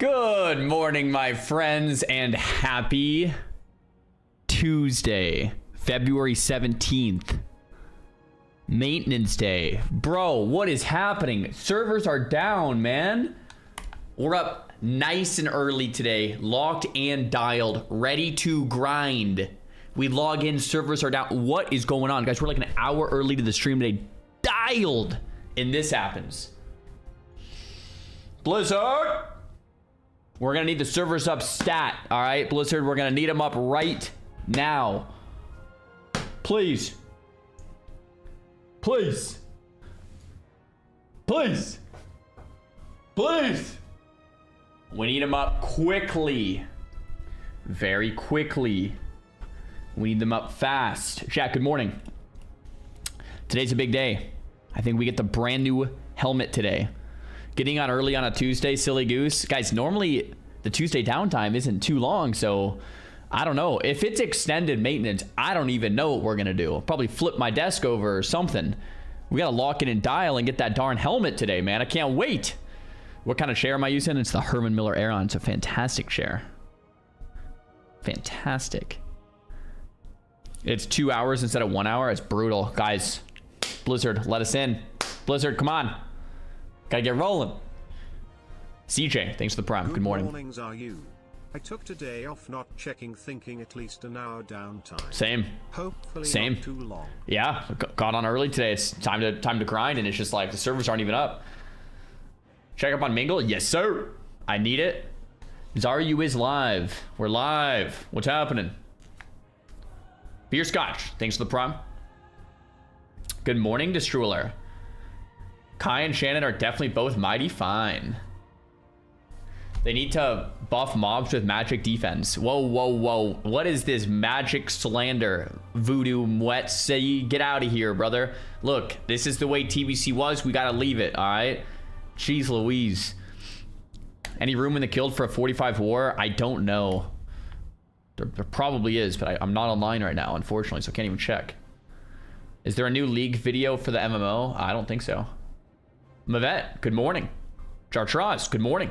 Good morning, my friends, and happy Tuesday, February 17th. Maintenance day. Bro, what is happening? Servers are down, man. We're up nice and early today, locked and dialed, ready to grind. We log in, servers are down. What is going on, guys? We're like an hour early to the stream today, dialed, and this happens. Blizzard! We're gonna need the servers up stat, all right, Blizzard? We're gonna need them up right now. Please. Please. Please. Please. We need them up quickly. Very quickly. We need them up fast. Jack, good morning. Today's a big day. I think we get the brand new helmet today. Getting on early on a Tuesday, silly goose. Guys, normally the Tuesday downtime isn't too long, so I don't know. If it's extended maintenance, I don't even know what we're going to do. I'll probably flip my desk over or something. We got to lock it and dial and get that darn helmet today, man. I can't wait. What kind of chair am I using? It's the Herman Miller Aeron. It's a fantastic chair. Fantastic. It's 2 hours instead of 1 hour. It's brutal. Guys, Blizzard, let us in. Blizzard, come on. Gotta get rolling. CJ, thanks for the prime. Good morning. Good mornings, Xaryu. I took today off, not checking, thinking at least an hour downtime. Same. Hopefully Same. not too long. Yeah, got on early today. It's time to grind, and it's just like the servers aren't even up. Check up on Mingle. Yes, sir. I need it. Xaryu is live. We're live. What's happening? Beer Scotch, thanks for the prime. Good morning, Destroyer. Kai and Shannon are definitely both mighty fine. They need to buff mobs with magic defense. Whoa, whoa, whoa. What is this magic slander? Voodoo Mwetsi, get out of here, brother. Look, this is the way TBC was. We gotta leave it, all right? Jeez Louise. Any room in the guild for a 45 war? I don't know. There probably is, but I'm not online right now, unfortunately, so I can't even check. Is there a new League video for the MMO? I don't think so. Mavet, good morning. Chartraz, good morning.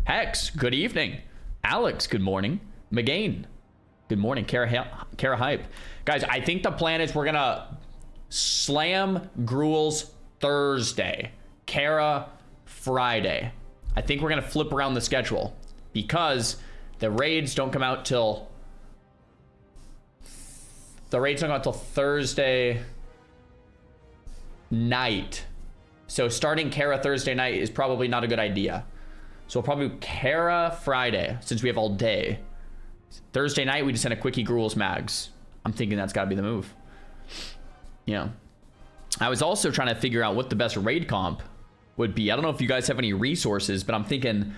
Hex, good evening. Alex, good morning. McGain, good morning. Kara Hype. Guys, I think the plan is we're gonna slam Gruuls Thursday. Kara Friday. I think we're gonna flip around the schedule because the raids don't come out till Thursday night. So starting Kara Thursday night is probably not a good idea. So we'll probably Kara Friday since we have all day. Thursday night we just send a quickie Gruuls mags. I'm thinking that's got to be the move. Yeah. I was also trying to figure out what the best raid comp would be. I don't know if you guys have any resources, but I'm thinking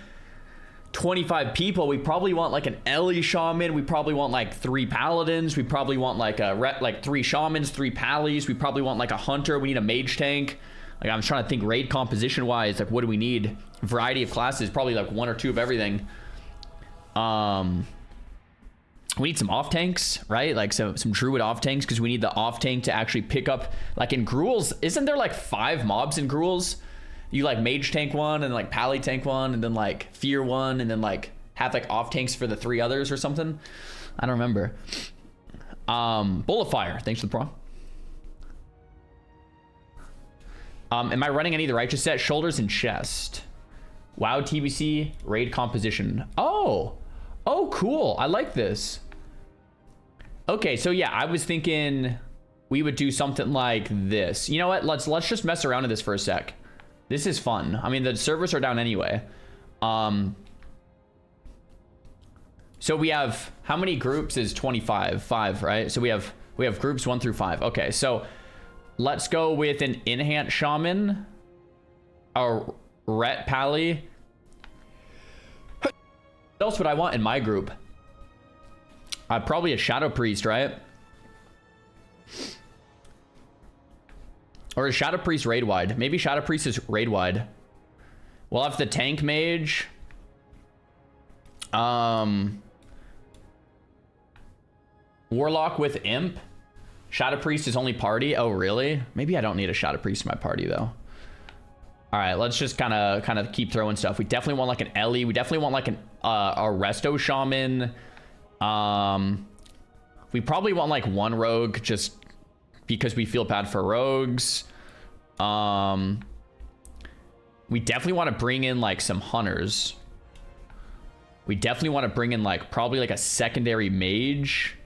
25 people. We probably want like an Ellie shaman. We probably want like 3 paladins. We probably want like a 3 shamans, 3 pallies. We probably want like a hunter. We need a mage tank. Like, I'm trying to think raid composition wise, like what do we need? Variety of classes, probably like 1 or 2 of everything. We need some off tanks, right? Like some druid off tanks, because we need the off tank to actually pick up. Like in Gruuls, isn't there like 5 mobs in Gruuls? You like mage tank 1 and like pally tank 1 and then like fear 1 and then like have like off tanks for the 3 others or something. I don't remember. Bull of Fire, thanks for the pro. Am I running any of the righteous set? Shoulders and chest. WoW TBC raid composition. Oh, cool. I like this. Okay, so yeah, I was thinking we would do something like this. You know what? Let's just mess around with this for a sec. This is fun. I mean, the servers are down anyway. So we have, how many groups is 25? 5, right? So we have groups 1 through 5. Okay, so let's go with an Enhance Shaman, a Ret Pally. What else would I want in my group? Probably a Shadow Priest, right? Or is Shadow Priest raid wide? Maybe Shadow Priest is raid wide. We'll have the Tank Mage. Warlock with Imp. Shadow Priest is only party. Oh, really? Maybe I don't need a Shadow Priest in my party, though. All right, let's just kind of keep throwing stuff. We definitely want like an Ellie. We definitely want like an a Resto Shaman. We probably want like one rogue just because we feel bad for rogues. We definitely want to bring in like some hunters. We definitely want to bring in like probably like a secondary mage.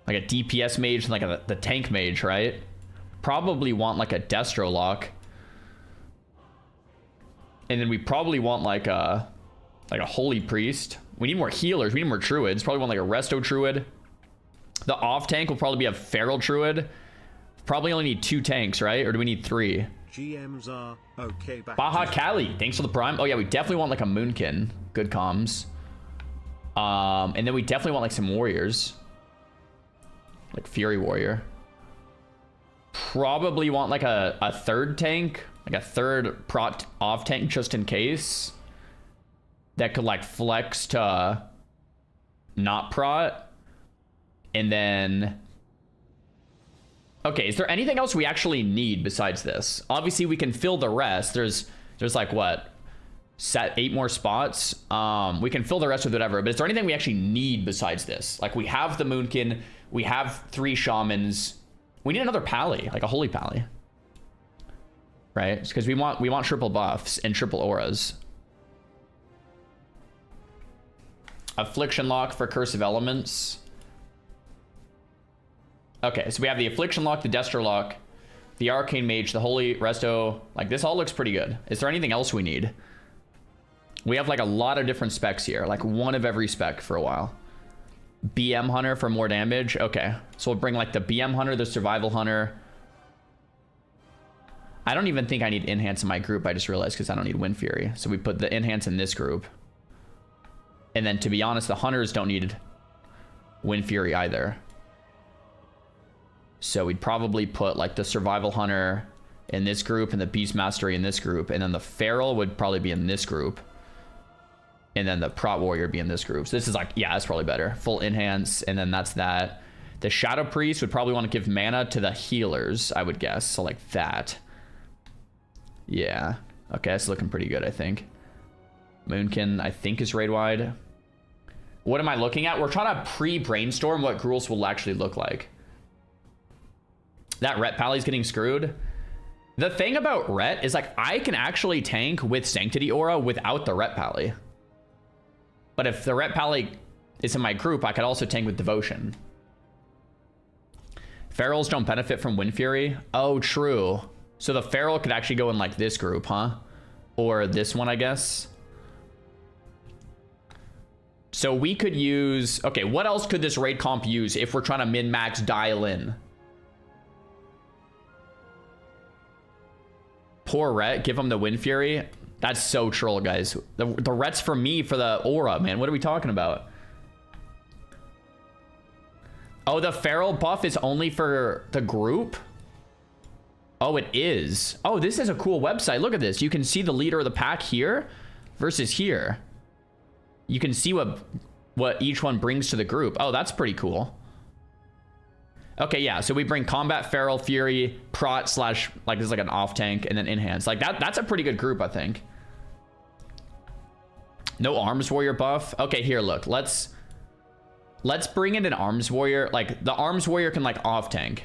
Like a DPS mage and like the tank mage, right? Probably want like a Destro Lock. And then we probably want like a Holy Priest. We need more healers. We need more Druids. Probably want like a Resto Druid. The off tank will probably be a Feral Druid. Probably only need 2 tanks, right? Or do we need 3? GMs are okay. Baja Cali, thanks for the prime. Oh yeah, we definitely want like a Moonkin. Good comms. And then we definitely want like some warriors. Like Fury Warrior. Probably want like a 3rd tank. Like a 3rd prot off tank just in case. That could like flex to not prot. And then... Okay, is there anything else we actually need besides this? Obviously, we can fill the rest. There's like, what? 8 more spots? We can fill the rest with whatever. But is there anything we actually need besides this? Like, we have the Moonkin. We have 3 Shamans. We need another Pally, like a Holy Pally. Right? Because we want triple buffs and triple auras. Affliction Lock for Curse of Elements. Okay, so we have the Affliction Lock, the Destro Lock, the Arcane Mage, the Holy Resto. Like, this all looks pretty good. Is there anything else we need? We have, like, a lot of different specs here. Like, one of every spec for a while. BM Hunter for more damage. Okay, so we'll bring, like, the BM Hunter, the Survival Hunter. I don't even think I need Enhance in my group. I just realized because I don't need Wind Fury. So we put the Enhance in this group. And then, to be honest, the Hunters don't need Wind Fury either. So we'd probably put like the Survival Hunter in this group and the Beast Mastery in this group. And then the Feral would probably be in this group. And then the Prot Warrior be in this group. So this is like, yeah, that's probably better. Full Enhance, and then that's that. The Shadow Priest would probably want to give mana to the healers, I would guess. So like that. Yeah. Okay, that's looking pretty good, I think. Moonkin, I think, is raid wide. What am I looking at? We're trying to pre-brainstorm what Gruuls will actually look like. That Ret Pally's getting screwed. The thing about Ret is like I can actually tank with Sanctity Aura without the Ret Pally. But if the Ret Pally is in my group, I could also tank with Devotion. Ferals don't benefit from Wind Fury. Oh, true. So the Feral could actually go in like this group, huh? Or this one, I guess. So we could use... Okay, what else could this raid comp use if we're trying to min-max dial in? Poor Ret, give him the Wind Fury. That's so troll, guys. The Ret's for me for the aura, man. What are we talking about? Oh, the Feral buff is only for the group? Oh, it is. Oh, this is a cool website. Look at this. You can see the leader of the pack here versus here. You can see what each one brings to the group. Oh, that's pretty cool. Okay, yeah, so we bring Combat, Feral, Fury, Prot slash, like, this is like an off tank, and then Enhance. Like, that's a pretty good group, I think. No Arms Warrior buff. Okay, here, look. Let's bring in an Arms Warrior. Like, the Arms Warrior can, like, off tank.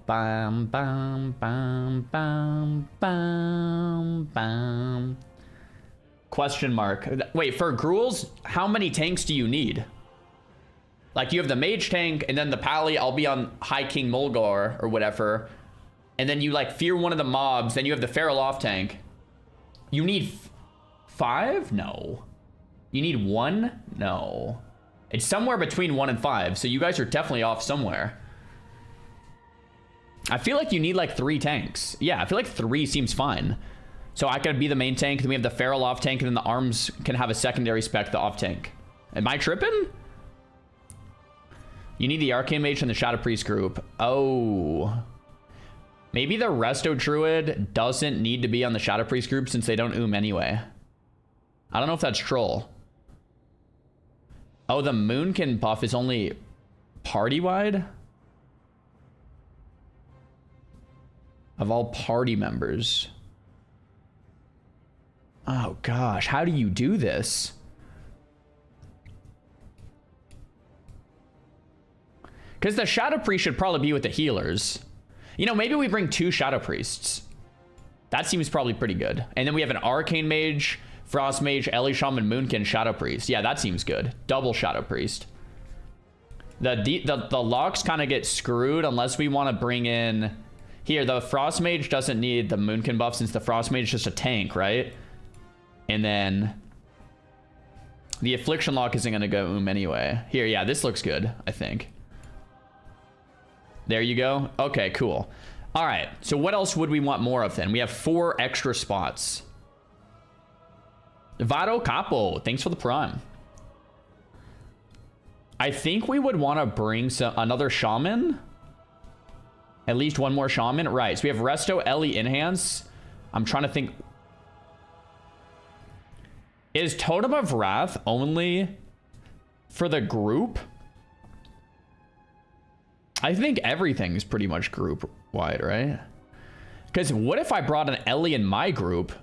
Bam, bam, bam, bam, bam, bam. Question mark. Wait, for Gruuls, how many tanks do you need? Like, you have the Mage tank, and then the Pally, I'll be on High King Mulgar, or whatever. And then you, like, fear one of the mobs, then you have the Feral off tank. You need 5? No. You need 1? No. It's somewhere between 1 and 5, so you guys are definitely off somewhere. I feel like you need, like, 3 tanks. Yeah, I feel like 3 seems fine. So I could be the main tank, then we have the Feral off tank, and then the Arms can have a secondary spec, the off tank. Am I tripping? You need the Arcane Mage and the Shadow Priest group. Oh. Maybe the Resto Druid doesn't need to be on the Shadow Priest group since they don't anyway. I don't know if that's troll. Oh, the Moonkin buff is only... Party-wide? Of all party members. Oh gosh, how do you do this? Because the Shadow Priest should probably be with the healers. You know, maybe we bring 2 Shadow Priests. That seems probably pretty good. And then we have an Arcane Mage, Frost Mage, Ellie Shaman, Moonkin, Shadow Priest. Yeah, that seems good. Double Shadow Priest. The locks kind of get screwed unless we want to bring in... Here, the Frost Mage doesn't need the Moonkin buff since the Frost Mage is just a tank, right? And then... the Affliction Lock isn't going to go anyway. Here, yeah, this looks good, I think. There you go. Okay, cool. All right, so what else would we want more of then? We have 4 extra spots. Vado Capo, thanks for the prime. I think we would want to bring another Shaman. At least one more Shaman. Right, so we have Resto, Ellie, Enhance. I'm trying to think. Is Totem of Wrath only for the group? I think everything is pretty much group wide, right? Because what if I brought an Ellie in my group?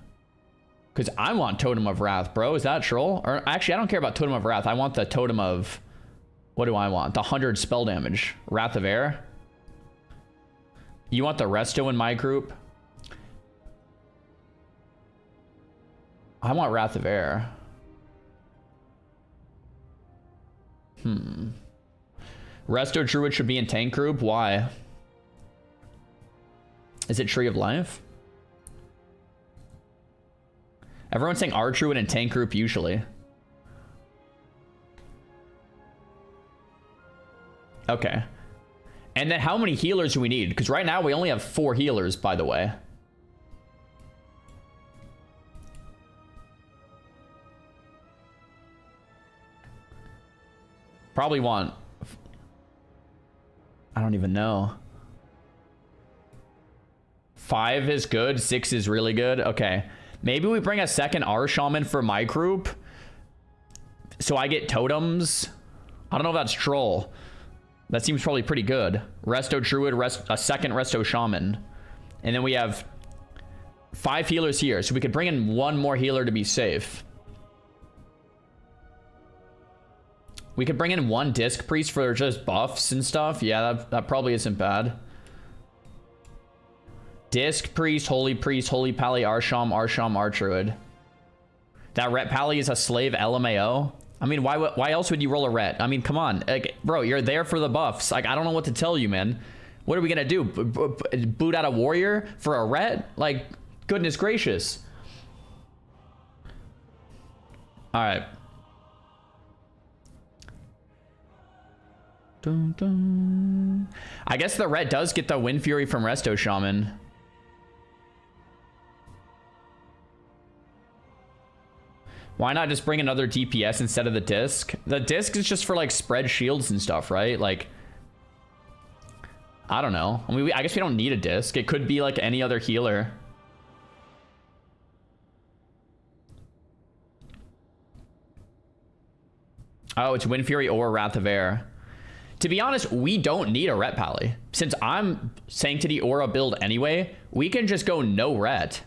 Because I want Totem of Wrath, bro. Is that troll? Or actually, I don't care about Totem of Wrath. I want the Totem of... what do I want? The 100 spell damage. Wrath of Air. You want the Resto in my group? I want Wrath of Air. Resto Druid should be in tank group. Why? Is it Tree of Life? Everyone's saying Arch Druid in tank group usually. Okay. And then how many healers do we need? Because right now we only have 4 healers, by the way. Probably want... I don't even know. 5 is good. 6 is really good. Okay. Maybe we bring a second R Shaman for my group. So I get totems. I don't know if that's troll. That seems probably pretty good. Resto Druid, a second Resto Shaman. And then we have 5 healers here. So we could bring in 1 more healer to be safe. We could bring in 1 Disc Priest for just buffs and stuff. Yeah, that probably isn't bad. Disc Priest, Holy Pally, Arsham, Archdruid. That Ret Pally is a slave LMAO. I mean, why else would you roll a Ret? I mean, come on. Like, bro, you're there for the buffs. Like, I don't know what to tell you, man. What are we gonna do? Boot out a warrior for a Ret? Like, goodness gracious. All right. Dun, dun. I guess the Ret does get the Wind Fury from Resto Shaman. Why not just bring another DPS instead of the disc? The disc is just for like spread shields and stuff, right? Like, I don't know. I mean, I guess we don't need a disc. It could be like any other healer. Oh, it's Wind Fury or Wrath of Air. To be honest, we don't need a Ret Pally. Since I'm Sanctity Aura build anyway, we can just go no Ret.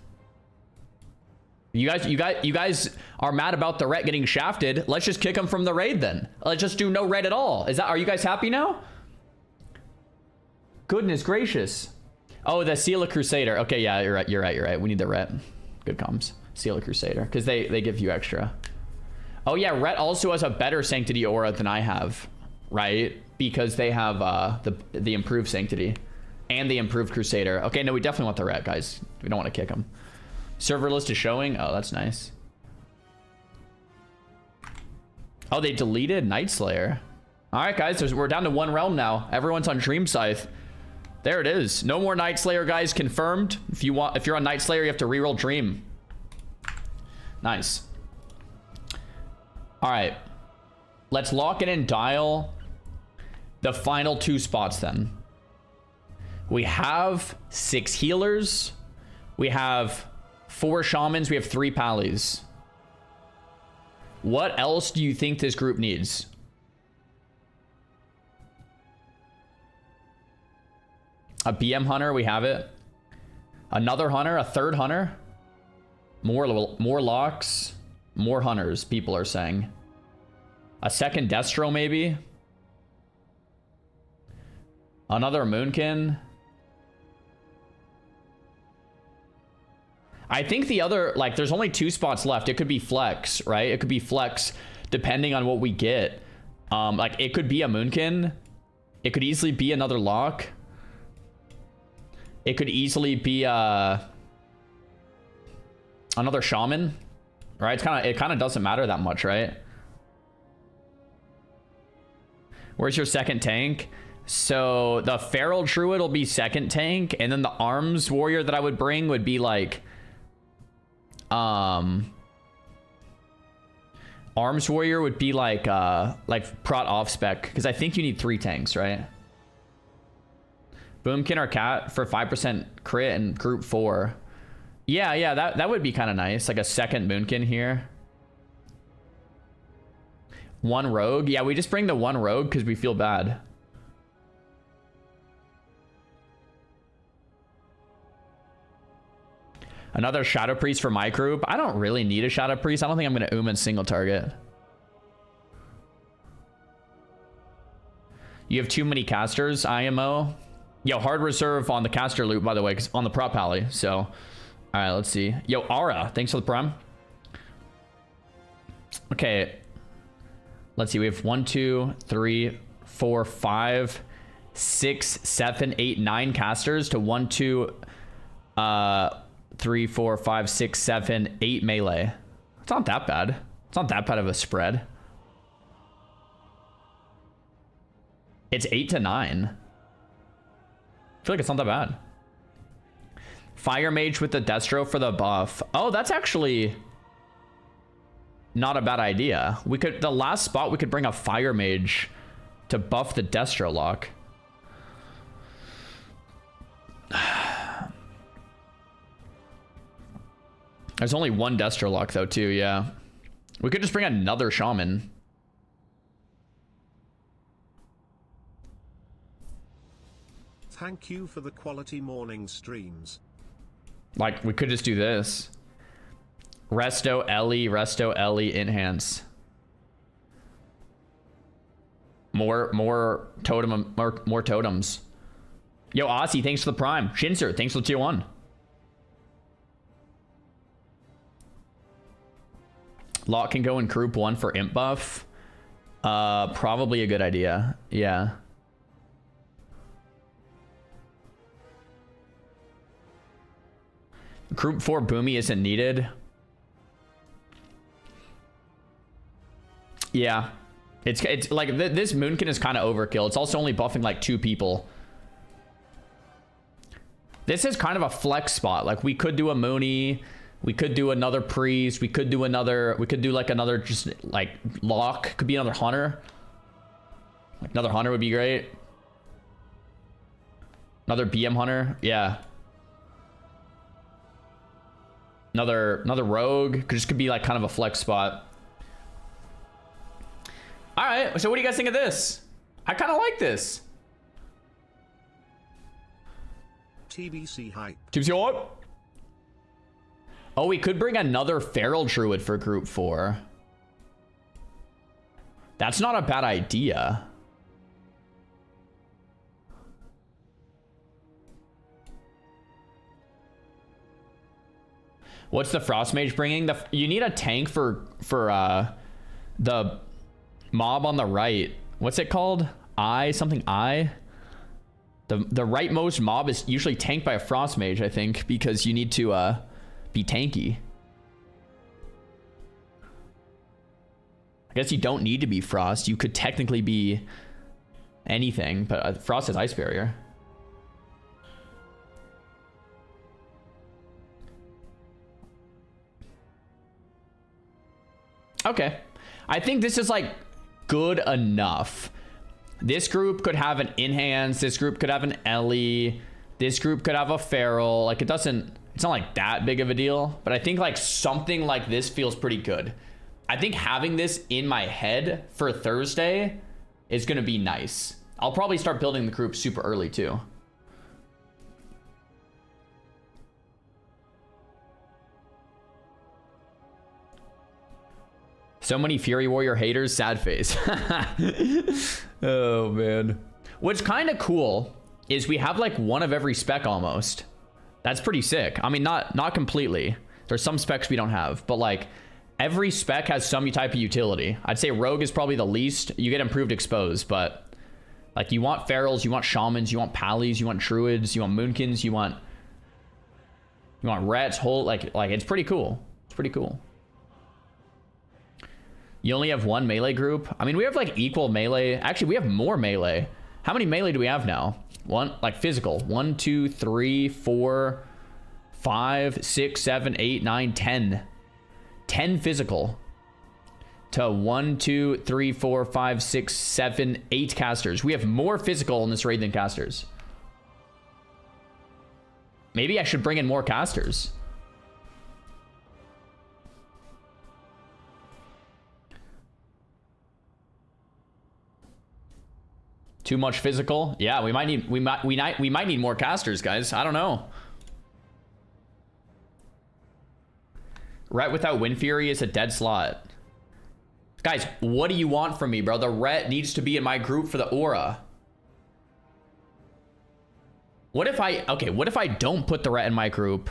You guys are mad about the Ret getting shafted. Let's just kick him from the raid then. Let's just do no Ret at all. Are you guys happy now? Goodness gracious. Oh, the Seal of Crusader. Okay, yeah, you're right. We need the Ret. Good comms. Seal of Crusader. Because they give you extra. Oh yeah, Ret also has a better Sanctity Aura than I have. Right? Because they have the improved Sanctity. And the improved Crusader. Okay, no, we definitely want the Ret, guys. We don't want to kick him. Server list is showing. Oh, that's nice. Oh, they deleted Night Slayer. All right, guys, we're down to 1 realm now. Everyone's on Dream Scythe. There it is. No more Night Slayer, guys. Confirmed. If you're on Night Slayer, you have to reroll Dream. Nice. All right. Let's lock it and dial the final 2 spots then. We have 6 healers. We have 4 shamans. We have 3 pallies. What else do you think this group needs? A BM hunter, we have it. Another hunter, a third hunter. More locks, more hunters, people are saying. A second Destro, maybe. Another Moonkin. I think the other, like, there's only 2 spots left. It could be flex, right? It could be flex depending on what we get. Like, it could be a Moonkin. It could easily be another lock. It could easily be another shaman, right? It kind of doesn't matter that much, right? Where's your second tank? So the feral druid will be second tank, and then the arms warrior that I would bring would be like arms warrior would be like prot off spec, because I think you need 3 tanks, right? Boomkin or cat for 5% crit and group 4. Yeah, that would be kind of nice. Like a second Moonkin here. 1 rogue. Yeah, we just bring the 1 rogue because we feel bad. Another Shadow Priest for my group. I don't really need a Shadow Priest. I don't think I'm going to Ooman single target. You have too many casters, IMO. Yo, hard reserve on the caster loot, by the way, 'cause on the prop alley. So, all right, let's see. Yo, Ara, thanks for the prime. Okay. Let's see. We have 1, 2, 3, 4, 5, 6, 7, 8, 9 casters to 1, 2, 3, 4, 5, 6, 7, 8 melee. It's not that bad. It's not that bad of a spread. It's 8 to 9. I feel like it's not that bad. Fire Mage with the Destro for the buff. Oh, that's actually not a bad idea. We could, the last spot, we could bring a Fire Mage to buff the Destro lock. There's only 1 Destro lock though too, yeah. We could just bring another Shaman. Thank you for the quality morning streams. Like, we could just do this. Resto Ellie, enhance. More totems. Yo, Aussie, thanks for the prime. Shinser, thanks for the tier 1. Lock can go in group 1 for imp buff. Probably a good idea. Yeah. Group 4 Boomy isn't needed. Yeah. It's like this Moonkin is kind of overkill. It's also only buffing like 2 people. This is kind of a flex spot. Like, we could do a Mooney. We could do another priest. We could do like another just like lock. Could be another hunter. Like another hunter would be great. Another BM hunter. Yeah. Another rogue. Could be like kind of a flex spot. All right. So what do you guys think of this? I kind of like this. TBC hype. TBC hype. Oh, we could bring another feral druid for group 4. That's not a bad idea. What's the frost mage bringing? You need a tank for the mob on the right. What's it called? Something. The rightmost mob is usually tanked by a frost mage, I think, because you need to be tanky. I guess you don't need to be frost. You could technically be anything, but frost is ice barrier. Okay. I think this is like good enough. This group could have an enhance. This group could have an Ellie. This group could have a feral. Like, it's not like that big of a deal, but I think like something like this feels pretty good. I think having this in my head for Thursday is going to be nice. I'll probably start building the group super early too. So many Fury Warrior haters, sad face. Oh, man. What's kind of cool is we have like one of every spec almost. That's pretty sick. I mean, not completely. There's some specs we don't have, but like every spec has some type of utility. I'd say Rogue is probably the least. You get improved expose, but like you want Ferals, you want Shamans, you want Pallies, you want Druids, you want Moonkins, you want Rets, whole like it's pretty cool. It's pretty cool. You only have one melee group. I mean, we have like equal melee. Actually, we have more melee. How many melee do we have now? One, like physical. 1, 2, 3, 4, 5, 6, 7, 8, 9, 10. 10 physical. To 1, 2, 3, 4, 5, 6, 7, 8 casters. We have more physical in this raid than casters. Maybe I should bring in more casters. Too much physical? Yeah, we might need more casters, guys. I don't know. Ret without Wind Fury is a dead slot. Guys, what do you want from me, bro? The Ret needs to be in my group for the aura. What if I don't put the Ret in my group?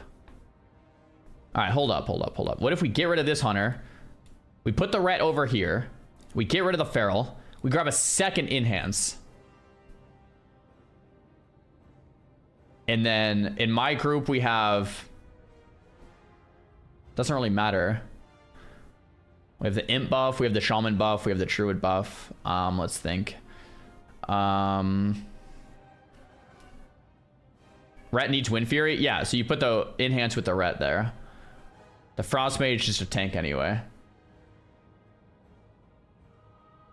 All right, hold up. What if we get rid of this hunter? We put the Ret over here. We get rid of the Feral. We grab a second Enhance. And then in my group, we have... Doesn't really matter. We have the Imp buff, we have the Shaman buff, we have the Druid buff. Let's think. Ret needs Wind Fury? Yeah, so you put the Enhance with the Ret there. The Frost Mage is just a tank anyway.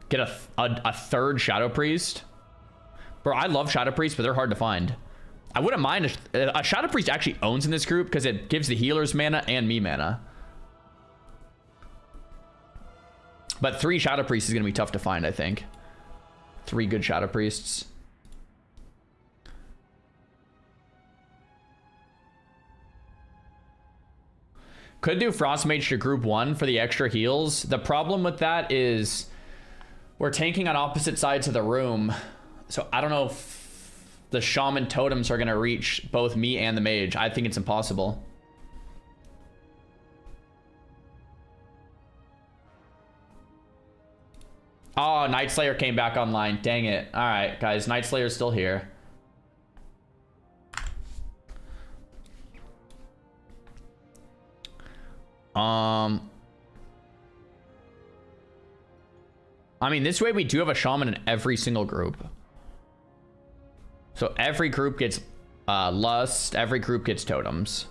Get a third Shadow Priest. Bro, I love Shadow Priest, but they're hard to find. I wouldn't mind a Shadow Priest actually owns in this group because it gives the healers mana and me mana. But 3 Shadow Priests is going to be tough to find, I think. 3 good Shadow Priests. Could do Frost Mage to group 1 for the extra heals. The problem with that is we're tanking on opposite sides of the room. So I don't know if the Shaman totems are going to reach both me and the Mage. I think it's impossible. Oh, Night Slayer came back online. Dang it. All right, guys. Night Slayer's still here. I mean, this way we do have a Shaman in every single group. So every group gets Lust. Every group gets Totems.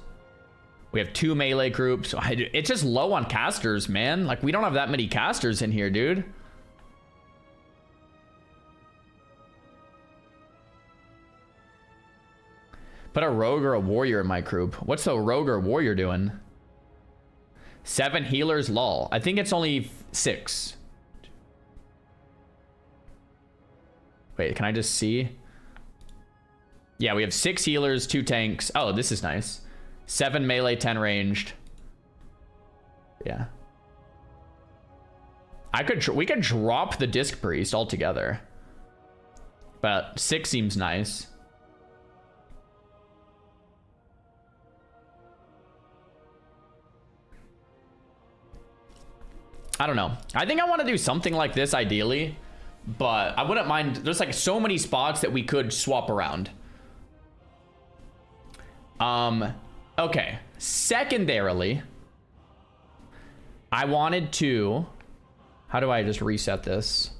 We have 2 melee groups. It's just low on casters, man. Like, we don't have that many casters in here, dude. Put a Rogue or a Warrior in my group. What's the Rogue or Warrior doing? 7 healers, lol. I think it's only 6. Wait, can I just see? Yeah, we have 6 healers, 2 tanks. Oh, this is nice. 7 melee, 10 ranged. Yeah. We could drop the Disc Priest altogether. But 6 seems nice. I don't know. I think I want to do something like this ideally, but I wouldn't mind. There's like so many spots that we could swap around. Okay. Secondarily, I wanted to... How do I just reset this?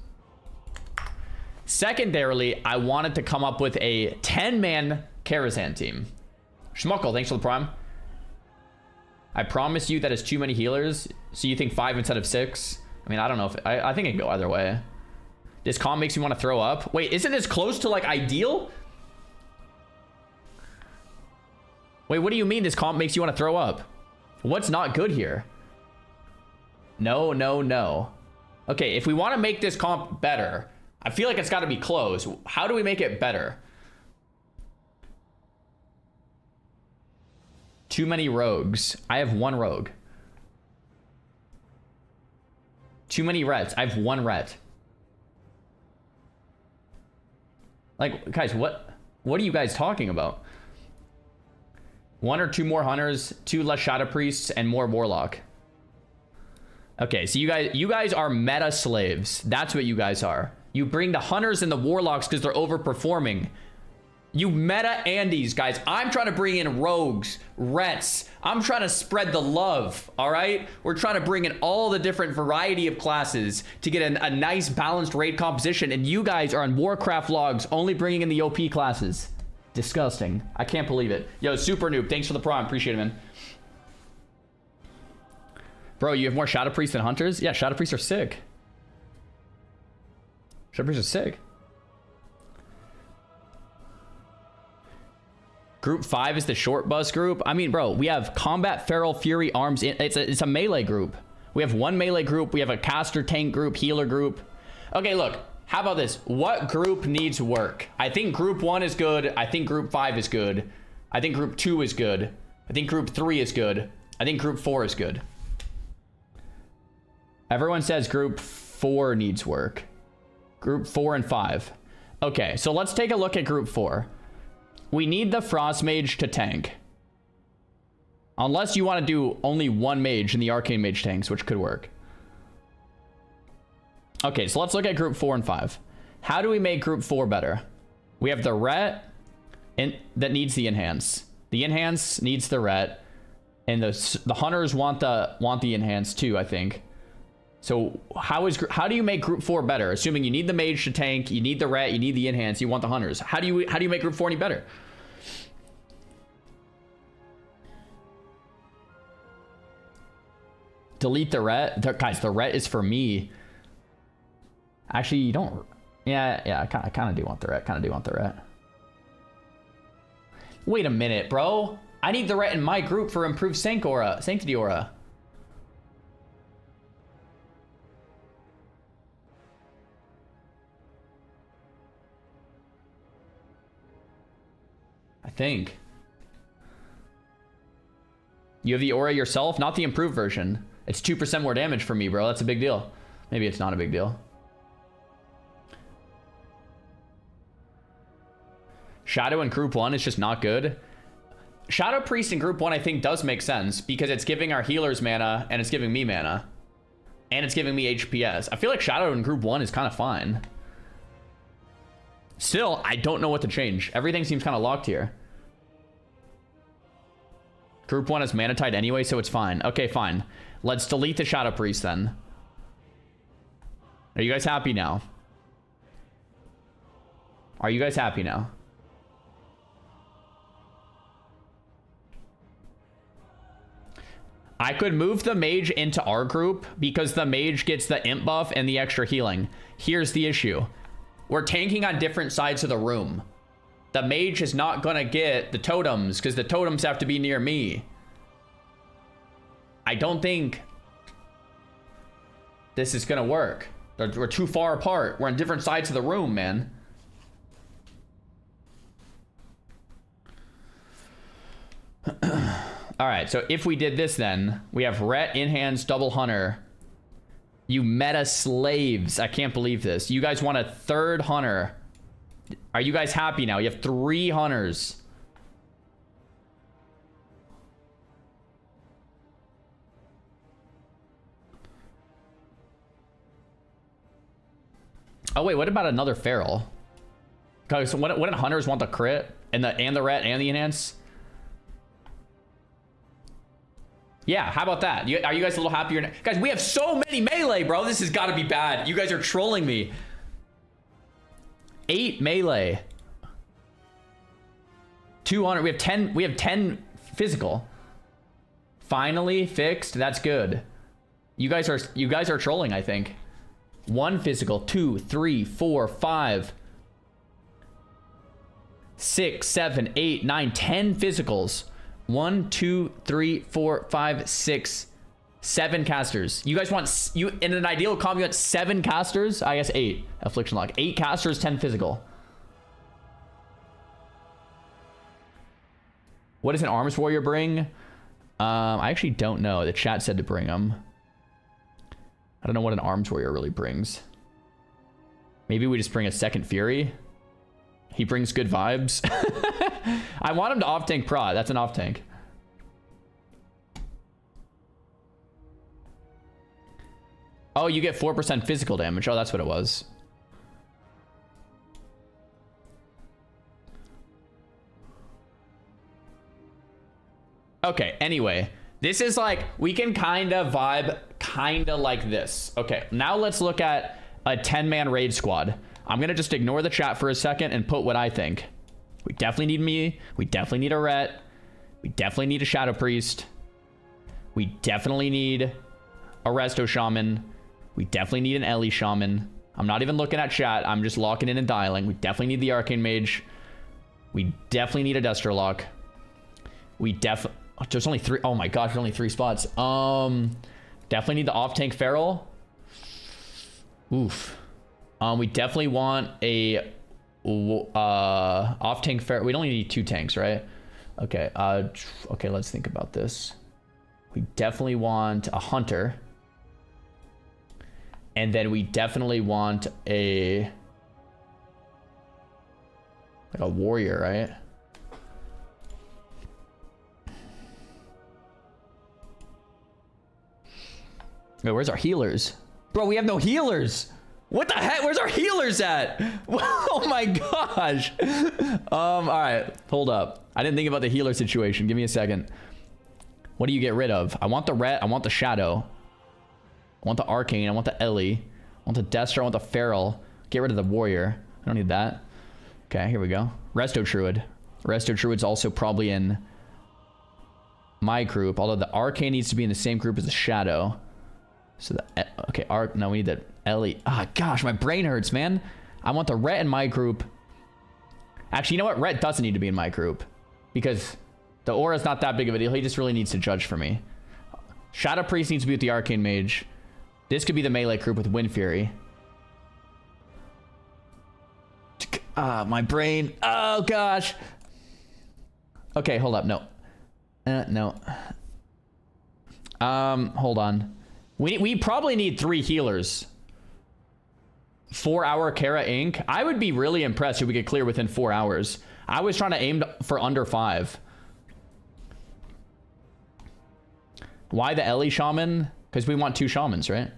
Secondarily, I wanted to come up with a 10-man Karazhan team. Schmuckle, thanks for the prime. I promise you that is too many healers. So you think 5 instead of 6? I mean, I don't know if... I think it can go either way. This comp makes me want to throw up. Wait, isn't this close to, like, ideal? Wait, what do you mean this comp makes you want to throw up? What's not good here? No, no, no. Okay, if we want to make this comp better, I feel like it's got to be close. How do we make it better? Too many rogues. I have 1 rogue. Too many rets. I have 1 ret. Like, guys, what are you guys talking about? 1 or 2 more hunters, 2 less shadow priests, and more warlock. Okay, so you guys are meta slaves. That's what you guys are. You bring the hunters and the warlocks because they're overperforming. You meta Andes, guys. I'm trying to bring in rogues, rets. I'm trying to spread the love, all right? We're trying to bring in all the different variety of classes to get a nice balanced raid composition, and you guys are on Warcraft logs only bringing in the OP classes. Disgusting. I can't believe it. Yo, Super Noob, thanks for the prime. Appreciate it, man. Bro, you have more Shadow Priests than Hunters? Yeah, Shadow Priests are sick. Shadow Priests are sick. Group 5 is the short bus group. I mean, bro, we have Combat, Feral, Fury, Arms. It's a melee group. We have 1 melee group. We have a caster tank group, healer group. Okay, look. How about this? What group needs work? I think group 1 is good. I think group 5 is good. I think group 2 is good. I think group 3 is good. I think group 4 is good. Everyone says group 4 needs work. Group 4 and 5. Okay, so let's take a look at group 4. We need the Frost Mage to tank. Unless you want to do only 1 mage in the Arcane Mage tanks, which could work. Okay, so let's look at group 4 and 5. How do we make group 4 better? We have the ret that needs the enhance. The enhance needs the ret. And the hunters want the enhance too, I think. So how do you make group 4 better? Assuming you need the mage to tank, you need the ret, you need the enhance, you want the hunters. How do you make group 4 any better? Delete the ret. Guys, the ret is for me. Actually, you don't. Yeah, I kind of do want the ret. Wait a minute, bro. I need the ret in my group for improved sanctity aura. I think. You have the aura yourself, not the improved version. It's 2% more damage for me, bro. That's a big deal. Maybe it's not a big deal. Shadow in group 1 is just not good. Shadow Priest in group 1 I think does make sense because it's giving our healers mana and it's giving me mana. And it's giving me HPS. I feel like Shadow in group 1 is kind of fine. Still, I don't know what to change. Everything seems kind of locked here. Group 1 is mana tied anyway, so it's fine. Okay, fine. Let's delete the Shadow Priest then. Are you guys happy now? Are you guys happy now? I could move the mage into our group because the mage gets the imp buff and the extra healing. Here's the issue. We're tanking on different sides of the room. The mage is not gonna get the totems because the totems have to be near me. I don't think this is gonna work. We're too far apart. We're on different sides of the room, man. All right, so if we did this then, we have ret, enhance, double hunter. You meta slaves. I can't believe this. You guys want a 3rd hunter. Are you guys happy now? You have 3 hunters. Oh wait, what about another feral? So wouldn't hunters want the crit and the ret and the enhance? Yeah, how about that? Are you guys a little happier now? Guys, we have so many melee, bro. This has got to be bad. You guys are trolling me. 8 melee. 200. We have 10 physical. Finally fixed. That's good. You guys are trolling, I think. 1 physical, 2, 3, 4, 5, 6, 7, 8, 9, 10 physicals. 1, 2, 3, 4, 5, 6, 7 casters. You guys want in an ideal comp you want 7 casters? I guess 8. Affliction lock. 8 casters, 10 physical. What does an arms warrior bring? I actually don't know. The chat said to bring them. I don't know what an Arms Warrior really brings. Maybe we just bring a second Fury. He brings good vibes. I want him to off-tank prot. That's an off-tank. Oh, you get 4% physical damage. Oh, that's what it was. Okay, anyway. This is like, we can kind of vibe kind of like this. Okay, now let's look at a 10-man raid squad. I'm going to just ignore the chat for a second and put what I think. We definitely need me. We definitely need a Ret. We definitely need a Shadow Priest. We definitely need a Resto Shaman. We definitely need an Ellie Shaman. I'm not even looking at chat. I'm just locking in and dialing. We definitely need the Arcane Mage. We definitely need a Destrolock. We definitely... There's only 3. Oh my gosh, there's only 3 spots. Definitely need the off-tank Feral. Oof. We definitely want a off-tank Feral. We only need 2 tanks, right? Okay. Okay, let's think about this. We definitely want a Hunter. And then we definitely want a warrior, right? Wait, where's our healers? Bro, we have no healers. What the heck? Where's our healers at? Oh my gosh. All right, hold up. I didn't think about the healer situation. Give me a second. What do you get rid of? I want the Ret. I want the Shadow. I want the Arcane. I want the Ellie. I want the Destro. I want the Feral. Get rid of the Warrior. I don't need that. Okay, here we go. Resto Druid. Resto Druid's also probably in my group, although the Arcane needs to be in the same group as the Shadow. So the... Okay, no, we need the Ellie. Ah, gosh, my brain hurts, man. I want the Ret in my group. Actually, you know what? Ret doesn't need to be in my group. Because the aura's not that big of a deal. He just really needs to judge for me. Shadow Priest needs to be with the Arcane Mage. This could be the melee group with Wind Fury. Ah, my brain. Oh, gosh. Okay, hold up. No. No. Hold on. We probably need 3 healers. 4-hour Kara Inc. I would be really impressed if we could clear within 4 hours. I was trying to aim for under 5. Why the Ellie Shaman? Because we want 2 Shamans, right?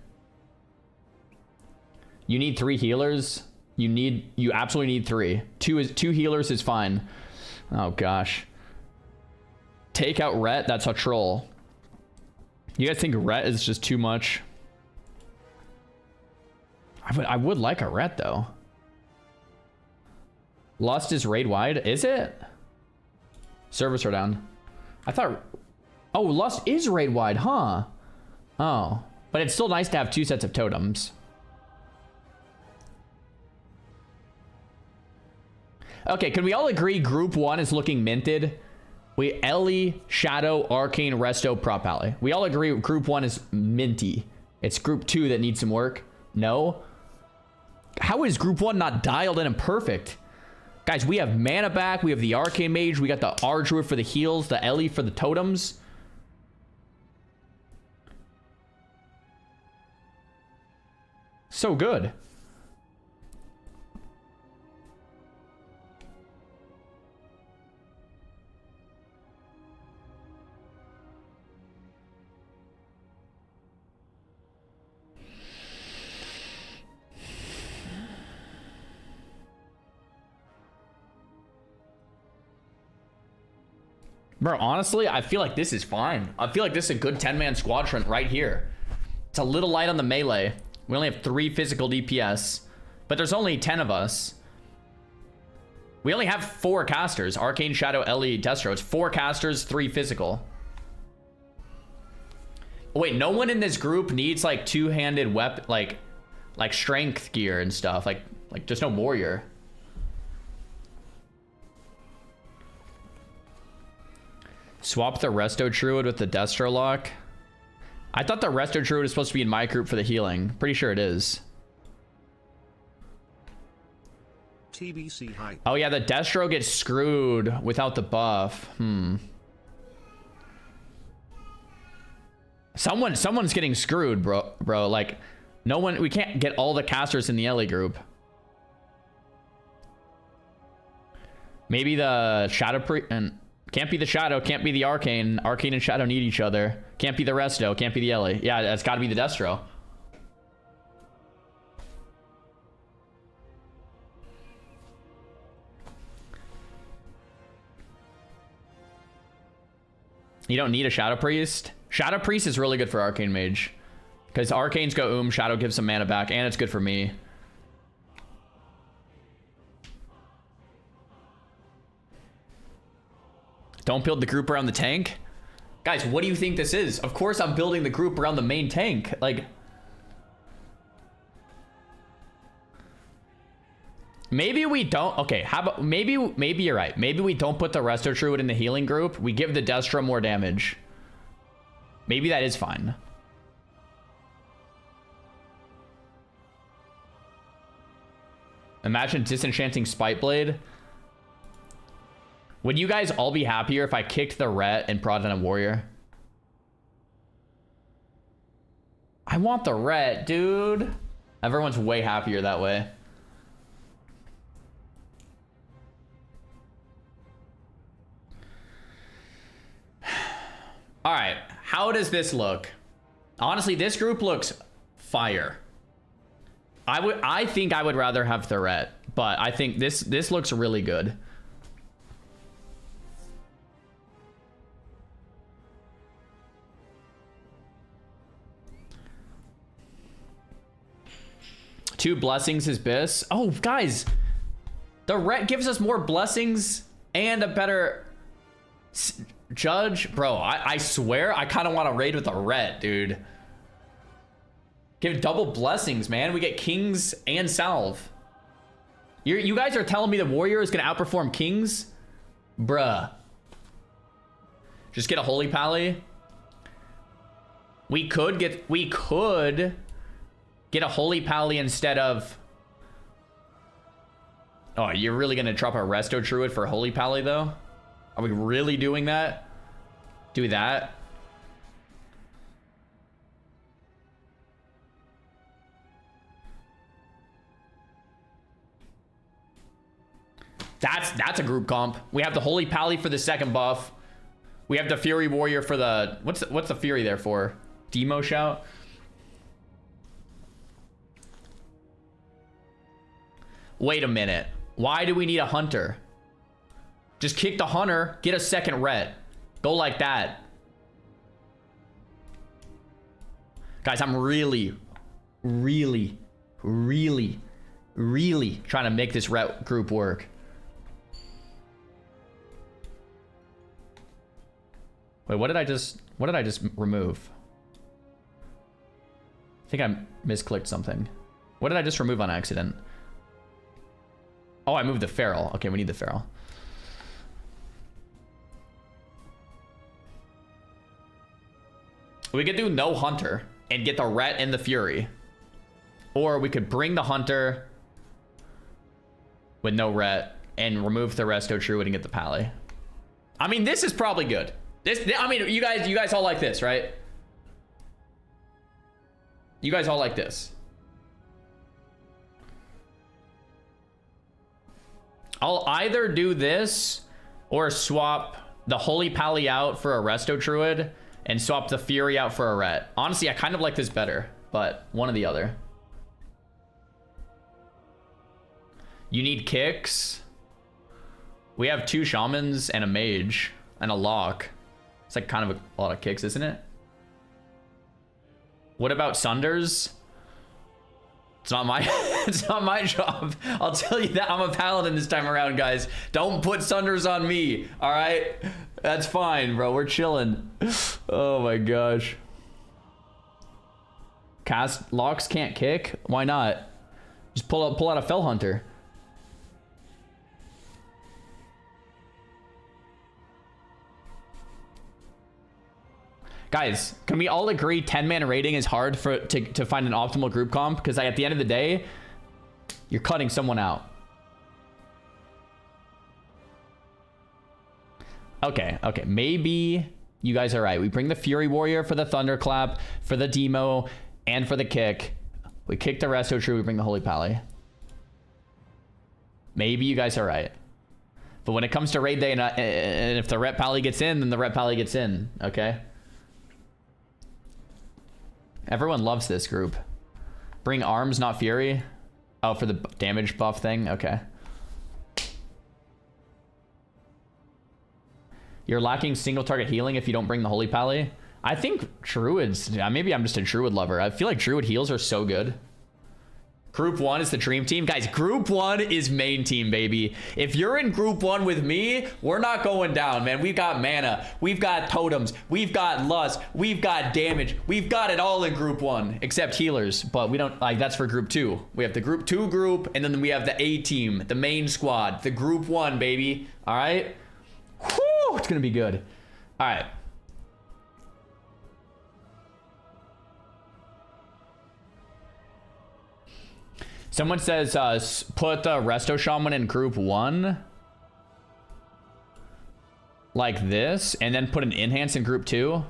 You need 3 healers. You absolutely need 3. 2 healers is fine. Oh gosh. Take out Ret. That's a troll. You guys think Ret is just too much? I would like a Ret though. Lust is raid wide. Is it? Servers are down. I thought... Oh, Lust is raid wide, huh? Oh. But it's still nice to have 2 sets of totems. Okay, can we all agree group 1 is looking minted? We Ellie, Shadow, Arcane, Resto, Prop Alley. We all agree group 1 is minty. It's group 2 that needs some work. No? How is group 1 not dialed in and perfect? Guys, we have mana back. We have the Arcane Mage. We got the Ardruid for the heals. The Ellie for the totems. So good. Bro, honestly, I feel like this is fine. I feel like this is a good 10-man squadron right here. It's a little light on the melee. We only have 3 physical DPS, but there's only 10 of us. We only have 4 casters. Arcane, Shadow, Ellie, Destro. It's 4 casters, 3 physical. Oh, wait, no one in this group needs like 2-handed weapon, like strength gear and stuff. Like just no warrior. Swap the Resto Druid with the Destrolock. I thought the Resto Druid was supposed to be in my group for the healing. Pretty sure it is. TBC hype. Oh yeah, the Destro gets screwed without the buff. Someone's getting screwed, bro. Like, No one, we can't get all the casters in the LA group. Maybe the Shadow and can't be the Shadow, can't be the Arcane. Arcane and Shadow need each other. Can't be the Resto, can't be the LA. Yeah, that's got to be the Destro. You don't need a Shadow Priest. Shadow Priest is really good for Arcane Mage. Because Arcanes go Shadow gives some mana back, and it's good for me. Don't build the group around the tank. Guys, what do you think this is? Of course I'm building the group around the main tank. Like, maybe we don't. Okay, how about maybe you're right. Maybe we don't put the Resto Druid in the healing group. We give the Destro more damage. Maybe that is fine. Imagine disenchanting Spiteblade. Would you guys all be happier if I kicked the Ret and brought in a warrior? I want the Ret, dude. Everyone's way happier that way. All right, how does this look? Honestly, this group looks fire. I think I would rather have the Ret, but I think this looks really good. Two blessings is Biss. Oh, guys, the Ret gives us more blessings and a better judge. Bro, I swear I kind of want to raid with the Ret, dude. Give double blessings, man. We get Kings and Salve. You guys are telling me the Warrior is going to outperform Kings? Bruh. Just get a Holy Pally. We could get a Holy Pally instead of... Oh, you're really going to drop a Resto Druid for a Holy Pally, though? Are we really doing that? Do that? That's a group comp. We have the Holy Pally for the second buff. We have the Fury Warrior for the... What's the Fury there for? Demo Shout? Wait a minute. Why do we need a Hunter? Just kick the Hunter, get a second Ret. Go like that. Guys, I'm really trying to make this Ret group work. Wait, what did I just remove? I think I misclicked something. What did I just remove on accident? Oh, I moved the Feral. Okay, we need the Feral. We could do no Hunter and get the Ret and the Fury. Or we could bring the Hunter with no Ret and remove the Resto Druid and get the Pally. I mean, this is probably good. I mean, you guys all like this, right? You guys all like this. I'll either do this or swap the Holy Pally out for a Resto Druid and swap the Fury out for a Ret. Honestly, I kind of like this better, but one or the other. You need kicks. We have 2 Shamans and a Mage and a Lock. It's like kind of a lot of kicks, isn't it? What about Sunders? It's not my it's not my job. I'll tell you that. I'm a Paladin this time around, guys. Don't put Sunders on me. All right? That's fine, bro. We're chilling. Oh my gosh. Cast Locks can't kick? Why not? Just pull out a Fell Hunter. Guys, can we all agree 10-man raiding is hard to find an optimal group comp? Because at the end of the day, you're cutting someone out. Okay, maybe you guys are right. We bring the Fury Warrior for the Thunderclap, for the demo, and for the kick. We kick the resto true, we bring the Holy Pally. Maybe you guys are right. But when it comes to raid day, and if the Ret Pally gets in, then the Ret Pally gets in, okay? Everyone loves this group. Bring arms, not fury. Oh, for the damage buff thing? Okay. You're lacking single target healing if you don't bring the Holy Pally. I think Druids, maybe I'm just a Druid lover. I feel like Druid heals are so good. Group 1 is the dream team. Guys, Group 1 is main team, baby. If you're in Group 1 with me, we're not going down, man. We've got mana. We've got totems. We've got lust. We've got damage. We've got it all in Group 1, except healers. But we don't, like, that's for Group 2. We have the Group 2 group, and then we have the A team, the main squad, the Group 1, baby. All right? Whew, it's going to be good. All right. Someone says, put the Resto Shaman in Group 1. Like this. And then put an Enhance in Group 2.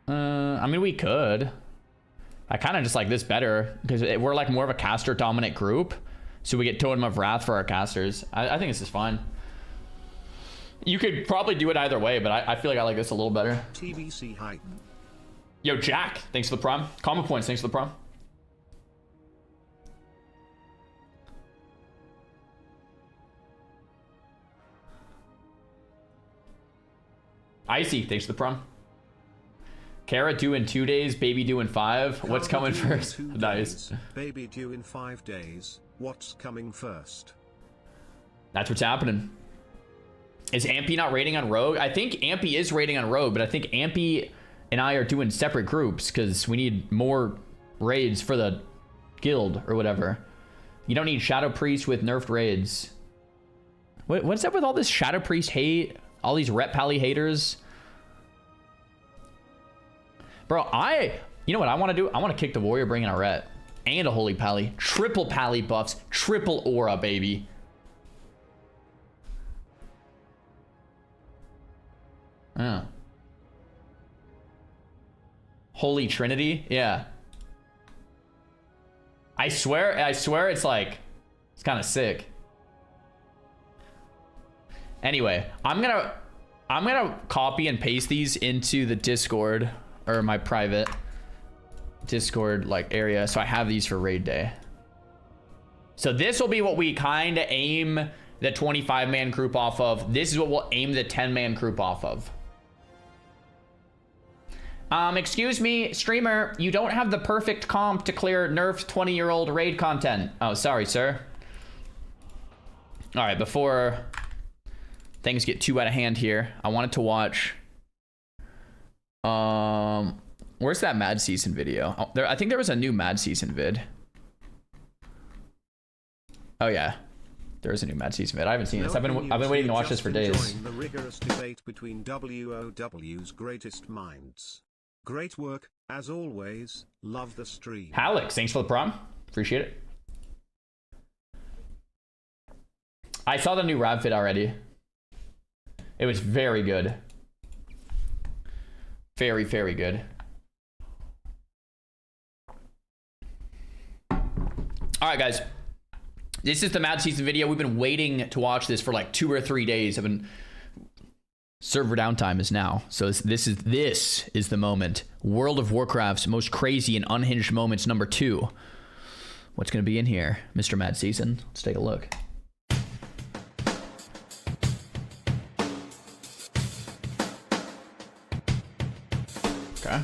I mean, we could. I kind of just like this better. Because we're like more of a caster dominant group. So we get Totem of Wrath for our casters. I think this is fine. You could probably do it either way, but I feel like I like this a little better. TBC hype. Yo, Jack, thanks for the prom. Comma points, thanks for the prom. Icy, thanks for the prom. Kara due in 2 days, baby due in 5. What's coming first? Nice. Baby due in 5 days. What's coming first? That's what's happening. Is Ampy not raiding on Rogue? I think Ampy is raiding on Rogue, but I think Ampy and I are doing separate groups because we need more raids for the guild or whatever. You don't need Shadow Priest with nerfed raids. What's up with all this Shadow Priest hate? All these Ret Pally haters? Bro, you know what I want to do? I want to kick the Warrior, bring in a Ret. And a Holy Pally. Triple Pally buffs. Triple aura, baby. Oh. Holy Trinity? Yeah. I swear it's like, it's kind of sick. Anyway, I'm gonna copy and paste these into the Discord or my private Discord like area, so I have these for raid day. So this will be what we kind of aim the 25-man group off of. This is what we'll aim the 10-man group off of. Excuse me, streamer, you don't have the perfect comp to clear nerfed 20-year-old raid content. Oh, sorry, sir. All right, before things get too out of hand here, I wanted to watch. Where's that Mad Season video? Oh, I think there was a new Mad Season vid. Oh yeah, there is a new Mad Season vid. I haven't seen this. I've been waiting to watch this for days. The rigorous debate between WOW's greatest minds. Great work, as always. Love the stream. Alex, thanks for the prom. Appreciate it. I saw the new Rab fit already. It was very good. Very, very good. All right, guys. This is the Mad Season video. We've been waiting to watch this for like 2 or 3 days. Server downtime is now. So this is the moment. World of Warcraft's most crazy and unhinged moments number 2. What's going to be in here, Mr. Mad Season? Let's take a look. Okay.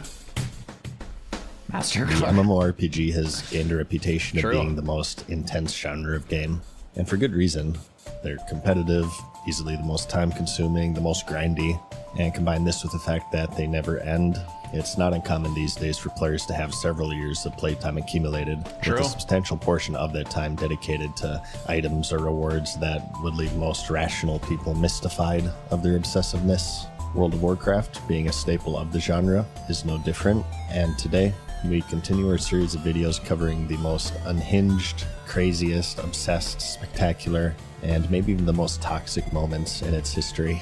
Master. The MMORPG has gained a reputation of being the most intense genre of game, and for good reason. They're competitive, easily the most time-consuming, the most grindy, and combine this with the fact that they never end. It's not uncommon these days for players to have several years of playtime accumulated, with a substantial portion of that time dedicated to items or rewards that would leave most rational people mystified of their obsessiveness. World of Warcraft, being a staple of the genre, is no different, and today we continue our series of videos covering the most unhinged, craziest, obsessed, spectacular, and maybe even the most toxic moments in its history.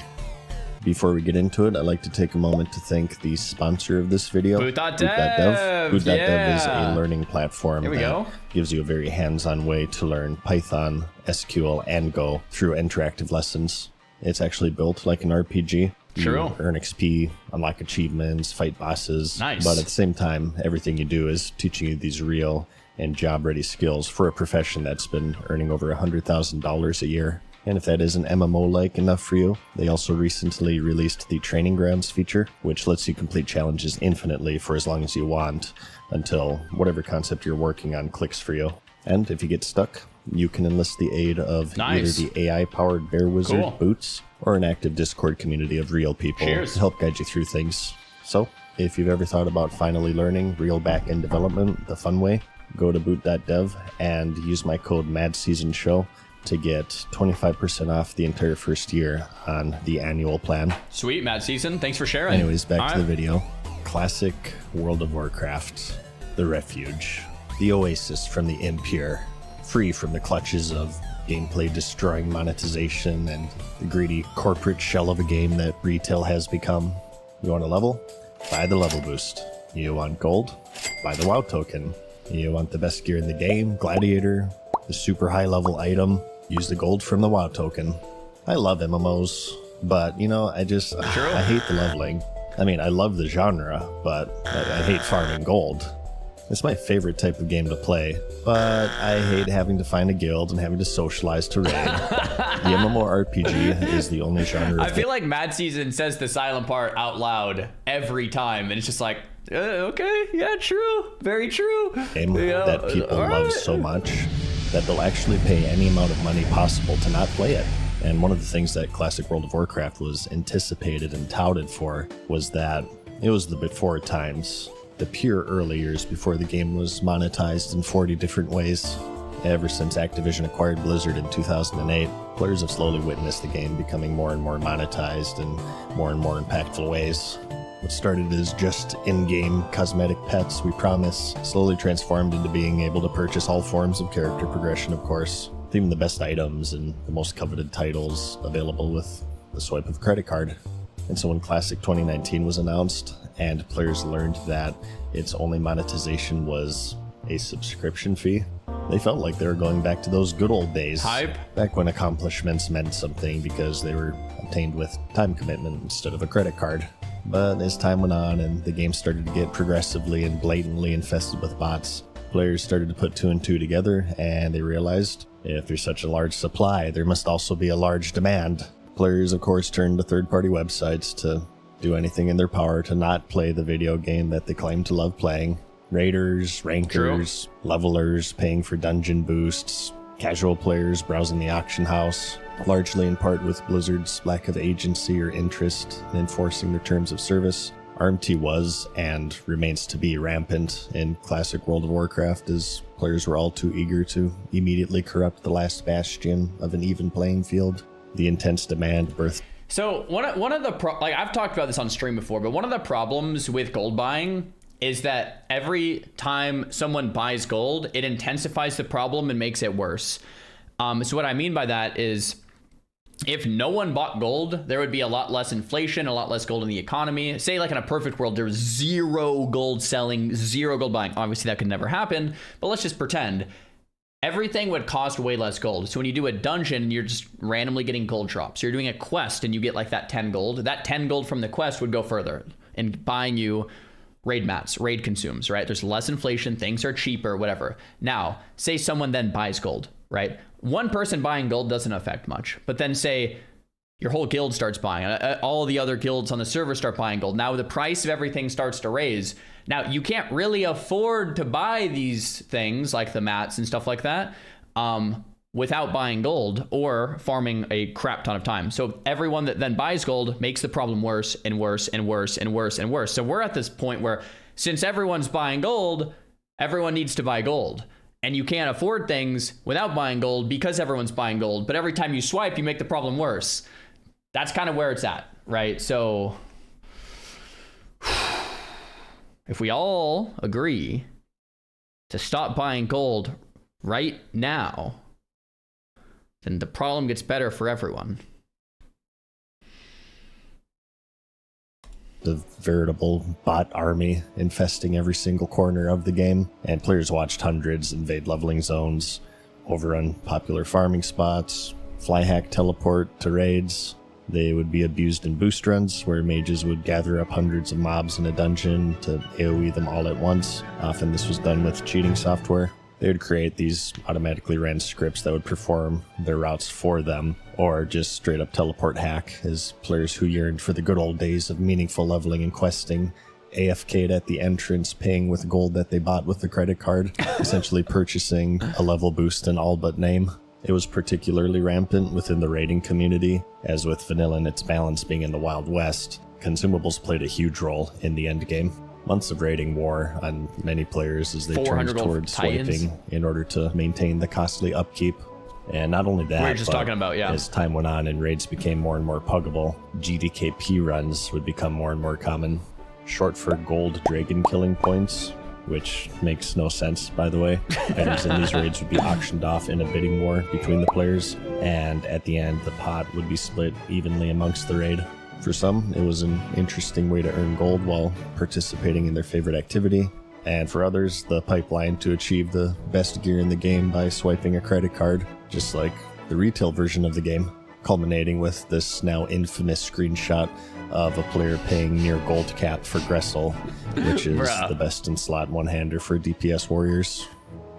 Before we get into it, I'd like to take a moment to thank the sponsor of this video, Boot.dev. Boot.dev is a learning platform that gives you a very hands-on way to learn Python, SQL, and Go through interactive lessons. It's actually built like an RPG. You earn XP, unlock achievements, fight bosses. Nice. But at the same time, everything you do is teaching you these real and job-ready skills for a profession that's been earning over $100,000 a year. And if that isn't MMO-like enough for you, they also recently released the Training Grounds feature, which lets you complete challenges infinitely for as long as you want, until whatever concept you're working on clicks for you. And if you get stuck, you can enlist the aid of either the AI-powered Bear Wizard, Boots, or an active Discord community of real people to help guide you through things. So, if you've ever thought about finally learning real back-end development the fun way, go to boot.dev and use my code MADSEASONSHOW to get 25% off the entire first year on the annual plan. Sweet, Mad Season. Thanks for sharing. Anyways, back to the video. Classic World of Warcraft. The refuge. The oasis from the impure. Free from the clutches of gameplay destroying monetization and the greedy corporate shell of a game that retail has become. You want a level? Buy the level boost. You want gold? Buy the WoW token. You want the best gear in the game? Gladiator? The super high level item? Use the gold from the WoW token. I love MMOs, but you know, I hate the leveling. I mean, I love the genre, but I hate farming gold. It's my favorite type of game to play, but I hate having to find a guild and having to socialize to raid. The MMORPG is the only genre. I feel like Mad Season says the silent part out loud every time, and it's just like, okay, yeah, true, very true. Game that people love so much that they'll actually pay any amount of money possible to not play it. And one of the things that Classic World of Warcraft was anticipated and touted for was that it was the before times, the pure early years before the game was monetized in 40 different ways. Ever since Activision acquired Blizzard in 2008, players have slowly witnessed the game becoming more and more monetized in more and more impactful ways. What started as just in-game cosmetic pets, we promise, slowly transformed into being able to purchase all forms of character progression, of course, with even the best items and the most coveted titles available with the swipe of a credit card. And so when Classic 2019 was announced, and players learned that its only monetization was a subscription fee, they felt like they were going back to those good old days. Hype. Back when accomplishments meant something because they were obtained with time commitment instead of a credit card. But as time went on and the game started to get progressively and blatantly infested with bots, players started to put two and two together, and they realized if there's such a large supply, there must also be a large demand. Players, of course, turned to third-party websites to do anything in their power to not play the video game that they claim to love playing. Raiders, rankers, levelers paying for dungeon boosts, casual players browsing the auction house, largely in part with Blizzard's lack of agency or interest in enforcing their terms of service. RMT was and remains to be rampant in Classic World of Warcraft, as players were all too eager to immediately corrupt the last bastion of an even playing field. The intense demand birthed. So one of the like I've talked about this on stream before, but one of the problems with gold buying is that every time someone buys gold, it intensifies the problem and makes it worse. So what I mean by that is, if no one bought gold, there would be a lot less inflation, a lot less gold in the economy. Say like in a perfect world, there was zero gold selling, zero gold buying. Obviously that could never happen, but let's just pretend. Everything would cost way less gold. So when you do a dungeon, you're just randomly getting gold drops. You're doing a quest and you get like that 10 gold. That 10 gold from the quest would go further in buying you raid mats, raid consumes, right? There's less inflation, things are cheaper, whatever. Now, say someone then buys gold, right? One person buying gold doesn't affect much, but then say your whole guild starts buying, all the other guilds on the server start buying gold. Now the price of everything starts to raise. Now you can't really afford to buy these things like the mats and stuff like that without buying gold or farming a crap ton of time. So everyone that then buys gold makes the problem worse and worse and worse and worse and worse. So we're at this point where since everyone's buying gold, everyone needs to buy gold. And you can't afford things without buying gold because everyone's buying gold. But every time you swipe, you make the problem worse. That's kind of where it's at, right? So if we all agree to stop buying gold right now, then the problem gets better for everyone. the veritable bot army infesting every single corner of the game, and players watched hundreds invade leveling zones, overrun popular farming spots, fly hack teleport to raids. They would be abused in boost runs, where mages would gather up hundreds of mobs in a dungeon to AoE them all at once. Often this was done with cheating software. They would create these automatically ran scripts that would perform their routes for them, or just straight up teleport hack, as players who yearned for the good old days of meaningful leveling and questing AFK'd at the entrance, paying with gold that they bought with the credit card, essentially purchasing a level boost in all but name. It was particularly rampant within the raiding community, as with vanilla and its balance being in the Wild West, consumables played a huge role in the endgame. Months of raiding wore on many players as they turned towards swiping in order to maintain the costly upkeep. And not only that, we were just talking about, as time went on and raids became more and more puggable, GDKP runs would become more and more common. Short for gold dragon killing points, which makes no sense, by the way. Items in these raids would be auctioned off in a bidding war between the players, and at the end, the pot would be split evenly amongst the raid. For some, it was an interesting way to earn gold while participating in their favorite activity, and for others, the pipeline to achieve the best gear in the game by swiping a credit card, just like the retail version of the game, culminating with this now infamous screenshot of a player paying near gold cap for Gressel, which is the best in slot one-hander for DPS warriors.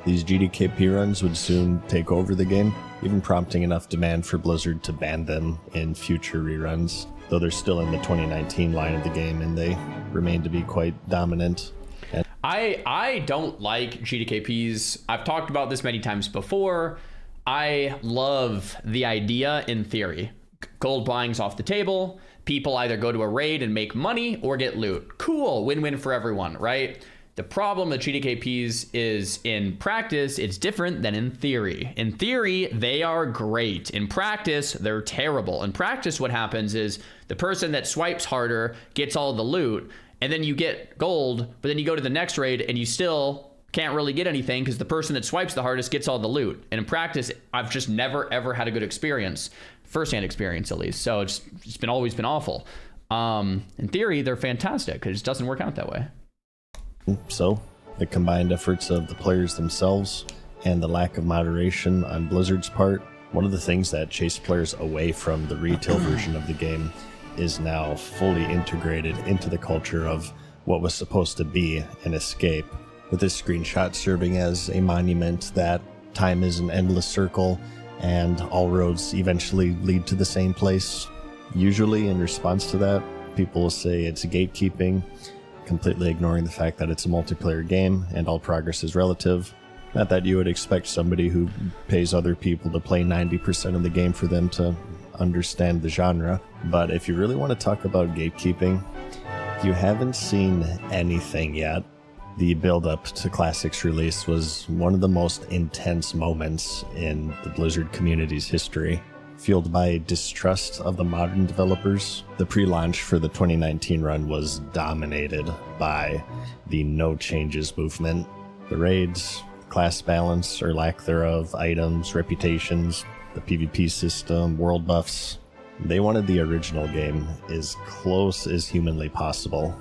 These GDKP runs would soon take over the game, even prompting enough demand for Blizzard to ban them in future reruns, though they're still in the 2019 line of the game and they remain to be quite dominant. I don't like GDKPs. I've talked about this many times before. I love the idea in theory. Gold buying's off the table. People either go to a raid and make money or get loot. Cool, win-win for everyone, right? The problem with GDKPs is in practice, it's different than in theory. In theory, they are great. In practice, they're terrible. In practice, what happens is the person that swipes harder gets all the loot, and then you get gold, but then you go to the next raid and you still can't really get anything because the person that swipes the hardest gets all the loot. And in practice, I've just never, ever had a good experience. First-hand experience, at least. So it's always been awful. In theory, they're fantastic. It just doesn't work out that way. So, the combined efforts of the players themselves and the lack of moderation on Blizzard's part, one of the things that chased players away from the retail version of the game is now fully integrated into the culture of what was supposed to be an escape, with this screenshot serving as a monument that time is an endless circle and all roads eventually lead to the same place. Usually in response to that, people will say it's gatekeeping, completely ignoring the fact that it's a multiplayer game and all progress is relative. Not that you would expect somebody who pays other people to play 90% of the game for them to understand the genre, but if you really want to talk about gatekeeping, you haven't seen anything yet. The build-up to Classic's release was one of the most intense moments in the Blizzard community's history. Fueled by distrust of the modern developers, the pre-launch for the 2019 run was dominated by the no changes movement. The raids, class balance or lack thereof, items, reputations, the PvP system, world buffs. They wanted the original game as close as humanly possible.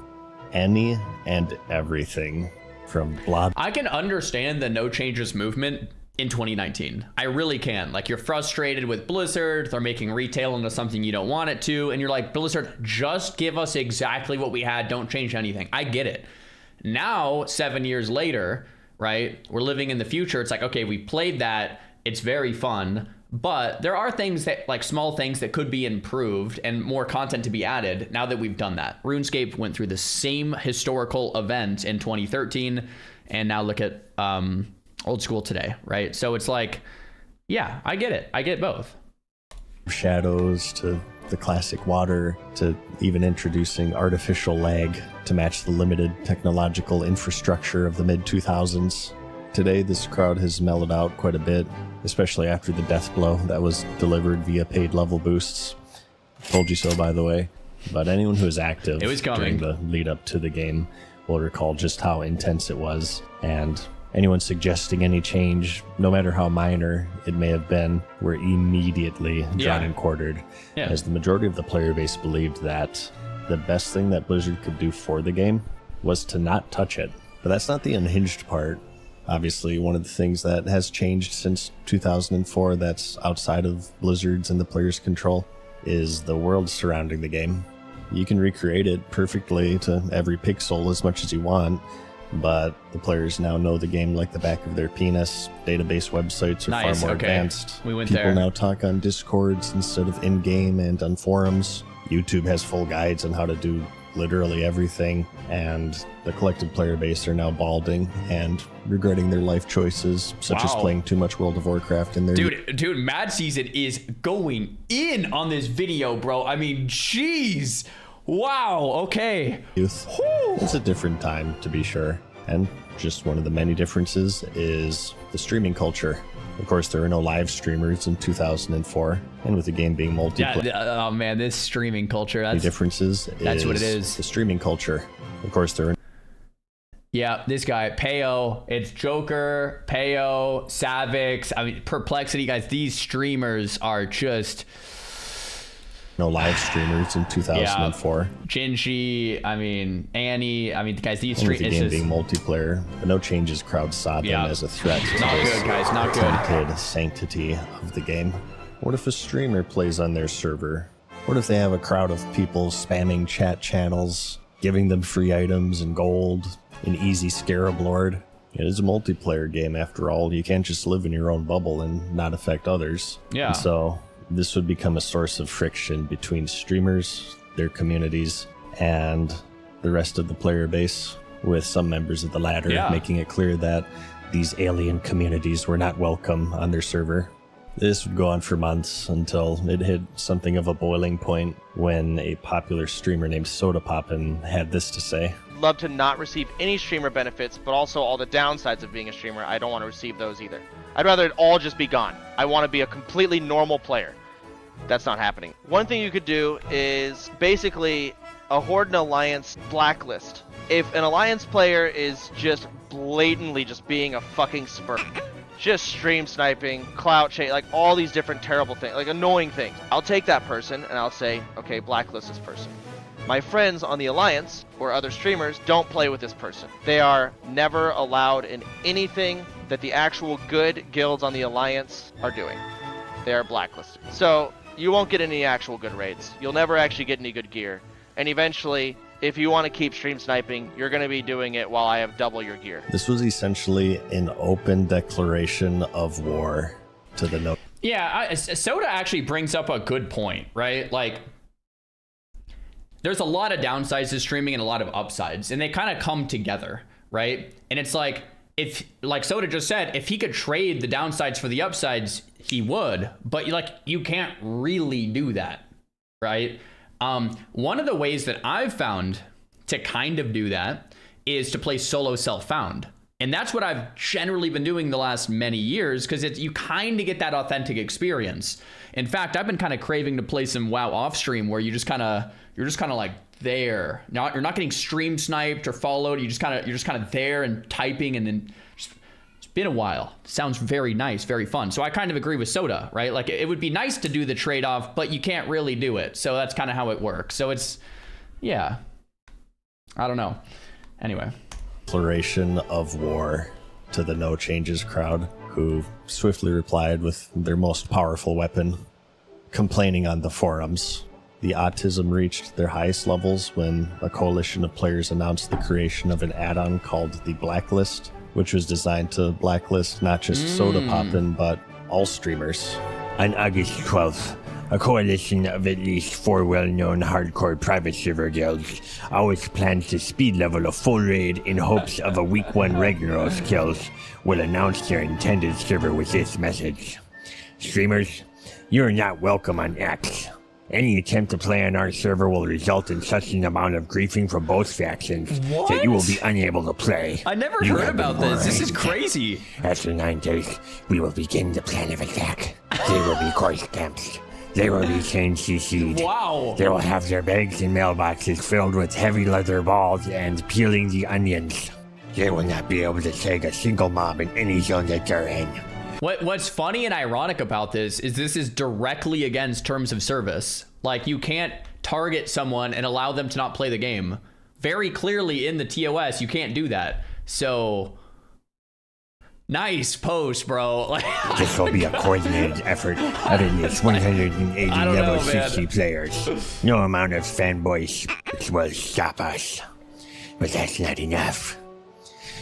Any and everything from blob. I can understand the no changes movement in 2019. I really can. Like, you're frustrated with Blizzard, they're making retail into something you don't want it to, and you're like, Blizzard, just give us exactly what we had, don't change anything. I get it. Now, 7 years later, right, we're living in the future. It's like, okay, we played that, it's very fun, but there are things that, like small things that could be improved and more content to be added now that we've done that. RuneScape went through the same historical event in 2013, and now look at old school today, right? So it's like, yeah, I get it. I get both. Shadows to the classic water to even introducing artificial lag to match the limited technological infrastructure of the mid-2000s. Today, this crowd has mellowed out quite a bit, especially after the death blow that was delivered via paid level boosts. Told you so, by the way. But anyone who is active during the lead up to the game will recall just how intense it was, and anyone suggesting any change, no matter how minor it may have been, were immediately drawn and quartered, as the majority of the player base believed that the best thing that Blizzard could do for the game was to not touch it. But that's not the unhinged part. Obviously, one of the things that has changed since 2004 that's outside of Blizzard's and the player's control is the world surrounding the game. You can recreate it perfectly to every pixel as much as you want, but the players now know the game like the back of their penis. Database websites are far more advanced. We went People there. now talk on Discords instead of in-game and on forums. YouTube has full guides on how to do literally everything, and the collective player base are now balding and regretting their life choices, such as playing too much World of Warcraft in their Dude, Mad Season is going in on this video, bro. I mean, jeez. Wow, okay. youth. It's a different time, to be sure, and just one of the many differences is the streaming culture. Of course, there were no live streamers in 2004, and with the game being multiplayer, Yeah, oh man, this streaming culture, the differences that's what it is. The streaming culture. Of course, there were Yeah, this guy, Peo, it's Joker, Peo, Savix, I mean, Perplexity, guys, these streamers are just... no live streamers in 2004. Jinji, I mean, Annie, I mean, guys, these And with streamers... the game being multiplayer, but no changes crowd sobbing as a threat to Not this good, guys, not good. attempted sanctity of the game. What if a streamer plays on their server? What if they have a crowd of people spamming chat channels, giving them free items and gold, an easy scarab lord? It is a multiplayer game after all. You can't just live in your own bubble and not affect others. Yeah. And so this would become a source of friction between streamers, their communities, and the rest of the player base, with some members of the latter making it clear that these alien communities were not welcome on their server. This would go on for months until it hit something of a boiling point when a popular streamer named Soda Poppin had this to say. Love to not receive any streamer benefits, but also all the downsides of being a streamer. I don't want to receive those either. I'd rather it all just be gone. I want to be a completely normal player. That's not happening. One thing you could do is basically a Horde and Alliance blacklist. If an Alliance player is just blatantly just being a fucking spurk, just stream sniping, clout chase, like all these different terrible things, like annoying things, I'll take that person and I'll say, okay, blacklist this person. My friends on the Alliance or other streamers don't play with this person. They are never allowed in anything that the actual good guilds on the Alliance are doing. They are blacklisted. So you won't get any actual good raids. You'll never actually get any good gear. And eventually, if you want to keep stream sniping, you're going to be doing it while I have double your gear. This was essentially an open declaration of war to the no. Yeah, Soda actually brings up a good point, right? Like, there's a lot of downsides to streaming and a lot of upsides, and they kind of come together, right? And it's like, if, like Soda just said, if he could trade the downsides for the upsides, he would, but like, you can't really do that, right? One of the ways that I've found to kind of do that is to play solo self-found. And that's what I've generally been doing the last many years, because you kind of get that authentic experience. In fact, I've been kind of craving to play some WoW off stream where you're just kind of like there. You're not getting stream sniped or followed. You're just kind of there and typing, and then it's been a while. Sounds very nice, very fun. So I kind of agree with Soda, right? Like, it would be nice to do the trade-off, but you can't really do it. So that's kind of how it works. So it's, yeah, I don't know. Anyway. Declaration of war to the no changes crowd, who swiftly replied with their most powerful weapon, complaining on the forums. The autism reached their highest levels when a coalition of players announced the creation of an add-on called the Blacklist, which was designed to blacklist not just Soda Poppin', but all streamers. On August 12th, a coalition of at least 4 well-known hardcore private server guilds always plans to speed level a full raid in hopes of a week 1 Ragnaros kills will announce their intended server with this message. Streamers, you are not welcome on X. Any attempt to play on our server will result in such an amount of griefing from both factions that you will be unable to play. I never heard about this. This is crazy. After 9 days, we will begin the plan of attack. They will be course camps. They will be chain CC'd. Wow. They will have their bags and mailboxes filled with heavy leather balls and peeling the onions. They will not be able to tag a single mob in any zone that they're in. What's funny and ironic about this is directly against terms of service. Like, you can't target someone and allow them to not play the game. Very clearly in the TOS, you can't do that. So nice post, bro. This will be a coordinated effort out of its 180 level 60 players. No amount of fanboys will stop us. But that's not enough.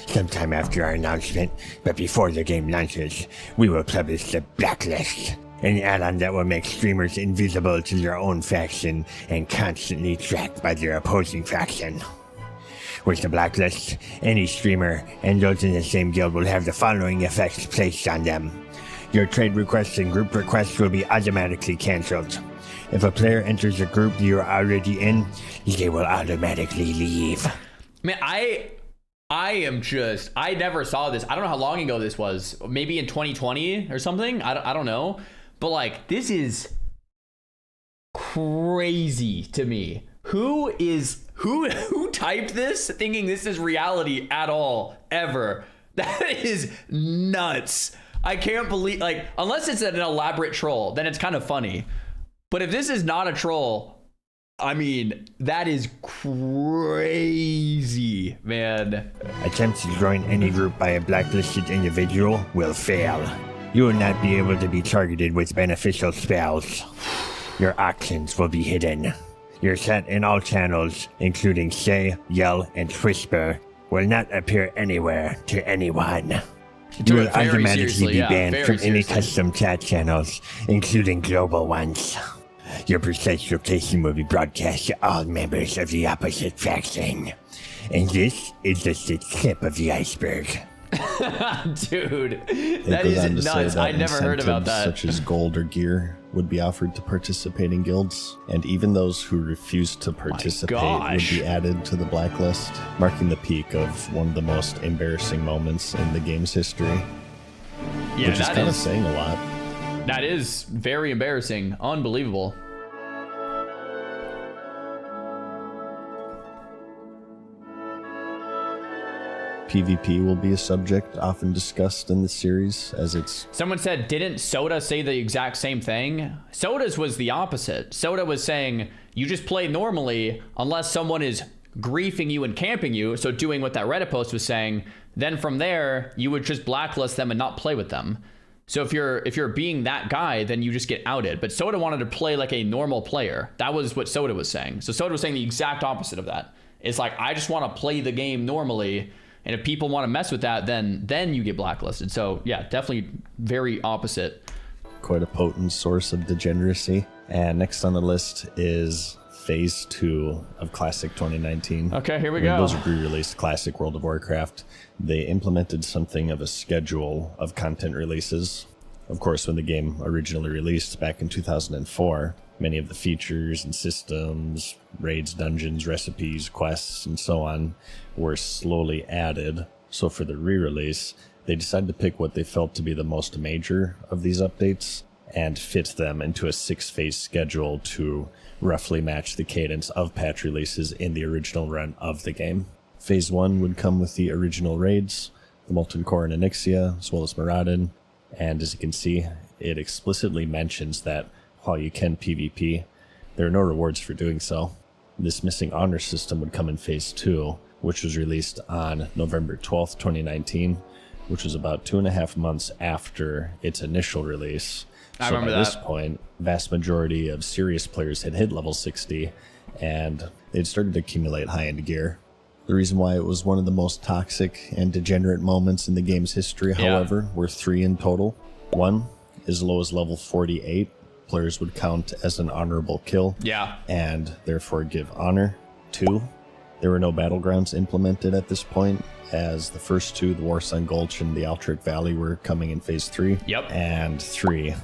Sometime after our announcement, but before the game launches, we will publish the Blacklist, an add-on that will make streamers invisible to their own faction and constantly tracked by their opposing faction. With the Blacklist, any streamer and those in the same guild will have the following effects placed on them. Your trade requests and group requests will be automatically cancelled. If a player enters a group you are already in, they will automatically leave. Man, I never saw this. I don't know how long ago this was. Maybe in 2020 or something. I don't know. But like, this is crazy to me. Who typed this thinking this is reality at all, ever? That is nuts. I can't believe, like, unless it's an elaborate troll, then it's kind of funny. But if this is not a troll, I mean, that is crazy, man. Attempts to join any group by a blacklisted individual will fail. You will not be able to be targeted with beneficial spells. Your options will be hidden. Your set in all channels, including say, yell, and whisper, will not appear anywhere to anyone. You will automatically be banned from any custom chat channels, including global ones. Your precise location will be broadcast to all members of the opposite faction. And this is just the tip of the iceberg. Dude, that is nuts. I never heard about that. Such as gold or gear would be offered to participating guilds, and even those who refuse to participate would be added to the blacklist, marking the peak of one of the most embarrassing moments in the game's history. Yeah, which is kind of saying a lot. That is very embarrassing. Unbelievable. PvP will be a subject often discussed in the series, as it's... Someone said, didn't Soda say the exact same thing? Soda's was the opposite. Soda was saying, you just play normally unless someone is griefing you and camping you, so doing what that Reddit post was saying, then from there, you would just blacklist them and not play with them. So if you're being that guy, then you just get outed. But Soda wanted to play like a normal player. That was what Soda was saying. So Soda was saying the exact opposite of that. It's like, I just want to play the game normally, and if people want to mess with that, then you get blacklisted. So yeah, definitely very opposite. Quite a potent source of degeneracy. And next on the list is Phase 2 of Classic 2019. Okay, here we go. Those re-released Classic World of Warcraft. They implemented something of a schedule of content releases. Of course, when the game originally released back in 2004, many of the features and systems, raids, dungeons, recipes, quests, and so on were slowly added. So for the re-release, they decided to pick what they felt to be the most major of these updates and fit them into a 6-phase schedule to roughly match the cadence of patch releases in the original run of the game. Phase 1 would come with the original raids, the Molten Core and Onyxia, as well as Moradin, and as you can see, it explicitly mentions that while you can PvP, there are no rewards for doing so. This missing honor system would come in Phase 2, which was released on November 12th, 2019, which was about 2.5 months after its initial release. I remember that. By this point, vast majority of serious players had hit level 60, and they'd started to accumulate high-end gear. The reason why it was one of the most toxic and degenerate moments in the game's history, however, were 3 in total. 1, as low as level 48, players would count as an honorable kill, and therefore give honor. 2, there were no battlegrounds implemented at this point, as the first 2, the Warsun Gulch and the Altric Valley, were coming in Phase 3. And 3,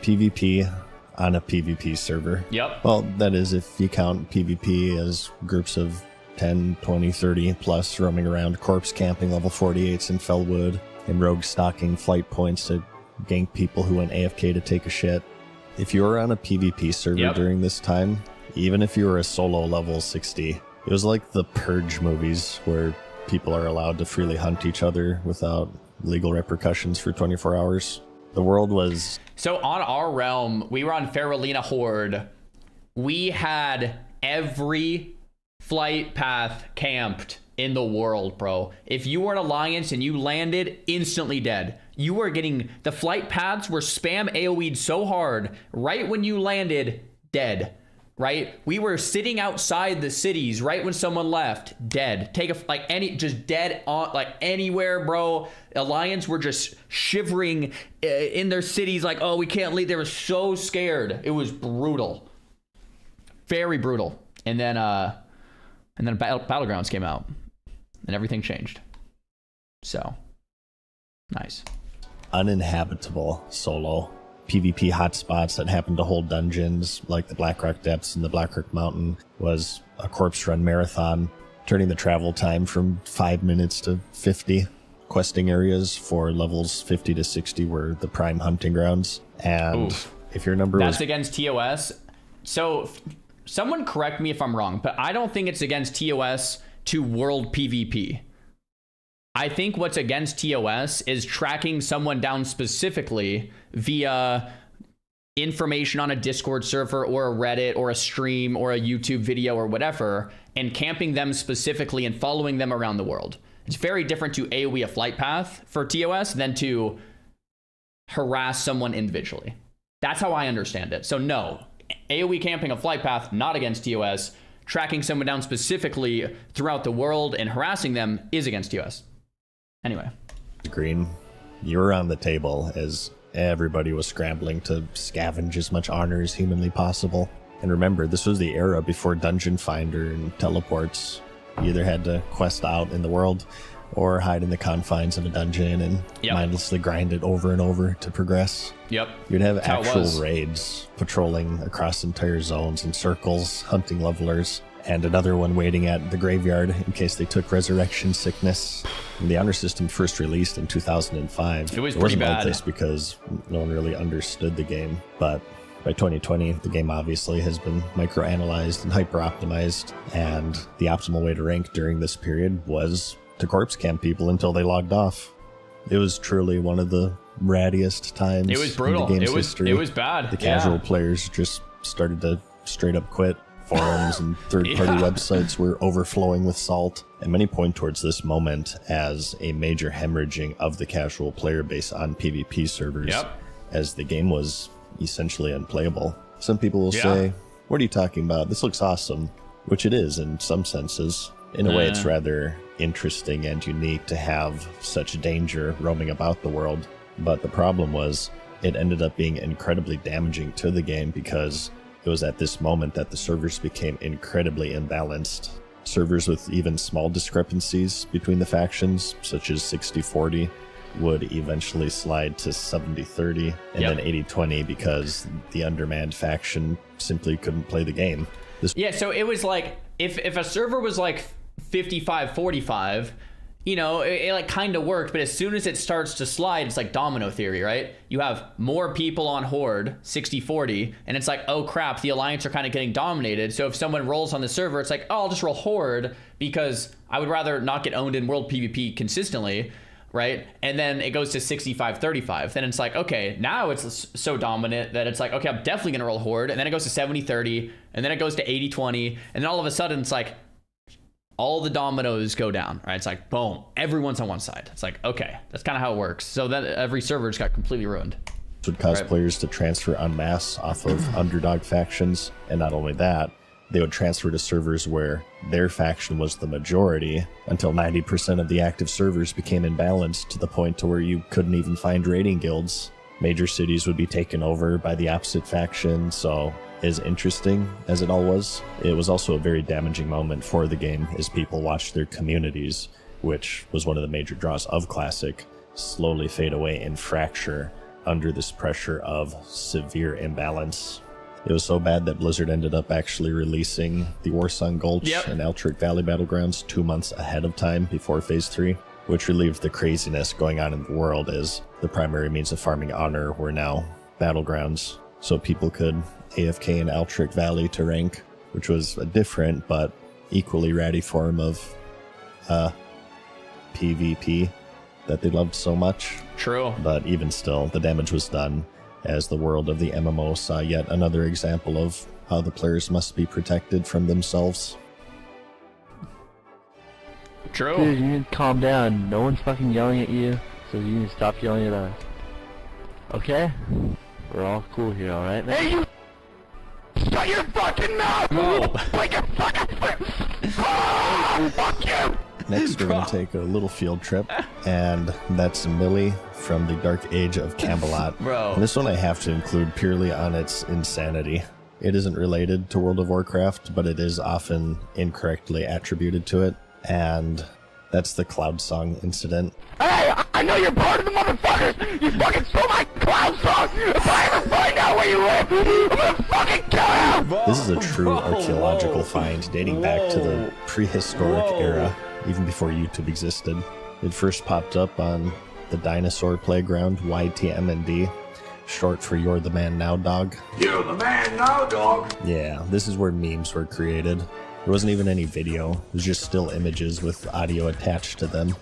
PvP on a PvP server. Well, that is if you count PvP as groups of 10, 20, 30 plus roaming around, corpse camping level 48s in Fellwood, and rogue stalking flight points to gank people who went AFK to take a shit. If you were on a PvP server during this time, even if you were a solo level 60, it was like the Purge movies where people are allowed to freely hunt each other without legal repercussions for 24 hours. The world was... So on our realm, we were on Faralina Horde. We had every flight path camped in the world, bro. If you were an alliance and you landed, instantly dead. You were getting, the flight paths were spam AoE'd so hard, right when you landed, dead. Right? We were sitting outside the cities right when someone left, dead. Just dead on, like anywhere, bro. Alliance were just shivering in their cities, like, oh, we can't leave. They were so scared. It was brutal. Very brutal. And then Battlegrounds came out and everything changed. So nice. Uninhabitable solo PvP hotspots that happened to hold dungeons like the Blackrock Depths and the Blackrock Mountain was a corpse run marathon, turning the travel time from 5 minutes to 50. Questing areas for levels 50 to 60 were the prime hunting grounds. And if your number that's against TOS. So someone correct me if I'm wrong, but I don't think it's against TOS to world PvP. I think what's against TOS is tracking someone down specifically via information on a Discord server or a Reddit or a stream or a YouTube video or whatever, and camping them specifically and following them around the world. It's very different to AoE a flight path for TOS than to harass someone individually. That's how I understand it. So no, AoE camping a flight path, not against TOS. Tracking someone down specifically throughout the world and harassing them is against TOS. Anyway. Green, you were on the table as everybody was scrambling to scavenge as much honor as humanly possible. And remember, this was the era before Dungeon Finder and teleports. You either had to quest out in the world or hide in the confines of a dungeon and mindlessly grind it over and over to progress. Yep. You'd have actual raids patrolling across entire zones in circles, hunting levelers, and another one waiting at the graveyard in case they took resurrection sickness. When the honor system first released in 2005, it was wasn't bad. like this because no one really understood the game. But by 2020, the game obviously has been microanalyzed and hyper-optimized, and the optimal way to rank during this period was to corpse camp people until they logged off. It was truly one of the rattiest times. It was brutal. In the game's history. It was bad. The casual players just started to straight up quit. Forums and third-party websites were overflowing with salt, and many point towards this moment as a major hemorrhaging of the casual player base on PvP servers, as the game was essentially unplayable. Some people will say, what are you talking about? This looks awesome, which it is in some senses. In a way, it's rather interesting and unique to have such danger roaming about the world, but the problem was it ended up being incredibly damaging to the game because it was at this moment that the servers became incredibly imbalanced. Servers with even small discrepancies between the factions, such as 60-40, would eventually slide to 70-30 and then 80-20 because the undermanned faction simply couldn't play the game. So it was like, if a server was like 55-45, you know, it like kind of worked, but as soon as it starts to slide, it's like domino theory, right? You have more people on Horde, 60-40, and it's like, oh crap, the Alliance are kind of getting dominated. So if someone rolls on the server, it's like, oh, I'll just roll Horde because I would rather not get owned in world PvP consistently, right? And then it goes to 65-35. Then it's like, okay, now it's so dominant that it's like, okay, I'm definitely gonna roll Horde. And then it goes to 70-30, and then it goes to 80-20, and then all of a sudden it's like, all the dominoes go down, right? It's like, boom, everyone's on one side. It's like, okay, that's kind of how it works. So then every server just got completely ruined. It would cause players to transfer en masse off of underdog factions. And not only that, they would transfer to servers where their faction was the majority until 90% of the active servers became imbalanced to the point to where you couldn't even find raiding guilds. Major cities would be taken over by the opposite faction, so as interesting as it all was, it was also a very damaging moment for the game as people watched their communities, which was one of the major draws of Classic, slowly fade away and fracture under this pressure of severe imbalance. It was so bad that Blizzard ended up actually releasing the Warsong Gulch and Altruc Valley Battlegrounds 2 months ahead of time before Phase 3, which relieved the craziness going on in the world as the primary means of farming honor were now battlegrounds, so people could AFK in Altruc Valley to rank, which was a different but equally ratty form of PvP that they loved so much. True. But even still, the damage was done as the world of the MMO saw yet another example of how the players must be protected from themselves. True. Dude, you need to calm down. No one's fucking yelling at you, so you need to stop yelling at us. Okay? We're all cool here, alright? Hey, you! Shut your fucking mouth! Whoa. Like your fucking oh, fuck you! Next, we're going to take a little field trip, and that's Millie from the Dark Age of Camelot. Bro. And this one I have to include purely on its insanity. It isn't related to World of Warcraft, but it is often incorrectly attributed to it, and that's the Cloud Song incident. Hey, I know you're part of the motherfuckers! You fucking stole my cloud song! If I ever find out where you live, I'm gonna fucking kill you! This is a true archaeological find dating back to the prehistoric era, even before YouTube existed. It first popped up on the dinosaur playground, YTMND, short for You're the Man Now, Dog. You're the man now, dog. Yeah, this is where memes were created. There wasn't even any video, it was just still images with audio attached to them.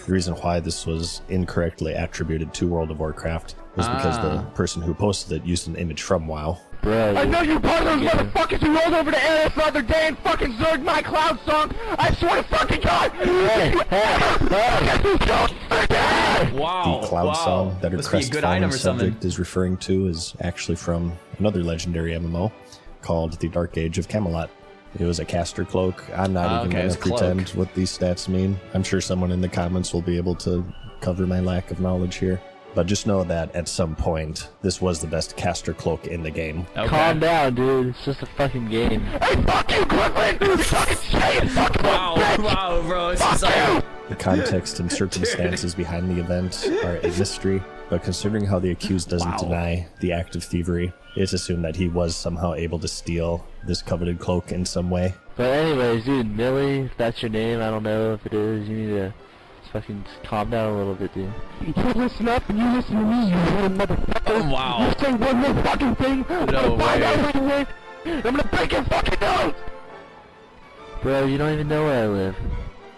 The reason why this was incorrectly attributed to World of Warcraft was because the person who posted it used an image from WoW. Bro, I know you're part of those motherfuckers who rolled over to Area the other day and fucking zerged my cloud song! I swear to fucking God! Wow. The Cloud Song that her Must be a good crestfallen item or something. subject is referring to is actually from another legendary MMO called the Dark Age of Camelot. It was a caster cloak. I'm not even going to pretend what these stats mean. I'm sure someone in the comments will be able to cover my lack of knowledge here. But just know that at some point, this was the best caster cloak in the game. Okay. Calm down, dude. It's just a fucking game. Hey, fuck you, Griffin! You fucking say it, fucking Wow, bro. This is like... The context and circumstances behind the event are a mystery, but considering how the accused doesn't deny the act of thievery, it's assumed that he was somehow able to steal this coveted cloak in some way. But anyways, dude, Millie, if that's your name, I don't know if it is, you need to fucking calm down a little bit, dude. You listen up and you listen to me, you little motherfucker. Oh, wow. You say one more fucking thing, I'm gonna find out where you live, I'm gonna break your fucking nose! Bro, you don't even know where I live.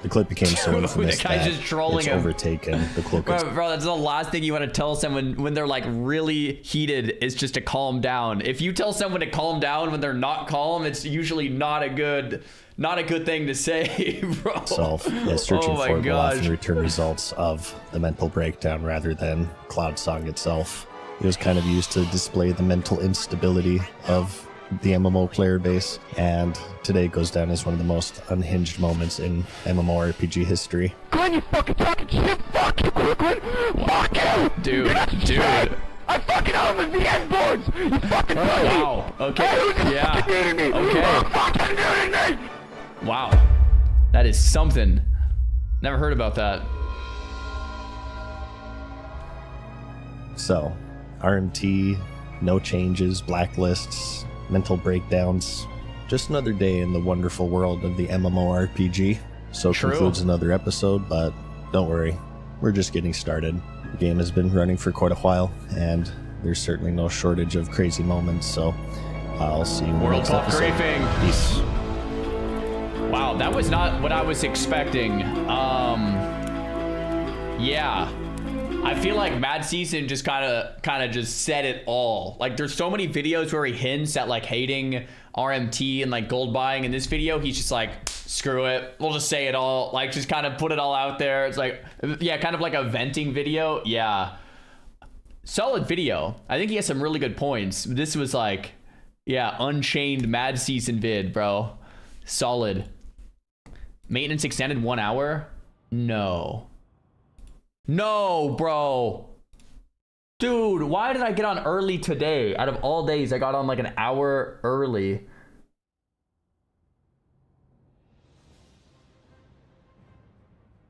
The clip became so infamous The guy's that just trolling it's him. overtaken the cloak. Bro, that's the last thing you want to tell someone when they're like really heated is just to calm down. If you tell someone to calm down when they're not calm, it's usually not a good thing to say, bro. Itself as searching Oh my for it will often gosh. return results of the mental breakdown rather than Cloud Song itself. It was kind of used to display the mental instability of the MMO player base, and today goes down as one of the most unhinged moments in MMORPG history. Glenn, you fucking talking shit, fuck you, Brooklyn! Fuck you! Dude, You're not dude. shit. I fucking own the VN boards! You fucking pussy! Wow. Okay. Hey, who's Yeah. fucking muting me? Okay. Who's fucking muting me? Wow. That is something. Never heard about that. So, RMT, no changes, blacklists, mental breakdowns. Just another day in the wonderful world of the MMORPG. So True. concludes another episode, but don't worry, we're just getting started. The game has been running for quite a while, and there's certainly no shortage of crazy moments, so I'll see you in the World next Cup episode. griefing. Peace. Wow, that was not what I was expecting. Yeah. I feel like Mad Season just kind of just said it all. Like, there's so many videos where he hints at like hating RMT and like gold buying. In this video, he's just like, screw it, we'll just say it all. Like, just kind of put it all out there. It's like, yeah, kind of like a venting video. Yeah, solid video. I think he has some really good points. This was like, yeah, unchained Mad Season vid, bro. Solid. Maintenance extended 1 hour? No. No, bro. Dude, why did I get on early today? Out of all days, I got on like an hour early.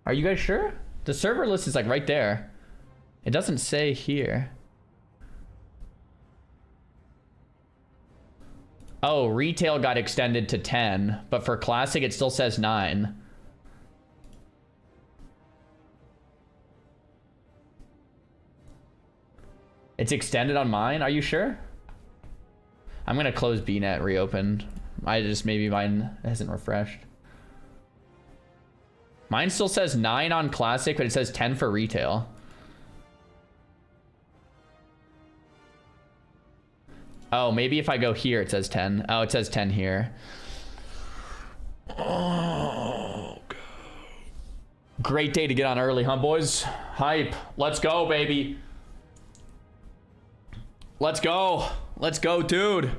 Are you guys sure? The server list is like right there. It doesn't say here. Oh, retail got extended to 10, but for classic, it still says 9. It's extended on mine? Are you sure? I'm gonna close BNet, reopen. Maybe mine hasn't refreshed. Mine still says 9 on classic, but it says 10 for retail. Oh, maybe if I go here, it says 10. Oh, it says 10 here. Oh, God. Great day to get on early, huh, boys? Hype. Let's go, baby. Let's go. Let's go, dude.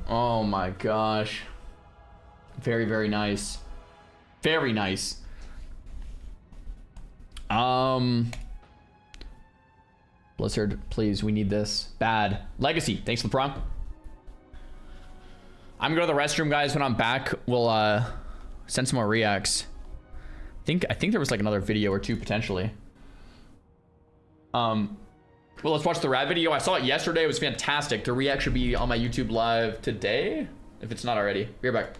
Oh my gosh. Very, very nice. Very nice. Blizzard, please, we need this. Bad. Legacy, thanks for the prompt. I'm gonna go to the restroom, guys. When I'm back, we'll send some more reacts. I think there was like another video or two potentially. Well, let's watch the rat video. I saw it yesterday. It was fantastic. The react should be on my YouTube live today, if it's not already. Be right back.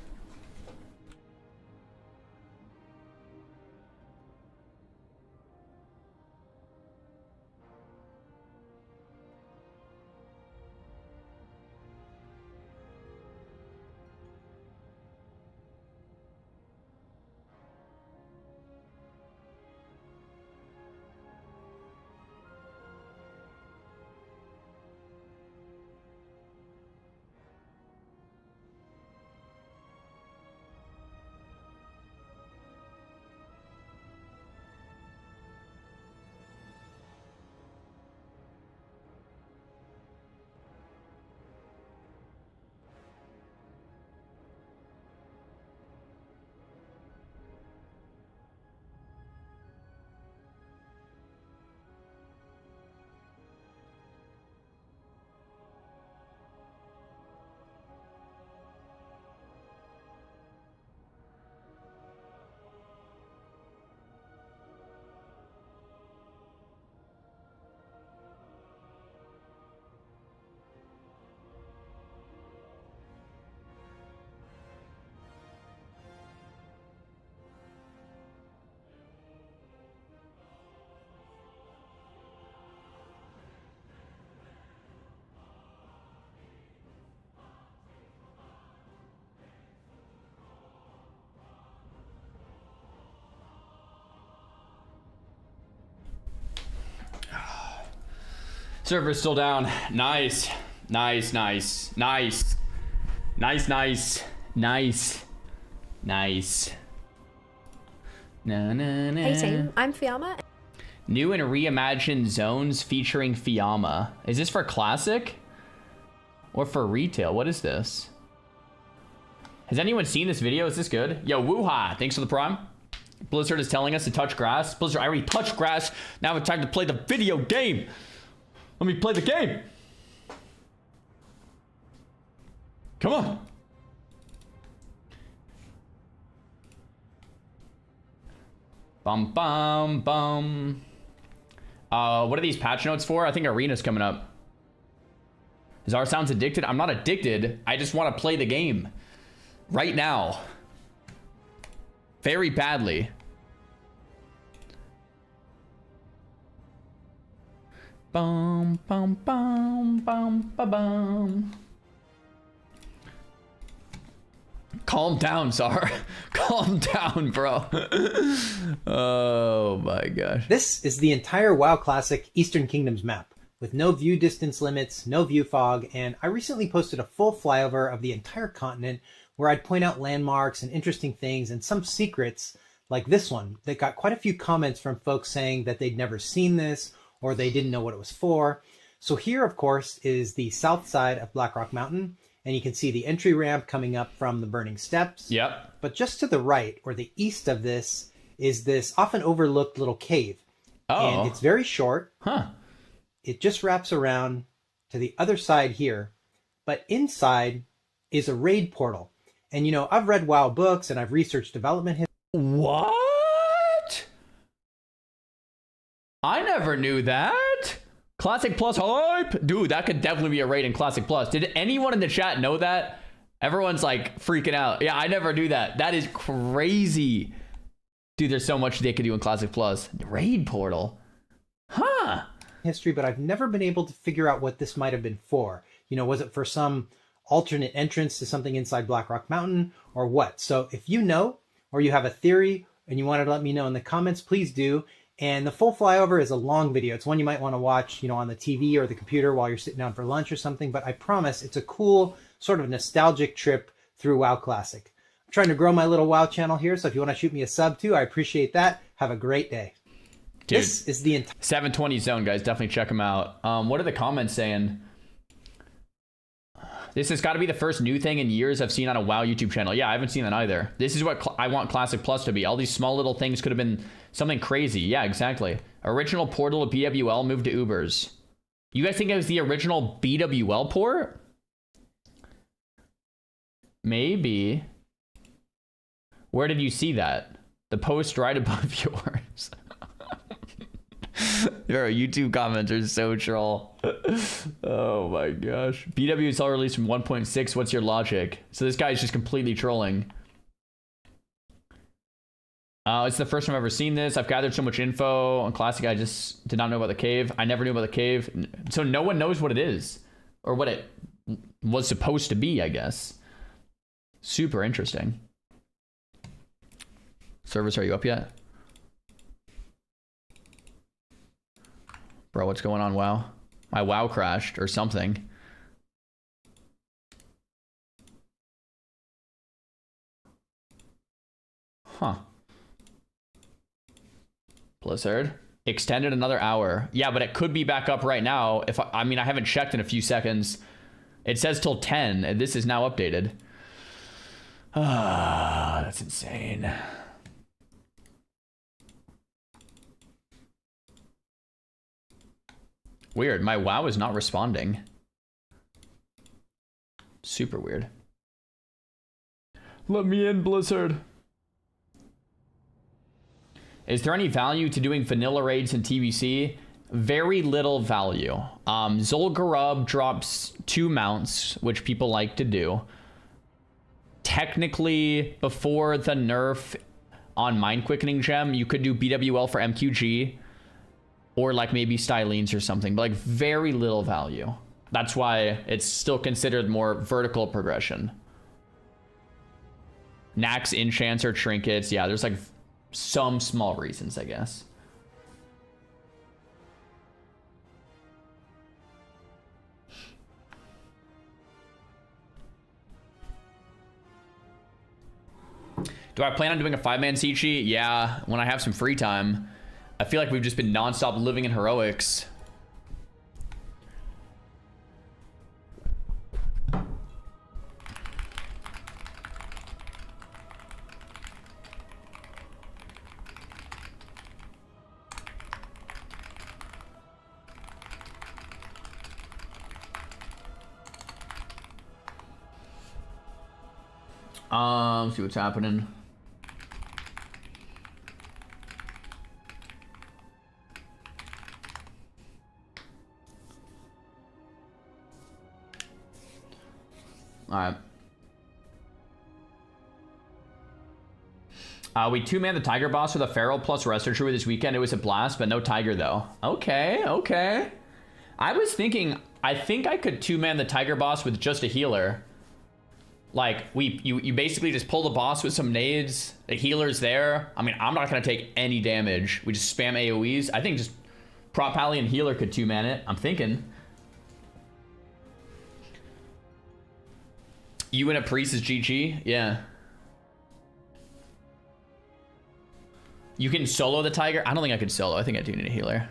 Server's still down. Nice. Nice, nice, nice. Nice, nice, nice. Nice. Na, na, na. Hey team, I'm Fiamma. New and reimagined zones featuring Fiamma. Is this for classic? Or for retail? What is this? Has anyone seen this video? Is this good? Yo, woo-ha! Thanks for the prime. Blizzard is telling us to touch grass. Blizzard, I already touched grass. Now it's time to play the video game. Let me play the game. Come on. Bum, bum, bum. What are these patch notes for? I think Arena's coming up. Zar sounds addicted. I'm not addicted. I just want to play the game. Right now. Very badly. Bum, bum, bum, bum, ba, bum. Calm down, Zar. Calm down, bro. Oh my gosh. This is the entire WoW Classic Eastern Kingdoms map, with no view distance limits, no view fog, and I recently posted a full flyover of the entire continent where I'd point out landmarks and interesting things and some secrets like this one that got quite a few comments from folks saying that they'd never seen this or they didn't know what it was for. So here, of course, is the south side of Blackrock Mountain, and you can see the entry ramp coming up from the Burning Steps. Yep. But just to the right, or the east of this, is this often overlooked little cave. Oh. And it's very short. Huh. It just wraps around to the other side here. But inside is a raid portal. And, you know, I've read WoW books and I've researched development history. What? I never knew that. Classic Plus hype. Dude, that could definitely be a raid in Classic Plus. Did anyone in the chat know that? Everyone's like freaking out. Yeah, I never knew that. That is crazy. Dude, there's so much they could do in Classic Plus. Raid portal. Huh. History, but I've never been able to figure out what this might have been for. You know, was it for some alternate entrance to something inside Blackrock Mountain, or what? So if you know, or you have a theory and you wanted to let me know in the comments, please do. And the full flyover is a long video. It's one you might want to watch, you know, on the TV or the computer while you're sitting down for lunch or something. But I promise it's a cool sort of nostalgic trip through WoW Classic. I'm trying to grow my little WoW channel here, so if you want to shoot me a sub too, I appreciate that. Have a great day. Dude, this is the 720 zone, guys. Definitely check them out. What are the comments saying? This has got to be the first new thing in years I've seen on a WoW YouTube channel. Yeah, I haven't seen that either. This is what I want Classic Plus to be. All these small little things could have been something crazy. Yeah, exactly. Original portal to BWL moved to Ubers. You guys think it was the original BWL port? Maybe. Where did you see that? The post right above yours. Your YouTube comments are so troll. Oh my gosh. BWSL released from 1.6. What's your logic? So this guy's just completely trolling. It's the first time I've ever seen this. I've gathered so much info on Classic. I just did not know about the cave. I never knew about the cave. So no one knows what it is. Or what it was supposed to be, I guess. Super interesting. Service, are you up yet? Bro, what's going on, WoW? My WoW crashed or something. Huh. Blizzard. Extended another hour. Yeah, but it could be back up right now. If I mean, I haven't checked in a few seconds. It says till 10, and this is now updated. Ah, that's insane. Weird. My WoW is not responding. Super weird. Let me in, Blizzard. Is there any value to doing vanilla raids in TBC? Very little value. Zul'Gurub drops 2 mounts, which people like to do. Technically, before the nerf on Mind Quickening Gem, you could do BWL for MQG. Or like maybe Stylines or something, but like very little value. That's why it's still considered more vertical progression. Nax, enchants, or trinkets. Yeah, there's like some small reasons, I guess. Do I plan on doing a 5-man Siege? Yeah, when I have some free time. I feel like we've just been nonstop living in heroics. See what's happening. Alright. We 2-man the Tiger boss with a Feral plus Resto True this weekend. It was a blast, but no Tiger though. Okay, okay. I was thinking, I think I could 2-man the Tiger boss with just a healer. Like, you basically just pull the boss with some nades, the healer's there. I mean, I'm not gonna take any damage. We just spam AoEs. I think just Prop Pally and healer could 2-man it. I'm thinking. You and a priest is GG? Yeah. You can solo the Tiger? I don't think I could solo. I think I do need a healer.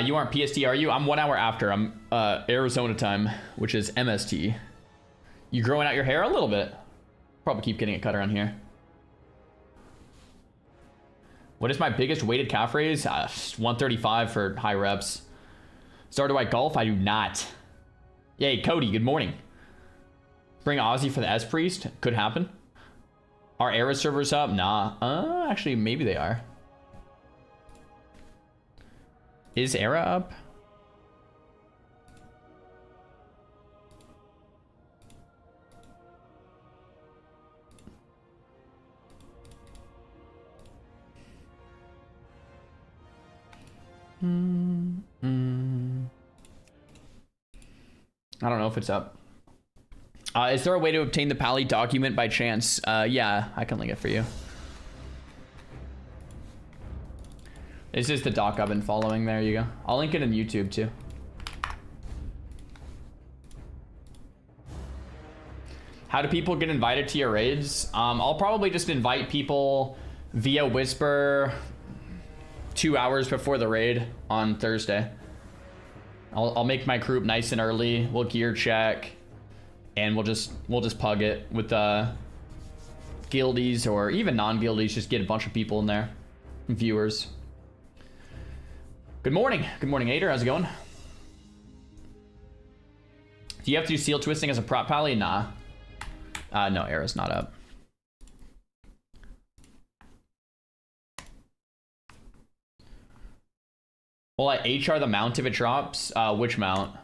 You aren't PST, are you? I'm 1 hour after. I'm Arizona time, which is MST. You growing out your hair? A little bit. Probably keep getting it cut around here. What is my biggest weighted calf raise? 135 for high reps. So do I golf? I do not. Yay, Cody, good morning. Bring Ozzy for the S-Priest? Could happen. Are Era servers up? Nah. Actually, maybe they are. Is Era up? I don't know if it's up. Is there a way to obtain the Pally document by chance? Yeah, I can link it for you. This is the doc I've been following. There you go. I'll link it in YouTube too. How do people get invited to your raids? I'll probably just invite people via Whisper 2 hours before the raid on Thursday. I'll make my group nice and early. We'll gear check, and we'll just pug it with guildies or even non-guildies. Just get a bunch of people in there, viewers. Good morning, Ader. How's it going? Do you have to do seal twisting as a prop pally? Nah. No, Era's not up. Will I HR the mount if it drops? Which mount?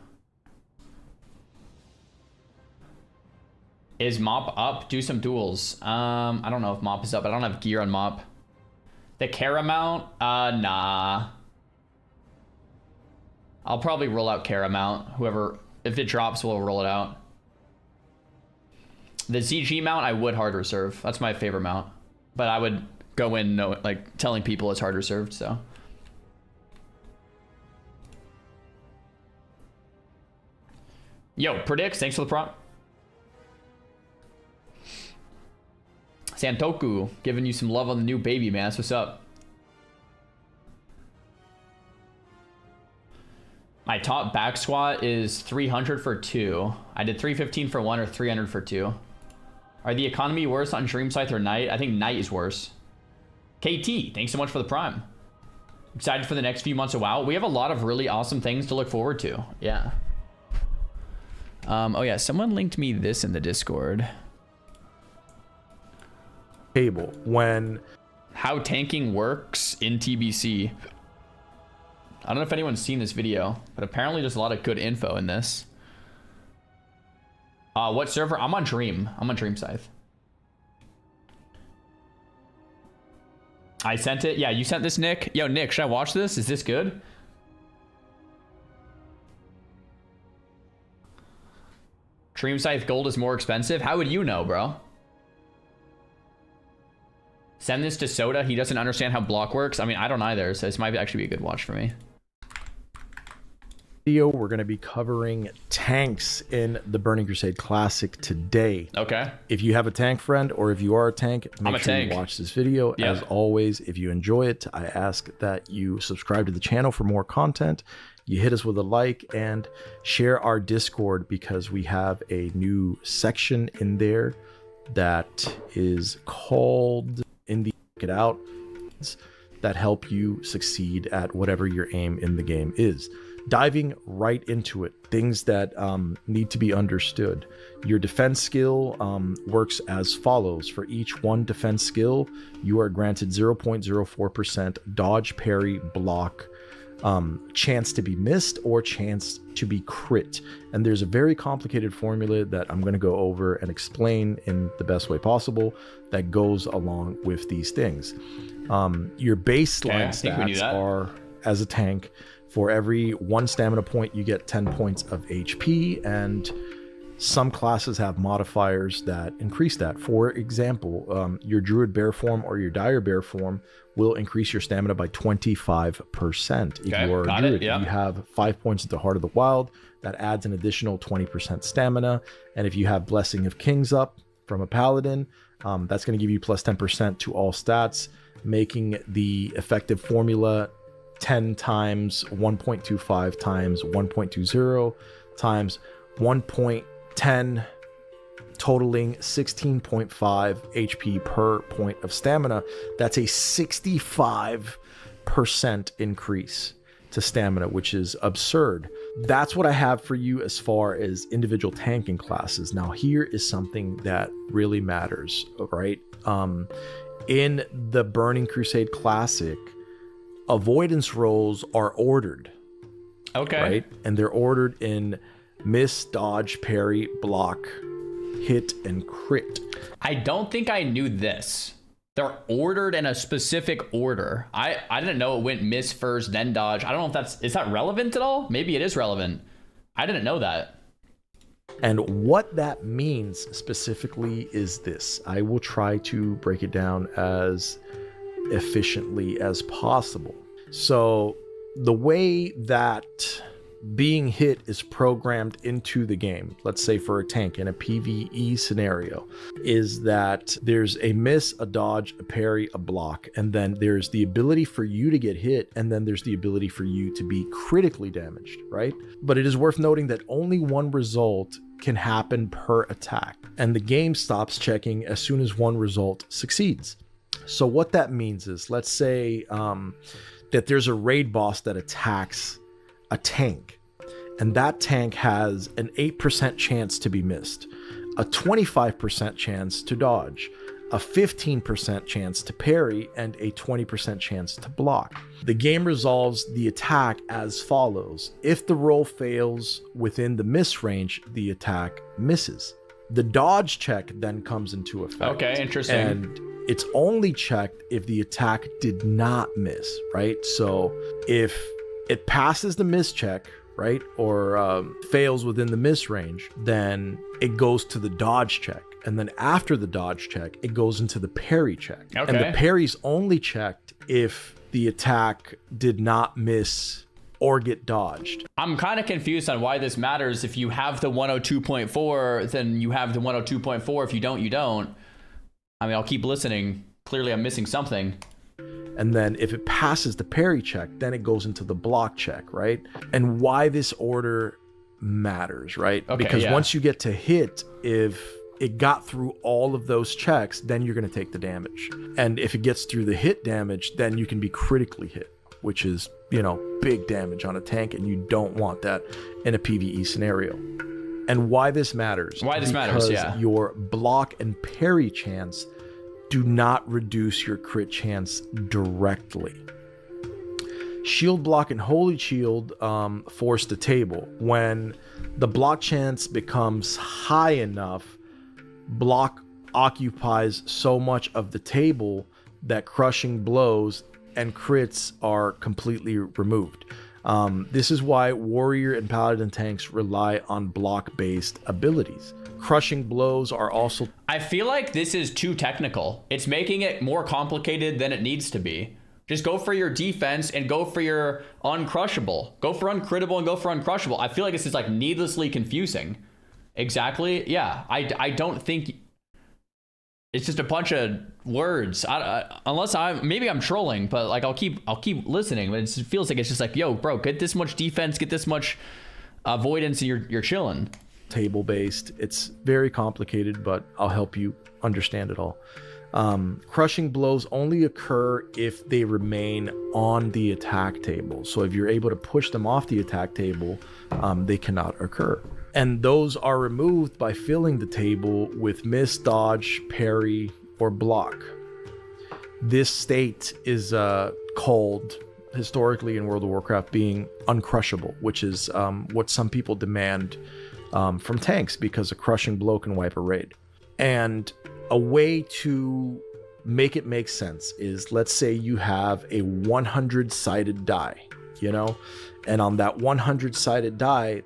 Is Mop up? Do some duels. I don't know if Mop is up. I don't have gear on Mop. The Kara mount? Nah. I'll probably roll out Kara mount. Whoever, if it drops, we'll roll it out. The ZG mount, I would hard reserve. That's my favorite mount. But I would go in like telling people it's hard reserved, so. Yo, Predicts, thanks for the prompt. Santoku, giving you some love on the new baby, man. That's what's up. My top back squat is 300 for 2. I did 315 for 1 or 300 for 2. Are the economy worse on Dream Scythe or Night? I think Night is worse. KT, thanks so much for the prime. Excited for the next few months of WoW. We have a lot of really awesome things to look forward to. Yeah. Oh yeah, someone linked me this in the Discord. Table when how tanking works in TBC. I don't know if anyone's seen this video, but apparently there's a lot of good info in this. What server? I'm on Dream. I'm on Dream Scythe. I sent it. Yeah, you sent this, Nick. Yo, Nick, should I watch this? Is this good? Dream Scythe Gold is more expensive? How would you know, bro? Send this to Soda. He doesn't understand how block works. I mean, I don't either, so this might actually be a good watch for me. Video, we're going to be covering tanks in the Burning Crusade Classic today. Okay. If you have a tank friend or if you are a tank, make sure you watch this video. Yeah. As always, if you enjoy it, I ask that you subscribe to the channel for more content. You hit us with a like and share our Discord because we have a new section in there that is called Indie It Out that help you succeed at whatever your aim in the game is. Diving right into it, things that need to be understood. Your defense skill works as follows. For each one defense skill, you are granted 0.04% dodge, parry, block, chance to be missed or chance to be crit. And there's a very complicated formula that I'm going to go over and explain in the best way possible that goes along with these things. Your baseline stats are, as a tank, for every 1 stamina point, you get 10 points of HP, and some classes have modifiers that increase that. For example, your Druid Bear form or your Dire Bear form will increase your stamina by 25%. If you are a Druid, you have 5 points at the Heart of the Wild. That adds an additional 20% stamina. And if you have Blessing of Kings up from a Paladin, that's going to give you plus 10% to all stats, making the effective formula 10 times 1.25 times 1.20 times 1.10, totaling 16.5 HP per point of stamina. That's a 65% increase to stamina, which is absurd. That's what I have for you as far as individual tanking classes. Now, here is something that really matters, right? In the Burning Crusade Classic, avoidance rolls are ordered. Okay. Right? And they're ordered in miss, dodge, parry, block, hit, and crit. I don't think I knew this. They're ordered in a specific order. I didn't know it went miss first, then dodge. I don't know if is that relevant at all? Maybe it is relevant. I didn't know that. And what that means specifically is this. I will try to break it down as efficiently as possible. So the way that being hit is programmed into the game, let's say for a tank in a PvE scenario, is that there's a miss, a dodge, a parry, a block, and then there's the ability for you to get hit, and then there's the ability for you to be critically damaged, right? But it is worth noting that only one result can happen per attack, and the game stops checking as soon as one result succeeds. So what that means is, let's say that there's a raid boss that attacks a tank, and that tank has an 8% chance to be missed, a 25% chance to dodge, a 15% chance to parry, and a 20% chance to block. The game resolves the attack as follows. If the roll fails within the miss range, the attack misses. The dodge check then comes into effect. Okay, interesting. And it's only checked if the attack did not miss, right? So if it passes the miss check, right, or fails within the miss range, then it goes to the dodge check. And then after the dodge check, it goes into the parry check. Okay. And the parry's only checked if the attack did not miss or get dodged. I'm kind of confused on why this matters. If you have the 102.4, then you have the 102.4. If you don't, you don't. I mean, I'll keep listening. Clearly, I'm missing something. And then if it passes the parry check, then it goes into the block check, right? And why this order matters, right? Okay, because yeah. once you get to hit, if it got through all of those checks, then you're going to take the damage. And if it gets through the hit damage, then you can be critically hit, which is, you know, big damage on a tank, and you don't want that in a PvE scenario. And why this matters? Why this matters, yeah. Because your block and parry chance do not reduce your crit chance directly. Shield block and holy shield force the table. When the block chance becomes high enough, block occupies so much of the table that crushing blows and crits are completely removed. This is why warrior and paladin tanks rely on block-based abilities. Crushing blows are also... I feel like this is too technical. It's making it more complicated than it needs to be. Just go for your defense and go for your uncrushable. Go for uncrittable and go for uncrushable. I feel like this is like needlessly confusing. Exactly. Yeah. I don't think... It's just a bunch of words. Unless maybe I'm trolling, but like I'll keep listening. But it feels like it's just like, yo, bro, get this much defense, get this much avoidance, and you're chilling. Table based. It's very complicated, but I'll help you understand it all. Crushing blows only occur if they remain on the attack table. So if you're able to push them off the attack table, they cannot occur. And those are removed by filling the table with miss, dodge, parry, or block. This state is called historically in World of Warcraft being uncrushable, which is what some people demand from tanks, because a crushing blow can wipe a raid. And a way to make it make sense is, let's say you have a 100-sided die, you know, and on that 100-sided die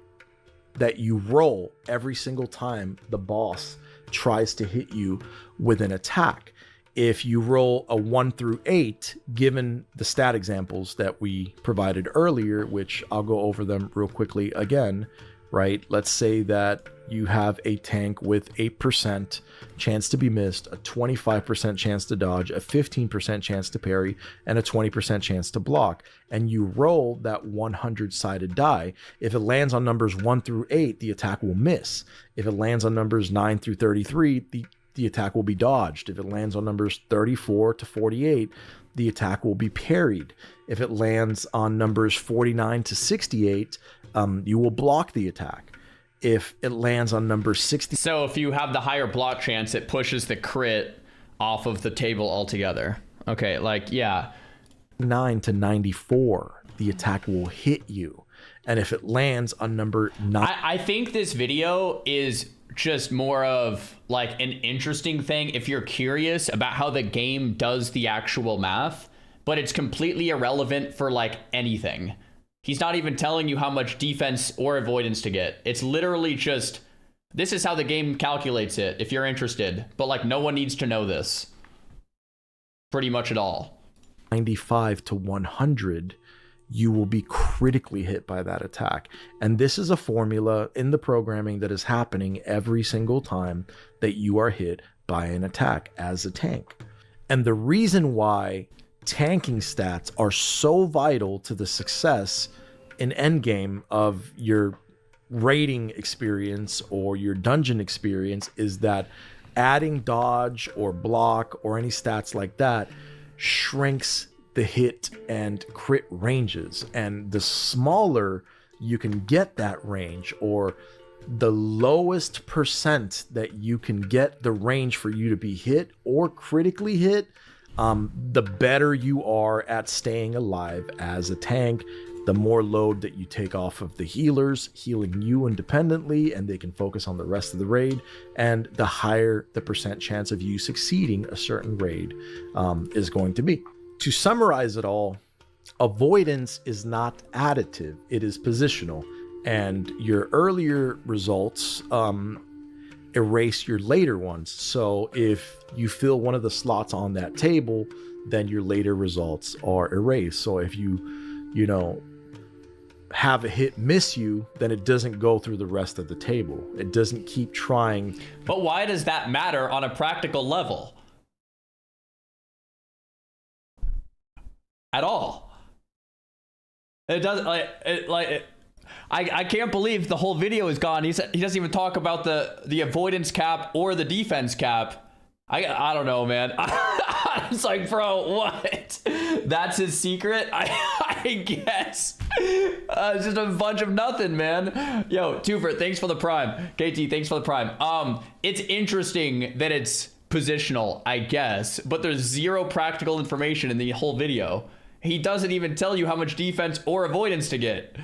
that you roll every single time the boss tries to hit you with an attack. If you roll a 1 through 8, given the stat examples that we provided earlier, which I'll go over them real quickly again, right? Let's say that you have a tank with 8% chance to be missed, a 25% chance to dodge, a 15% chance to parry, and a 20% chance to block. And you roll that 100-sided die. If it lands on numbers 1 through 8, the attack will miss. If it lands on numbers 9 through 33, the attack will be dodged. If it lands on numbers 34 to 48, the attack will be parried. If it lands on numbers 49 to 68, you will block the attack. If it lands on number 60. So if you have the higher block chance, it pushes the crit off of the table altogether. Okay, like, yeah. 9 to 94, the attack will hit you. And if it lands on number 9. I think this video is just more of like an interesting thing if you're curious about how the game does the actual math, but it's completely irrelevant for like anything. He's not even telling you how much defense or avoidance to get. It's literally just, this is how the game calculates it if you're interested, but like no one needs to know this pretty much at all. 95 to 100, you will be critically hit by that attack. And this is a formula in the programming that is happening every single time that you are hit by an attack as a tank. And the reason why tanking stats are so vital to the success in endgame of your raiding experience or your dungeon experience is that adding dodge or block or any stats like that shrinks the hit and crit ranges, and the smaller you can get that range, or the lowest percent that you can get the range for you to be hit or critically hit, the better you are at staying alive as a tank. The more load that you take off of the healers, healing you independently, and they can focus on the rest of the raid, and the higher the percent chance of you succeeding a certain raid is going to be. To summarize it all, avoidance is not additive, it is positional, and your earlier results erase your later ones. So if you fill one of the slots on that table, then your later results are erased. So if you know, have a hit miss you, then it doesn't go through the rest of the table. It doesn't keep trying. But why does that matter on a practical level? At all. It doesn't I can't believe the whole video is gone. He doesn't even talk about the avoidance cap or the defense cap. I don't know, man. It's like, bro, what? That's his secret? I guess. It's just a bunch of nothing, man. Yo, Twofer, thanks for the prime. KT, thanks for the prime. It's interesting that it's positional, I guess, but there's zero practical information in the whole video. He doesn't even tell you how much defense or avoidance to get.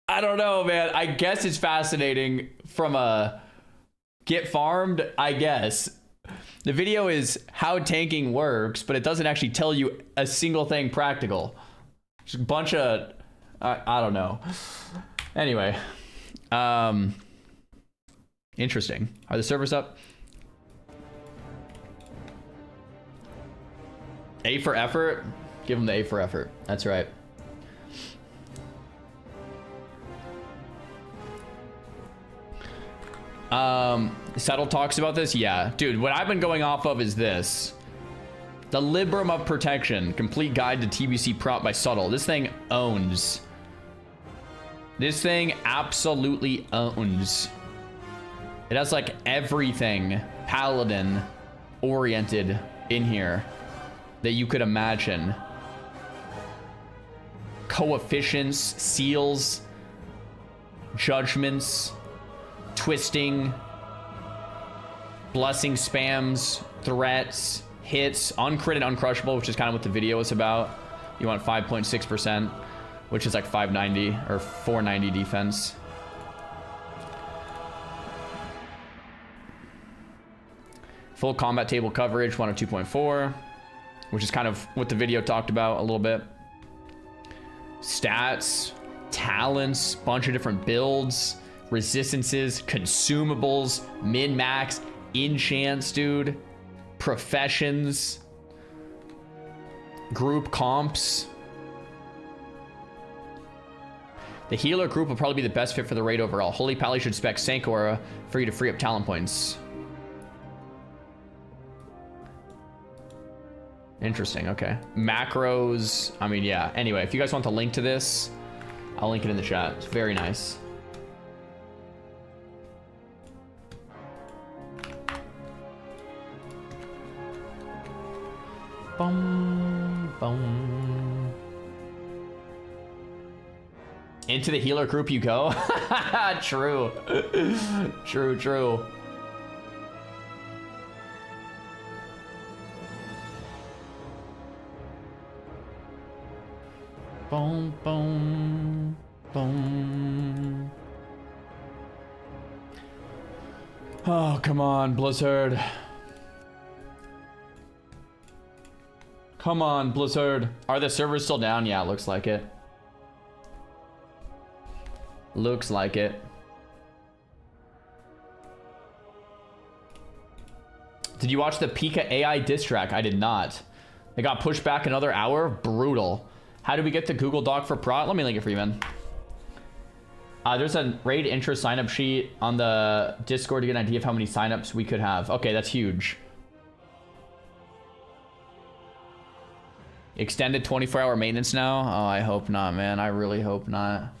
I don't know, man. I guess it's fascinating from a get farmed, I guess. The video is how tanking works, but it doesn't actually tell you a single thing practical. Just a bunch of, I don't know. Anyway, interesting. Are the servers up? A for effort? Give them the A for effort. That's right. Settle talks about this. Yeah, dude, what I've been going off of is this: the Librum of Protection, complete guide to TBC prop by Subtle. This thing owns. This thing absolutely owns. It has like everything paladin oriented in here that you could imagine. Coefficients, seals, judgments, twisting, blessing spams, threats, hits, uncrit and uncrushable, which is kind of what the video is about. You want 5.6%, which is like 590 or 490 defense. Full combat table coverage, 102.4, which is kind of what the video talked about a little bit. Stats, talents, bunch of different builds, resistances, consumables, min-max, enchants, dude, professions, group comps. The healer group will probably be the best fit for the raid overall. Holy Pally should spec Sankora for you to free up talent points. Interesting, okay. Macros, I mean, yeah. Anyway, if you guys want the link to this, I'll link it in the chat. It's very nice. Boom, boom. Into the healer group you go. True. True, true. Boom, boom, boom. Oh, come on, Blizzard. Come on, Blizzard. Are the servers still down? Yeah, looks like it. Looks like it. Did you watch the Pika AI diss track? I did not. It got pushed back another hour. Brutal. How do we get the Google Doc for Prot? Let me link it for you, man. There's a raid intro sign-up sheet on the Discord to get an idea of how many sign-ups we could have. Okay, that's huge. Extended 24-hour maintenance now? Oh, I hope not, man. I really hope not.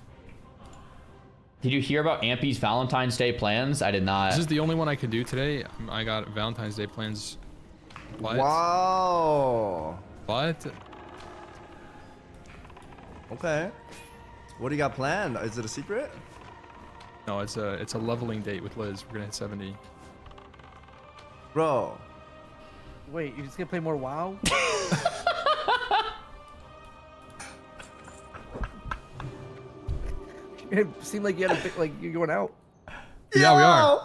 Did you hear about Ampy's Valentine's Day plans? I did not. This is the only one I can do today. I got Valentine's Day plans. What? Wow. What? Okay. What do you got planned? Is it a secret? No, it's a leveling date with Liz. We're gonna hit 70. Bro. Wait, you're just gonna play more WoW? It seemed like you had a bit like you're going out. Yeah, we are.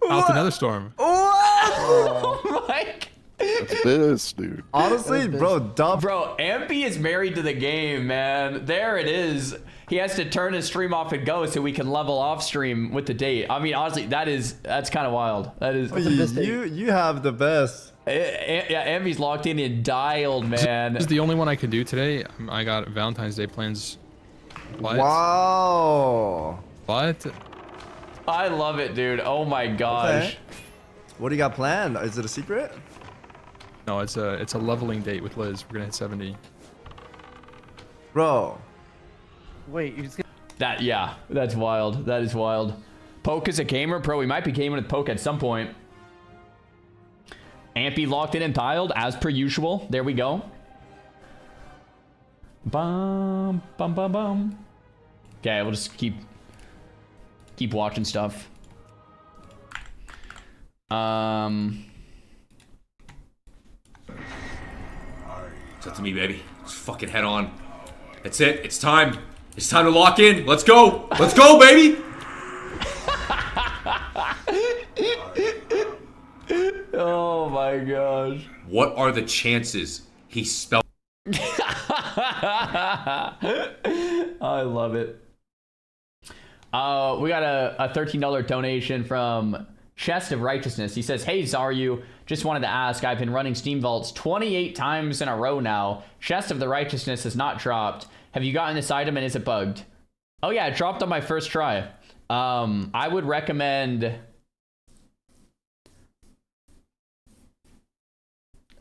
Out to Netherstorm. Oh my. That's this, dude. Honestly, bro, dumb. Bro, Ampy is married to the game, man. There it is. He has to turn his stream off and go so we can level off stream with the date. I mean, honestly, that's kind of wild. That is. You have the best. Yeah, Ampy's locked in and dialed, man. This is the only one I can do today. I got Valentine's Day plans. What? Wow. What? I love it, dude. Oh my gosh. Okay. What do you got planned? Is it a secret? No, it's a leveling date with Liz. We're gonna hit 70. Bro. Wait, you're just gonna... Yeah, that's wild. That is wild. Poke is a gamer, bro. We might be gaming with Poke at some point. Ampy locked in and dialed as per usual. There we go. Bum bum bum bum. Okay, we'll just keep watching stuff. It's up to me, baby. Just fucking head on. That's it. It's time. It's time to lock in. Let's go. Let's go, baby. Oh my gosh. What are the chances he spelled? I love it. We got a $13 donation from Chest of Righteousness. He says, "Hey Xaryu, just wanted to ask, I've been running Steam Vaults 28 times in a row now. Chest of the Righteousness has not dropped. Have you gotten this item and is it bugged?" Oh yeah, it dropped on my first try. I would recommend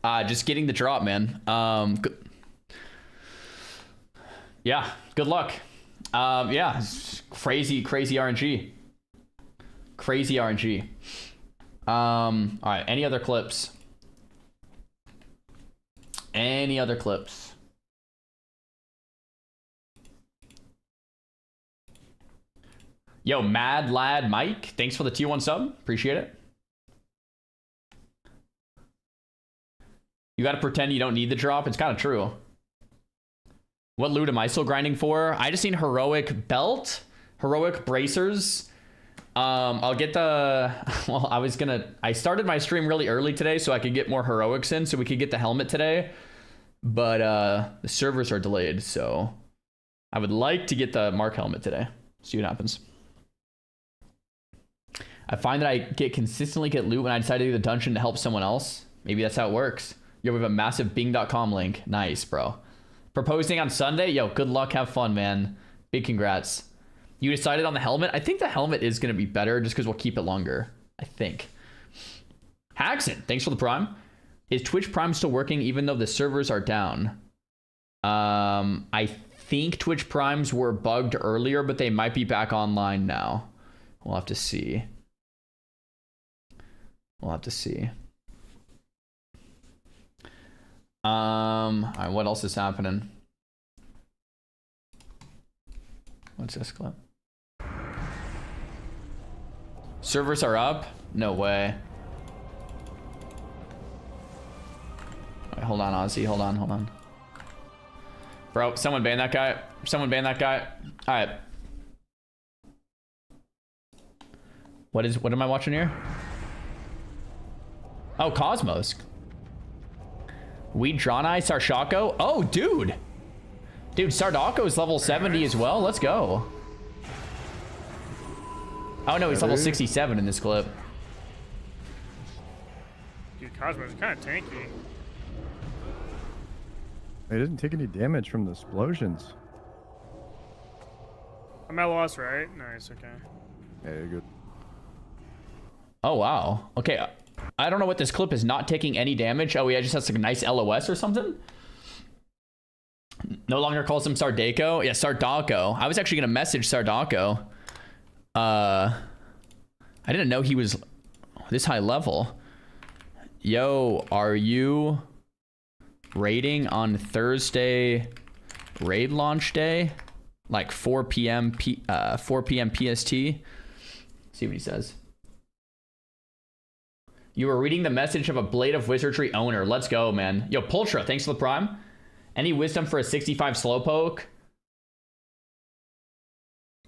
just getting the drop, man. Yeah, good luck. Yeah, it's crazy RNG. Crazy RNG. All right, any other clips? Any other clips? Yo, Mad Lad Mike, thanks for the tier 1 sub. Appreciate it. You gotta pretend you don't need the drop. It's kind of true. What loot am I still grinding for? I just need heroic belt, heroic bracers. I'll get the, well, I started my stream really early today so I could get more heroics in so we could get the helmet today. But the servers are delayed, so I would like to get the Mark helmet today. See what happens. I find that I consistently get loot when I decide to do the dungeon to help someone else. Maybe that's how it works. Yo, we have a massive Bing.com link. Nice, bro. Proposing on Sunday? Yo, good luck. Have fun, man. Big congrats. You decided on the helmet? I think the helmet is going to be better just because we'll keep it longer. I think. Haxon, thanks for the Prime. Is Twitch Prime still working even though the servers are down? I think Twitch Primes were bugged earlier, but they might be back online now. We'll have to see. We'll have to see. All right, what else is happening? What's this clip? Servers are up? No way. All right, hold on, Ozzy. Hold on. Bro, someone ban that guy. Someone ban that guy. All right. What am I watching here? Oh, Cosmos. We Dranai Sarshako. Oh, dude. Dude, Sardako is level 70 as well. Let's go. Oh, no, he's level 67 in this clip. Dude, Cosmos is kind of tanky. He didn't take any damage from the explosions. I'm at loss, right? Nice, okay. Yeah, you're good. Oh, wow. Okay, I don't know what this clip is not taking any damage. Oh, yeah, just has like a nice LOS or something. No longer calls him Sardako. Yeah, Sardako. I was actually going to message Sardako. I didn't know he was this high level. Yo, are you raiding on Thursday raid launch day? Like 4 p.m. 4 p.m. PST? See what he says. You were reading the message of a Blade of Wizardry owner. Let's go, man. Yo, Pultra, thanks for the prime. Any wisdom for a 65 slowpoke?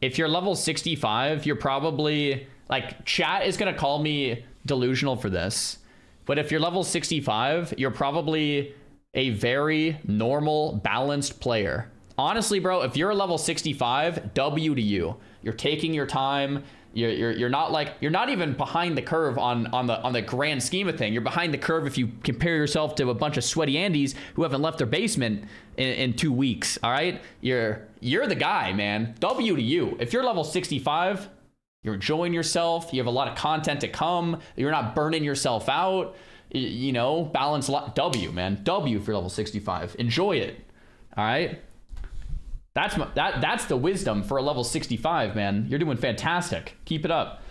If you're level 65, you're probably... Like, chat is going to call me delusional for this. But if you're level 65, you're probably a very normal, balanced player. Honestly, bro, if you're a level 65, W to you. You're taking your time. You're not like, you're not even behind the curve on the grand scheme of thing. You're behind the curve if you compare yourself to a bunch of sweaty Andes who haven't left their basement in 2 weeks. All right, you're the guy, man. W to you. If you're level 65, you're enjoying yourself. You have a lot of content to come. You're not burning yourself out. You know, balance. W, man. W for level 65. Enjoy it. All right. That's the wisdom for a level 65, man. You're doing fantastic. Keep it up.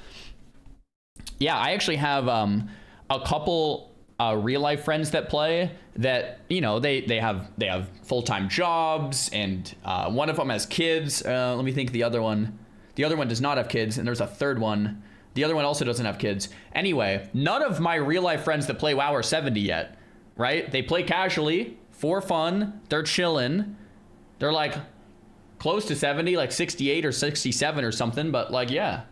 Yeah, I actually have a couple real life friends that play that, you know, they have full-time jobs, and one of them has kids. Let me think. The other one does not have kids, and there's a third one. The other one also doesn't have kids. Anyway, none of my real life friends that play WoW are 70 yet, right? They play casually for fun. They're chilling. They're like close to 70, like 68 or 67 or something, but like, yeah,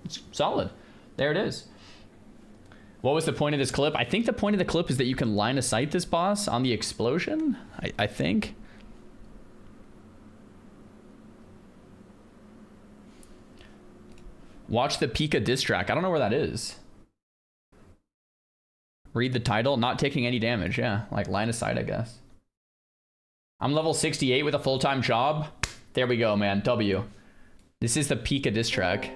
it's solid. There it is. What was the point of this clip? I think the point of the clip is that you can line of sight this boss on the explosion, I think. Watch the Pika diss track. I don't know where that is. Read the title. Not taking any damage. Yeah, like line of sight, I guess. I'm level 68 with a full-time job. There we go, man. W. This is the Pika diss track.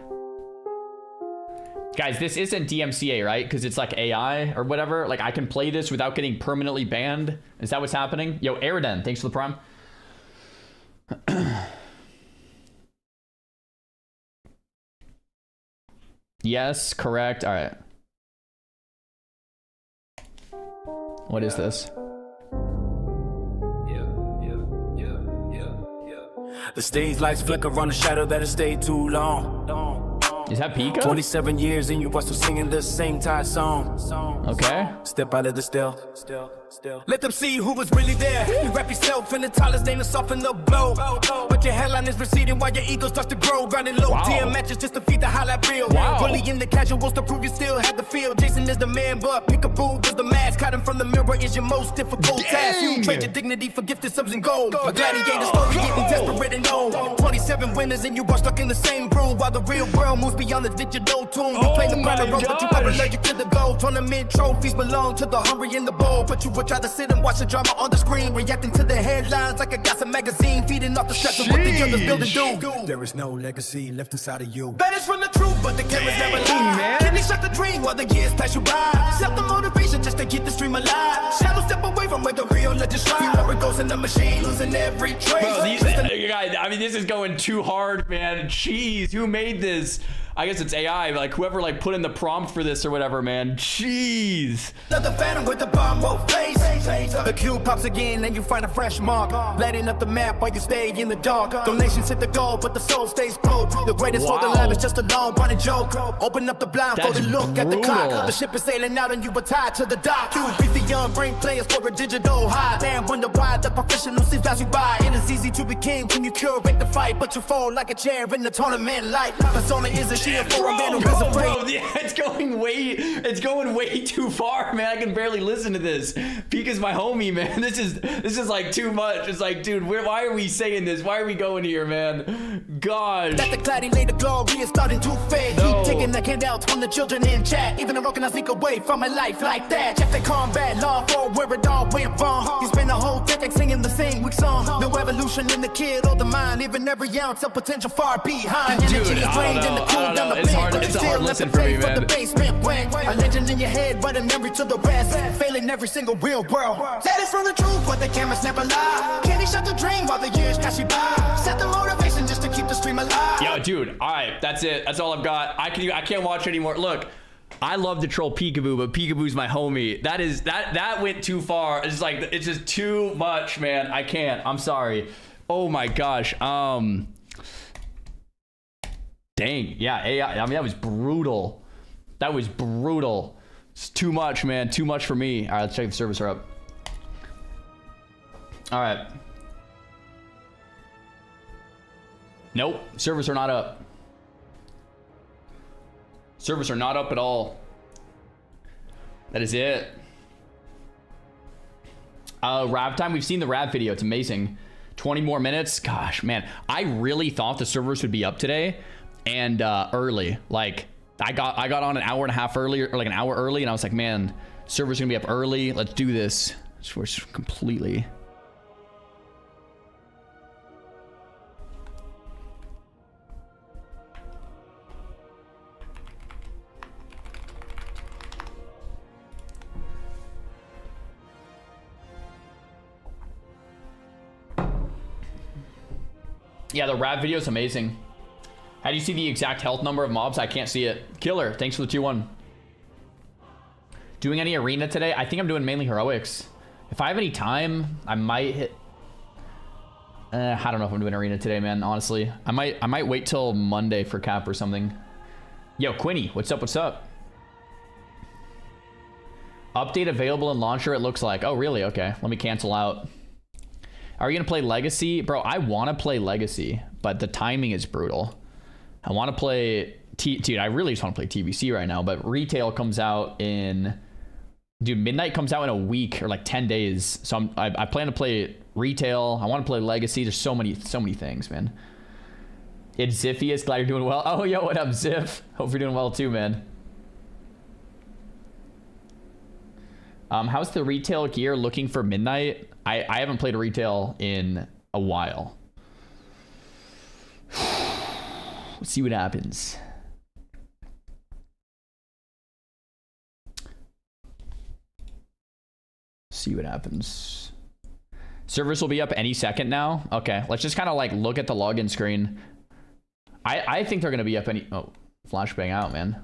Guys, this isn't DMCA, right? Because it's like AI or whatever. Like, I can play this without getting permanently banned. Is that what's happening? Yo, Airden, thanks for the prime. Yes, correct. All right. What is this? The stage lights flicker on the shadow that has stayed too long. Is that Pika? 27 years and you are still singing the same tired song. Okay. Step out of the still. Let them see who was really there. You wrap yourself in the tallest name to soften the blow. But your headline is receding while your ego starts to grow. Grinding low, TM matches just to feed the highlight reel. Bully in the casuals to prove you still have the feel. Jason is the man, but Peekaboo was the mask. Hiding from the mirror is your most difficult task. You trade your dignity for gifted subs and gold. A gladiator story getting desperate and old. 27 winners and you are stuck in the same groove. While the real world moves beyond the digital tune. You play the battle role, but you are allergic to the gold. Tournament trophies belong to the hungry and the bold. But you would try to sit and watch the drama on the screen, reacting to the headlines like a gossip magazine, feeding off the stress of what the others build and do. There is no legacy left inside of you. That is from the truth, but the cameras never lie. Can they shut the dream while the years pass you by? Self the motivation just to keep the stream alive. Shadow step away from where the real legends lie. Where it goes in the machine, losing every trace. Bro, guys, I mean, this is going too hard, man. Jeez, who made this? I guess it's AI, like whoever like put in the prompt for this or whatever, man. Jeez. The phantom with the bomb will face. The cue pops again and you find a fresh mark. Lighting up the map while you stay in the dark. Donations hit the goal, but the soul stays broke. The greatest for the lab is just a long running joke. Open up the blindfold and look at the clock. The ship is sailing out and you were tied to the dock. You beat the young brain players for a digital high. Damn, wonder why the professional seems pass you by. It is easy to be king when you curate the fight, but you fall like a chair in the tournament light. Persona is a shield for a man who is afraid. Yeah, it's going way too far, man. I can barely listen to this. Pika's my homie, man. This is like too much. It's like, dude, why are we saying this? Why are we going here, man? Gosh. That the cladding later glory is starting to fade. No. Keep taking the handouts from the children in chat. Even a rock cannot sneak away from a life like that. Check the combat law for where it all went wrong. You spend the whole decade singing the same weak song. No evolution in the kid or the mind, leaving every ounce of potential far behind. Dude, Energy is drained in the cool down the It's bank, hard. but It's you a hard still listen have to for me, pay for man. the basement rent. A legend in your head, but a memory to the rest. Failing every single real world. That is from the truth, but the cameras never lie. Candy shut the dream while the years pass you by. Set the motivation just to keep the stream alive. Yo, dude, all right, that's it. That's all I've got. I can't watch anymore. Look, I love to troll Peekaboo, but Peekaboo's my homie. That went too far. It's like, it's just too much, man. I can't. I'm sorry. Oh my gosh. Dang. Yeah, AI. I mean, that was brutal. That was brutal. It's too much, man. Too much for me. All right, let's check if the servers are up. All right. Nope, servers are not up. Servers are not up at all. That is it. Rab time. We've seen the Rab video. It's amazing. 20 more minutes. Gosh, man. I really thought the servers would be up today and early. Like, I got on an hour and a half earlier, or like an hour early, and I was like, man, servers gonna be up early. Let's do this. So we're completely. Yeah, the rap video is amazing. How do you see the exact health number of mobs? I can't see it. Killer, thanks for the 2-1. Doing any arena today? I think I'm doing mainly heroics. If I have any time, I might hit. I don't know if I'm doing arena today, man. Honestly, I might wait till Monday for cap or something. Yo, Quinny, what's up? What's up? Update available in launcher. It looks like. Oh, really? Okay. Let me cancel out. Are you gonna play Legacy? Bro, I want to play Legacy, but the timing is brutal. I want to play dude, I really just want to play TBC right now, but retail comes out in, dude, midnight comes out in a week or like 10 days. So I plan to play retail. I want to play Legacy. There's so many things, man. It's Ziphius. Glad you're doing well. Oh, yo, what up, Ziff? Hope you're doing well too, man. How's the retail gear looking for midnight? I haven't played retail in a while. Let's see what happens. See what happens. Servers will be up any second now. Okay, let's just kind of like look at the login screen. I think they're gonna be up any. Oh, flashbang out, man.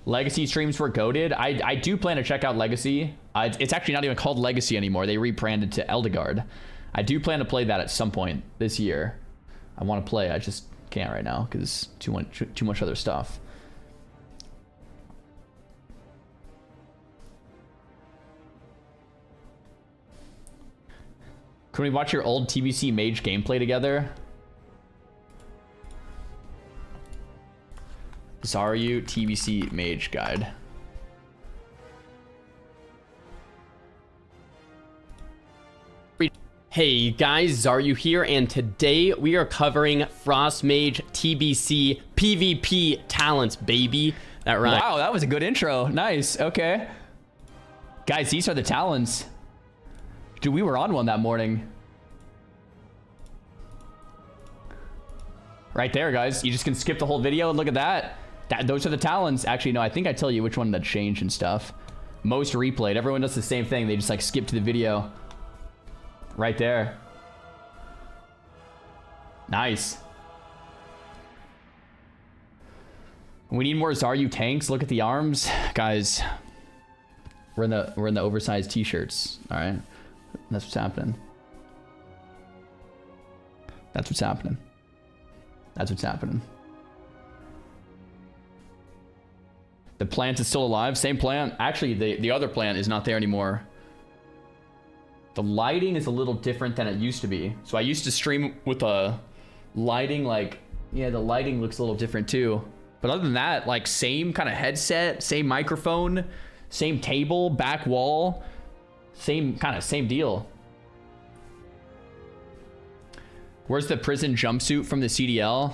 Legacy streams were goated. I do plan to check out Legacy. It's actually not even called Legacy anymore. They rebranded to Eldegard. I do plan to play that at some point this year. I want to play. I just can't right now because too much other stuff. Can we watch your old TBC Mage gameplay together? Xaryu TBC Mage Guide. Hey guys, Xaryu here, and today we are covering Frost Mage TBC PvP talents, baby. That right? Wow, that was a good intro. Nice. Okay. Guys, these are the talents. Dude, we were on one that morning. Right there, guys. You just can skip the whole video and look at that. Those are the talents. Actually, no, I think I tell you which one that changed and stuff. Most replayed. Everyone does the same thing. They just like skip to the video. Right there. Nice. We need more Xaryu tanks. Look at the arms, guys. We're in the oversized t-shirts. All right, that's what's happening. That's what's happening. That's what's happening. The plant is still alive. Same plant. Actually, the other plant is not there anymore. The lighting is a little different than it used to be. So I used to stream with a lighting like Yeah, the lighting looks a little different too. But other than that, like same kind of headset, same microphone, same table, back wall, same deal. Where's the prison jumpsuit from the CDL?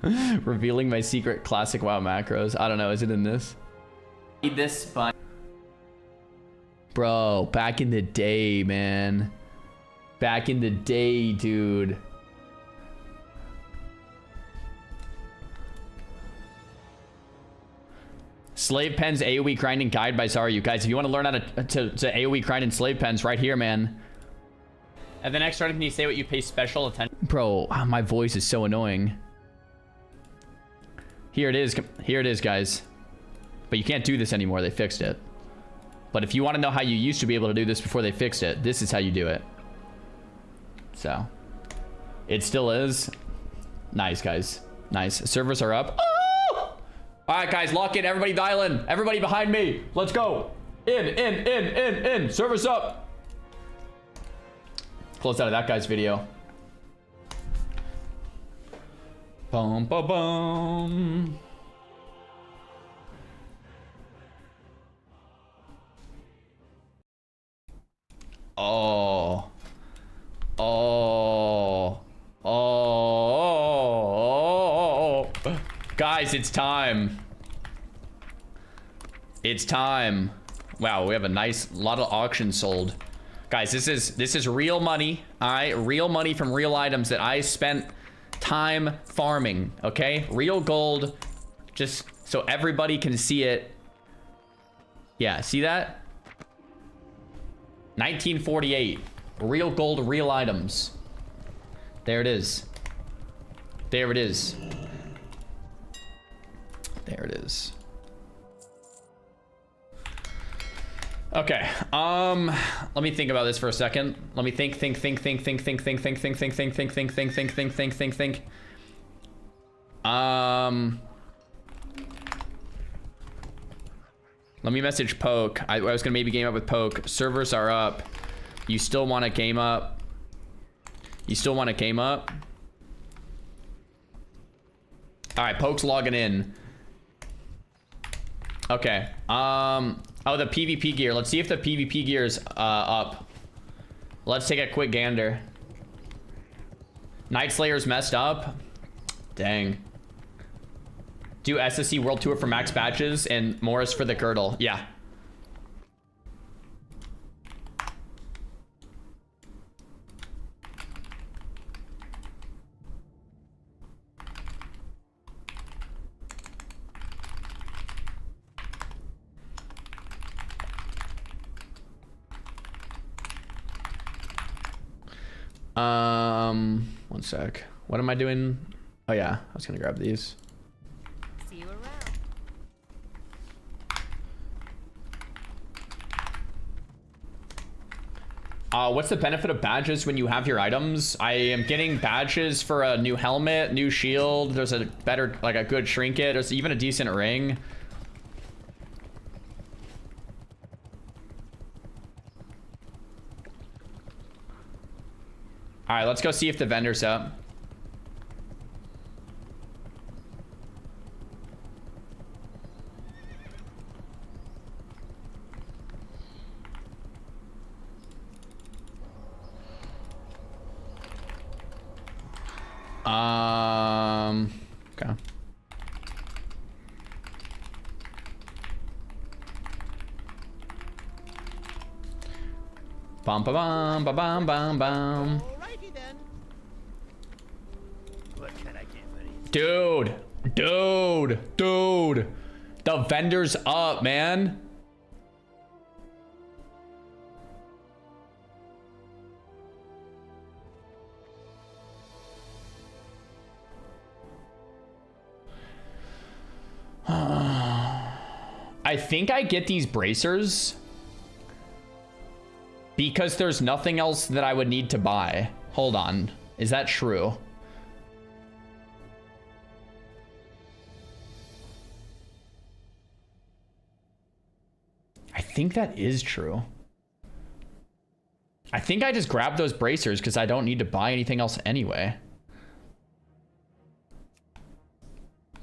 Revealing my secret classic WoW macros. I don't know, is it in this? Need this, but bro, back in the day, man. Back in the day, dude. Slave Pens AoE grinding guide by Xaryu. Guys, if you want to learn how to AoE grind in Slave Pens, right here, man. And the next starting, can you say what you pay special attention? Bro, my voice is so annoying. Here it is. Here it is, guys. But you can't do this anymore. They fixed it. But if you want to know how you used to be able to do this before they fixed it, this is how you do it. So, it still is. Nice, guys. Nice. Servers are up. Oh! All right, guys, lock in. Everybody dial in. Everybody behind me. Let's go. In. Servers up. Close out of that guy's video. Boom, boom, boom. Oh. Guys, it's time. It's time. Wow, we have a nice lot of auctions sold. Guys, this is real money. All right, real money from real items that I spent time farming, okay? Real gold, just so everybody can see it. Yeah, see that? 1948. Real gold, real items. There it is. There it is. There it is. Okay, let me think about this for a second. Let me think. Let me message Poke. I was gonna maybe game up with Poke. Servers are up. You still want to game up? You still want to game up? All right, Poke's logging in. Okay. Oh, the PvP gear. Let's see if the PvP gear is up. Let's take a quick gander. Night Slayer's messed up. Dang. Do SSC World Tour for max badges and Morris for the girdle. Yeah. One sec. What am I doing? Oh yeah, I was gonna grab these. See you around. What's the benefit of badges when you have your items? I am getting badges for a new helmet, new shield. There's a better, like a good trinket. There's even a decent ring. All right, let's go see if the vendor's up. Okay. Bum ba bum ba bum bum bum. Dude, the vendor's up, man. I think I get these bracers because there's nothing else that I would need to buy. Hold on, is that true? I think that is true. I think I just grabbed those bracers because I don't need to buy anything else anyway.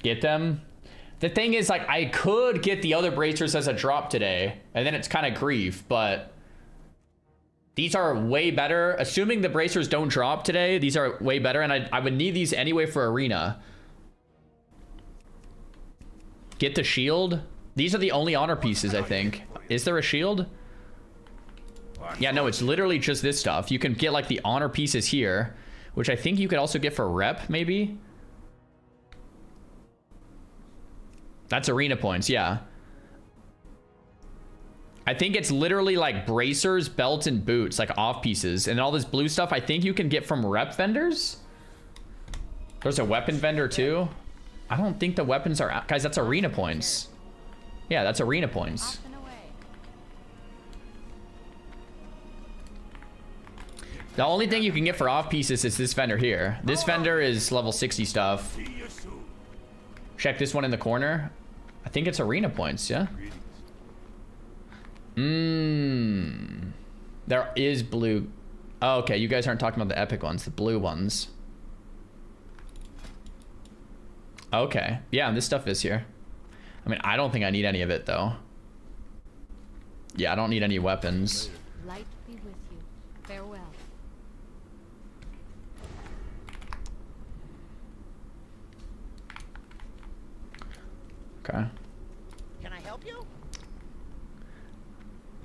Get them. The thing is, like, I could get the other bracers as a drop today, and then it's kind of grief, but these are way better. Assuming the bracers don't drop today, these are way better, and I would need these anyway for arena. Get the shield. These are the only honor pieces, I think. Is there a shield? Yeah, no, it's literally just this stuff. You can get, like, the honor pieces here, which I think you could also get for rep, maybe? That's arena points, yeah. I think it's literally like bracers, belts, and boots, like off pieces. And all this blue stuff I think you can get from rep vendors. There's a weapon vendor too. I don't think the weapons are out. Guys, that's arena points. Yeah, that's arena points. The only thing you can get for off pieces is this vendor here. This vendor is level 60 stuff. Check this one in the corner. I think it's arena points, yeah? There is blue. Oh, okay, you guys aren't talking about the epic ones, the blue ones. Okay, yeah, this stuff is here. I mean, I don't think I need any of it, though. Yeah, I don't need any weapons. Light be with you. Farewell. Okay. Can I help you?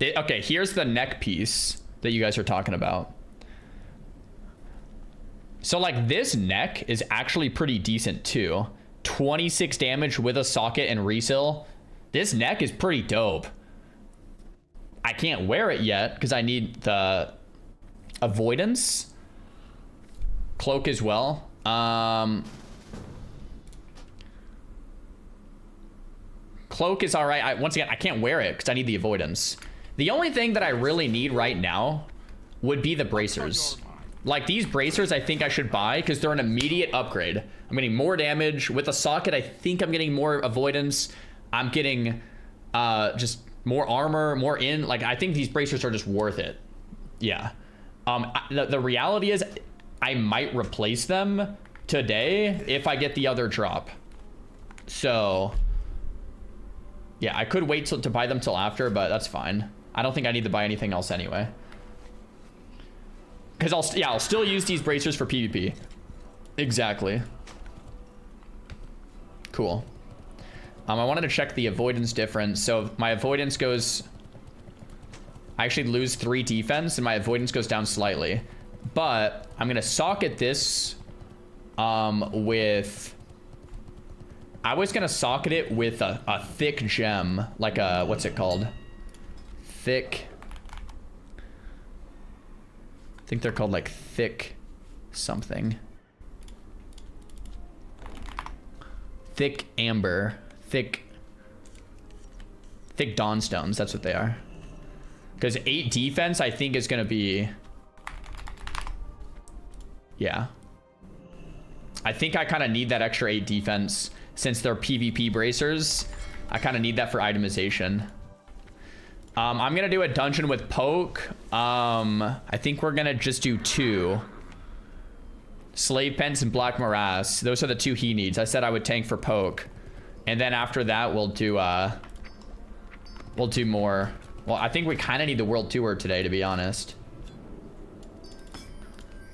Okay, here's the neck piece that you guys are talking about. So, like, this neck is actually pretty decent, too. 26 damage with a socket and reseal. This neck is pretty dope. I can't wear it yet because I need the avoidance. Cloak as well. Cloak is all right. Once again, I can't wear it because I need the avoidance. The only thing that I really need right now would be the bracers. Like, these bracers I think I should buy because they're an immediate upgrade. I'm getting more damage. With a socket, I think I'm getting more avoidance. I'm getting just more armor, more in. Like, I think these bracers are just worth it. Yeah. The reality is I might replace them today if I get the other drop. So... yeah, I could wait to buy them till after, but that's fine. I don't think I need to buy anything else anyway. Because I'll still use these bracers for PvP. Exactly. Cool. I wanted to check the avoidance difference. So my avoidance goes... I actually lose 3 defense and my avoidance goes down slightly. But I'm going to socket this with... I was going to socket it with a thick gem. Like a... what's it called? Thick... I think they're called like thick something. Thick amber. Thick dawnstones, that's what they are. Because 8 defense I think is going to be... yeah. I think I kind of need that extra 8 defense since they're PvP bracers. I kind of need that for itemization. I'm going to do a dungeon with poke. I think we're going to just do 2. Slave Pens and Black Morass. Those are the 2 he needs. I said I would tank for poke. And then after that, we'll do more. Well, I think we kind of need the World Tour today, to be honest.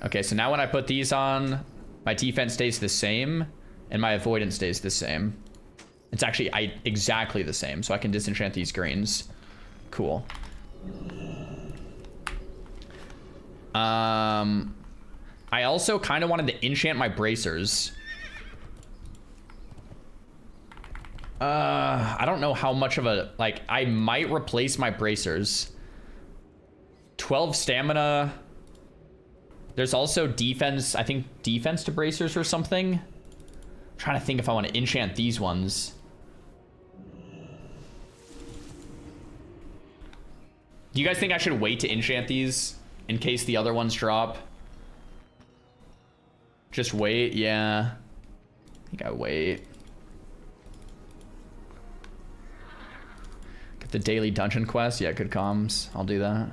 Okay, so now when I put these on, my defense stays the same, and my avoidance stays the same. It's actually exactly the same, so I can disenchant these greens. Cool. I also kind of wanted to enchant my bracers. I don't know how much of a... like, I might replace my bracers. 12 stamina. There's also defense. I think defense to bracers or something. I'm trying to think if I want to enchant these ones. Do you guys think I should wait to enchant these in case the other ones drop? Just wait, yeah. I think I wait. Get the daily dungeon quest. Yeah, good comms. I'll do that.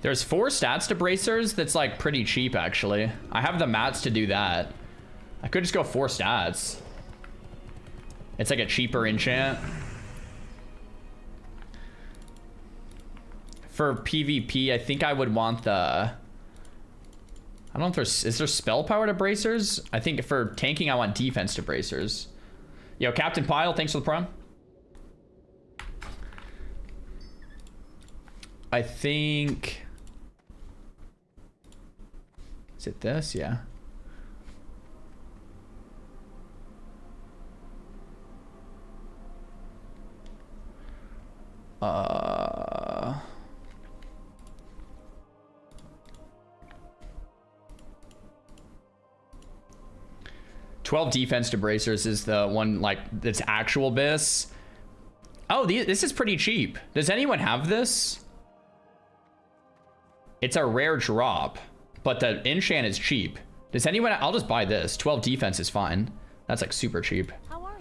There's 4 stats to bracers that's like pretty cheap actually. I have the mats to do that. I could just go 4 stats. It's like a cheaper enchant. For PvP, I think I would want the... I don't know if there's... Is there spell power to bracers? I think for tanking, I want defense to bracers. Yo, Captain Pile, thanks for the prime. I think... Is it this? Yeah. Uh... 12 defense to bracers is the one like that's actual bis. Oh, this is pretty cheap. Does anyone have this? It's a rare drop, but the enchant is cheap. Does anyone? I'll just buy this. 12 defense is fine. That's like super cheap. How are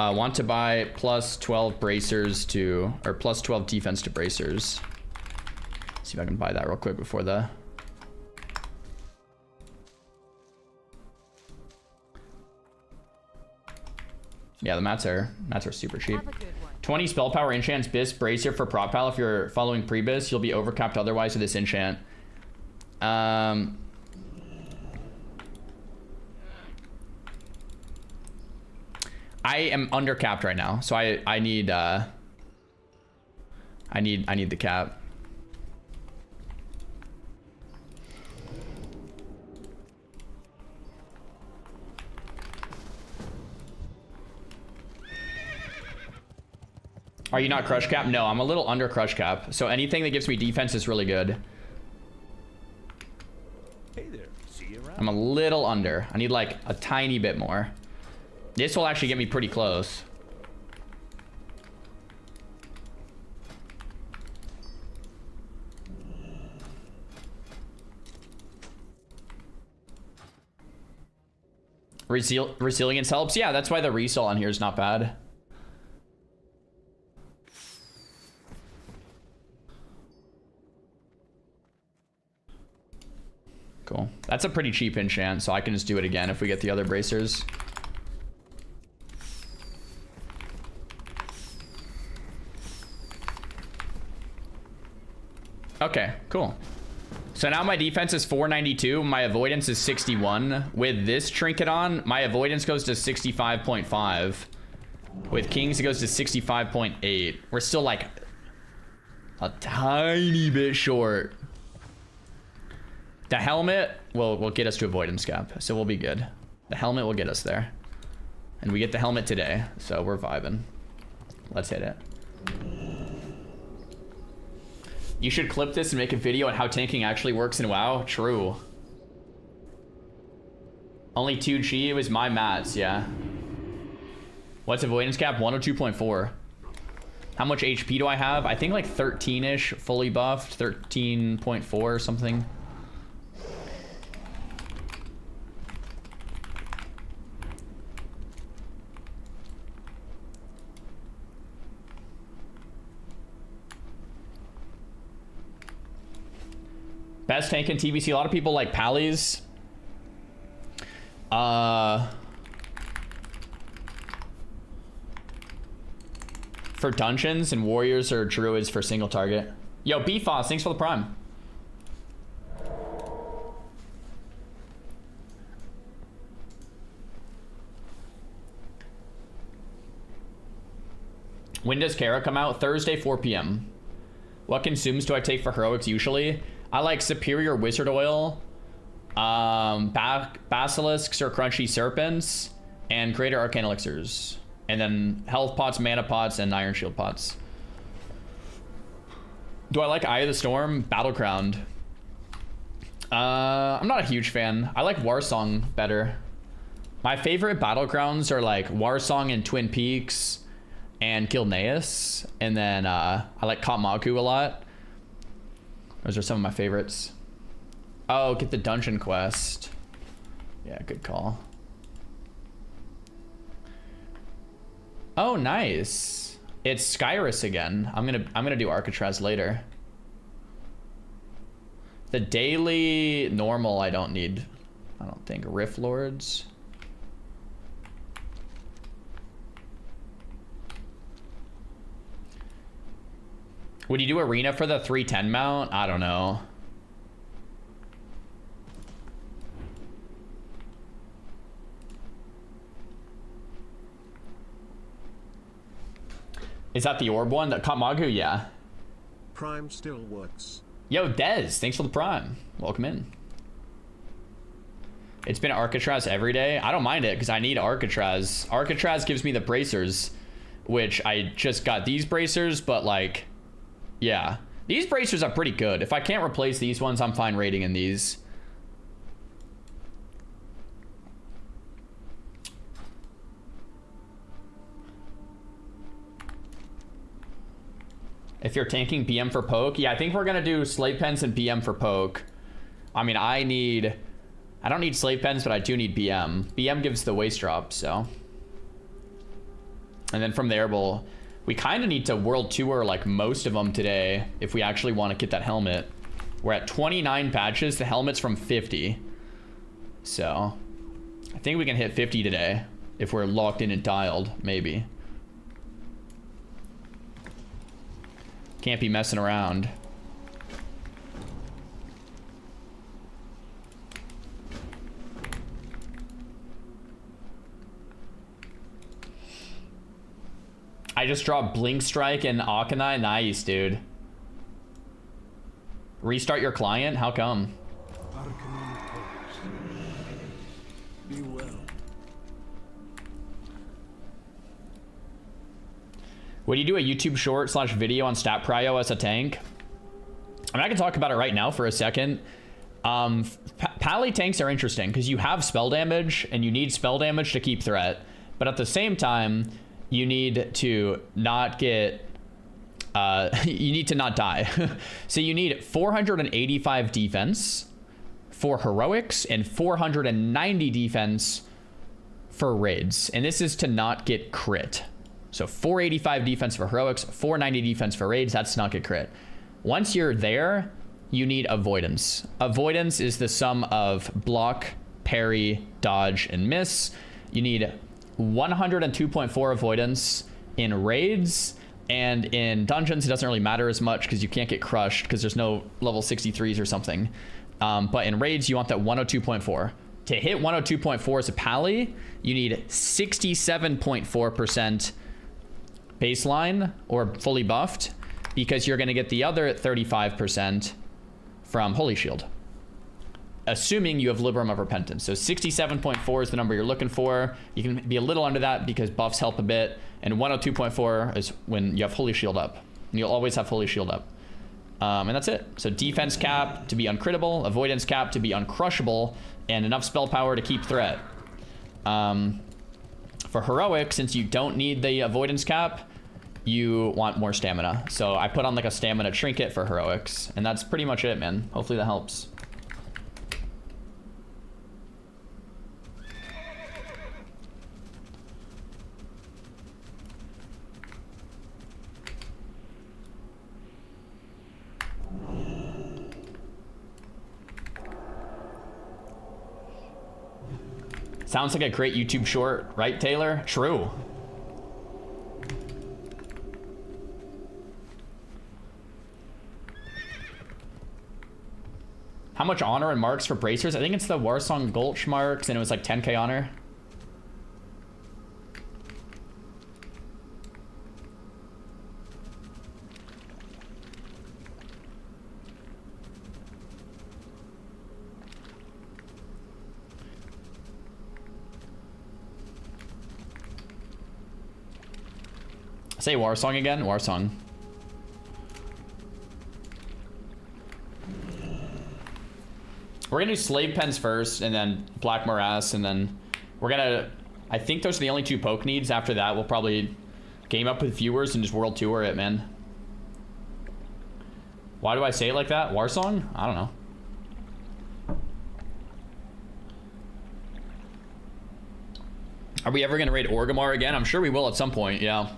you? Want to buy plus 12 bracers to, or plus 12 defense to bracers. See if I can buy that real quick before the... Yeah, the mats are super cheap. 20 spell power enchants bis bracer for prop pal. If you're following pre-bis, you'll be overcapped otherwise with this enchant. I am undercapped right now, so I need the cap. Are you not crush cap? No, I'm a little under crush cap. So anything that gives me defense is really good. Hey there. See you around. I'm a little under. I need like a tiny bit more. This will actually get me pretty close. Resilience helps. Yeah, that's why the resell on here is not bad. Cool. That's a pretty cheap enchant, so I can just do it again if we get the other bracers. Okay, cool. So now my defense is 492. My avoidance is 61. With this trinket on, my avoidance goes to 65.5. With kings, it goes to 65.8. We're still like a tiny bit short. The helmet will get us to avoidance cap, so we'll be good. The helmet will get us there. And we get the helmet today, so we're vibing. Let's hit it. You should clip this and make a video on how tanking actually works in WoW. True. Only 2 chi was my mats, yeah. What's avoidance cap? 102.4. How much HP do I have? I think like 13-ish, fully buffed. 13.4 or something. Best tank in TBC. A lot of people like Pallies. For dungeons, and warriors or druids for single target. Yo, BFOS, thanks for the prime. When does Kara come out? Thursday, 4 p.m. What consumes do I take for heroics usually? I like superior wizard oil, basilisks or crunchy serpents, and greater arcane elixirs. And then health pots, mana pots, and iron shield pots. Do I like Eye of the Storm? Battleground. I'm not a huge fan. I like Warsong better. My favorite battlegrounds are like Warsong and Twin Peaks and Gilneas. And then I like Kamaku a lot. Those are some of my favorites. Oh, get the dungeon quest. Yeah, good call. Oh, nice. It's Skyrus again. I'm gonna do Arcatraz later. The daily normal I don't need. I don't think. Rift Lords. Would you do arena for the 310 mount? I don't know. Is that the orb one? That Kamagu? Yeah. Prime still works. Yo, Dez, thanks for the prime. Welcome in. It's been Arcatraz every day. I don't mind it because I need Arcatraz. Arcatraz gives me the bracers, which I just got these bracers, but like, yeah. These bracers are pretty good. If I can't replace these ones, I'm fine raiding in these. If you're tanking BM for poke, yeah, I think we're gonna do slave pens and BM for poke. I mean, I don't need slave pens, but I do need BM. BM gives the waist drop, so. And then from there, we kind of need to world tour like most of them today if we actually want to get that helmet. We're at 29 patches. The helmet's from 50. So I think we can hit 50 today if we're locked in and dialed, maybe. Can't be messing around. I just dropped Blink Strike and Akanai. Nice, dude. Restart your client? How come? Be well. Would you do a YouTube short / video on stat prio as a tank? I mean, I can talk about it right now for a second. Pally tanks are interesting because you have spell damage and you need spell damage to keep threat. But at the same time, you need to not get... you need to not die. So you need 485 defense for heroics and 490 defense for raids. And this is to not get crit. So 485 defense for heroics, 490 defense for raids. That's not get crit. Once you're there, you need avoidance. Avoidance is the sum of block, parry, dodge, and miss. You need 102.4 avoidance in raids, and in dungeons it doesn't really matter as much because you can't get crushed because there's no level 63s or something. But in raids you want that 102.4. To hit 102.4 as a pally, you need 67.4% baseline or fully buffed, because you're going to get the other 35% from Holy Shield, assuming you have Liberum of Repentance. So 67.4 is the number you're looking for. You can be a little under that because buffs help a bit, and 102.4 is when you have Holy Shield up. And you'll always have Holy Shield up. And that's it. So defense cap to be uncrittable, avoidance cap to be uncrushable, and enough spell power to keep threat. For heroic, since you don't need the avoidance cap, you want more stamina. So I put on like a stamina trinket for heroics, and that's pretty much it, man. Hopefully that helps. Sounds like a great YouTube short, right, Taylor? True. How much honor and marks for bracers? I think it's the Warsong Gulch marks, and it was like 10k honor. Say Warsong again. Warsong. We're gonna do slave pens first, and then black morass, and then we're gonna... I think those are the only two poke needs. After that, we'll probably game up with viewers and just world tour it, man. Why do I say it like that? Warsong? I don't know. Are we ever gonna raid Orgrimmar again? I'm sure we will at some point, yeah.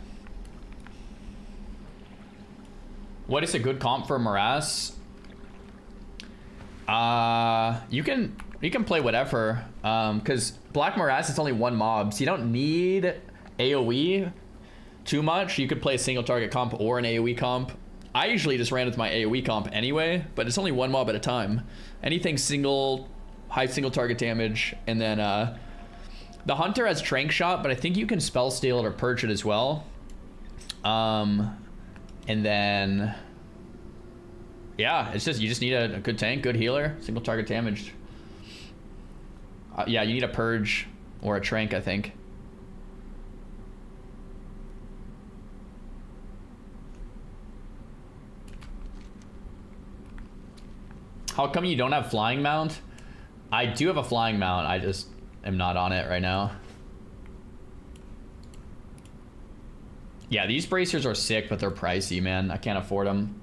What is a good comp for Morass? You can play whatever. Because Black Morass is only one mob, so you don't need AoE too much. You could play a single target comp or an AoE comp. I usually just ran with my AoE comp anyway, but it's only one mob at a time. Anything high single target damage, and then the Hunter has Trank Shot, but I think you can spell steal it or purge it as well. And then yeah, it's just you just need a good tank, good healer, single target damage. Yeah, you need a purge or a trank, I think. How come you don't have flying mount? I do have a flying mount, I just am not on it right now. Yeah, these bracers are sick, but they're pricey, man. I can't afford them.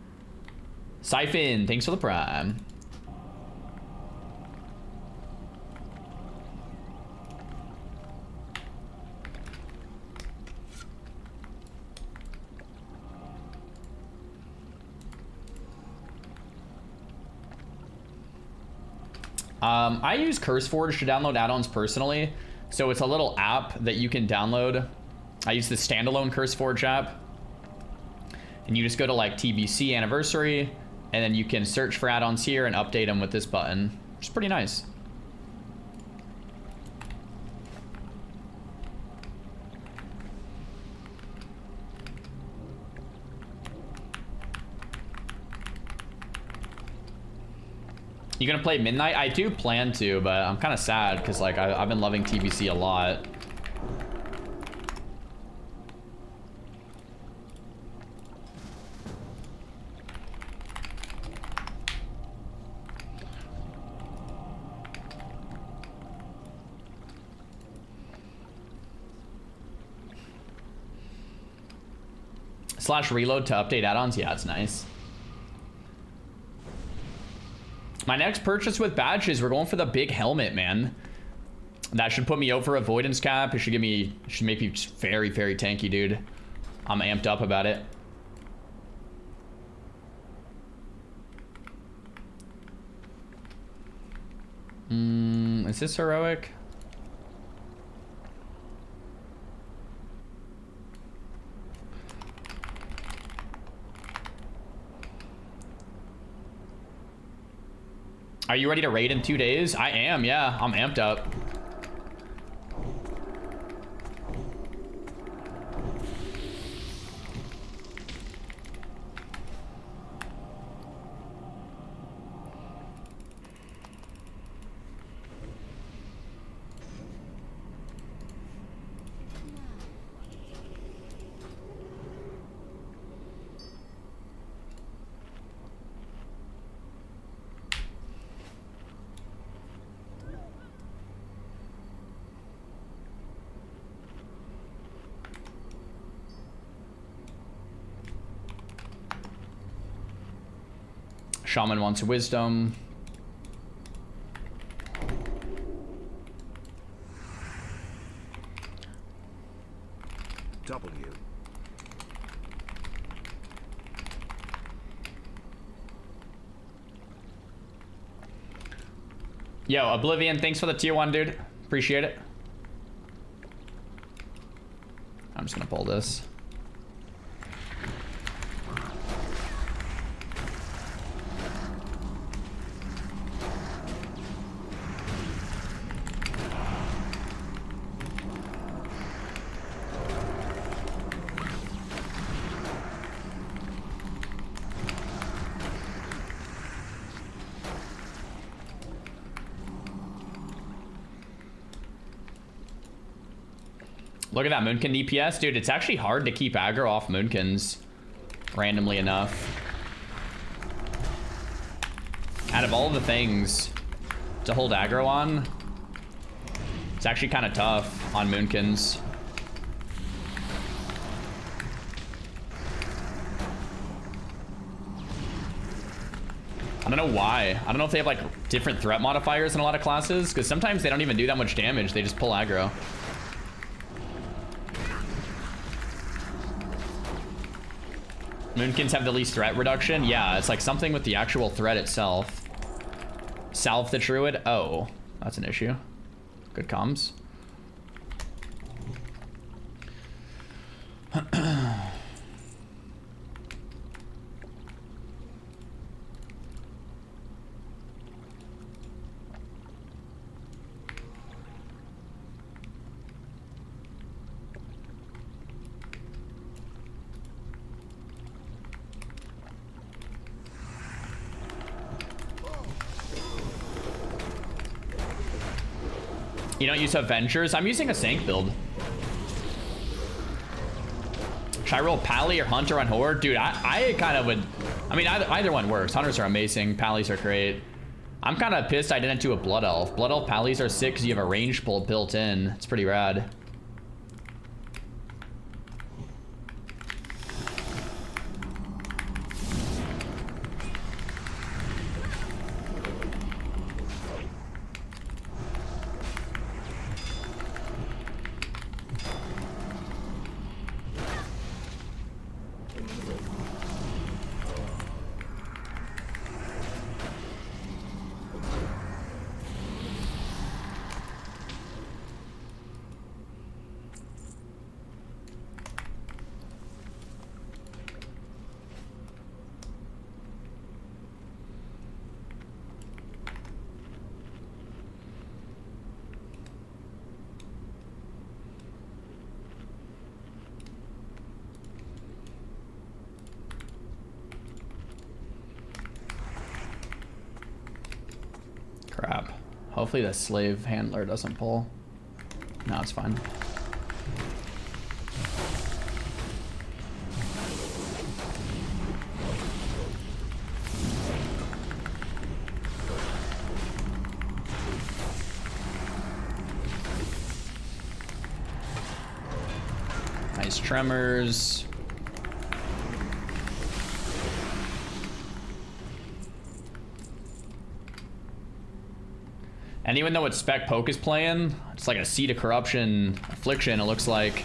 Siphon, thanks for the prime. I use CurseForge to download add-ons personally. So it's a little app that you can download. I use the standalone CurseForge app. And you just go to like TBC anniversary, and then you can search for add-ons here and update them with this button, which is pretty nice. You gonna play Midnight? I do plan to, but I'm kind of sad because like I've been loving TBC a lot. / reload to update add-ons. Yeah, it's nice. My next purchase with badges, we're going for the big helmet, man. That should put me over avoidance cap. It should make me very, very tanky, dude. I'm amped up about it. Is this heroic? Are you ready to raid in 2 days? I am, yeah. I'm amped up. Shaman wants wisdom. W. Yo, Oblivion, thanks for the tier 1, dude. Appreciate it. I'm just gonna pull this. Look at that Moonkin DPS. Dude, it's actually hard to keep aggro off Moonkins randomly enough. Out of all the things to hold aggro on, it's actually kind of tough on Moonkins. I don't know why. I don't know if they have like different threat modifiers in a lot of classes, because sometimes they don't even do that much damage. They just pull aggro. Moonkins have the least threat reduction. Yeah, it's like something with the actual threat itself. Salve the druid. Oh, that's an issue. Good comms. You don't use Avengers? I'm using a Sank build. Should I roll Pally or Hunter on Horde? Dude, I kind of would... I mean, either one works. Hunters are amazing. Pallies are great. I'm kind of pissed I didn't do a Blood Elf. Blood Elf Pallies are sick because you have a range pull built in. It's pretty rad. Crap. Hopefully the slave handler doesn't pull. No, it's fine. Nice tremors. And even though it's Spec Poke is playing, it's like a Seed of Corruption Affliction, it looks like.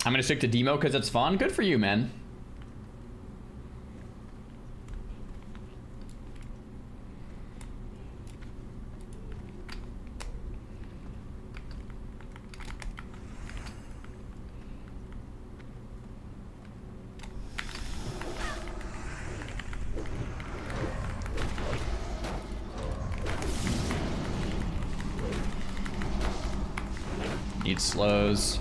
I'm gonna stick to Demo because it's fun. Good for you, man. Need slows.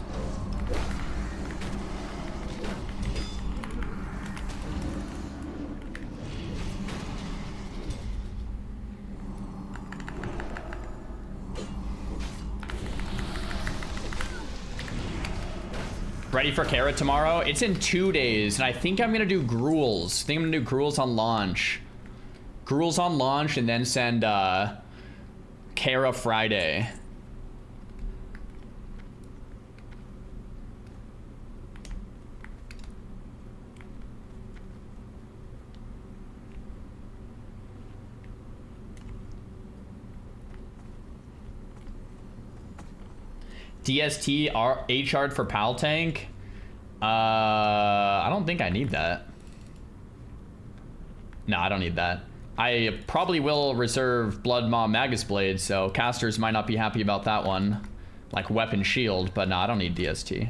Ready for Carrot tomorrow? It's in 2 days, and I think I'm gonna do Gruuls. I think I'm gonna do Gruuls on launch. Gruuls on launch, and then send Kara Friday. DST H-Ard for Pal Tank? I don't think I need that. No, I don't need that. I probably will reserve Blood Maw Magus Blade, so casters might not be happy about that one. Like Weapon Shield, but no, I don't need DST.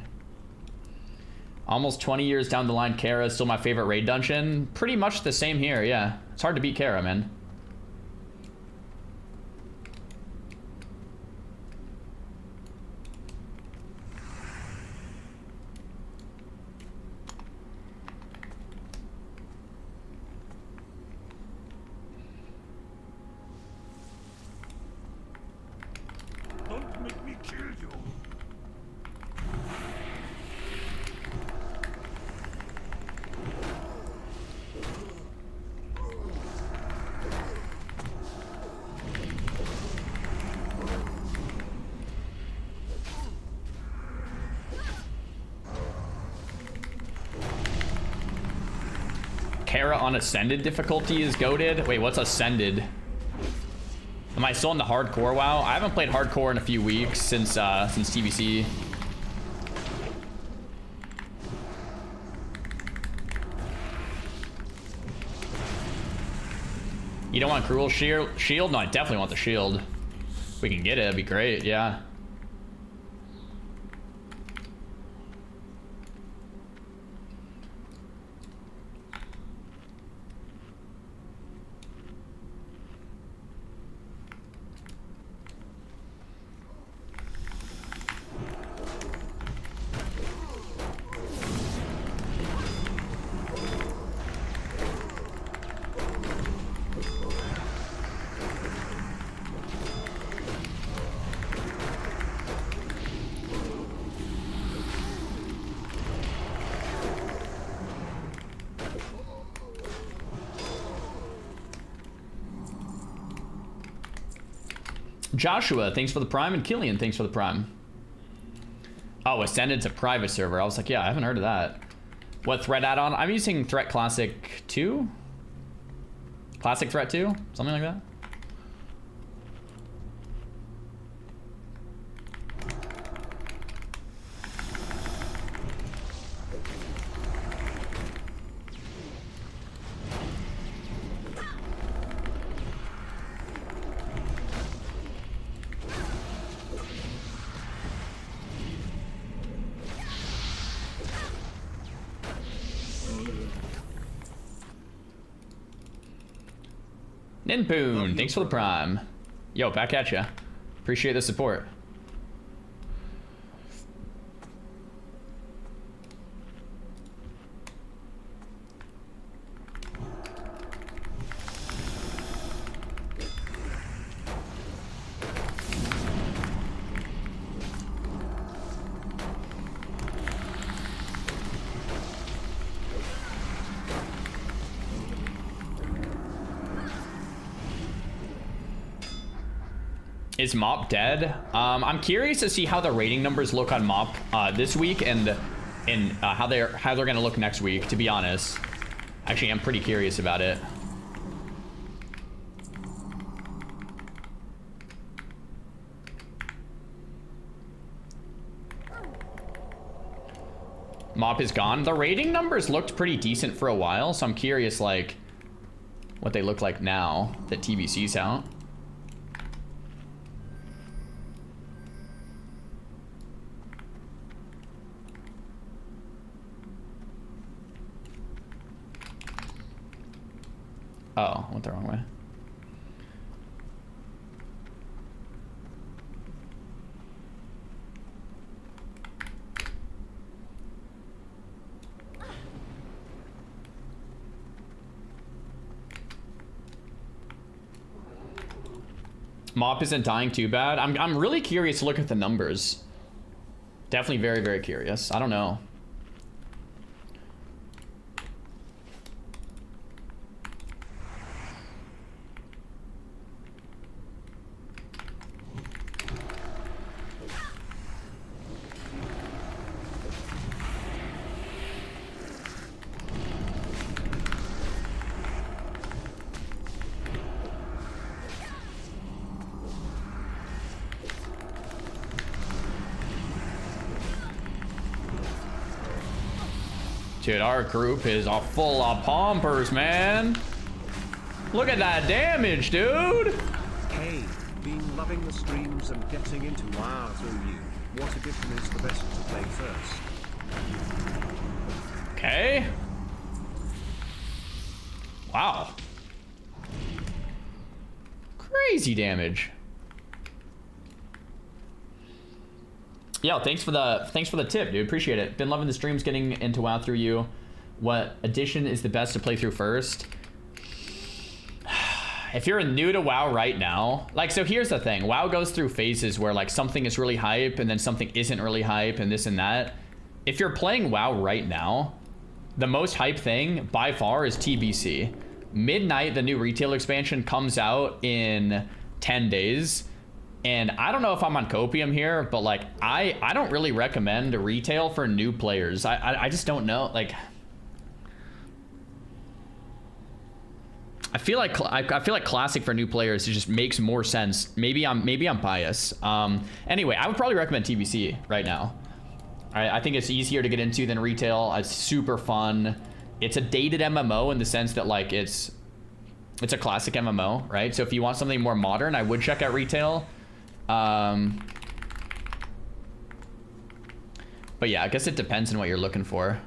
Almost 20 years down the line, Kara is still my favorite raid dungeon. Pretty much the same here, yeah. It's hard to beat Kara, man. Terra on Ascended difficulty is goated. Wait, what's Ascended? Am I still in the hardcore WoW? I haven't played hardcore in a few weeks since TBC. You don't want Gruuls shield? No, I definitely want the shield. If we can get it, it'd be great, yeah. Joshua, thanks for the prime, and Killian, thanks for the prime. Oh, Ascended to private server. I was like, yeah, I haven't heard of that. What threat add-on? I'm using Threat Classic 2? Classic Threat 2? Something like that? Ninpoon, thanks for the prime. Yo, back at ya. Appreciate the support. Is Mop dead? I'm curious to see how the rating numbers look on Mop this week and how they're gonna look next week, to be honest. Actually, I'm pretty curious about it. Mop is gone. The rating numbers looked pretty decent for a while, so I'm curious like what they look like now that TBC's out. Oh, went the wrong way. Mop isn't dying too bad. I'm really curious to look at the numbers. Definitely very, very curious. I don't know. Dude, our group is all full of pompers, man. Look at that damage, dude. Hey, been loving the streams and getting into WoW through you. What edition is the best to play first? Okay. Wow. Crazy damage. Yo, thanks for the tip, dude. Appreciate it. Been loving the streams, getting into WoW through you. What edition is the best to play through first? If you're new to WoW right now, like, so here's the thing. WoW goes through phases where like something is really hype and then something isn't really hype and this and that. If you're playing WoW right now, the most hype thing by far is TBC. Midnight, the new retail expansion, comes out in 10 days. And I don't know if I'm on copium here, but like I don't really recommend retail for new players. I just don't know. Like, I feel like classic for new players, it just makes more sense. Maybe I'm biased. Anyway, I would probably recommend TBC right now. I think it's easier to get into than retail. It's super fun. It's a dated MMO in the sense that like it's a classic MMO, right? So if you want something more modern, I would check out retail. But yeah, I guess it depends on what you're looking for.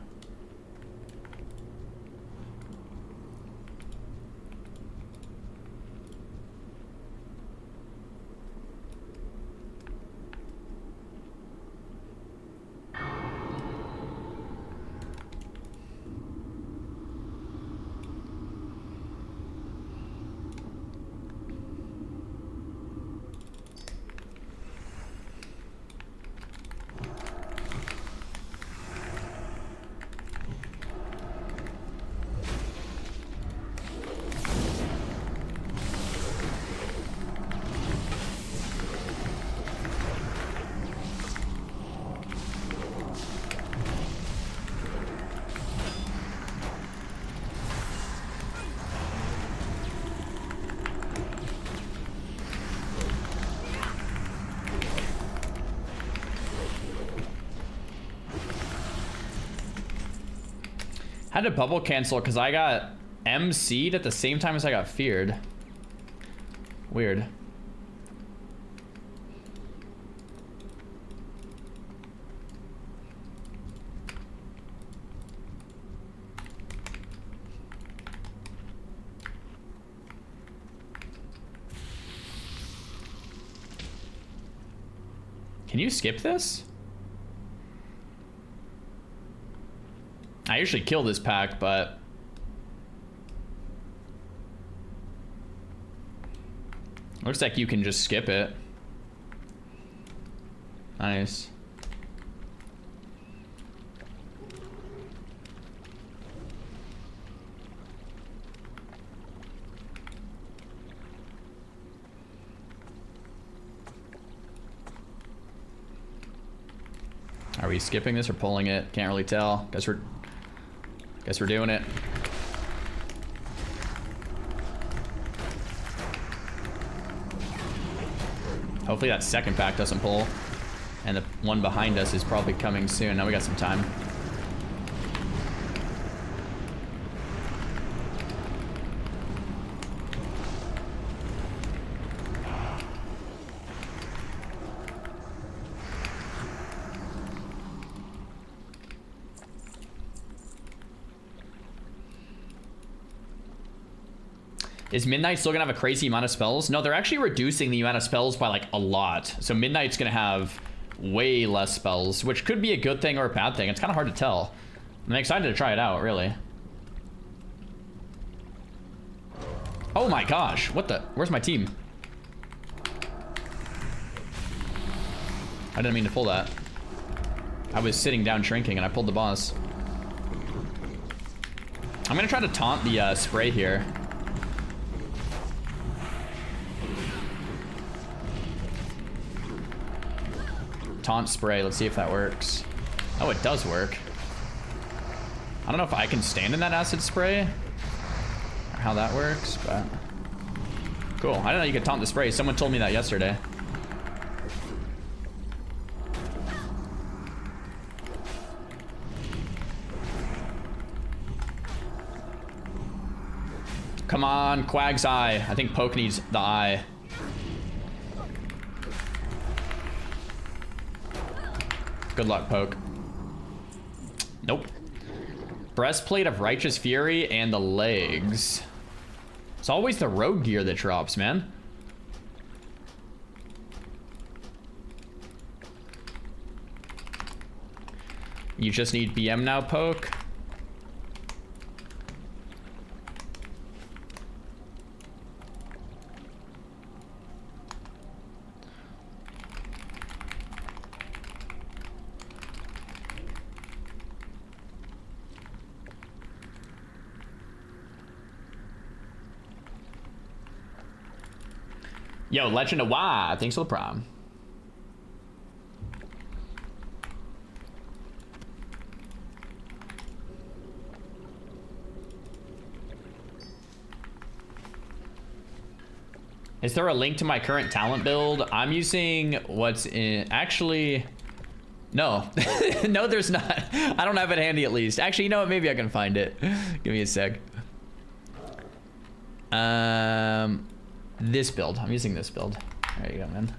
I had to bubble cancel because I got MC'd at the same time as I got feared. Weird. Can you skip this? I usually kill this pack, but looks like you can just skip it. Nice. Are we skipping this or pulling it? Can't really tell. Guess we're doing it. Hopefully that second pack doesn't pull. And the one behind us is probably coming soon. Now we got some time. Is Midnight still gonna have a crazy amount of spells? No, they're actually reducing the amount of spells by like a lot. So Midnight's gonna have way less spells, which could be a good thing or a bad thing. It's kind of hard to tell. I'm excited to try it out, really. Oh my gosh, what the? Where's my team? I didn't mean to pull that. I was sitting down shrinking and I pulled the boss. I'm gonna try to taunt the spray here. Taunt spray, let's see if that works. Oh, it does work. I don't know if I can stand in that acid spray or how that works, but cool. I didn't know you could taunt the spray. Someone told me that yesterday. Come on, Quag's eye. I think Poke needs the eye. Good luck, Poke. Nope. Breastplate of Righteous Fury and the legs. It's always the rogue gear that drops, man. You just need BM now, Poke. Yo, Legend of Y, thanks for the prime. Is there a link to my current talent build? I'm using what's in... Actually... No. No, there's not. I don't have it handy at least. Actually, you know what? Maybe I can find it. Give me a sec. This build. I'm using this build. There you go, man.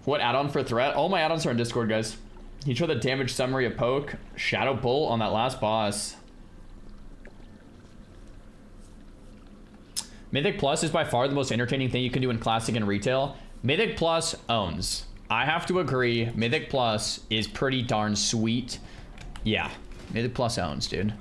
What add-on for threat? All my add-ons are in Discord, guys. Can you show the damage summary of poke? Shadow Bolt on that last boss. Mythic Plus is by far the most entertaining thing you can do in Classic and Retail. Mythic Plus owns. I have to agree, Mythic Plus is pretty darn sweet. Yeah, Mythic Plus owns, dude.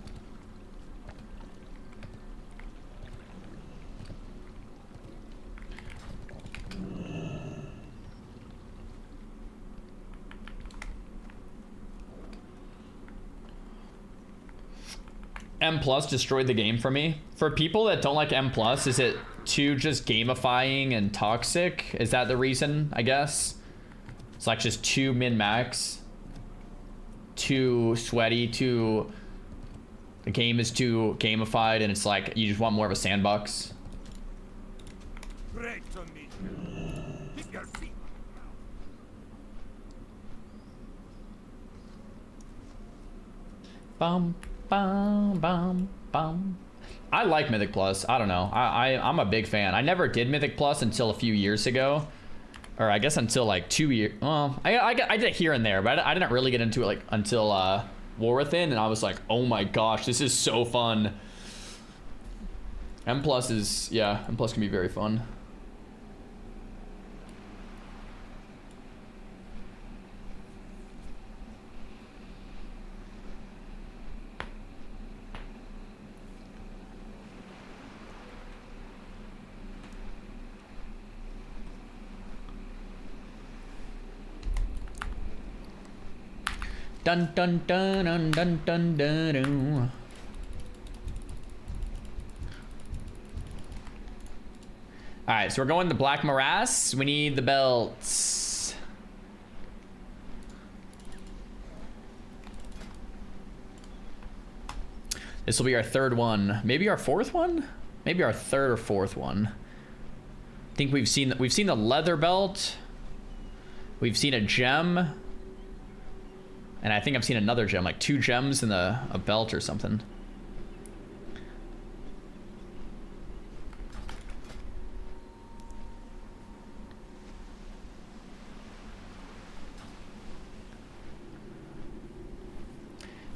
M Plus destroyed the game for me. For people that don't like M Plus, is it too just gamifying and toxic? Is that the reason, I guess? It's like just too min-max, too sweaty, too... The game is too gamified and it's like you just want more of a sandbox. Keep your feet. Bum, bum, bum, bum. I like Mythic Plus. I don't know. I'm a big fan. I never did Mythic Plus until a few years ago. Or I guess until like 2 years. Well, I did it here and there, but I didn't really get into it like until War Within, and I was like, oh my gosh, this is so fun. M Plus is, yeah, M Plus can be very fun. Dun dun dun dun dun dun dun dun. Alright, so we're going to Black Morass. We need the belts. This will be our third one. Maybe our fourth one? Maybe our third or fourth one. I think we've seen the leather belt. We've seen a gem. And I think I've seen another gem, like 2 gems and a belt or something.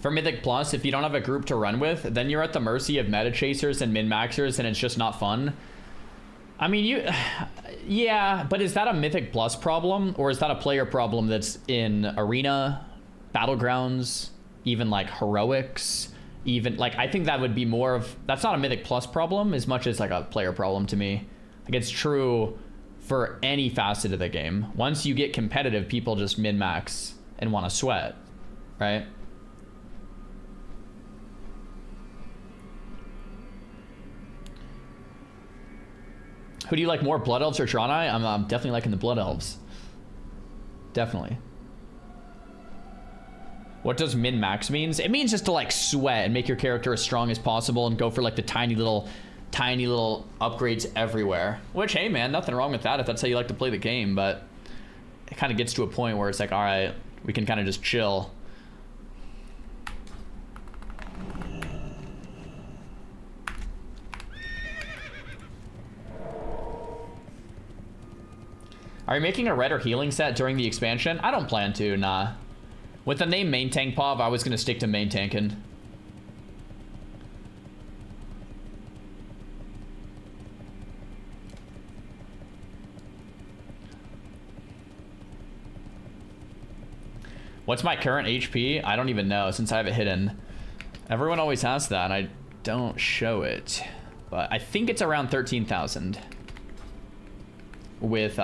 For Mythic Plus, if you don't have a group to run with, then you're at the mercy of meta chasers and min-maxers, and it's just not fun. I mean, yeah, but is that a Mythic Plus problem, or is that a player problem that's in Arena, Battlegrounds, even like Heroics, even like I think that would be more of, that's not a Mythic Plus problem as much as like a player problem to me. Like it's true for any facet of the game. Once you get competitive, people just min-max and want to sweat, right? Who do you like more, Blood Elves or Draenei? I'm definitely liking the Blood Elves. Definitely. What does min-max means? It means just to like sweat and make your character as strong as possible and go for like the tiny little upgrades everywhere. Which, hey man, nothing wrong with that if that's how you like to play the game, but it kind of gets to a point where it's like, all right, we can kind of just chill. Are you making a red or healing set during the expansion? I don't plan to, nah. With the name main tank pov, I was gonna stick to main tanking. What's my current HP? I don't even know since I have it hidden. Everyone always asks that and I don't show it. But I think it's around 13,000. With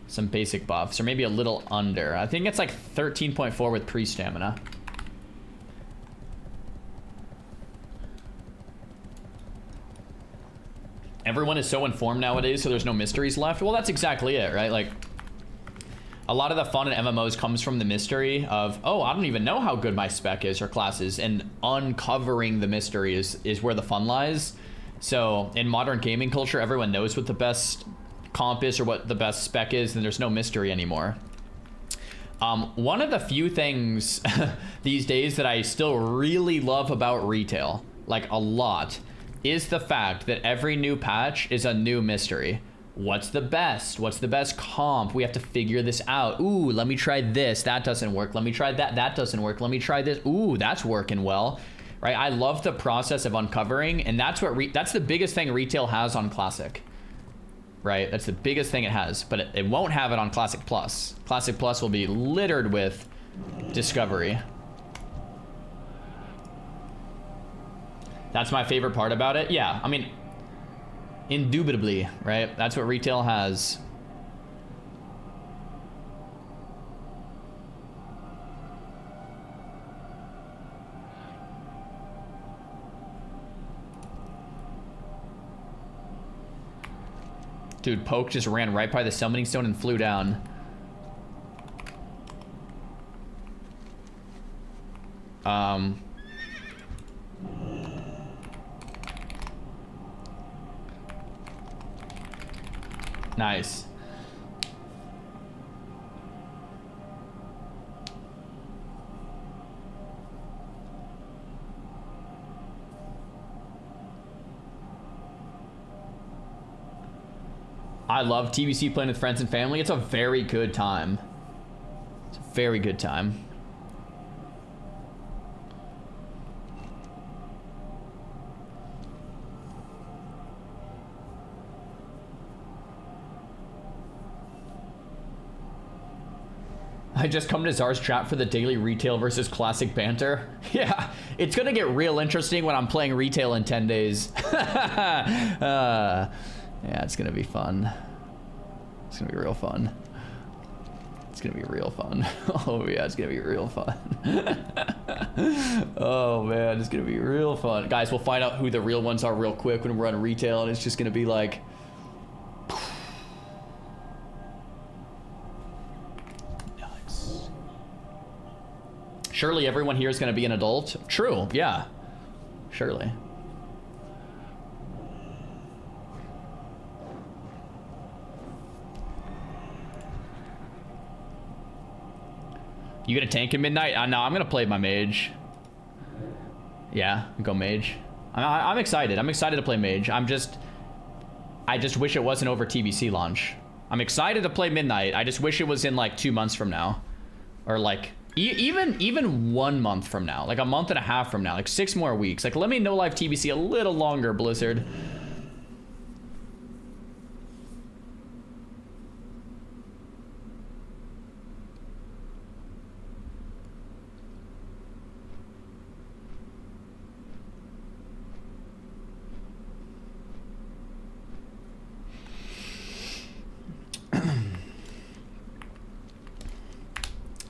some basic buffs, or maybe a little under. I think it's like 13.4 with pre-stamina. everyone is so informed nowadays, so there's no mysteries left. Well, that's exactly it, right? Like, a lot of the fun in MMOs comes from the mystery of, oh, I don't even know how good my spec is or class is, and uncovering the mystery is where the fun lies. So in modern gaming culture, everyone knows what the best comp is or what the best spec is, and there's no mystery anymore. One of the few things these days that I still really love about retail, like a lot, is the fact that every new patch is a new mystery. What's the best? What's the best comp? We have to figure this out. Ooh, let me try this. That doesn't work. Let me try that. That doesn't work. Let me try this. Ooh, that's working well. Right? I love the process of uncovering, and that's what that's the biggest thing retail has on Classic. Right? That's the biggest thing it has, but it won't have it on Classic Plus. Classic Plus will be littered with discovery. That's my favorite part about it. Yeah, I mean, indubitably, right? That's what retail has. Dude, Poke just ran right by the summoning stone and flew down. Nice. I love TBC playing with friends and family. It's a very good time. It's a very good time. I just come to Czar's chat for the daily retail versus classic banter. Yeah, it's gonna get real interesting when I'm playing retail in 10 days. Yeah, it's gonna be fun. It's gonna be real fun. It's gonna be real fun. Oh yeah, it's gonna be real fun. Oh man, it's gonna be real fun. Guys, we'll find out who the real ones are real quick when we're on retail, and it's just gonna be like... Nice. Surely everyone here is gonna be an adult? True, yeah. Surely. You gonna tank in midnight? No, I'm gonna play my mage. Yeah, go mage. I'm excited. I'm excited to play mage. I just wish it wasn't over TBC launch. I'm excited to play midnight. I just wish it was in like 2 months from now, or like even 1 month from now, like a month and a half from now, like 6 more weeks. Like let me know live TBC a little longer, Blizzard.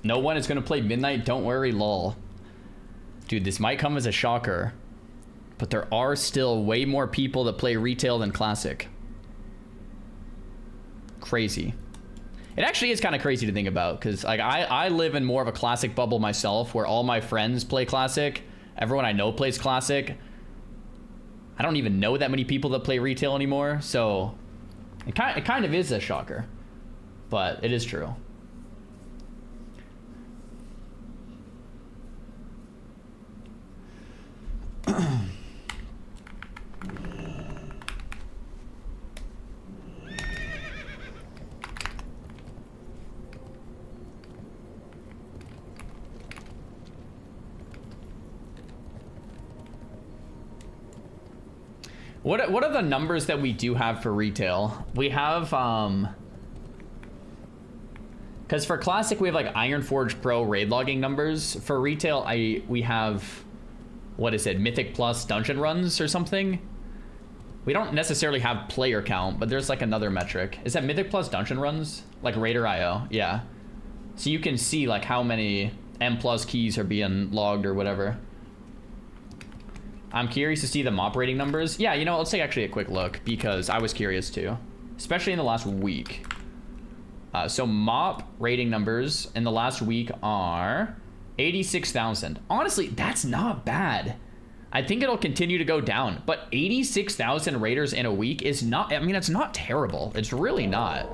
No one is gonna play midnight, don't worry, lol. Dude, this might come as a shocker, but there are still way more people that play retail than classic. Crazy. It actually is kind of crazy to think about, because like I live in more of a classic bubble myself, where all my friends play classic. Everyone I know plays classic. I don't even know that many people that play retail anymore, so it kind of is a shocker, but it is true. What are the numbers that we do have for retail? We have because for classic we have like Ironforge Pro raid logging numbers. For retail we have, what is it, Mythic Plus dungeon runs or something? We don't necessarily have player count, but there's like another metric. Is that Mythic Plus dungeon runs? Like Raider.io, yeah. So you can see like how many M+ keys are being logged or whatever. I'm curious to see the mop rating numbers. Yeah, you know, let's take actually a quick look because I was curious too, especially in the last week. So mop rating numbers in the last week are 86,000. Honestly, that's not bad. I think it'll continue to go down, but 86,000 raiders in a week is not, I mean, it's not terrible. It's really not.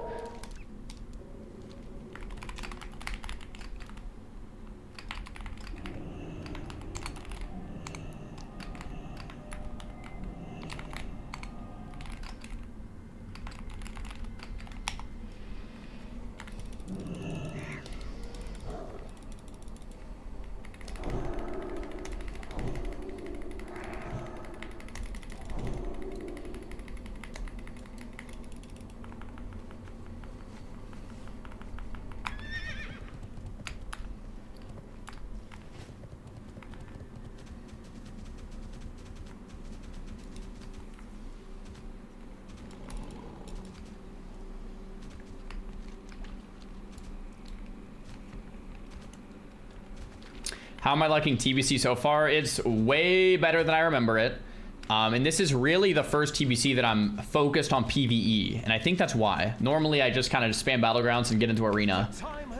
How am I liking TBC so far? It's way better than I remember it. And this is really the first TBC that I'm focused on PvE. And I think that's why. Normally I just kind of spam Battlegrounds and get into Arena.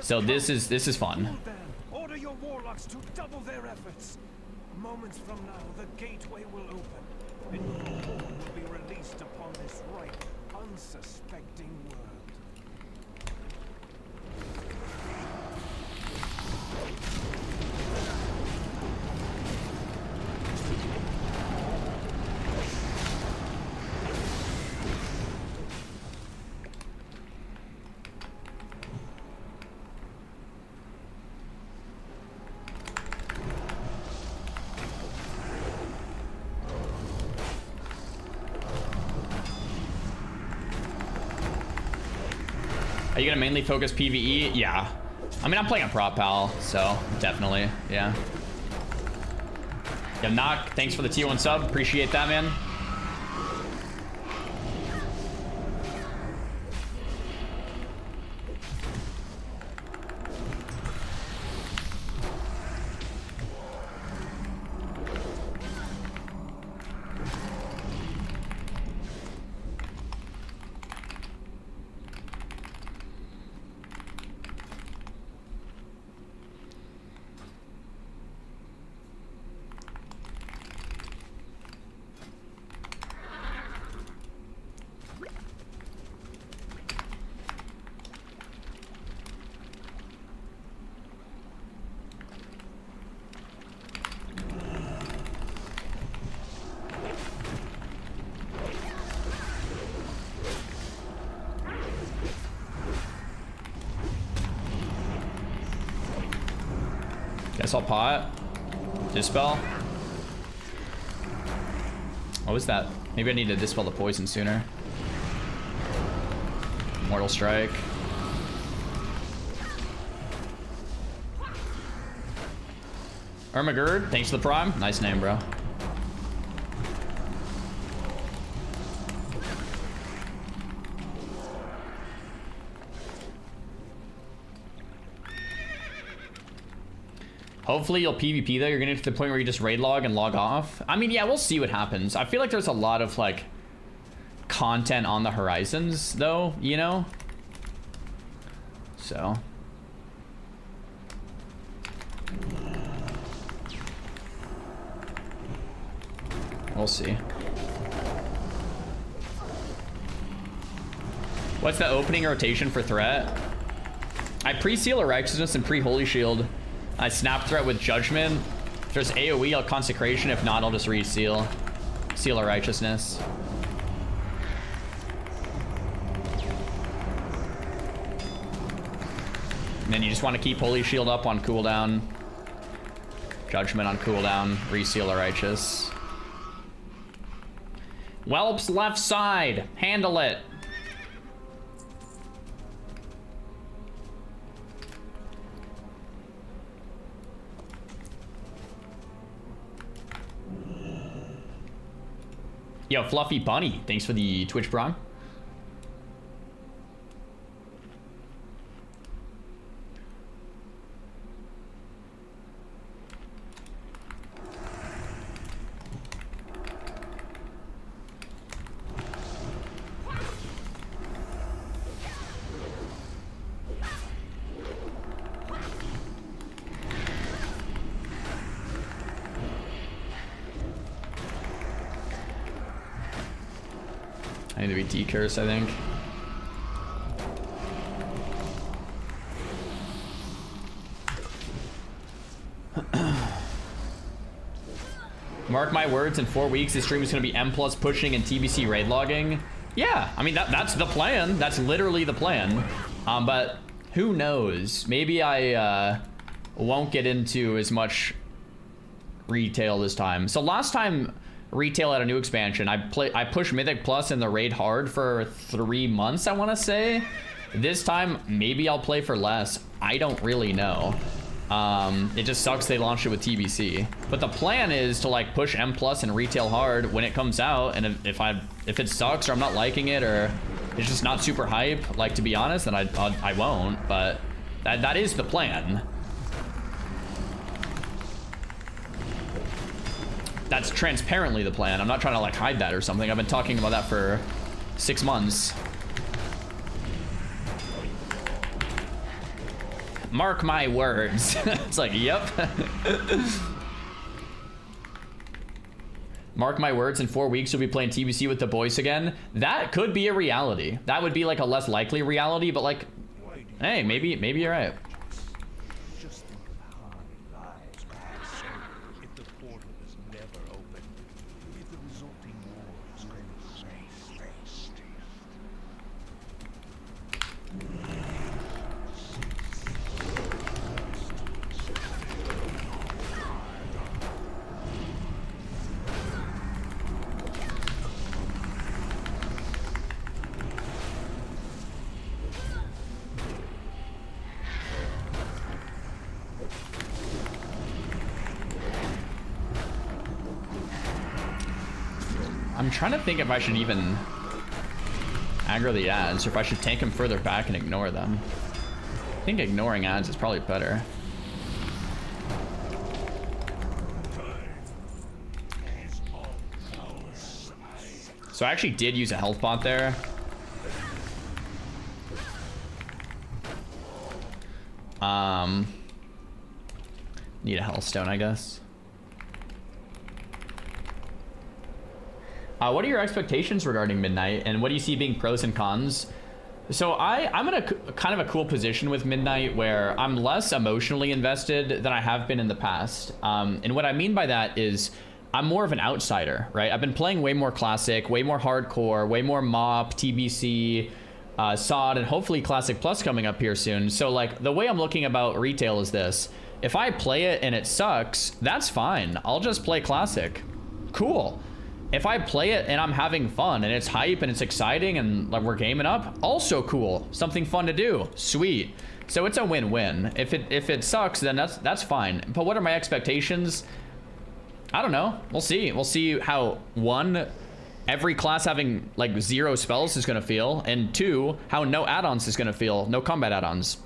So this is fun. Order your warlocks to double their efforts. Moments from now, the gateway will open, and your horde will be released upon this ripe, unsuspecting world. Are you gonna mainly focus PvE? Yeah. I mean, I'm playing a prop pal, so definitely, yeah. Yo, Knock, thanks for the T1 sub. Appreciate that, man. Guess I'll pot. Dispel. What was that? Maybe I need to dispel the poison sooner. Mortal Strike. Ermagerd, thanks for the prime. Nice name, bro. Hopefully you'll PvP though. You're gonna get to the point where you just raid log and log off. I mean, yeah, we'll see what happens. I feel like there's a lot of like content on the horizons though, you know? So. We'll see. What's the opening rotation for threat? I pre-seal a righteousness and pre-holy shield. I snap threat with judgment. If there's AoE, I'll consecration. If not, I'll just reseal. Seal a righteousness. And then you just want to keep holy shield up on cooldown. Judgment on cooldown. Reseal a righteous. Whelp's left side. Handle it. Yo, Fluffy Bunny, thanks for the Twitch Prime. I need to be D-curse, I think. Mark my words, in 4 weeks, this stream is going to be M+ pushing and TBC raid logging. Yeah, I mean, that's the plan. That's literally the plan. But who knows? Maybe I won't get into as much retail this time. So last time retail had a new expansion, I pushed Mythic Plus in the raid hard for 3 months, I want to say. This time, maybe I'll play for less. I don't really know. It just sucks they launched it with TBC. But the plan is to like push M+ and retail hard when it comes out, and if it sucks or I'm not liking it or it's just not super hype, like, to be honest, then I won't. But that is the plan. That's transparently the plan. I'm not trying to like hide that or something. I've been talking about that for 6 months. Mark my words. It's like, yep. Mark my words, in 4 weeks you'll be playing TBC with the boys again. That could be a reality. That would be like a less likely reality, but like, hey, maybe you're right. I'm trying to think if I should even aggro the ads or if I should tank them further back and ignore them. I think ignoring ads is probably better. So I actually did use a health bot there. Need a health stone, I guess. What are your expectations regarding Midnight, and what do you see being pros and cons? So I'm in a kind of a cool position with Midnight where I'm less emotionally invested than I have been in the past. And what I mean by that is I'm more of an outsider, right? I've been playing way more Classic, way more Hardcore, way more MOP, TBC, SOD, and hopefully Classic Plus coming up here soon. So like the way I'm looking about retail is this. If I play it and it sucks, that's fine. I'll just play Classic. Cool. If I play it and I'm having fun and it's hype and it's exciting and like we're gaming up, also cool. Something fun to do. Sweet. So it's a win-win. If it sucks, then that's fine. But what are my expectations? I don't know. We'll see. We'll see how, one, every class having like 0 spells is gonna feel, and 2, how no add-ons is gonna feel. No combat add-ons.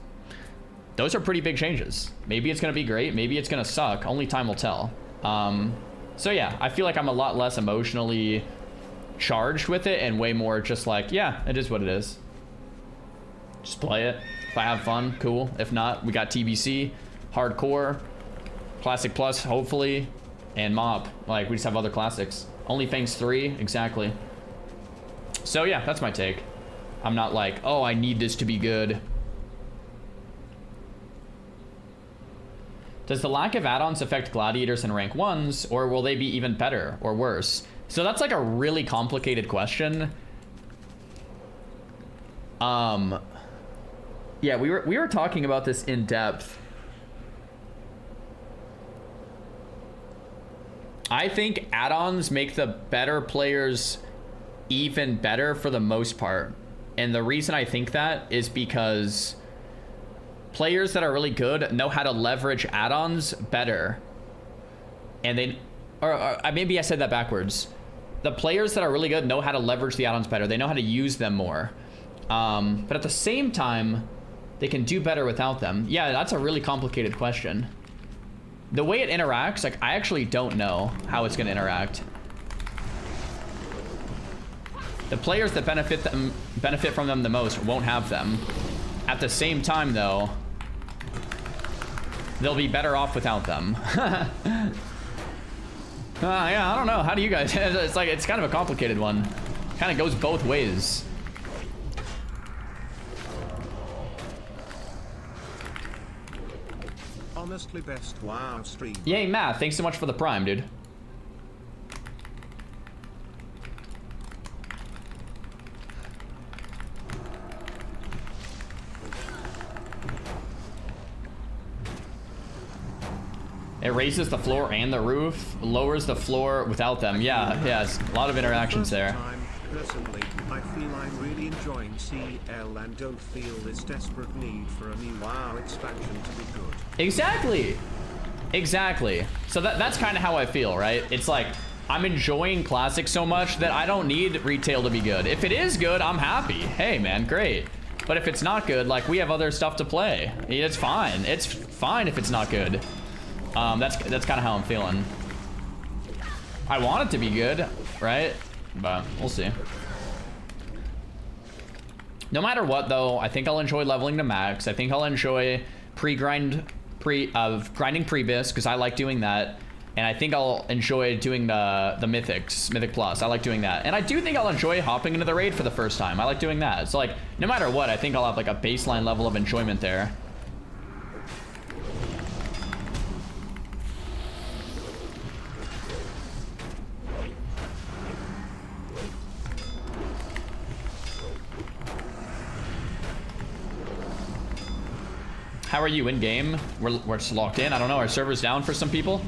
Those are pretty big changes. Maybe it's gonna be great. Maybe it's gonna suck. Only time will tell. So yeah, I feel like I'm a lot less emotionally charged with it and way more just like, yeah, it is what it is. Just play it. If I have fun, cool. If not, we got TBC, Hardcore, Classic Plus, hopefully, and MOP. Like, we just have other classics. Only Fangs 3, exactly. So yeah, that's my take. I'm not like, oh, I need this to be good. Does the lack of add-ons affect gladiators and rank 1s, or will they be even better or worse? So that's like a really complicated question. Yeah, we were talking about this in depth. I think add-ons make the better players even better for the most part. And the reason I think that is because players that are really good know how to leverage add-ons better. And they, or maybe I said that backwards. The players that are really good know how to leverage the add-ons better. They know how to use them more. But at the same time, they can do better without them. Yeah, that's a really complicated question. The way it interacts, like, I actually don't know how it's gonna interact. The players that benefit from them the most won't have them. At the same time, though, they'll be better off without them. Yeah, I don't know. How do you guys? It's like, it's kind of a complicated one. Kind of goes both ways. Honestly, best WoW stream. Yay, Matt. Thanks so much for the prime, dude. It raises the floor and the roof, lowers the floor without them. Yeah, it's a lot of interactions there. Personally, I feel I'm really enjoying CL and don't feel this desperate need for a new WoW expansion to be good. Exactly. So that's kind of how I feel, right? It's like I'm enjoying Classic so much that I don't need retail to be good. If it is good, I'm happy. Hey, man, great. But if it's not good, like, we have other stuff to play. It's fine. It's fine if it's not good. That's kind of how I'm feeling. I want it to be good, right? But we'll see. No matter what, though, I think I'll enjoy leveling to max. I think I'll enjoy grinding Prebis, because I like doing that. And I think I'll enjoy doing the Mythics, Mythic Plus. I like doing that. And I do think I'll enjoy hopping into the raid for the first time. I like doing that. So, like, no matter what, I think I'll have, like, a baseline level of enjoyment there. How are you in game? We're just locked in. I don't know. Our server's down for some people.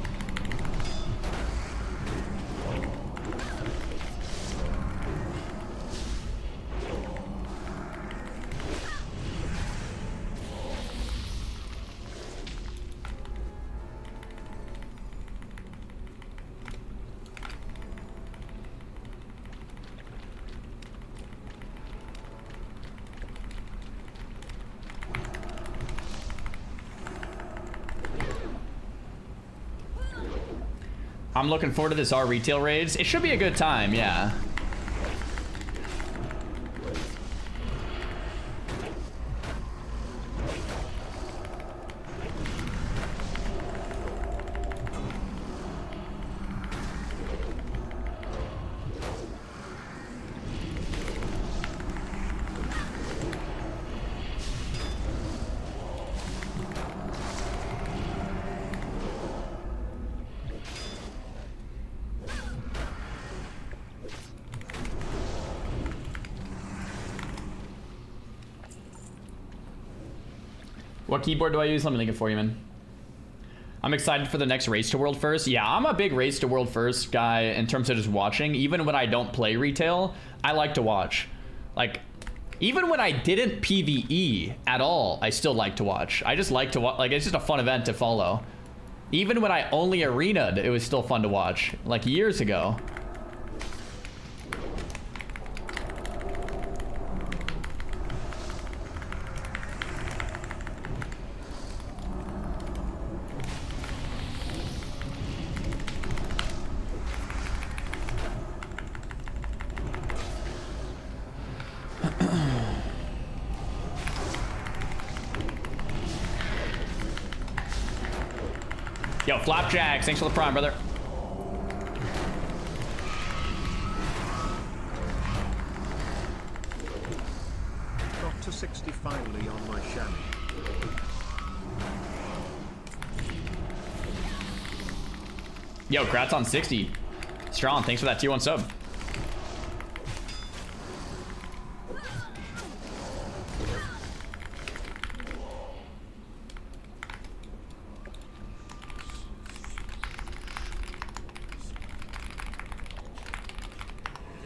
I'm looking forward to this R retail raids. It should be a good time, yeah. What keyboard do I use? Let me link it for you, man. I'm excited for the next Race to World First. Yeah, I'm a big Race to World First guy in terms of just watching. Even when I don't play retail, I like to watch. Like, even when I didn't PvE at all, I still like to watch. I just like to watch. Like, it's just a fun event to follow. Even when I only arena'd, it was still fun to watch. Like, years ago. Yo, Flapjacks, thanks for the prime, brother. Got to 60 finally on my chamois. Yo, Kratz on 60. Strong, thanks for that tier 1 sub.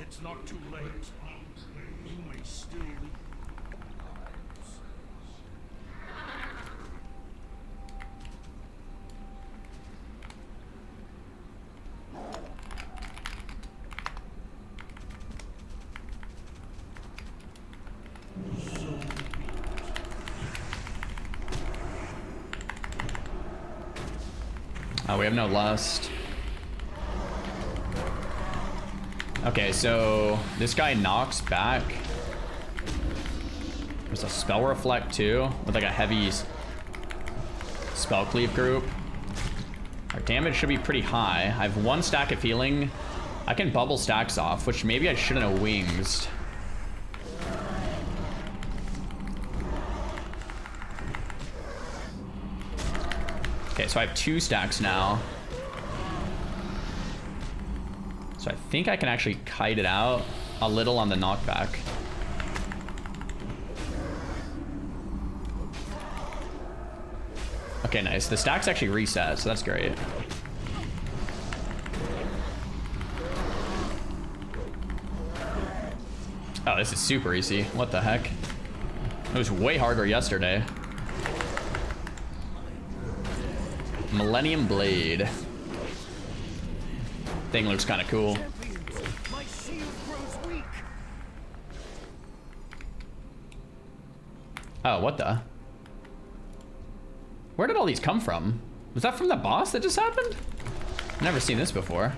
It's not too late. You may still be. Oh, we have no lust. Okay, so this guy knocks back. There's a spell reflect too, with like a heavy spell cleave group. Our damage should be pretty high. I have 1 stack of healing I can bubble stacks off, which maybe I shouldn't have wings. Okay, so I have 2 stacks now. So I think I can actually kite it out a little on the knockback. Okay, nice. The stacks actually reset, so that's great. Oh, this is super easy. What the heck? It was way harder yesterday. Millennium Blade. Thing looks kind of cool. My shield grows weak. Oh, what the? Where did all these come from? Was that from the boss that just happened? Never seen this before.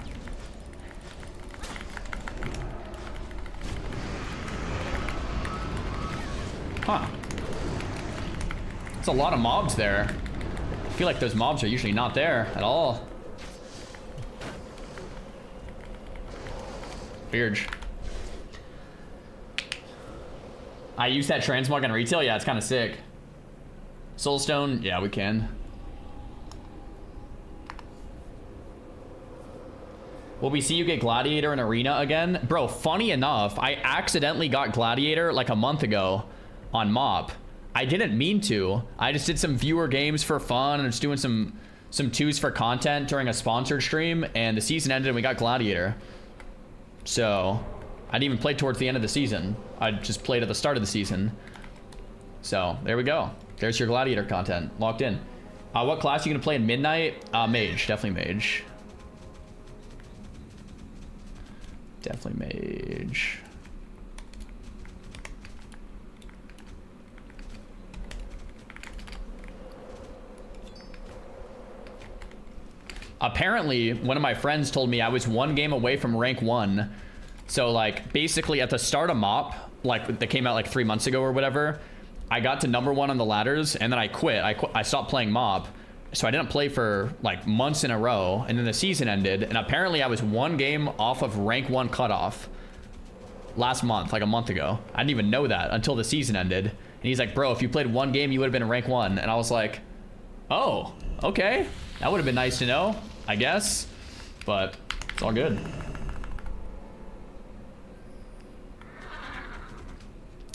Huh. It's a lot of mobs there. I feel like those mobs are usually not there at all. Weird. I use that transmog on retail? Yeah, it's kind of sick. Soulstone? Yeah, we can. Will we see you get Gladiator in Arena again? Bro, funny enough, I accidentally got Gladiator like a month ago on MOP. I didn't mean to. I just did some viewer games for fun and just doing some 2s for content during a sponsored stream, and the season ended and we got Gladiator. So I didn't even play towards the end of the season. I just played at the start of the season. So there we go. There's your Gladiator content locked in. What class are you gonna play in Midnight? Mage, definitely Mage. Definitely Mage. Apparently, one of my friends told me I was 1 game away from rank 1. So, like, basically at the start of MOP, like, that came out like 3 months ago or whatever, I got to number 1 on the ladders, and then I quit. I stopped playing MOP. So I didn't play for, like, months in a row, and then the season ended, and apparently I was 1 game off of rank 1 cutoff last month, like a month ago. I didn't even know that until the season ended. And he's like, bro, if you played 1 game, you would have been in rank 1. And I was like, oh, okay. That would have been nice to know, I guess, but it's all good.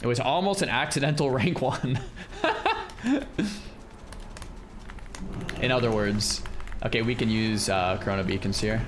It was almost an accidental rank 1. In other words. Okay, we can use Chrono Beacons here.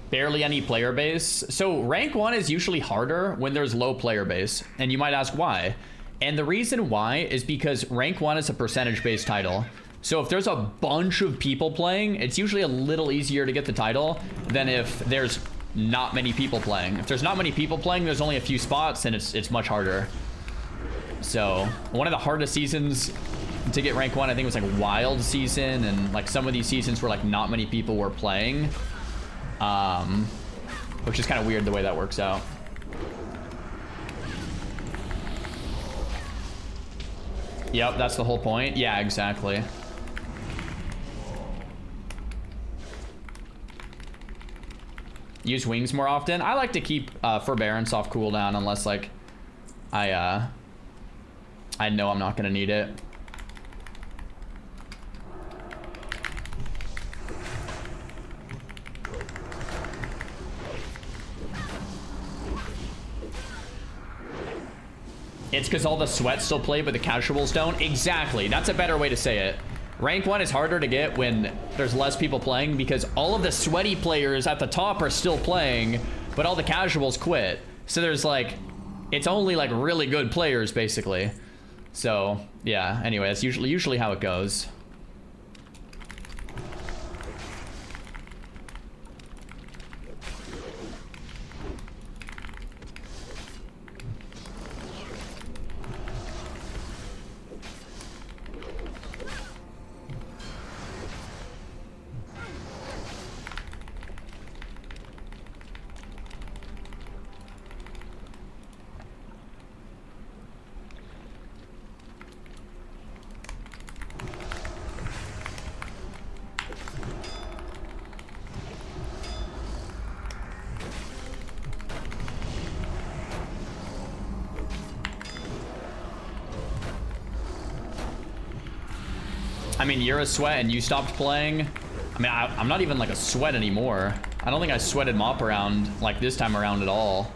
Barely any player base. So rank 1 is usually harder when there's low player base, and you might ask why. And the reason why is because rank 1 is a percentage based title. So if there's a bunch of people playing, it's usually a little easier to get the title than if there's not many people playing. If there's not many people playing, there's only a few spots, and it's much harder. So one of the hardest seasons to get rank 1, I think, was like Wild season, and like some of these seasons where like not many people were playing. Which is kind of weird the way that works out. Yep, that's the whole point. Yeah, exactly. Use wings more often. I like to keep Forbearance off cooldown unless like I know I'm not gonna need it. It's because all the sweats still play, but the casuals don't? Exactly. That's a better way to say it. Rank 1 is harder to get when there's less people playing because all of the sweaty players at the top are still playing, but all the casuals quit. So there's like, it's only like really good players basically. So yeah, anyway, that's usually how it goes. mean, you're a sweat and you stopped playing. I mean, I'm not even like a sweat anymore. I don't think I sweated mop around like this time around at all.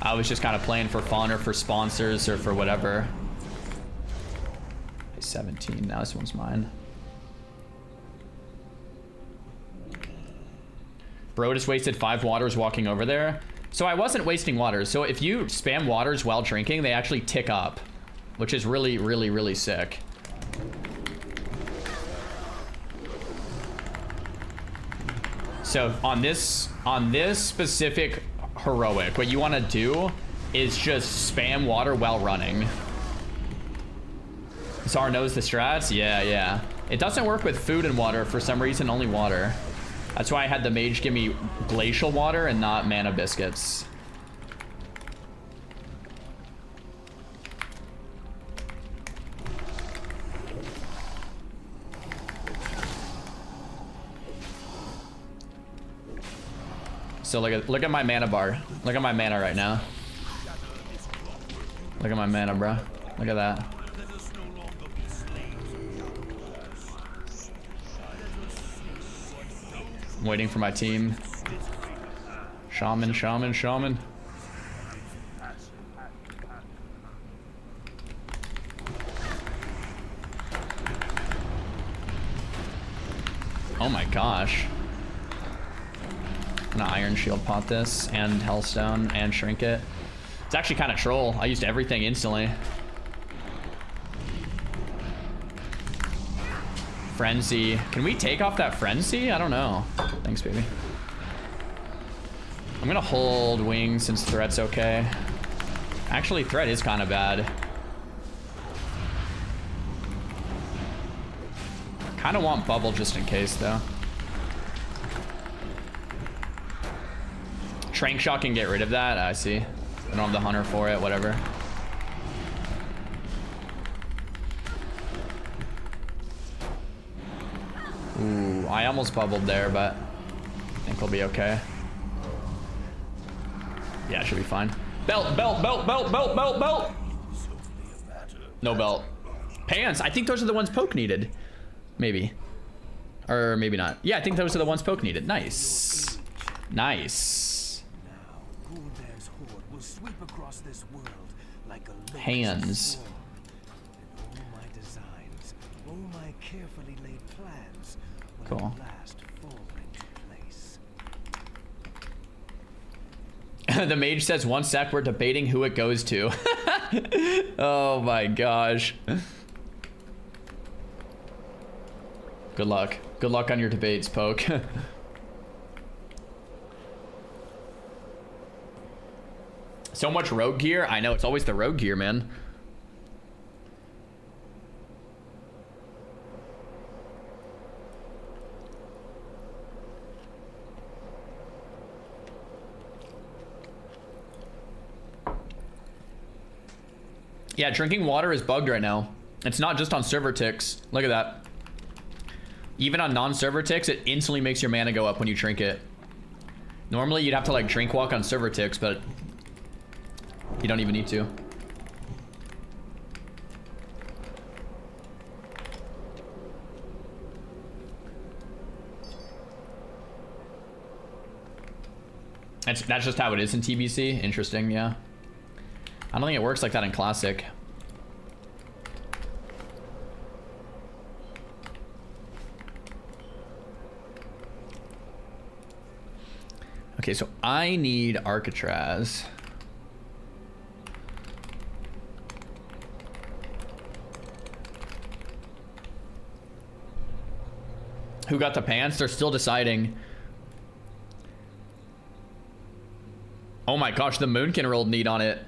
I was just kind of playing for fun or for sponsors or for whatever. 17, now this one's mine. Bro just wasted 5 waters walking over there. So I wasn't wasting waters. So if you spam waters while drinking, they actually tick up, which is really, really, really sick. So on this specific heroic, what you want to do is just spam water while running. Zar knows the strats? Yeah. It doesn't work with food and water for some reason, only water. That's why I had the mage give me glacial water and not mana biscuits. So look at my mana bar. Look at my mana right now. Look at my mana, bro. Look at that. I'm waiting for my team. Shaman. Oh my gosh. I'm gonna Iron Shield pot this, and Hellstone, and Shrink it. It's actually kind of troll. I used everything instantly. Frenzy. Can we take off that Frenzy? I don't know. Thanks, baby. I'm gonna hold Wings since Threat's okay. Actually, Threat is kind of bad. Kind of want Bubble just in case, though. Trank Shot can get rid of that. I see. I don't have the Hunter for it. Whatever. Ooh, I almost bubbled there, but I think we'll be okay. Yeah, it should be fine. Belt. No belt. Pants. I think those are the ones Poke needed. Maybe. Or maybe not. Yeah, I think those are the ones Poke needed. Nice. Hands. Cool. The mage says 1 sec, we're debating who it goes to. Oh my gosh. Good luck. Good luck on your debates, Poke. So much rogue gear. I know, it's always the rogue gear, man. Yeah, drinking water is bugged right now. It's not just on server ticks. Look at that. Even on non-server ticks, it instantly makes your mana go up when you drink it. Normally, you'd have to like drink walk on server ticks, but you don't even need to. That's just how it is in TBC. Interesting, yeah. I don't think it works like that in Classic. Okay, so I need Arcatraz. Who got the pants? They're still deciding. Oh my gosh, the Moonkin rolled neat on it.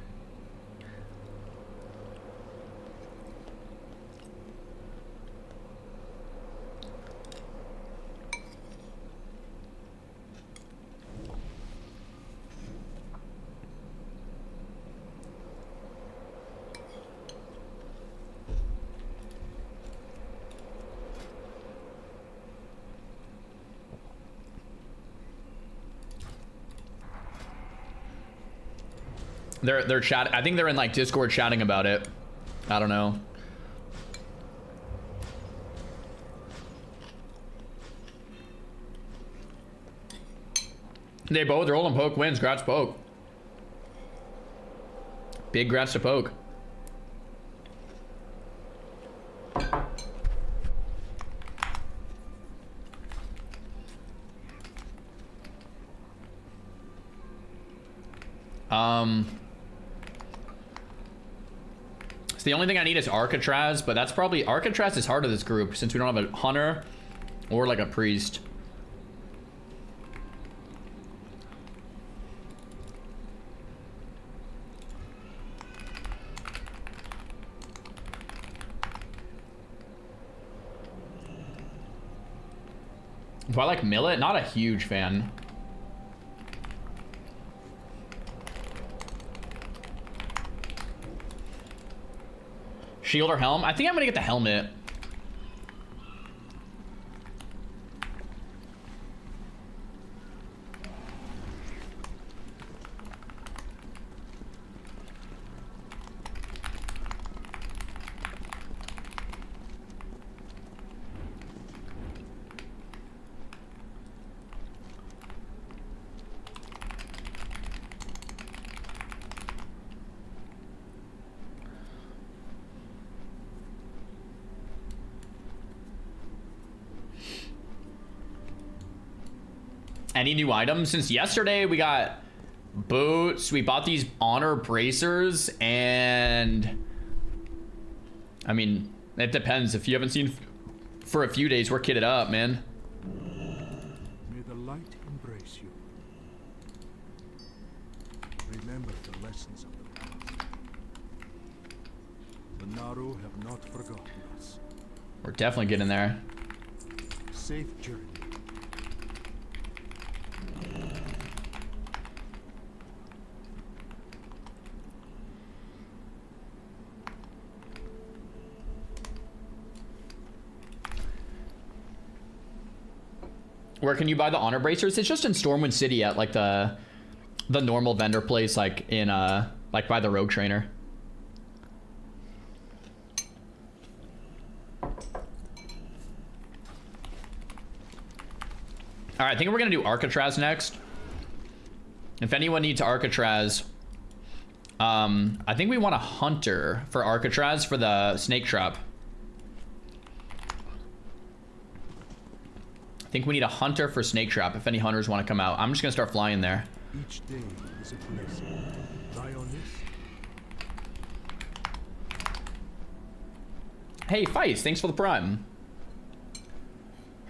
They're chat. I think they're in like Discord chatting about it. I don't know. They both roll and Poke wins. Grats Poke. Big grats to Poke. So the only thing I need is Arcatraz, but that's probably Arcatraz is hard to this group since we don't have a hunter or like a priest. Do I like Millet? Not a huge fan. Shield or helm? I think I'm gonna get the helmet. Any new items? Since yesterday, we got boots. We bought these honor bracers, and I mean, it depends. If you haven't seen for a few days, we're kitted up, man. May the light embrace you. Remember the lessons of the past. The Naru have not forgotten us. We're definitely getting there. Safe journey. Where can you buy the honor bracers? It's just in Stormwind City at like the normal vendor place, like in like by the rogue trainer. All right, I think we're gonna do Arcatraz next. If anyone needs Arcatraz, I think we want a hunter for Arcatraz for the snake trap. I think we need a hunter for snake trap if any hunters want to come out. I'm just gonna start flying there. Each day is a blessing. Lie on this. Hey, Feist, thanks for the prime.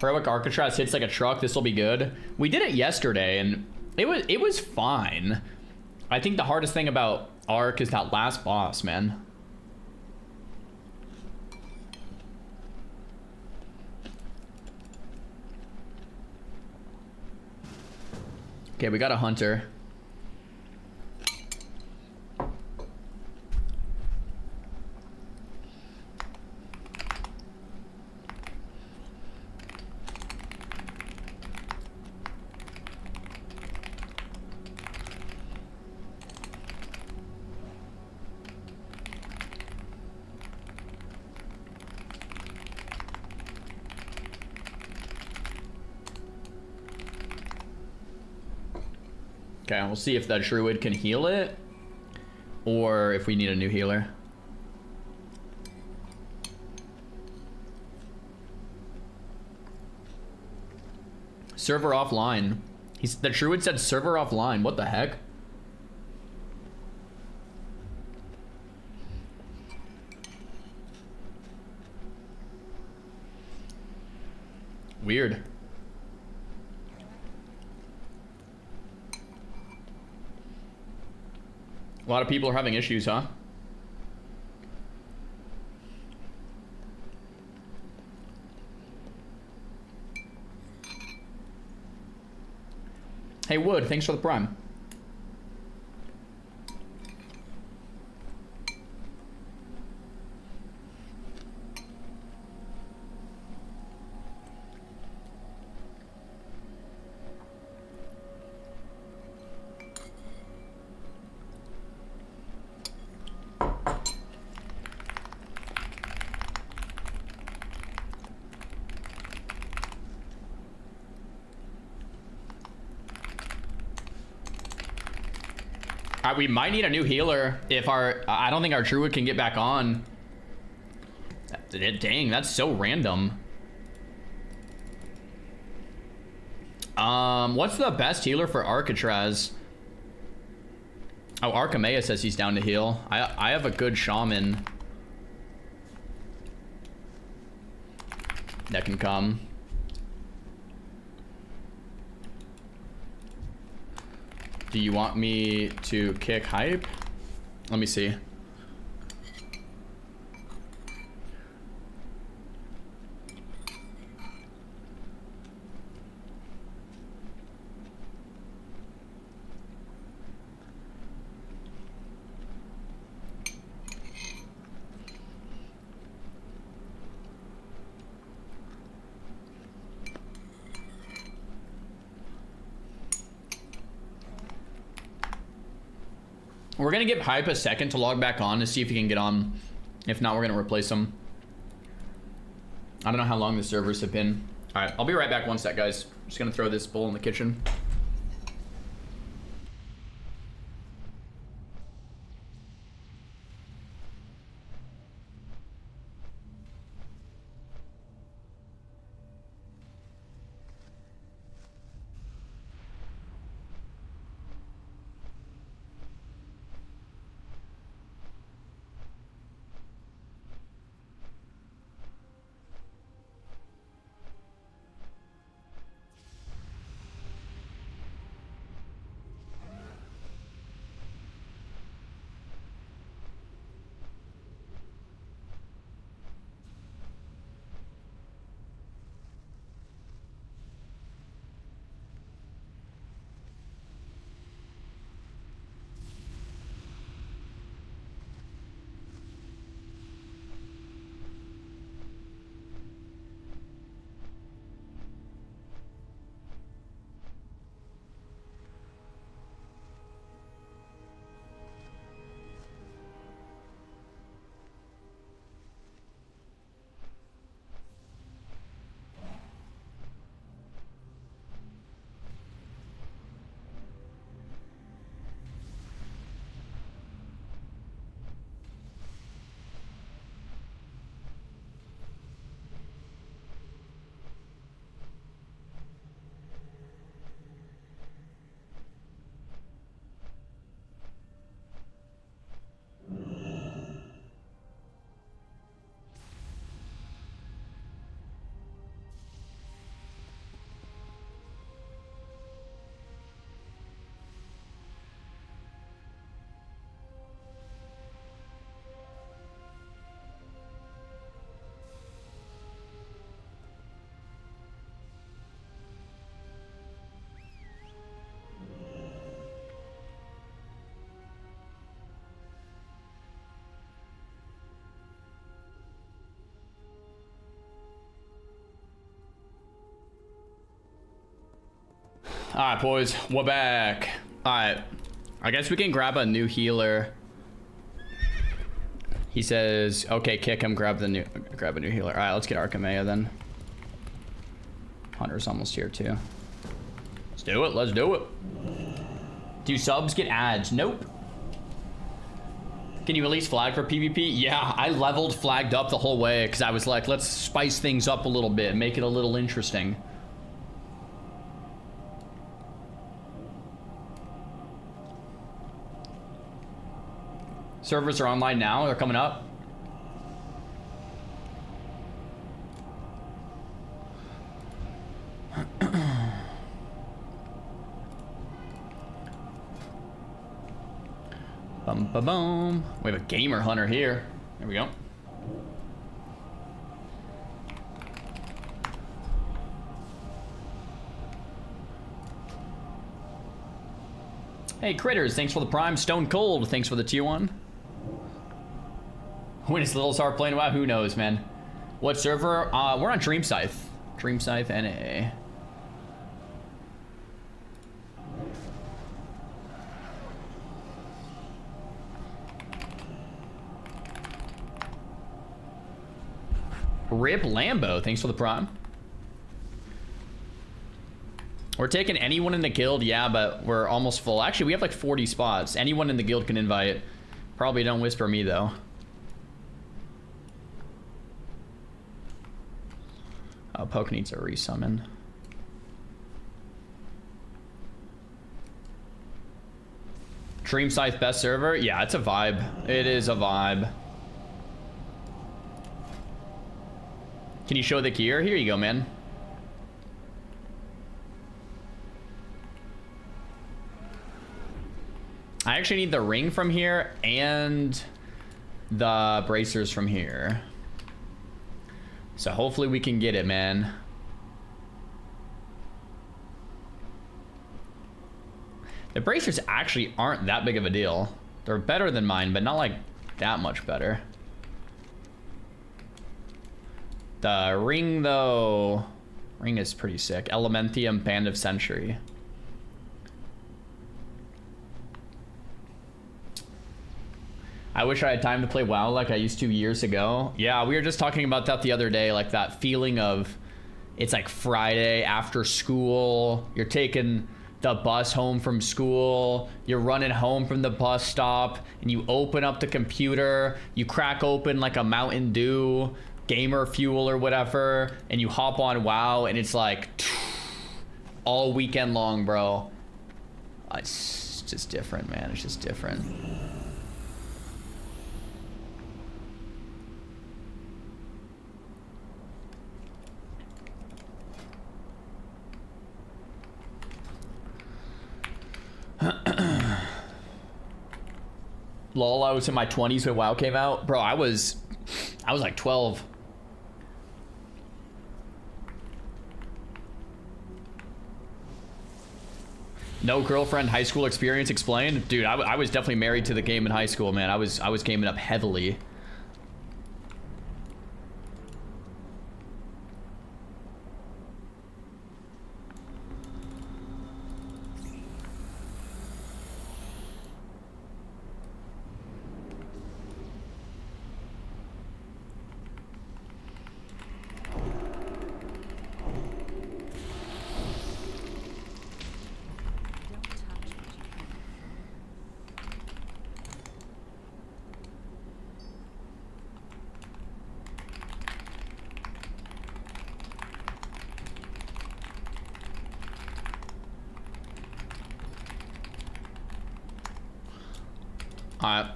Heroic Arcatraz hits like a truck. This will be good. We did it yesterday, and it was fine. I think the hardest thing about Arc is that last boss, man. Okay, we got a hunter. Okay, we'll see if that druid can heal it, or if we need a new healer. Server offline. The druid said server offline. What the heck? Weird. A lot of people are having issues, huh? Hey, Wood, thanks for the prime. We might need a new healer if our... I don't think our druid can get back on. Dang, that's so random. What's the best healer for Arcatraz? Oh, Archimea says he's down to heal. I have a good shaman that can come. Do you want me to kick hype? Let me see. We're gonna give Hype a second to log back on to see if he can get on. If not, we're gonna replace him. I don't know how long the servers have been. All right, I'll be right back. One sec, guys. Just gonna throw this bowl in the kitchen. All right, boys, we're back. All right, I guess we can grab a new healer. He says, "Okay, kick him. Grab a new healer." All right, let's get Archimea then. Hunter's almost here too. Let's do it. Let's do it. Do subs get ads? Nope. Can you at least flag for PvP? Yeah, I leveled flagged up the whole way because I was like, let's spice things up a little bit, make it a little interesting. Servers are online now. They're coming up. Bum, ba, boom. We have a gamer hunter here. There we go. Hey, Critters, thanks for the Prime. Stone Cold, thanks for the tier 1. When is Little Star playing WoW? Who knows, man. What server? We're on Dream Scythe. Dream Scythe NA. Rip Lambo, thanks for the Prime. We're taking anyone in the guild, yeah, but we're almost full. Actually, we have like 40 spots. Anyone in the guild can invite. Probably don't whisper me, though. Oh, Poke needs a resummon. Dream Scythe best server? Yeah, it's a vibe. It is a vibe. Can you show the gear? Here you go, man. I actually need the ring from here and the bracers from here. So hopefully we can get it, man. The bracers actually aren't that big of a deal. They're better than mine, but not like that much better. The ring, though. Ring is pretty sick. Elementium Band of Century. I wish I had time to play WoW like I used to years ago. Yeah, we were just talking about that the other day, like that feeling of it's like Friday after school, you're taking the bus home from school, you're running home from the bus stop, and you open up the computer, you crack open like a Mountain Dew, Gamer Fuel or whatever, and you hop on WoW, and it's like all weekend long, bro. It's just different, man. It's just different. Lol, I was in my 20s when WoW came out. Bro, I was like 12. No girlfriend, high school experience explained? Dude, I was definitely married to the game in high school, man. I was gaming up heavily. Alright.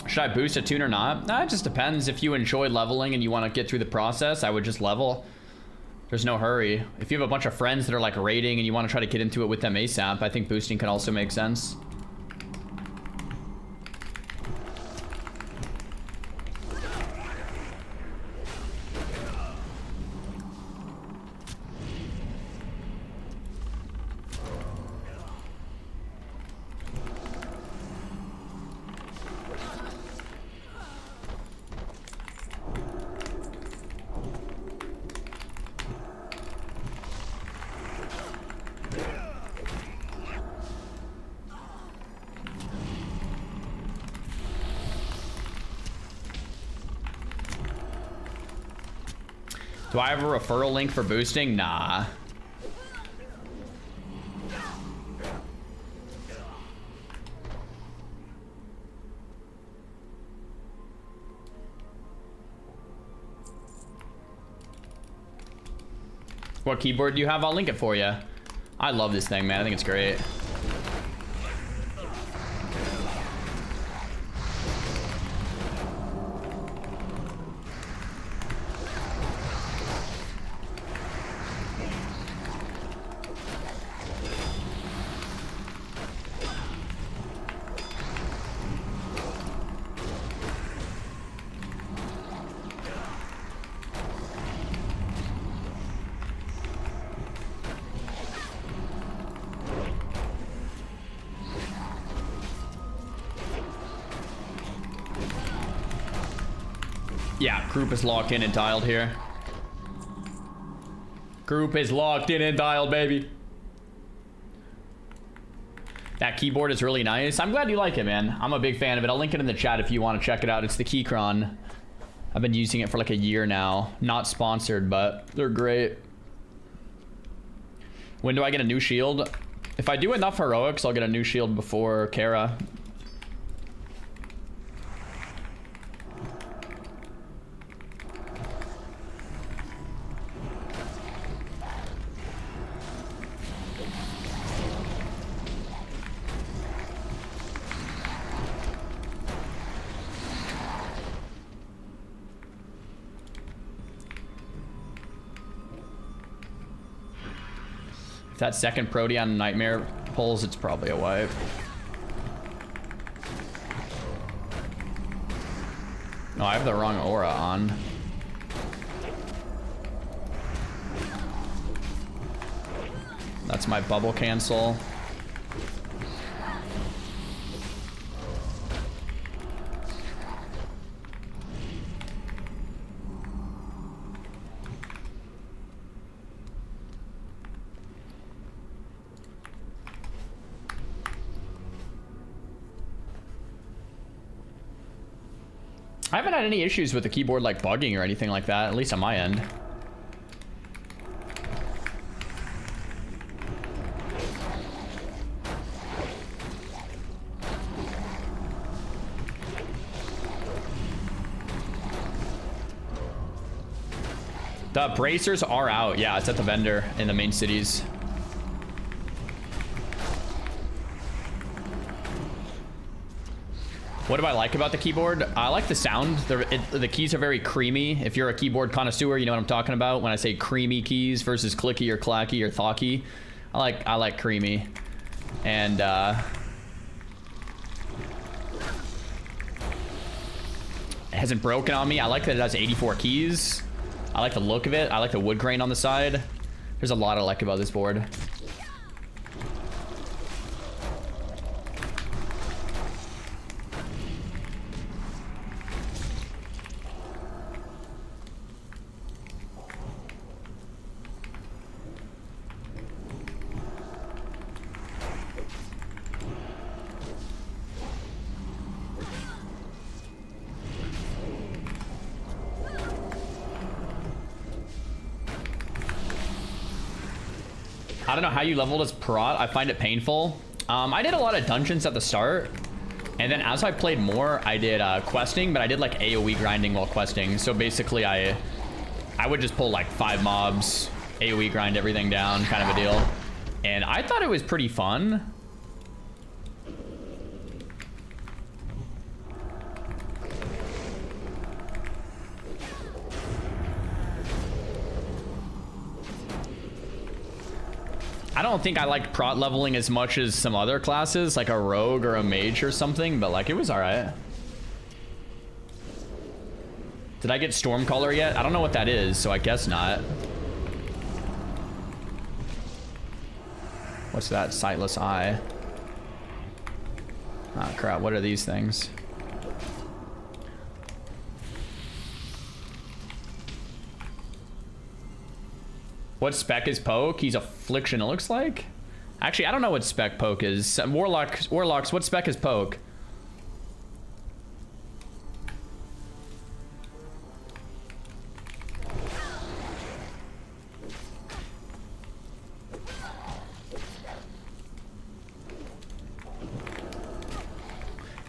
Should I boost a tune or not? Nah, it just depends. If you enjoy leveling and you want to get through the process, I would just level. There's no hurry. If you have a bunch of friends that are like raiding and you want to try to get into it with them ASAP, I think boosting can also make sense. Do I have a referral link for boosting? Nah. What keyboard do you have? I'll link it for you. I love this thing, man. I think it's great. Yeah, group is locked in and dialed here. Group is locked in and dialed, baby. That keyboard is really nice. I'm glad you like it, man. I'm a big fan of it. I'll link it in the chat if you want to check it out. It's the Keychron. I've been using it for like a year now. Not sponsored, but they're great. When do I get a new shield? If I do enough heroics, I'll get a new shield before Kara. If that second Protean Nightmare pulls, it's probably a wipe. No, I have the wrong aura on. That's my bubble cancel. I haven't had any issues with the keyboard like bugging or anything like that, at least on my end. The bracers are out. Yeah, it's at the vendor in the main cities. What do I like about the keyboard? I like the sound. The keys are very creamy. If you're a keyboard connoisseur, you know what I'm talking about when I say creamy keys versus clicky or clacky or thocky. I like creamy. And it hasn't broken on me. I like that it has 84 keys. I like the look of it. I like the wood grain on the side. There's a lot I like about this board. I don't know how you leveled as Parrot. I find it painful. I did a lot of dungeons at the start, and then as I played more, I did questing, but I did like AoE grinding while questing. So basically, I would just pull like 5 mobs, AoE grind everything down, kind of a deal. And I thought it was pretty fun. I don't think I like prot leveling as much as some other classes, like a rogue or a mage or something, but like it was alright. Did I get Stormcaller yet? I don't know what that is, so I guess not. What's that? Sightless Eye. Ah, crap. What are these things? What spec is Poke? He's Affliction, it looks like. Actually, I don't know what spec Poke is. Warlocks, what spec is Poke?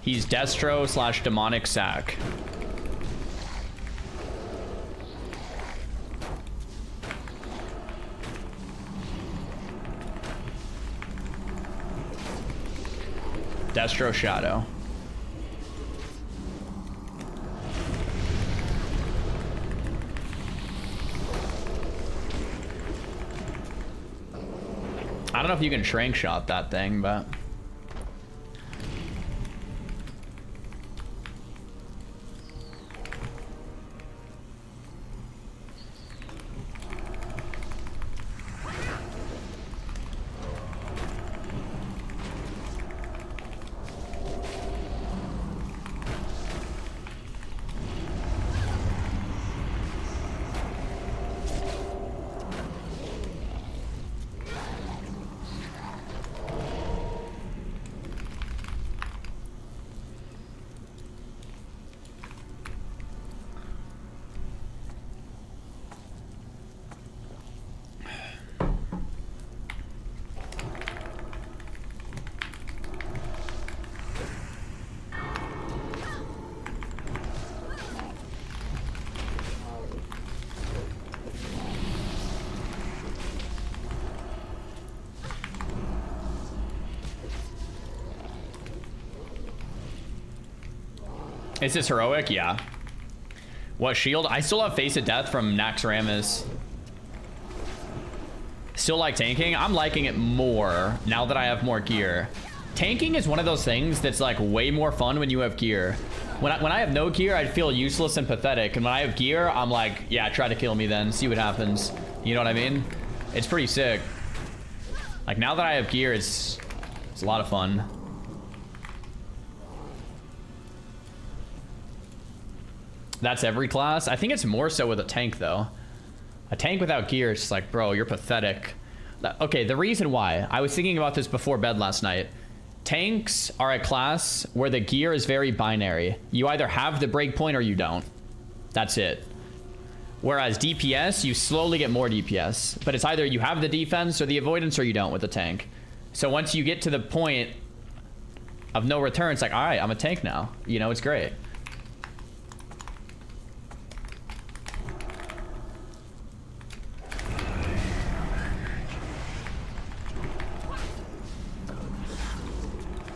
He's Destro / Demonic Sack. Destro Shadow. I don't know if you can shrink shot that thing, but... Is this heroic? Yeah. What shield? I still have Face of Death from Naxxramas. Still like tanking? I'm liking it more now that I have more gear. Tanking is one of those things that's like way more fun when you have gear. When I have no gear, I'd feel useless and pathetic. And when I have gear, I'm like, yeah, try to kill me then. See what happens. You know what I mean? It's pretty sick. Like now that I have gear, it's a lot of fun. That's every class. I think it's more so with a tank though. A tank without gear is just like, bro, you're pathetic. Okay, the reason why, I was thinking about this before bed last night. Tanks are a class where the gear is very binary. You either have the breakpoint or you don't. That's it. Whereas DPS, you slowly get more DPS. But it's either you have the defense or the avoidance or you don't with the tank. So once you get to the point of no return, it's like, all right, I'm a tank now. You know, it's great.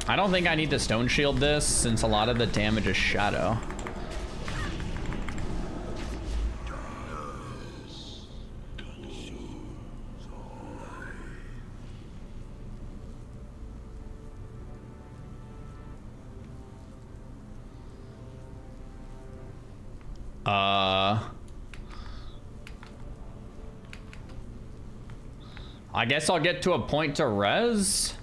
I don't think I need to stone shield this since a lot of the damage is shadow. I guess I'll get to a point to res.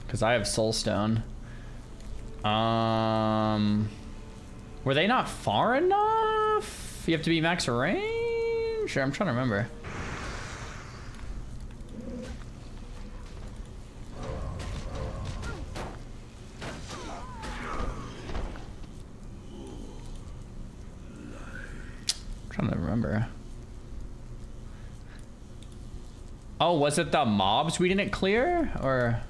Because I have soulstone. Were they not far enough? You have to be max range? Sure, I'm trying to remember. Trying to remember. Oh, was it the mobs we didn't clear? Or...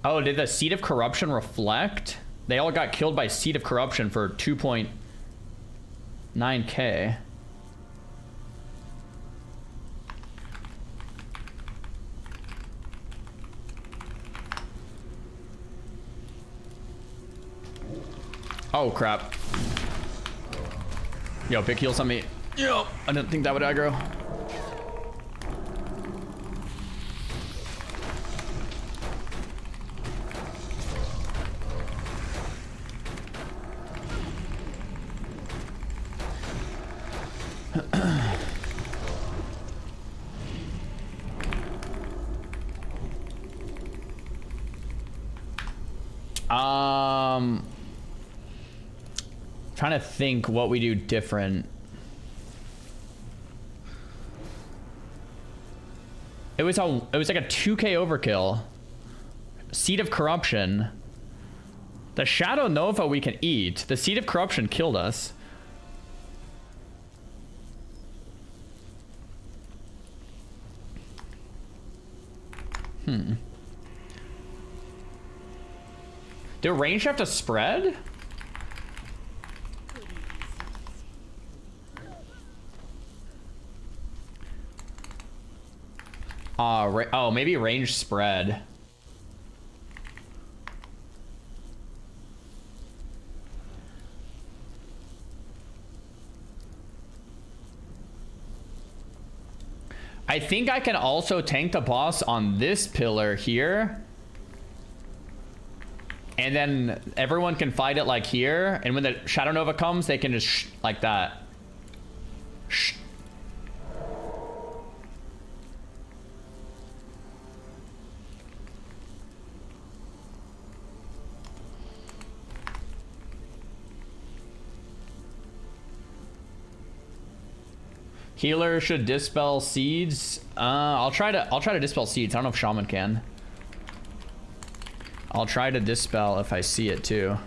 Oh, did the Seed of Corruption reflect? They all got killed by Seed of Corruption for 2.9k. Oh, crap. Yo, big heals on me. Yo, I didn't think that would aggro. Trying to think what we do different. It was like a 2k overkill. Seed of Corruption. The Shadow Nova we can eat. The Seed of Corruption killed us. Do range have to spread? Oh, maybe range spread. I think I can also tank the boss on this pillar here. And then everyone can fight it like here. And when the Shadow Nova comes, they can just like that. Healer should dispel seeds. I'll try to dispel seeds. I don't know if Shaman can. I'll try to dispel if I see it too.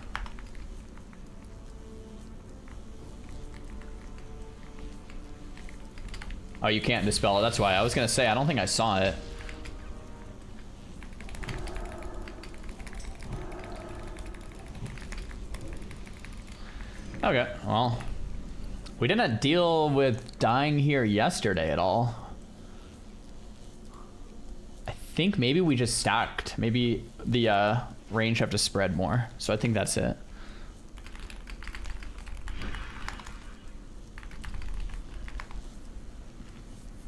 Oh, you can't dispel it. That's why I was gonna say I don't think I saw it. Okay, well, we didn't deal with dying here yesterday at all. I think maybe we just stacked. Maybe the range have to spread more. So I think that's it.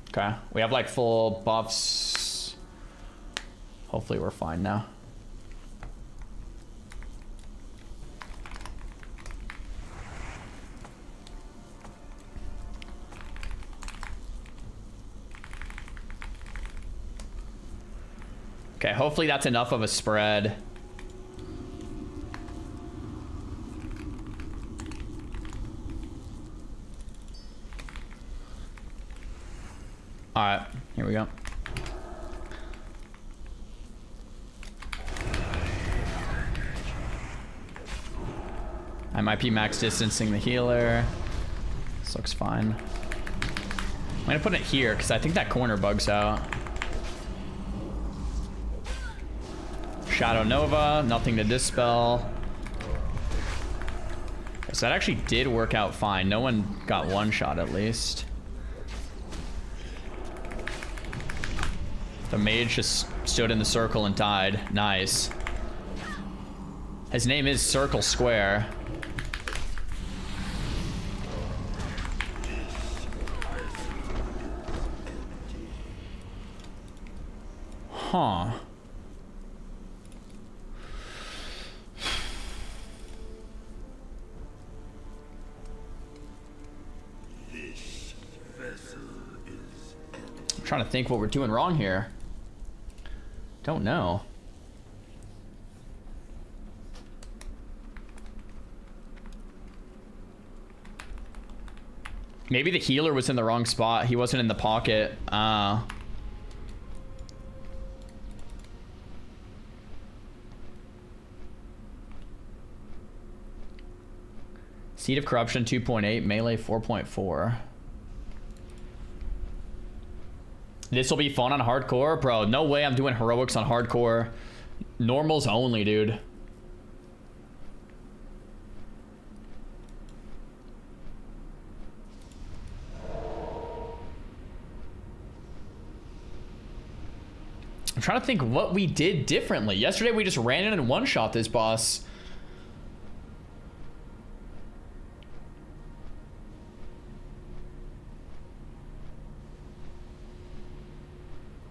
Okay, we have like full buffs. Hopefully we're fine now. Okay, hopefully that's enough of a spread. All right, here we go. I might be max distancing the healer. This looks fine. I'm gonna put it here because I think that corner bugs out. Shadow Nova, nothing to dispel. So that actually did work out fine. No one got one shot at least. The mage just stood in the circle and died. Nice. His name is Circle Square. Huh. I'm trying to think what we're doing wrong here. Don't know. Maybe the healer was in the wrong spot. He wasn't in the pocket. Seed of Corruption 2.8, melee 4.4. This will be fun on hardcore? Bro, no way I'm doing heroics on hardcore. Normals only, dude. I'm trying to think what we did differently. Yesterday we just ran in and one-shot this boss.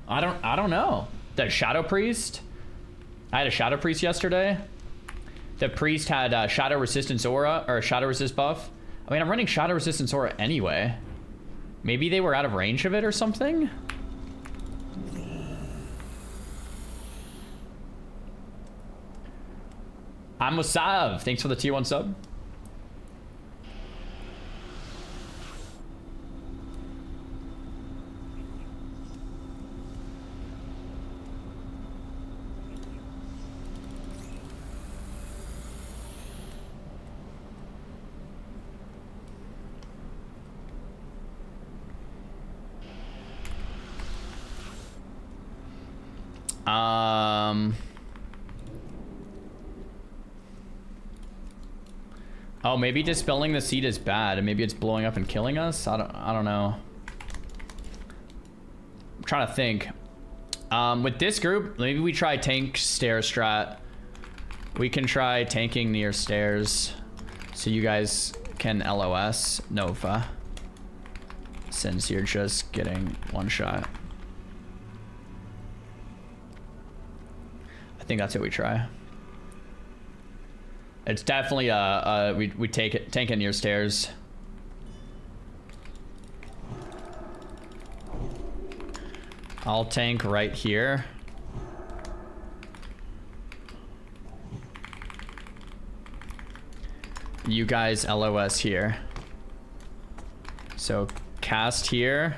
I don't know. The Shadow Priest? I had a Shadow Priest yesterday. The Priest had Shadow Resistance Aura, or Shadow Resist buff. I mean, I'm running Shadow Resistance Aura anyway. Maybe they were out of range of it or something? I'm Musav. Thanks for the tier 1 sub. Oh, maybe dispelling the seed is bad, and maybe it's blowing up and killing us. I don't know. I'm trying to think. With this group, maybe we try tank stair strat. We can try tanking near stairs, so you guys can LOS Nova, since you're just getting one shot. I think that's what we try. It's definitely we tank it near stairs. I'll tank right here. You guys LOS here. So cast here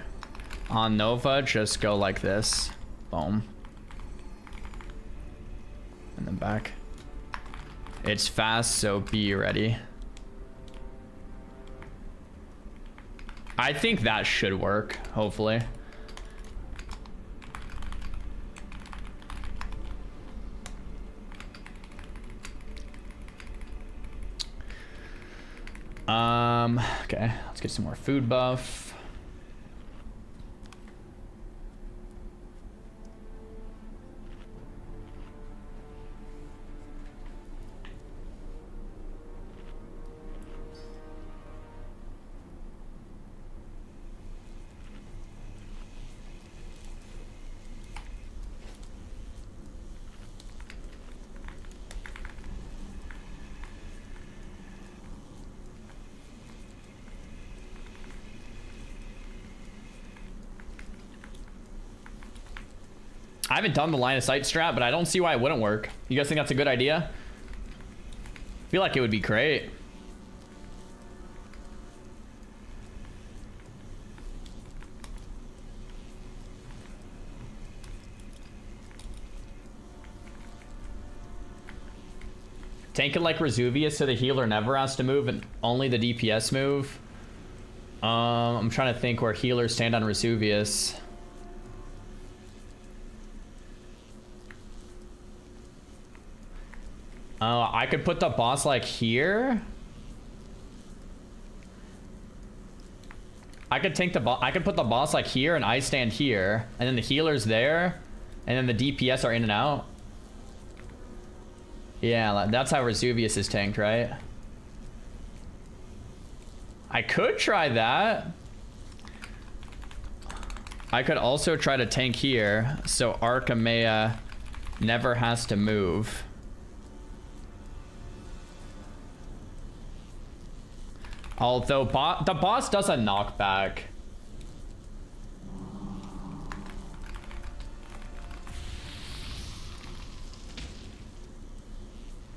on Nova, just go like this. Boom. And then back. It's fast, so be ready. I think that should work, hopefully. Okay, let's get some more food buff. I haven't done the line of sight strat, but I don't see why it wouldn't work. You guys think that's a good idea? I feel like it would be great. Tank it like Resuvius so the healer never has to move and only the DPS move. I'm trying to think where healers stand on Resuvius. I could put the boss like here. I could take the I could put the boss like here and I stand here, and then the healer's there, and then the DPS are in and out. Yeah, that's how Resuvius is tanked, right? I could try that. I could also try to tank here, so Archimea never has to move. Although the boss does a knockback.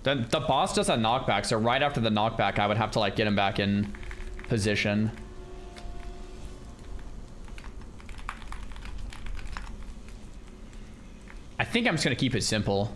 The boss does a knockback, so right after the knockback, I would have to like get him back in position. I think I'm just gonna keep it simple.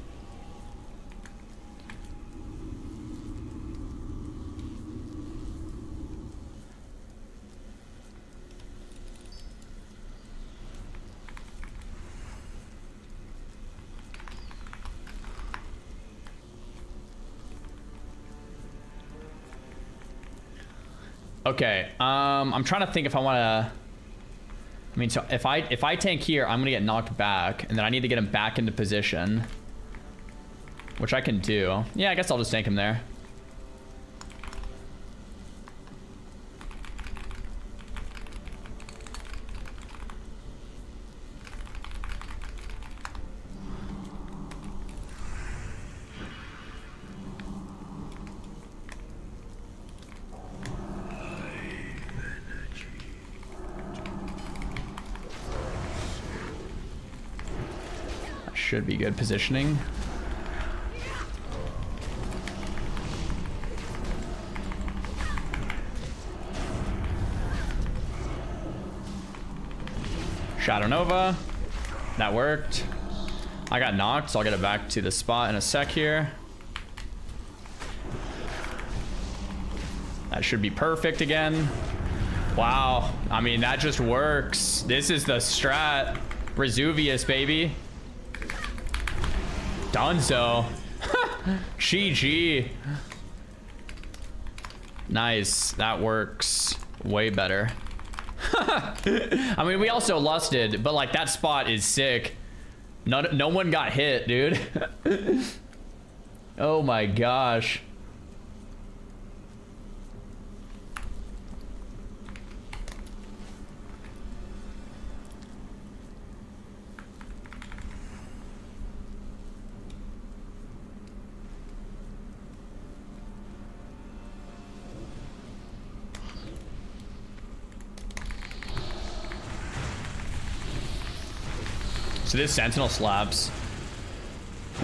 Okay, I'm trying to think if I want to. I mean, so if I tank here, I'm gonna get knocked back, and then I need to get him back into position, which I can do. Yeah, I guess I'll just tank him there. Should be good positioning. Shadow Nova. That worked. I got knocked, so I'll get it back to the spot in a sec here. That should be perfect again. Wow. I mean, that just works. This is the strat. Resuvius, baby. Dunzo. GG. Nice. That works way better. I mean, we also lusted, but like that spot is sick. No one got hit, dude. Oh my gosh. So this Sentinel slaps.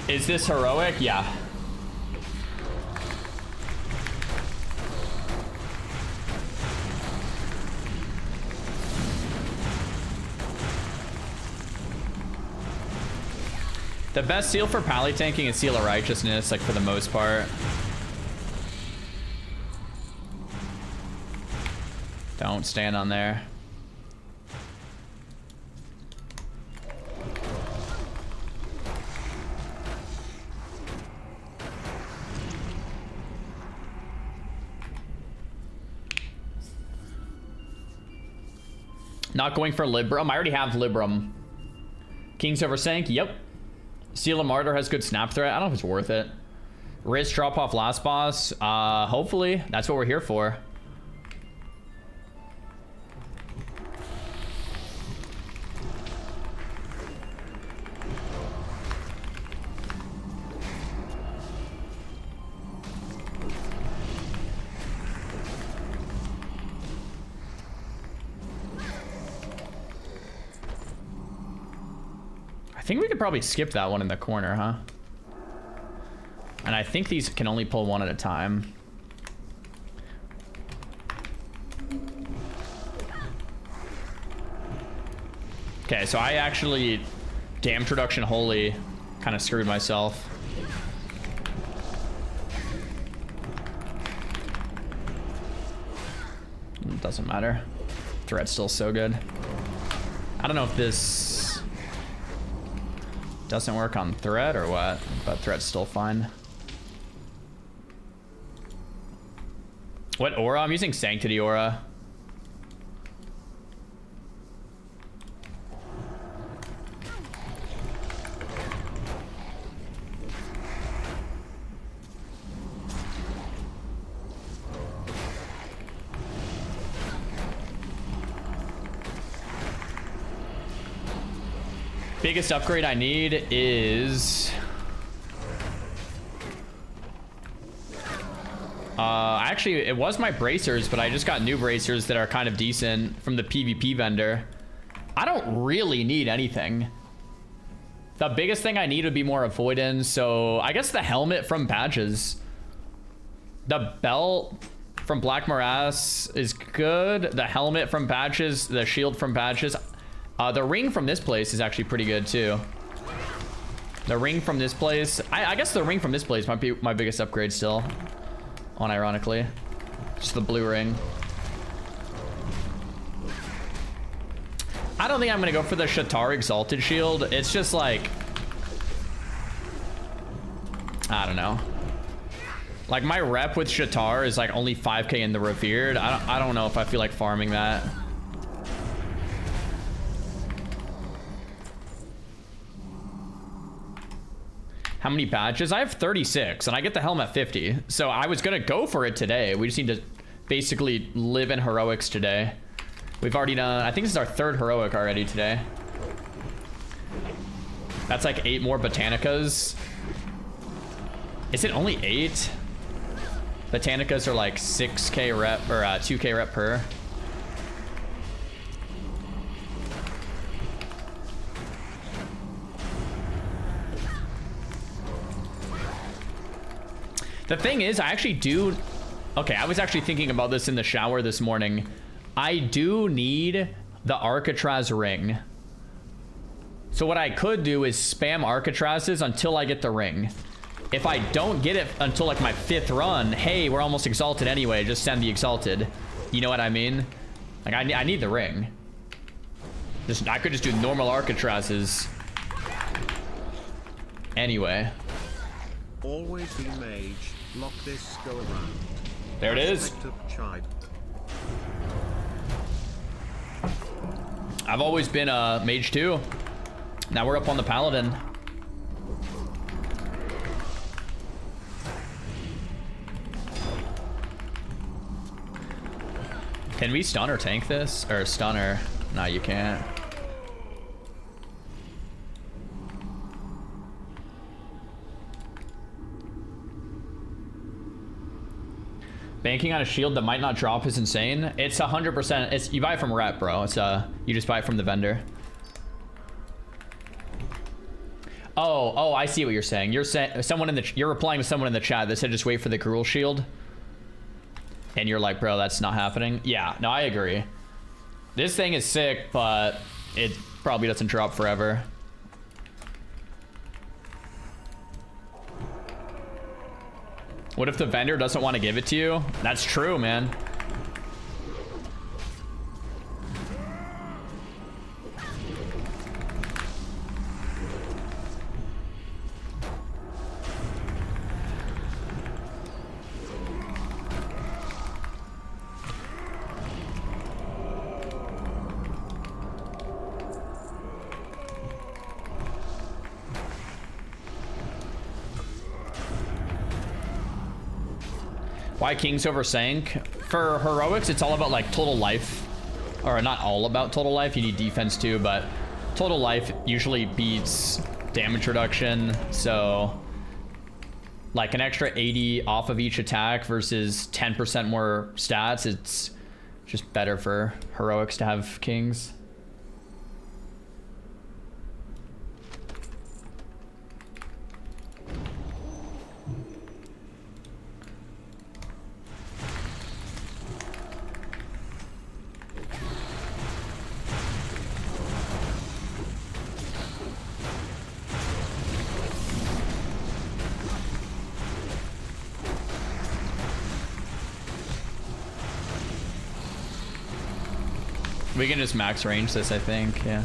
Is this heroic? Yeah. The best seal for pally tanking is Seal of Righteousness, like for the most part. Don't stand on there. Not going for Libram. I already have Libram. Kings over Sank. Yep. Seal of Martyr has good snap threat. I don't know if it's worth it. Wrist drop off last boss. Hopefully. That's what we're here for. I think we could probably skip that one in the corner, huh? And I think these can only pull one at a time. Okay, so I actually, damn Introduction Holy, kind of screwed myself. It doesn't matter. Threat's still so good. I don't know if this doesn't work on threat or what, but threat's still fine. What aura? I'm using Sanctity aura. Biggest upgrade I need is actually it was my bracers, but I just got new bracers that are kind of decent from the PvP vendor. I don't really need anything. The biggest thing I need would be more avoidance, so I guess the helmet from Badges. The belt from Black Morass is good. The helmet from Badges, the shield from Badges. The ring from this place is actually pretty good too. The ring from this place, I guess the ring from this place might be my biggest upgrade still, unironically. Just the blue ring. I don't think I'm gonna go for the Shatar Exalted Shield. It's just like, I don't know. Like my rep with Shatar is like only 5k in the Revered. I don't know if I feel like farming that. How many badges? I have 36 and I get the helm at 50. So I was gonna go for it today. We just need to basically live in heroics today. We've already done, I think this is our 3rd heroic already today. That's like 8 more Botanicas. Is it only 8? Botanicas are like 6k rep or 2k rep per. The thing is, I actually do... Okay, I was actually thinking about this in the shower this morning. I do need the Arcatraz ring. So what I could do is spam Arcatrazes until I get the ring. If I don't get it until like my 5th run, hey, we're almost exalted anyway, just send the exalted. You know what I mean? Like, I need the ring. I could just do normal Arcatrazes. Anyway. Always be mage. Lock this go around. There it is. I've always been a mage too. Now we're up on the paladin. Can we stun or tank this? Or stun her? No, you can't. Banking on a shield that might not drop is insane. It's 100%. It's, you buy it from rep, bro. It's you just buy it from the vendor. Oh, I see what you're saying. You're saying you're replying to someone in the chat that said just wait for the Gruul shield. And you're like, bro, that's not happening. Yeah, no, I agree. This thing is sick, but it probably doesn't drop forever. What if the vendor doesn't want to give it to you? That's true, man. Why Kings over Sank? For heroics, it's all about like total life. Or not all about total life, you need defense too, but total life usually beats damage reduction. So like an extra 80 off of each attack versus 10% more stats, it's just better for heroics to have Kings. We can just max range this, I think, yeah.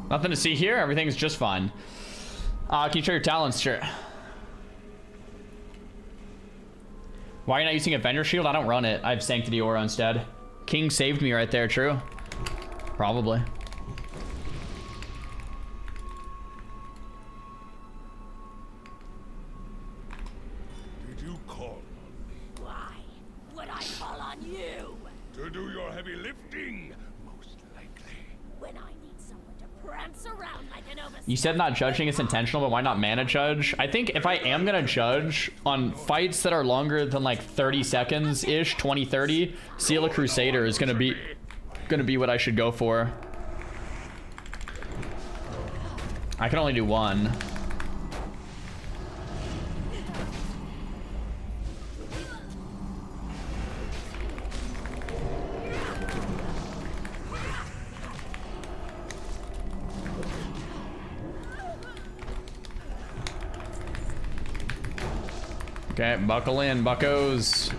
Nothing to see here. Everything's just fine. Can you show your talents? Sure. Why are you not using Avenger Shield? I don't run it. I have Sanctity Aura instead. King saved me right there. True. Probably. Did you call on me? Why would I call on you? To do your heavy lifting, most likely. When I need someone to prance around like an overseer. You said not judging is intentional, but why not mana judge? I think if I am gonna judge on fights that are longer than like 30 seconds ish, 20, 30, Seal of Crusader is gonna be what I should go for. I can only do one. Okay, buckle in, buckos.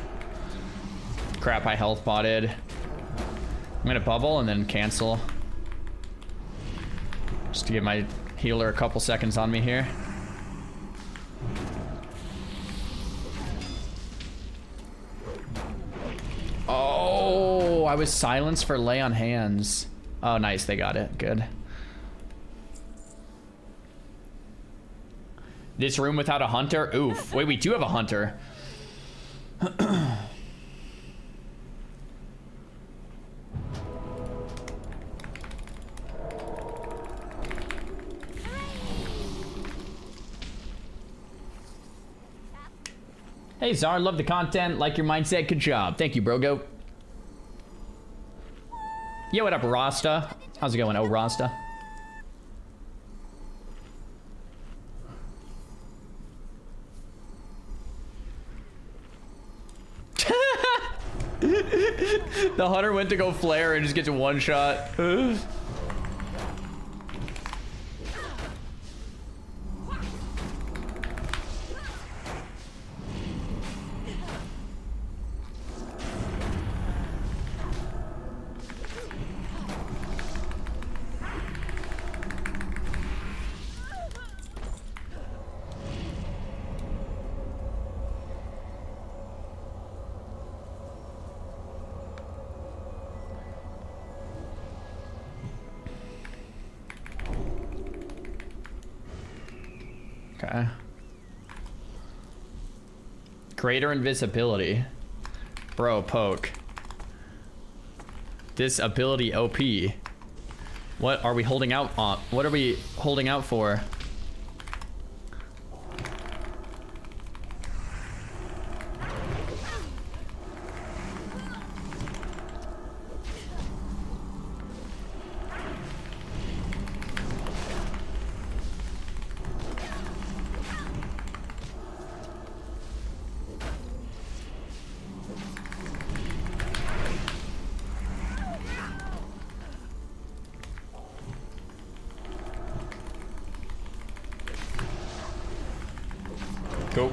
Crap, I health potted. I'm gonna bubble and then cancel. Just to give my healer a couple seconds on me here. Oh, I was silenced for lay on hands. Oh, nice, they got it. Good. This room without a hunter? Oof. Wait, we do have a hunter. Hey, Czar, love the content. Like your mindset. Good job. Thank you, Brogo. Yo, what up, Rasta? How's it going? Oh, Rasta. The hunter went to go flare and just gets a one shot. Okay. Greater invisibility. Bro, poke. This ability OP. What are we holding out on? What are we holding out for? Go.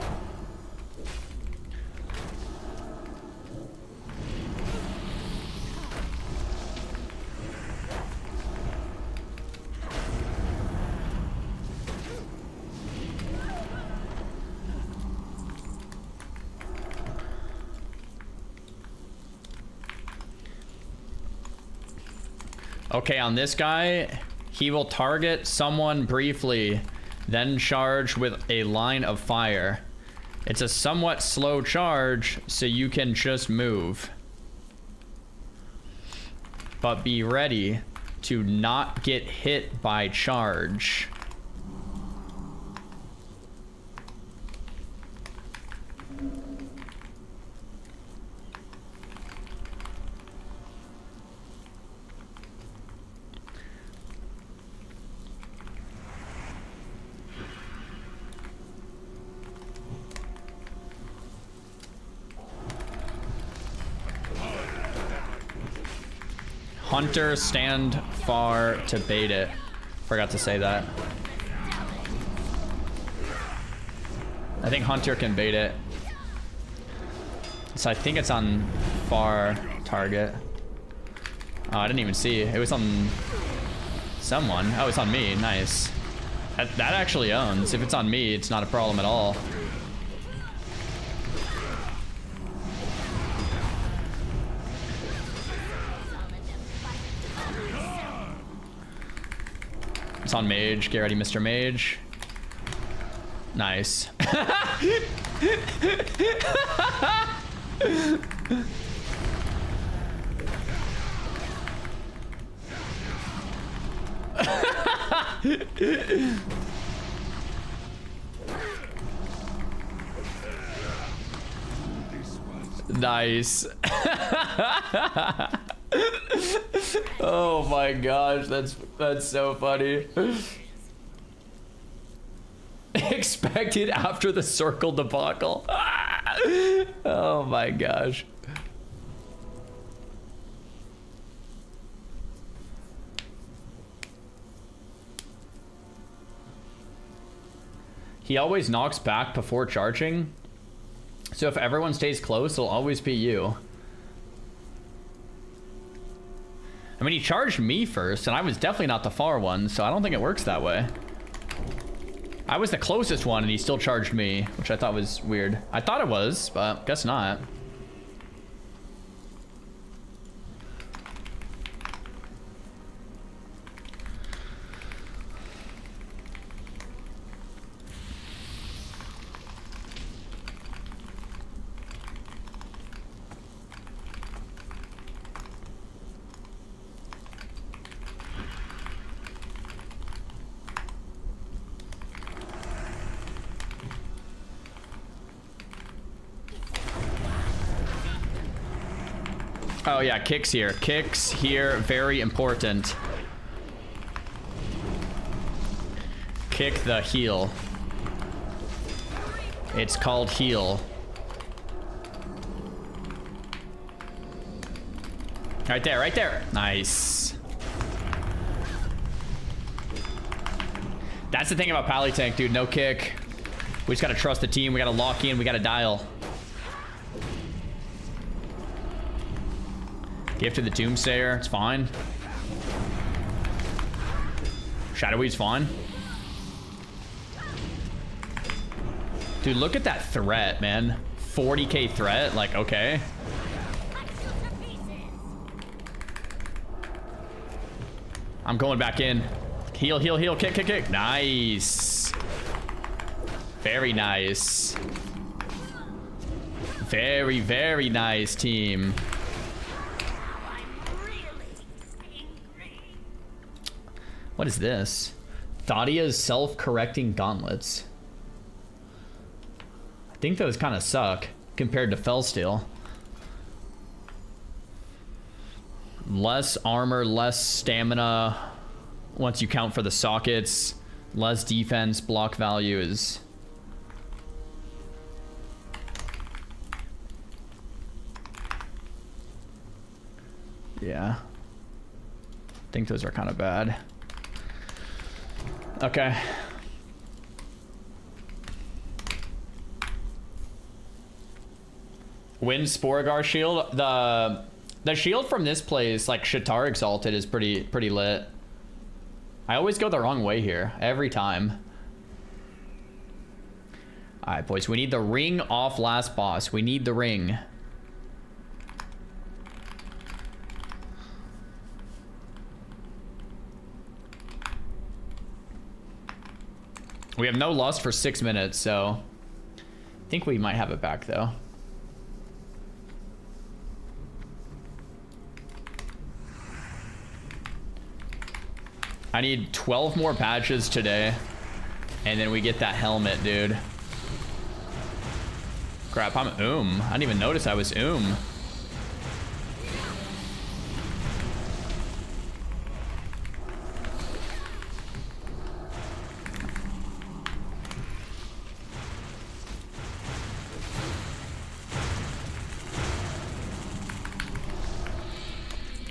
Okay, on this guy, he will target someone briefly, then charge with a line of fire. It's a somewhat slow charge, so you can just move. But be ready to not get hit by charge. Hunter, stand far to bait it. Forgot to say that. I think Hunter can bait it. So I think it's on far target. Oh, I didn't even see. It was on someone. Oh, it's on me. Nice. That actually owns. If it's on me, it's not a problem at all. It's on Mage. Get ready, Mr. Mage. Nice. Nice. Oh my gosh, that's so funny. Expected after the circle debacle. Oh my gosh. He always knocks back before charging. So if everyone stays close, it'll always be you. I mean, he charged me first, and I was definitely not the far one, so I don't think it works that way. I was the closest one, and he still charged me, which I thought was weird. I thought it was, but guess not. Oh yeah, kicks here. Kicks here, very important. Kick the heal. It's called heal. Right there, right there. Nice. That's the thing about Pally Tank, dude. No kick. We just gotta trust the team. We gotta lock in. We gotta dial. Gift to the Doomsayer, it's fine. Shadowy's fine. Dude, look at that threat, man. 40k threat, like, okay. I'm going back in. Heal, heal, heal, kick, kick, kick. Nice. Very nice. Very, very nice, team. What is this? Thadia's self-correcting gauntlets. I think those kind of suck compared to Fellsteel. Less armor, less stamina once you count for the sockets. Less defense, block value is... Yeah. I think those are kind of bad. Okay. Win Sporagar shield. The shield from this place, like Shatar Exalted, is pretty lit. I always go the wrong way here every time. All right, boys, we need the ring off last boss. We need the ring. We have no lust for 6 minutes, so I think we might have it back though. I need 12 more patches today, and then we get that helmet, dude. Crap, I'm I didn't even notice I was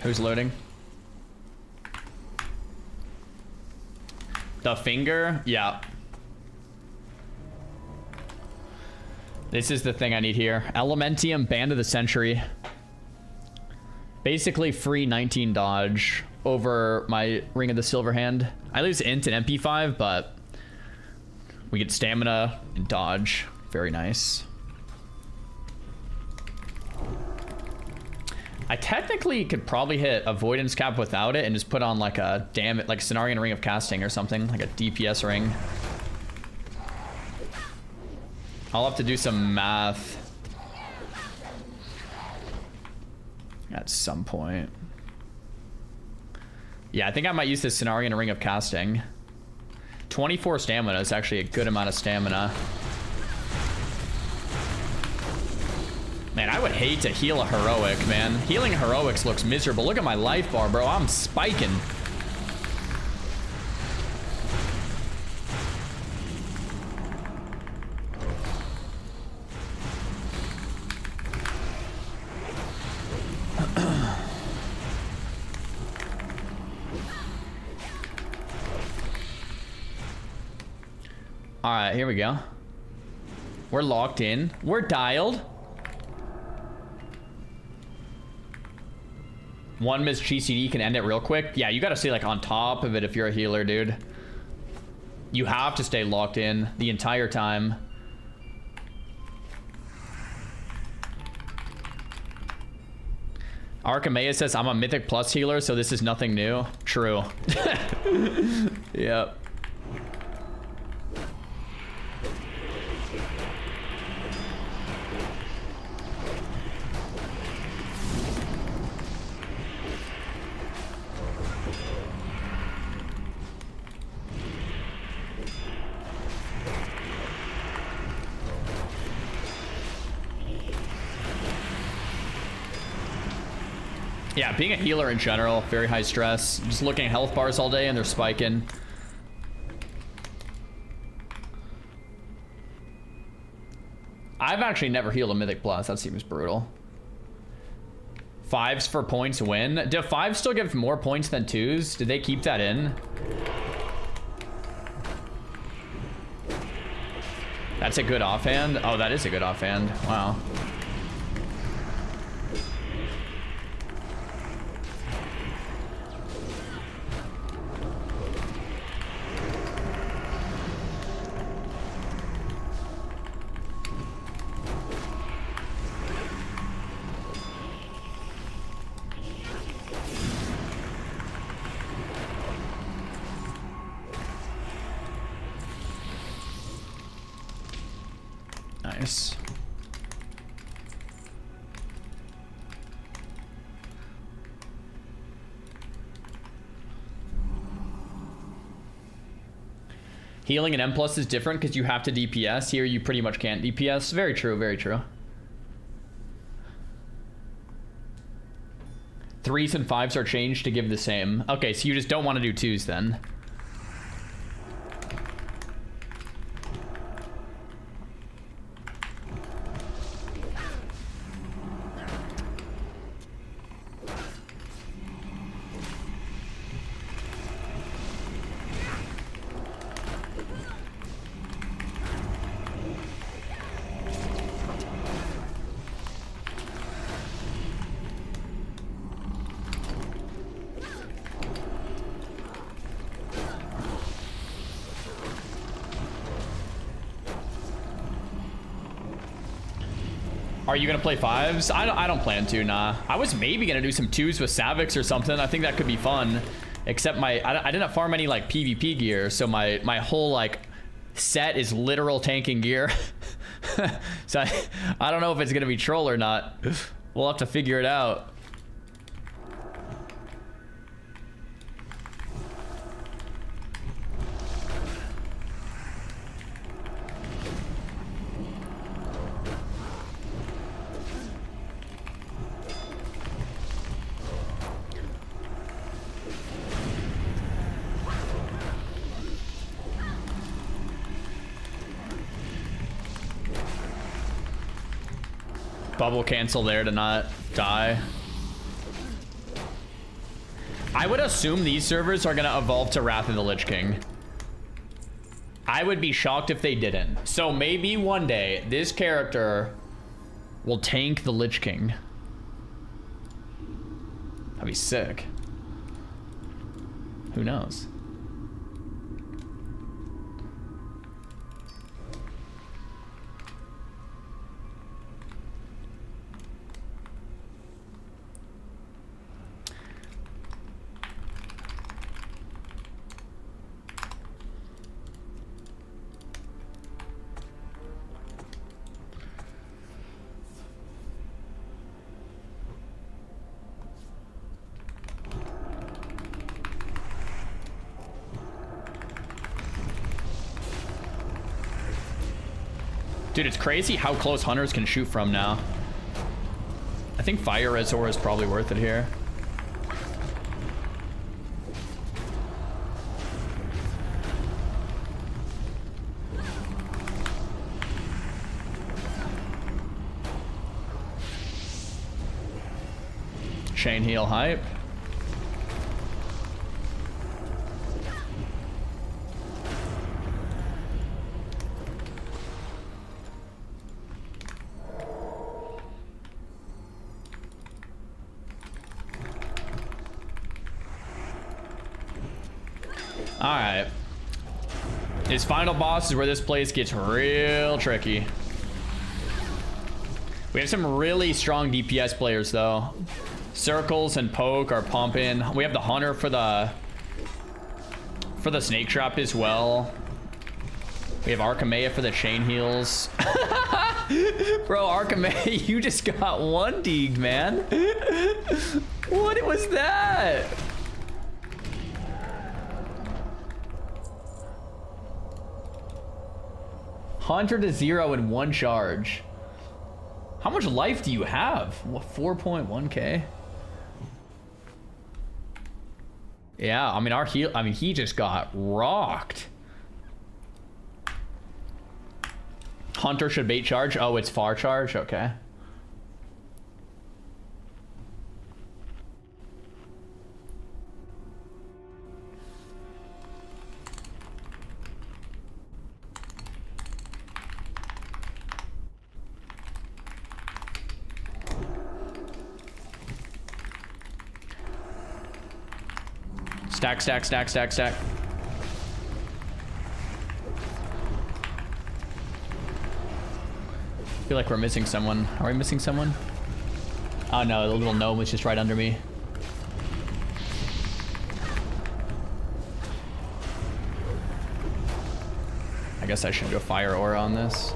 Who's loading? The finger? Yeah. This is the thing I need here. Elementium, Band of the Century. Basically free 19 dodge over my Ring of the Silver Hand. I lose int and MP5, but we get stamina and dodge. Very nice. I technically could probably hit avoidance cap without it and just put on like a like Cenarian Ring of Casting or something, like a DPS ring. I'll have to do some math at some point. Yeah, I think I might use this Cenarian Ring of Casting. 24 stamina is actually a good amount of stamina. Man, I would hate to heal a heroic, man. Healing heroics looks miserable. Look at my life bar, bro. I'm spiking. All right, here we go. We're locked in. We're dialed. One missed GCD can end it real quick. Yeah, you gotta stay like on top of it if you're a healer, dude. You have to stay locked in the entire time. Archimeus says, I'm a Mythic Plus healer, so this is nothing new. True. Yep. Yeah, being a healer in general, very high stress. Just looking at health bars all day and they're spiking. I've actually never healed a Mythic Plus. That seems brutal. 5s for points win. Do 5s still give more points than 2s? Did they keep that in? That's a good offhand. Oh, that is a good offhand. Wow. Nice. Healing an M+ is different because you have to DPS. Here you pretty much can't DPS. Very true, very true. 3s and 5s are changed to give the same. Okay, so you just don't want to do 2s then. Are you gonna play 5s? I don't plan to, nah. I was maybe gonna do some 2s with Savix or something. I think that could be fun. Except I didn't farm any like PvP gear, so my whole like set is literal tanking gear. So I don't know if it's gonna be troll or not. We'll have to figure it out. Bubble cancel there to not die. I would assume these servers are gonna evolve to Wrath of the Lich King. I would be shocked if they didn't. So maybe one day this character will tank the Lich King. That'd be sick. Who knows? Dude, it's crazy how close hunters can shoot from now. I think Fire Resor is probably worth it here. Chain heal hype. Alright. His final boss is where this place gets real tricky. We have some really strong DPS players though. Circles and Poke are pumping. We have the Hunter for the Snake Trap as well. We have Archimea for the chain heals. Bro, Archimea, you just got 1-deed, man. What was that? Hunter to 0 in 1 charge. How much life do you have? What, 4.1k? Yeah, I mean he just got rocked. Hunter should bait charge. Oh, it's far charge. Okay. Stack, stack, stack, stack, stack. I feel like we're missing someone. Are we missing someone? Oh no, the little gnome was just right under me. I guess I should go fire aura on this.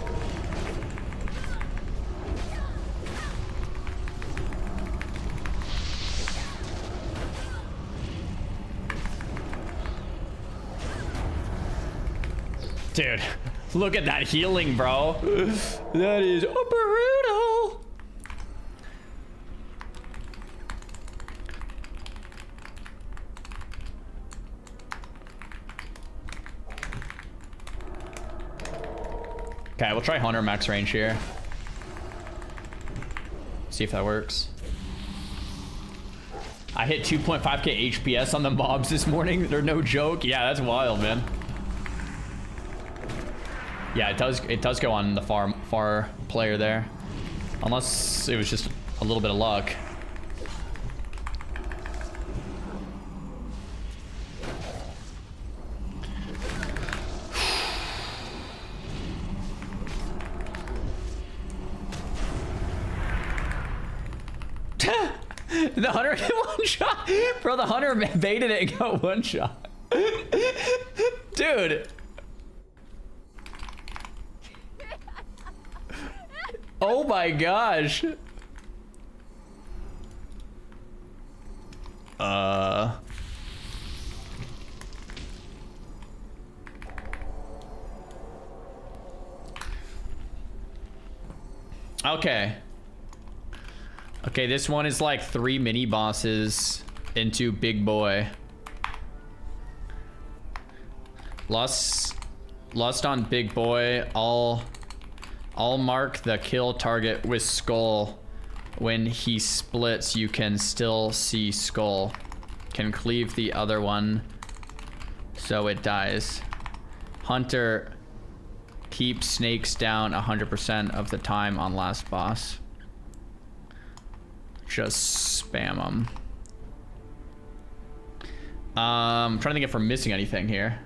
Dude, look at that healing, bro. That is brutal. Okay, we'll try Hunter max range here. See if that works. I hit 2.5k HPS on the mobs this morning. They're no joke. Yeah, that's wild, man. Yeah, it does go on the far player there. Unless it was just a little bit of luck. The hunter hit one shot. Bro, the hunter baited it and got one shot. Dude. Oh my gosh. Okay. Okay, this one is like 3 mini bosses into Big Boy. Lust on Big Boy. I'll mark the kill target with skull. When he splits, you can still see skull. Can cleave the other one so it dies. Hunter keeps snakes down 100% of the time on last boss. Just spam them. I'm trying to think if we're missing anything here.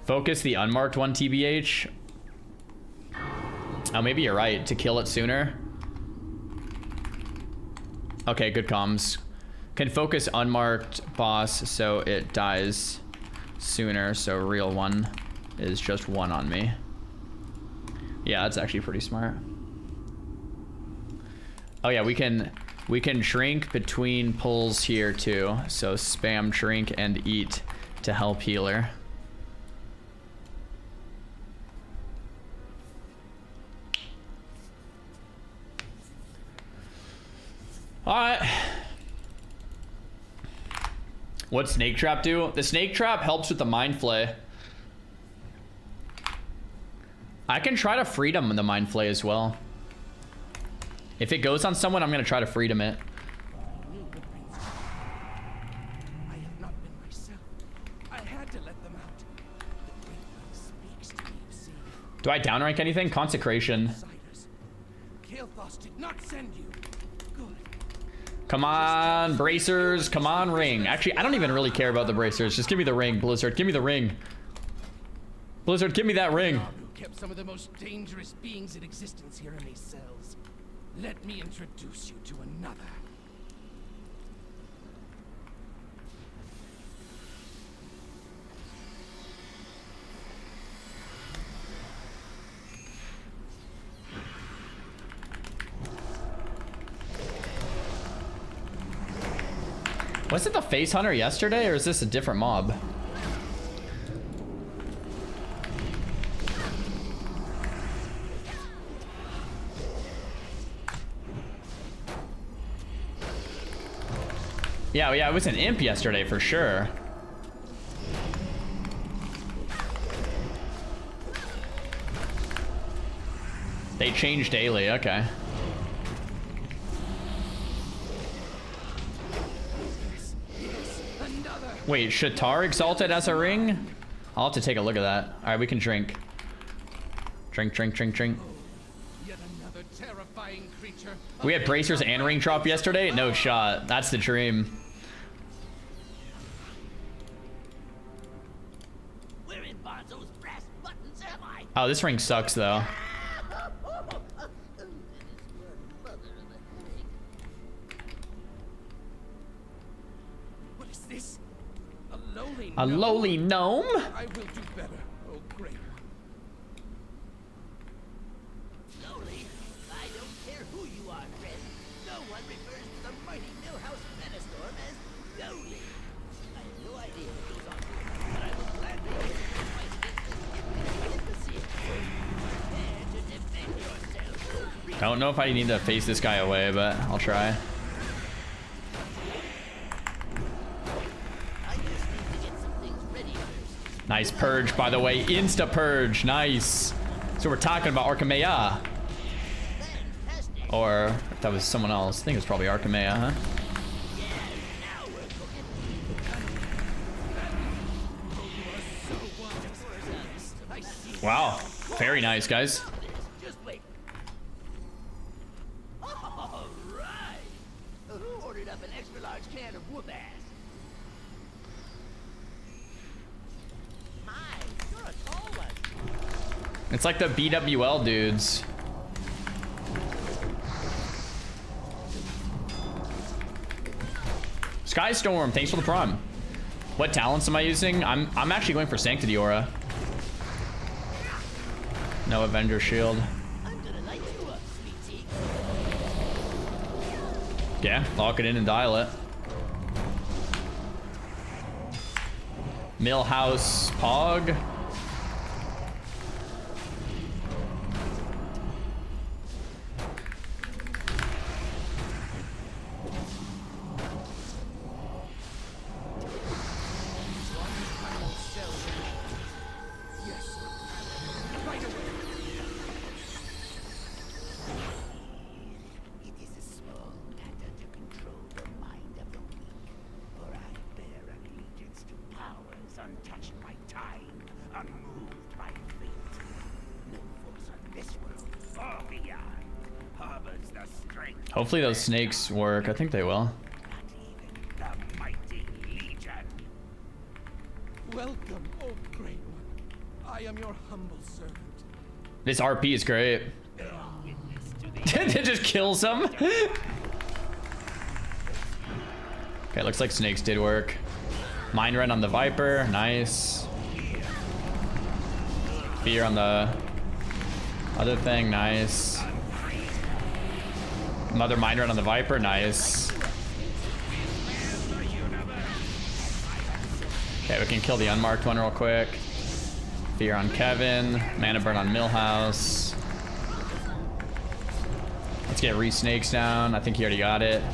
Focus the unmarked one, TBH. Oh, maybe you're right. To kill it sooner. Okay, good comms. Can focus unmarked boss so it dies sooner. So real one is just 1 on me. Yeah, that's actually pretty smart. Oh yeah, we can shrink between pulls here too. So spam shrink and eat to help healer. Alright. What's Snake Trap do? The Snake Trap helps with the Mind Flay. I can try to freedom in the Mind Flay as well. If it goes on someone, I'm gonna try to freedom it. I have not been myself. I had to let them out. The great one speaks to me, you see. Do I downrank anything? Consecration. Kael'thas did not send you. Good. Come on, bracers. Come on, ring. Actually, I don't even really care about the bracers. Just give me the ring, Blizzard. Give me the ring. Blizzard, give me that ring. Xaryu kept some of the most dangerous beings in existence here in these cells. Let me introduce you to another. Was it the face hunter yesterday, or is this a different mob? Yeah, it was an imp yesterday for sure. They change daily, okay. Wait, Shatar exalted as a ring? I'll have to take a look at that. All right, we can drink. Drink. Yet another terrifying creature. We had bracers and ring drop yesterday? No shot. That's the dream. Where in Bonzo's brass buttons am I? Oh, this ring sucks though. What is this? A lowly A gnome? lowly gnome? I will do better. Oh, great one. Lowly? I don't care who you are, friend. No one refers to the mighty Millhouse Metastorm as lowly. I have no idea what goes on here, but I will gladly fight against the sea. Prepare to defend yourself. I don't know if I need to face this guy away, but I'll try. Nice purge, by the way. Insta purge. Nice. So we're talking about Archimea. Or if that was someone else. I think it was probably Archimea, huh? Wow. Very nice, guys. Just wait. All right. Who ordered up an extra large can of whoop ass? Hi, you're a tall one. It's like the BWL dudes. Skystorm, thanks for the prime. What talents am I using? I'm actually going for Sanctity Aura. No Avenger Shield. Yeah, lock it in and dial it. Millhouse Pog. Hopefully those snakes work. I think they will. Welcome, oh great one. I am your humble servant. This RP is great. It just kills him. Okay, looks like snakes did work. Mind Rend on the Viper, nice. Fear on the other thing, nice. Another Mind Rend on the Viper, nice. Okay, we can kill the unmarked one real quick. Fear on Kevin, Mana Burn on Millhouse. Let's get Re-Snakes down. I think he already got it.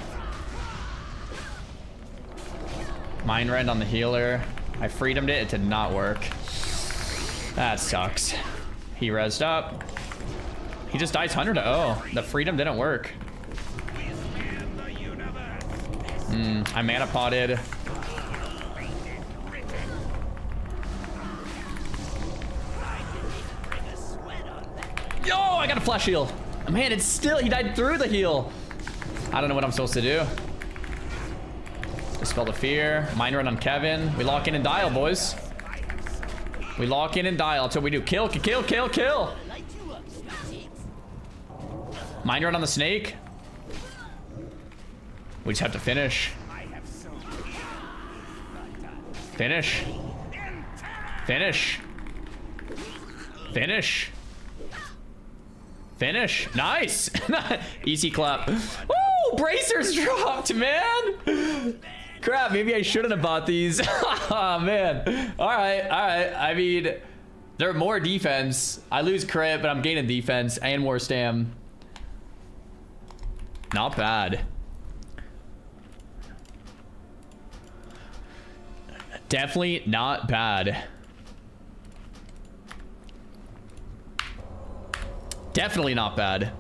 Mind Rend on the healer. I freedomed it, it did not work. That sucks. He rezzed up. He just dies 100 to 0. The freedom didn't work. I mana potted. Yo, I got a flash heal. Man, it's still, he died through the heal. I don't know what I'm supposed to do. Dispel the fear. Mind Run on Kevin. We lock in and dial, boys. We lock in and dial. That's what we do. Kill, kill, kill, kill. Mind Run on the snake. We just have to finish. Finish. Finish. Finish. Finish. Nice. Easy clap. Woo! Bracers dropped, man. Crap, maybe I shouldn't have bought these. Oh, man. All right. All right. I mean, they're more defense. I lose crit, but I'm gaining defense and more stam. Not bad. Definitely not bad. Definitely not bad.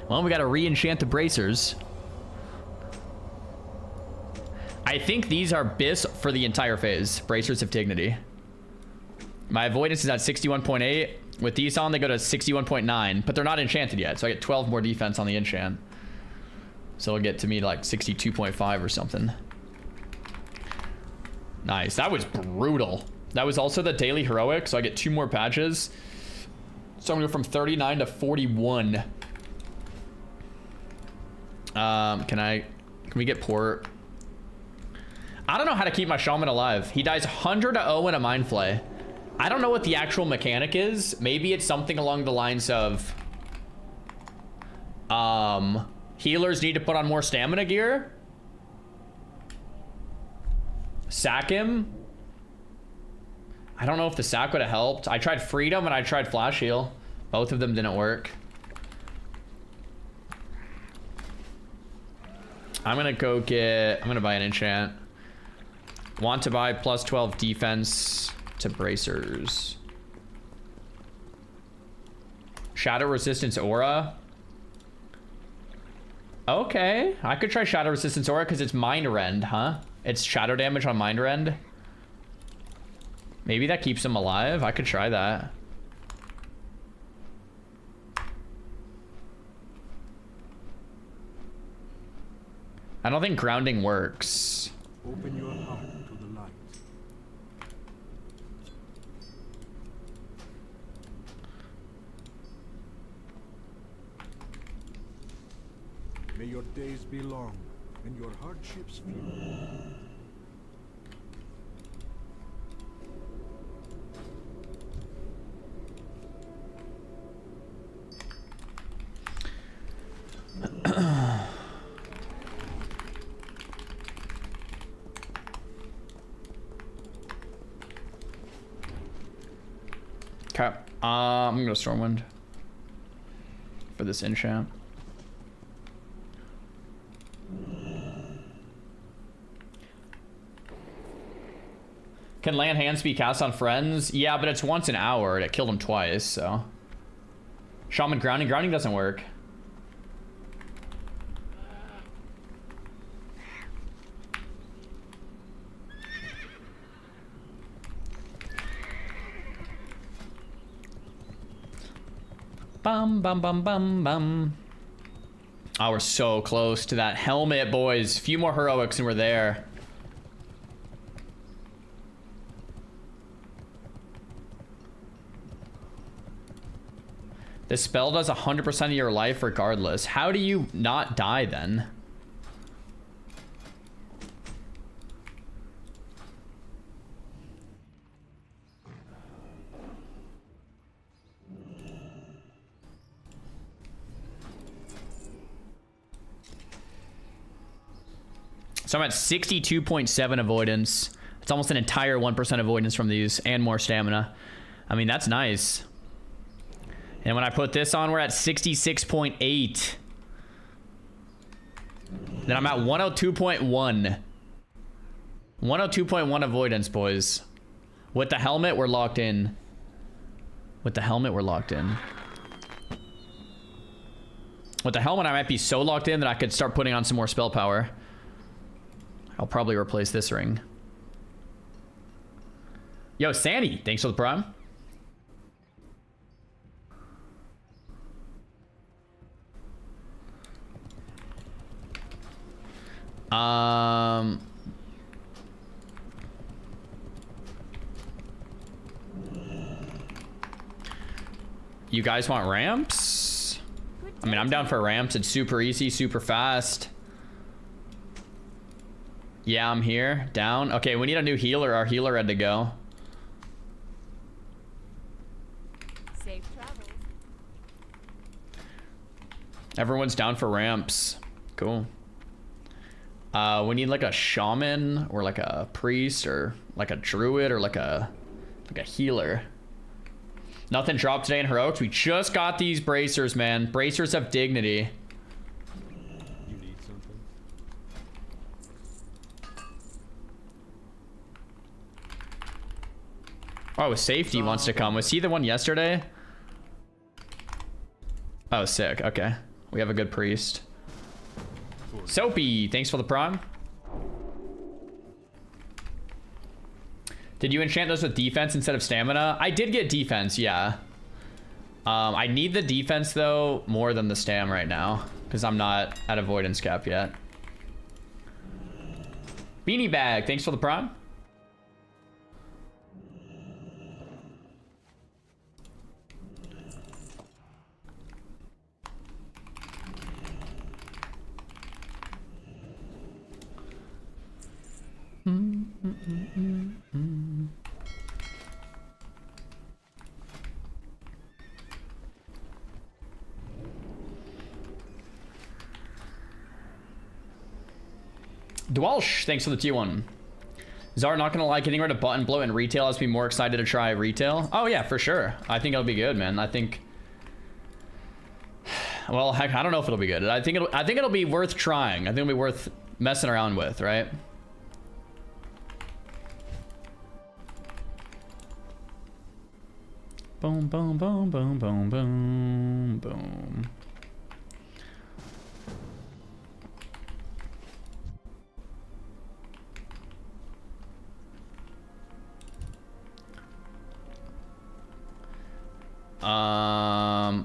Well, we got to re-enchant the bracers. I think these are BIS for the entire phase. Bracers of Dignity. My avoidance is at 61.8. With these on, they go to 61.9. But they're not enchanted yet, so I get 12 more defense on the enchant. So it'll get to me like 62.5 or something. Nice. That was brutal. That was also the daily heroic, so I get 2 more patches. So I'm going to go from 39 to 41. Can we get port? I don't know how to keep my shaman alive. He dies 100 to 0 in a mind flay. I don't know what the actual mechanic is. Maybe it's something along the lines of healers need to put on more stamina gear. Sack him. I don't know if the sack would have helped. I tried freedom and I tried flash heal. Both of them didn't work. I'm gonna buy an enchant. Want to buy plus 12 defense to bracers. Shadow resistance aura. Okay, I could try shadow resistance aura because it's mind rend, huh? It's shadow damage on mind rend. Maybe that keeps him alive. I could try that. I don't think grounding works. Open your heart to the light. May your days be long and your hardships few. Okay. I'm gonna go Stormwind for this enchant. Can land hands be cast on friends? Yeah, but it's once an hour and it killed him twice, so. Shaman grounding. Grounding doesn't work. Bum, bum, bum, bum, bum. Oh, we're so close to that helmet, boys. Few more heroics and we're there. This spell does 100% of your life regardless. How do you not die then? So I'm at 62.7 avoidance. It's almost an entire 1% avoidance from these and more stamina. I mean, that's nice. And when I put this on, we're at 66.8. Then I'm at 102.1. 102.1 avoidance, boys. With the helmet, we're locked in. With the helmet, we're locked in. With the helmet, I might be so locked in that I could start putting on some more spell power. I'll probably replace this ring. Yo, Sandy, thanks for the prime. You guys want ramps? I mean, I'm down for ramps. It's super easy, super fast. Yeah, I'm here. Down. Okay, we need a new healer. Our healer had to go. Safe travels. Everyone's down for ramps. Cool. We need like a shaman or like a priest or like a druid or like a healer. Nothing dropped today in heroics. We just got these bracers, man. Bracers of dignity. You need something. Oh, safety wants to come. Was he the one yesterday? Oh, sick. Okay. We have a good priest. Soapy, thanks for the prime. Did you enchant those with defense instead of stamina? I did get defense, yeah. I need the defense, though, more than the stam right now. Because I'm not at avoidance cap yet. Beanie Bag, thanks for the prime. Dwalsh, thanks for the T1. Zar, not gonna lie, getting rid of button bloat in retail has me more excited to try retail. Oh yeah, for sure. I think it'll be good, man. I think. Well, heck, I don't know if it'll be good. I think it'll be worth trying. I think it'll be worth messing around with, right? Boom, boom, boom, boom, boom, boom, boom.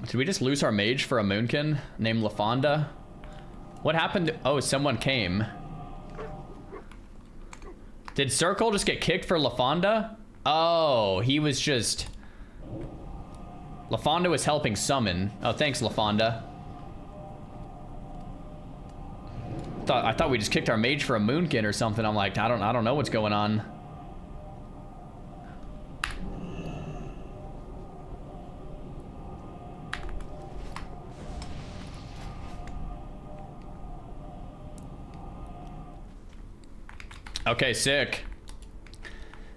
Did we just lose our mage for a moonkin named LaFonda? What happened? Oh, someone came. Did Circle just get kicked for LaFonda? Oh, he was just... LaFonda was helping summon. Oh, thanks, LaFonda. I thought we just kicked our mage for a moonkin or something. I'm like, I don't know what's going on. Okay, sick.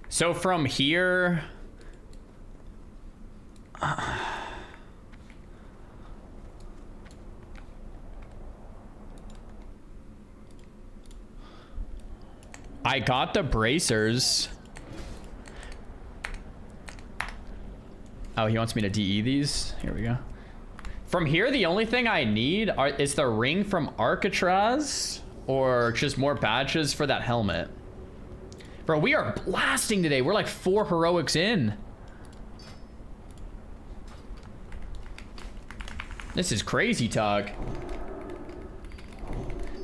So from here, I got the bracers. Oh, he wants me to DE these. Here we go. From here, the only thing I need is the ring from Arcatraz or just more badges for that helmet. Bro, we are blasting today. We're like 4 heroics in. This is crazy talk.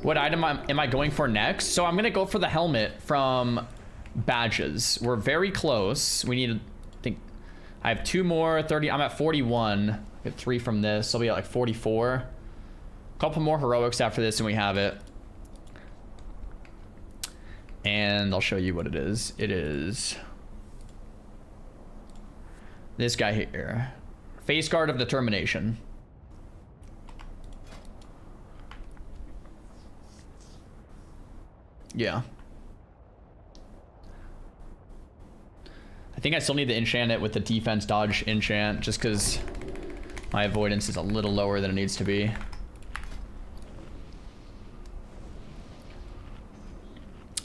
What item am I going for next? So I'm gonna go for the helmet from badges. We're very close. We need to think. I have 2 more, 30. I'm at 41. Get 3 from this. I'll be at like 44. A couple more heroics after this and we have it. And I'll show you what it is. It is this guy here. Face Guard of Determination. Yeah. I think I still need to enchant it with the defense dodge enchant just because my avoidance is a little lower than it needs to be.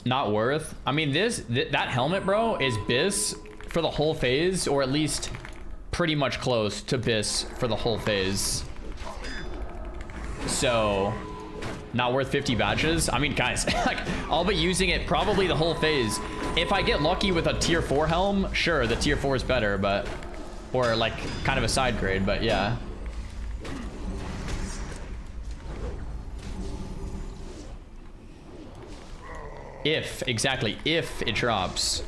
Not worth. I mean, that helmet, bro, is BIS for the whole phase, or at least pretty much close to BIS for the whole phase. So, not worth 50 badges. I mean, guys, like, I'll be using it probably the whole phase. If I get lucky with a tier 4 helm, sure, the tier 4 is better, but, or like kind of a side grade, but yeah. Exactly, if it drops.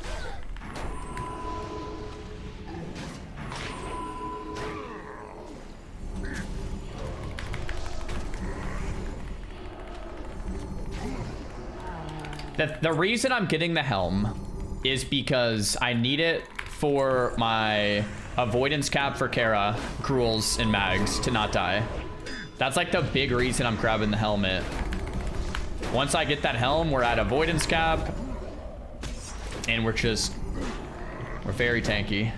The reason I'm getting the helm is because I need it for my avoidance cap for Kara, Gruuls, and Mags to not die. That's like the big reason I'm grabbing the helmet. Once I get that helm, we're at avoidance cap. And we're very tanky.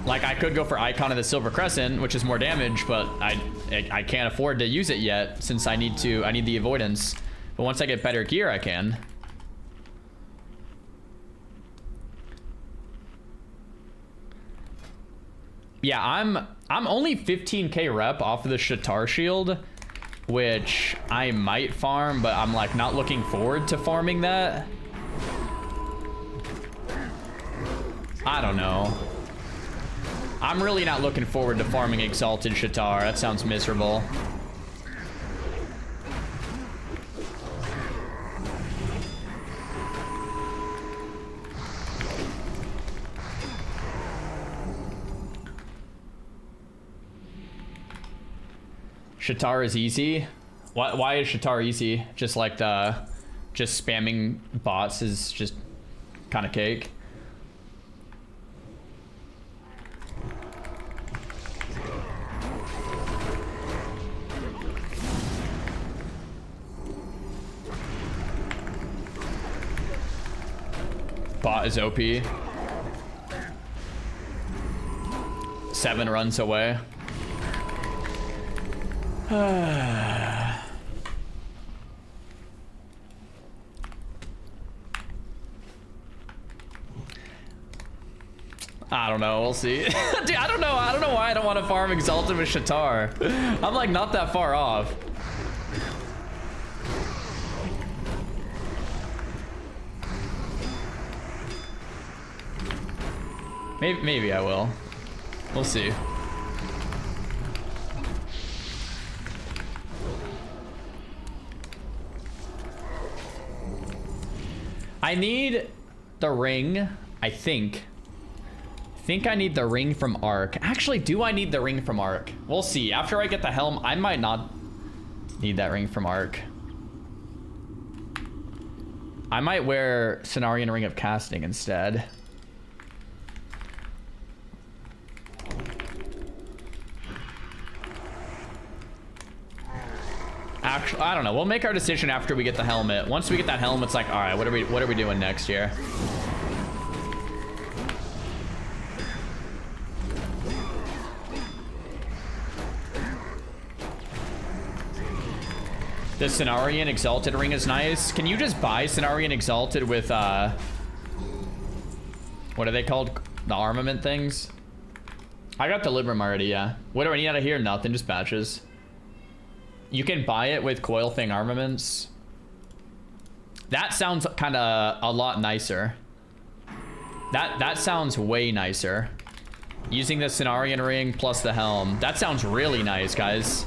Like, I could go for Icon of the Silver Crescent, which is more damage, but I can't afford to use it yet since I need the avoidance. But once I get better gear, I can. Yeah, I'm only 15k rep off of the Shatar shield, which I might farm, but I'm like not looking forward to farming that. I don't know. I'm really not looking forward to farming Exalted Shatar. That sounds miserable. Shatar is easy. Why is Shatar easy? Just like just spamming bots is just kind of cake. Bot is OP. 7 runs away. I don't know. We'll see. Dude, I don't know. I don't know why I don't want to farm Exalted with Shatar. I'm like not that far off. Maybe I will. We'll see. I need the ring, I think, think I need the ring from Arc. Actually, do I need the ring from Arc? We'll see. After I get the helm, I might not need that ring from Arc. I might wear Cenarian Ring of Casting instead. Actually, I don't know. We'll make our decision after we get the helmet. Once we get that helmet, it's like, all right, what are we doing next year? The Cenarian Exalted ring is nice. Can you just buy Cenarian Exalted with, what are they called? The armament things? I got the Libram already, yeah. What do I need out of here? Nothing, just patches. You can buy it with Coil Thing armaments. That sounds kind of a lot nicer. That sounds way nicer. Using the Cenarian ring plus the helm. That sounds really nice, guys.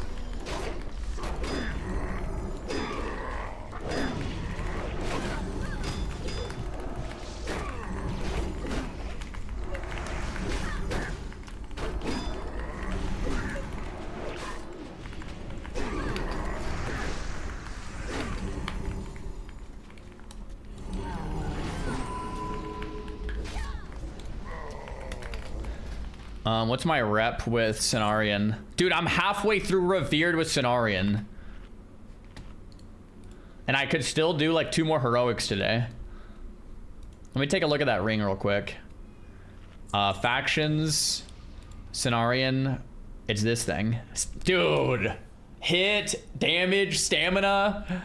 What's my rep with Cenarian? Dude, I'm halfway through Revered with Cenarian. And I could still do like 2 more heroics today. Let me take a look at that ring real quick. Factions, Cenarian. It's this thing. Dude, hit, damage, stamina.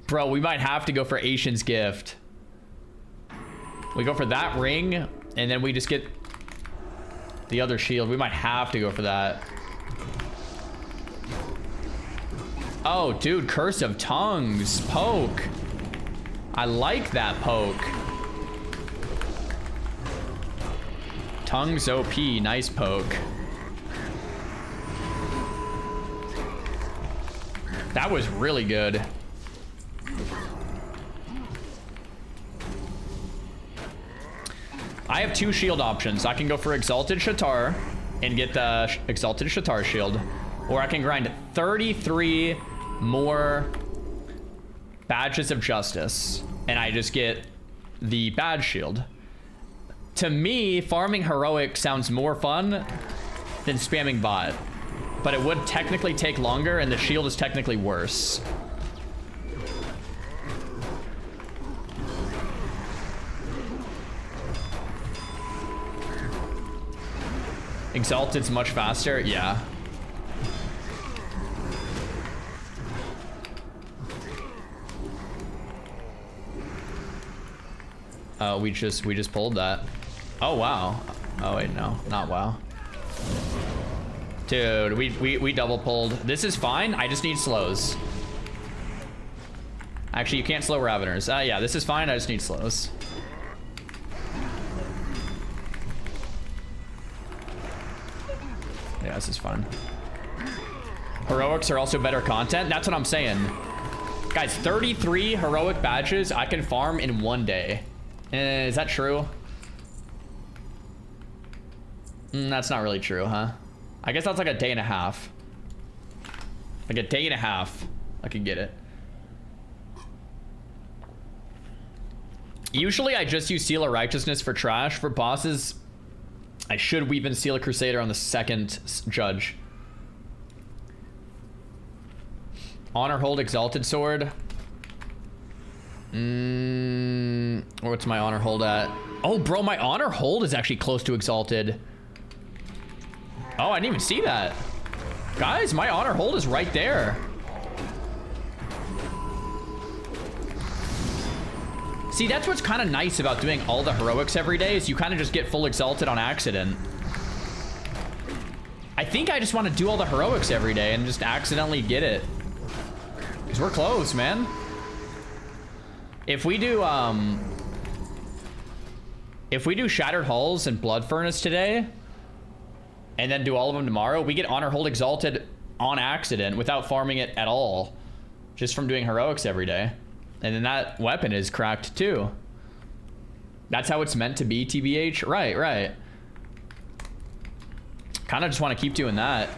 Bro, we might have to go for Asian's Gift. We go for that ring, and then we just get the other shield. We might have to go for that. Oh, dude, Curse of Tongues. Poke. I like that poke. Tongues OP. Nice poke. That was really good. I have 2 shield options. I can go for Exalted Shatar and get the Exalted Shatar shield. Or I can grind 33 more Badges of Justice. And I just get the badge shield. To me, farming Heroic sounds more fun than spamming bot. But it would technically take longer, and the shield is technically worse. Exalted's much faster, yeah. We just pulled that. Oh wow. Oh wait, no, not wow. Dude, we double pulled. This is fine. I just need slows. Actually, you can't slow Raveners. Yeah, this is fine. I just need slows. Yeah, this is fun. Heroics are also better content. That's what I'm saying. Guys, 33 heroic badges I can farm in 1 day. Is that true? That's not really true, huh? I guess that's like a day and a half. Like a day and a half. I can get it. Usually I just use Seal of Righteousness for trash. For bosses, I should weave in Seal of Crusader on the second judge. Honor Hold Exalted Sword. What's my Honor Hold at? Oh, bro, my Honor Hold is actually close to Exalted. Oh, I didn't even see that. Guys, my Honor Hold is right there. See, that's what's kind of nice about doing all the heroics every day is you kind of just get full Exalted on accident. I think I just want to do all the heroics every day and just accidentally get it. Because we're close, man. If we do Shattered Hulls and Blood Furnace today, and then do all of them tomorrow, we get Honor Hold Exalted on accident without farming it at all. Just from doing heroics every day. And then that weapon is cracked too. That's how it's meant to be, TBH. Right, right. Kind of just want to keep doing that.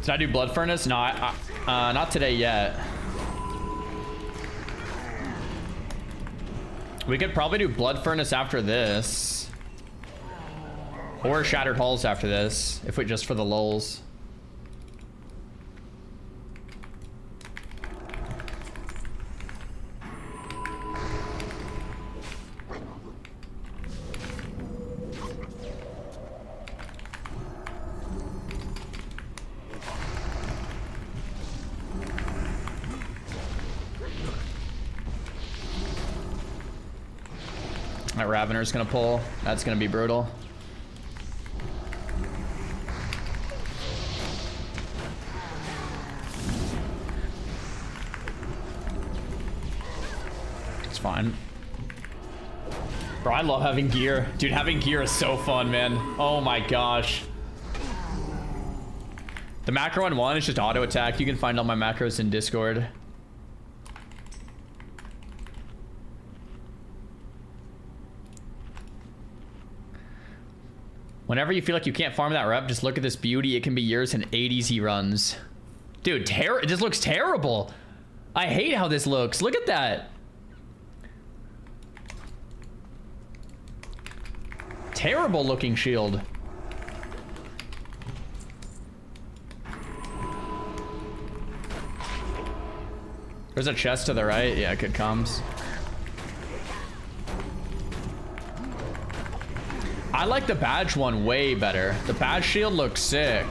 Did I do Blood Furnace? No, not today yet. We could probably do Blood Furnace after this. Or Shattered Halls after this, if we just for the lulz. My Ravener's gonna pull. That's gonna be brutal. It's fine. Bro, I love having gear. Dude, having gear is so fun, man. Oh my gosh. The macro on 1 is just auto attack. You can find all my macros in Discord. Whenever you feel like you can't farm that rep, just look at this beauty. It can be yours in 8 easy runs. Dude, it just looks terrible. I hate how this looks. Look at that. Terrible looking shield. There's a chest to the right. Yeah, good comms. I like the badge one way better. The badge shield looks sick.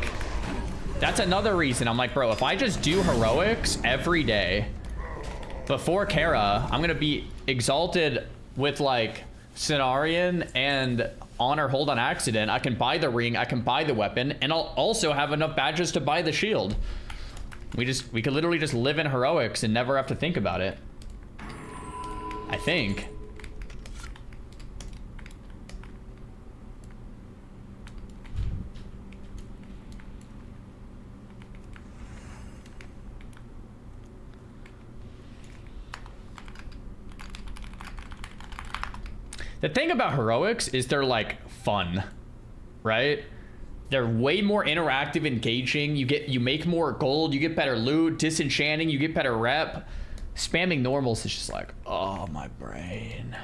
That's another reason I'm like, bro, if I just do heroics every day before Kara, I'm gonna be exalted with like Cenarian and honor hold on accident. I can buy the ring, I can buy the weapon, and I'll also have enough badges to buy the shield. We could literally just live in heroics and never have to think about it. I think. The thing about heroics is they're like fun, right? They're way more interactive, engaging. You make more gold, you get better loot, disenchanting, you get better rep. Spamming normals is just like, oh, my brain.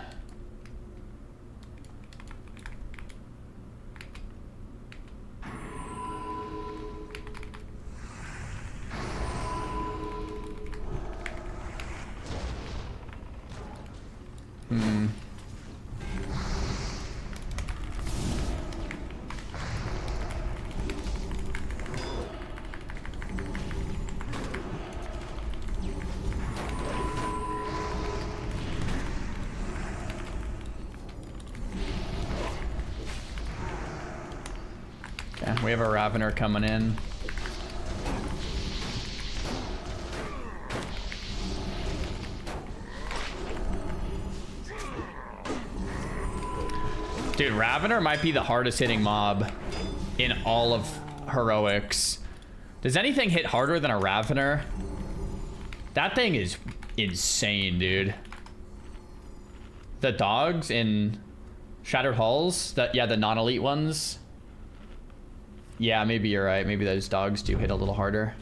We have a Ravener coming in. Dude, Ravener might be the hardest hitting mob in all of heroics. Does anything hit harder than a Ravener? That thing is insane, dude. The dogs in Shattered Halls, yeah, the non-elite ones. Yeah, maybe you're right. Maybe those dogs do hit a little harder.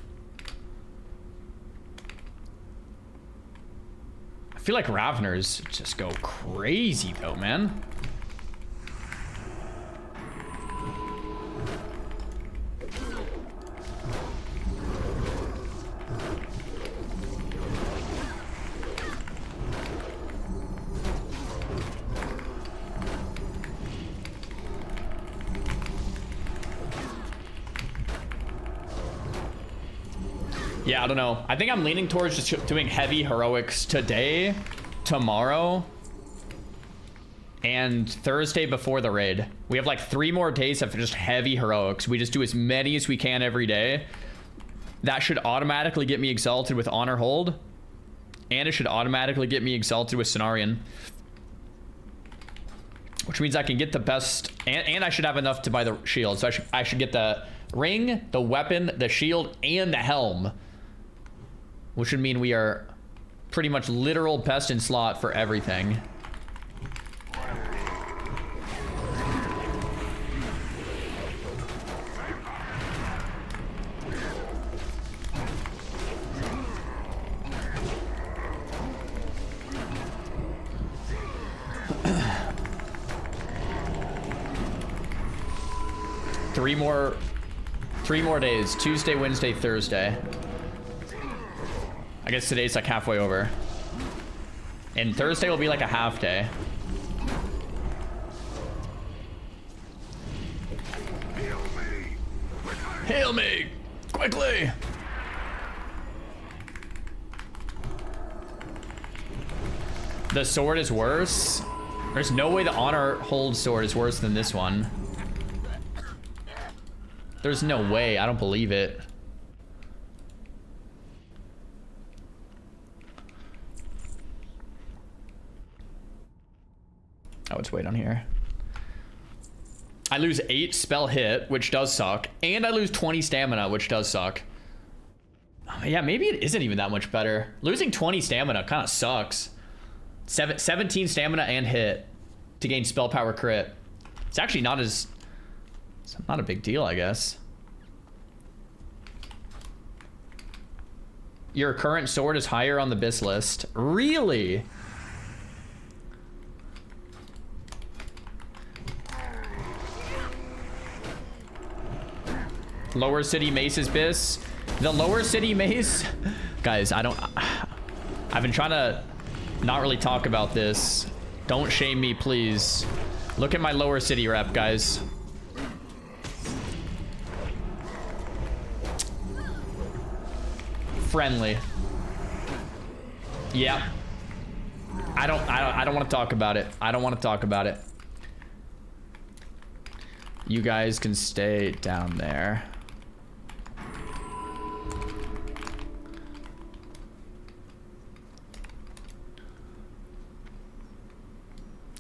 I feel like Raveners just go crazy though, man. Yeah, I don't know. I think I'm leaning towards just doing heavy heroics today, tomorrow, and Thursday before the raid. We have like 3 more days of just heavy heroics. We just do as many as we can every day. That should automatically get me exalted with honor hold, and it should automatically get me exalted with Cenarian. which means I can get the best, and I should have enough to buy the shield. So I should get the ring, the weapon, the shield, and the helm, which would mean we are pretty much literal best in slot for everything. Three more days. Tuesday, Wednesday, Thursday. I guess today's like halfway over. And Thursday will be like a half day. Hail me! Quickly! The sword is worse? There's no way the honor hold sword is worse than this one. There's no way. I don't believe it. Oh, it's way down here. I lose 8 spell hit, which does suck. And I lose 20 stamina, which does suck. Oh, yeah, maybe it isn't even that much better. Losing 20 stamina kind of sucks. 17 stamina and hit to gain spell power crit. It's actually not as... It's not a big deal, I guess. Your current sword is higher on the BIS list. Really? Lower City Mace's BIS. The Lower City Mace... Guys, I've been trying to not really talk about this. Don't shame me, please. Look at my Lower City rep, guys. Friendly. Yeah. I don't want to talk about it. I don't want to talk about it. You guys can stay down there.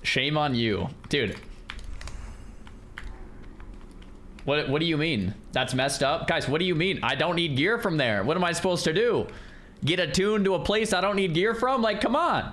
Shame on you, dude. What do you mean? That's messed up? Guys, what do you mean? I don't need gear from there. What am I supposed to do? Get attuned to a place I don't need gear from? Like, come on.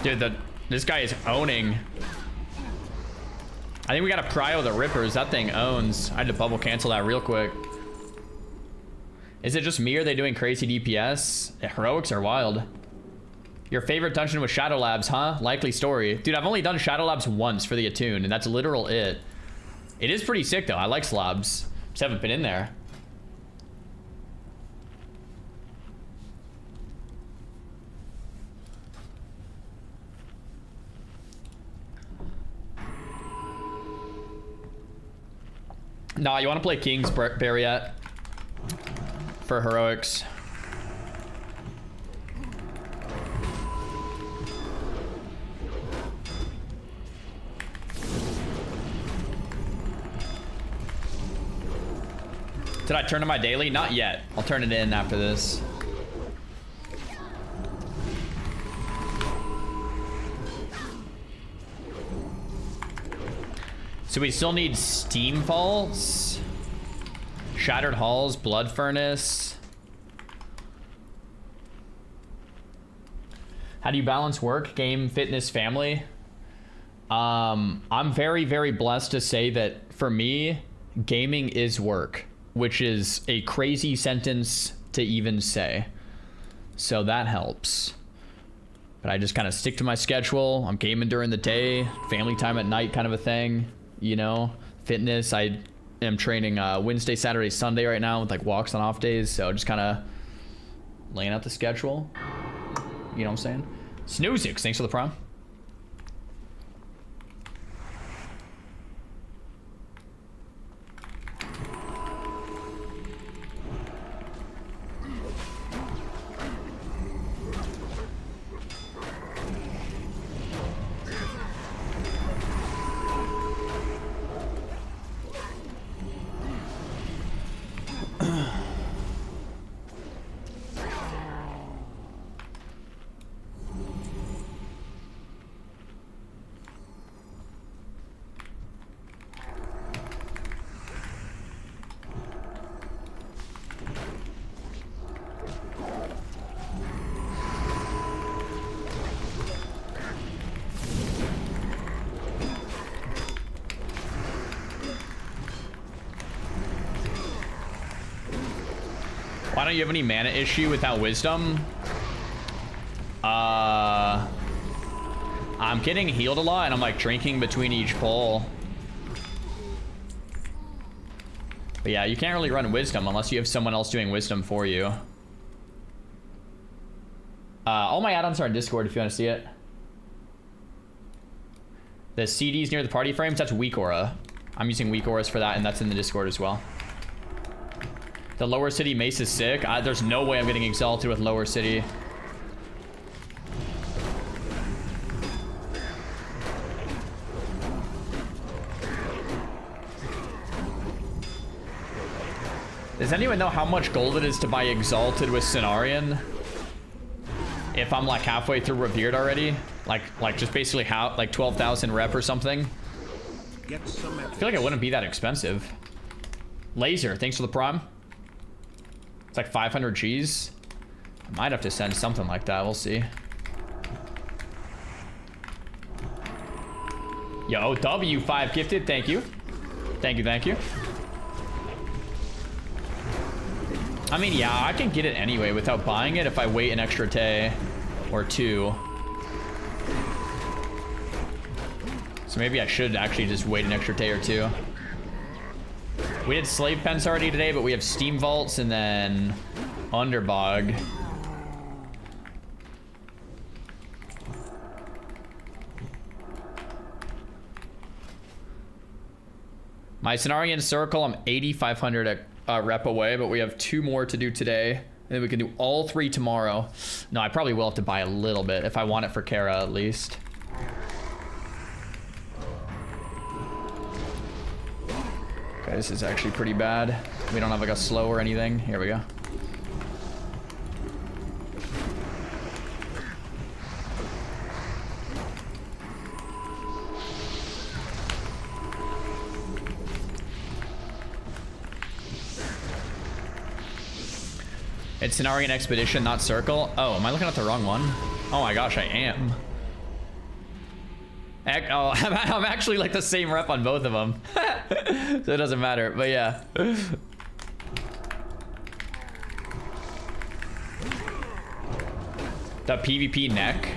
Dude, this guy is owning. I think we got to prio the Rippers. That thing owns. I had to bubble cancel that real quick. Is it just me or are they doing crazy DPS? The heroics are wild. Your favorite dungeon was Shadow Labs, huh? Likely story. Dude, I've only done Shadow Labs once for the attune, and that's literal it. It is pretty sick, though. I like slabs. Just haven't been in there. Nah, you want to play King's Barriette for heroics. Did I turn to my daily? Not yet. I'll turn it in after this. So we still need Steam Vaults, Shattered Halls, Blood Furnace. How do you balance work, game, fitness, family? I'm very, very blessed to say that for me, gaming is work, which is a crazy sentence to even say. So that helps. But I just kind of stick to my schedule. I'm gaming during the day, family time at night kind of a thing. You know, fitness, I am training Wednesday, Saturday, Sunday right now with like walks on off days. So just kind of laying out the schedule. You know what I'm saying? Snoozix, thanks for the prime. Why don't you have any mana issue without wisdom? I'm getting healed a lot and I'm like drinking between each pull. But yeah, you can't really run wisdom unless you have someone else doing wisdom for you. All my add-ons are in Discord if you want to see it. The CDs near the party frames, that's weak aura. I'm using weak auras for that, and that's in the Discord as well. The lower city mace is sick. There's no way I'm getting exalted with lower city. Does anyone know how much gold it is to buy exalted with Cenarion? If I'm like halfway through revered already, like just basically how like 12,000 rep or something. I feel like it wouldn't be that expensive. Laser, thanks for the prime. It's like 500 G's. I might have to send something like that. We'll see. Yo, W5 gifted. Thank you. Thank you. Thank you. I mean, yeah, I can get it anyway without buying it if I wait an extra day or two. So maybe I should actually just wait an extra day or two. We did slave pens already today, but we have steam vaults and then underbog. My Cenarion circle, I'm 8,500 rep away, but we have 2 more to do today. And then we can do all 3 tomorrow. No, I probably will have to buy a little bit if I want it for Kara at least. Okay, this is actually pretty bad. We don't have like a slow or anything. Here we go. It's Cenarion Expedition, not Circle. Oh, am I looking at the wrong one? Oh my gosh, I am. Oh, I'm actually like the same rep on both of them. So it doesn't matter, but yeah. The PvP neck.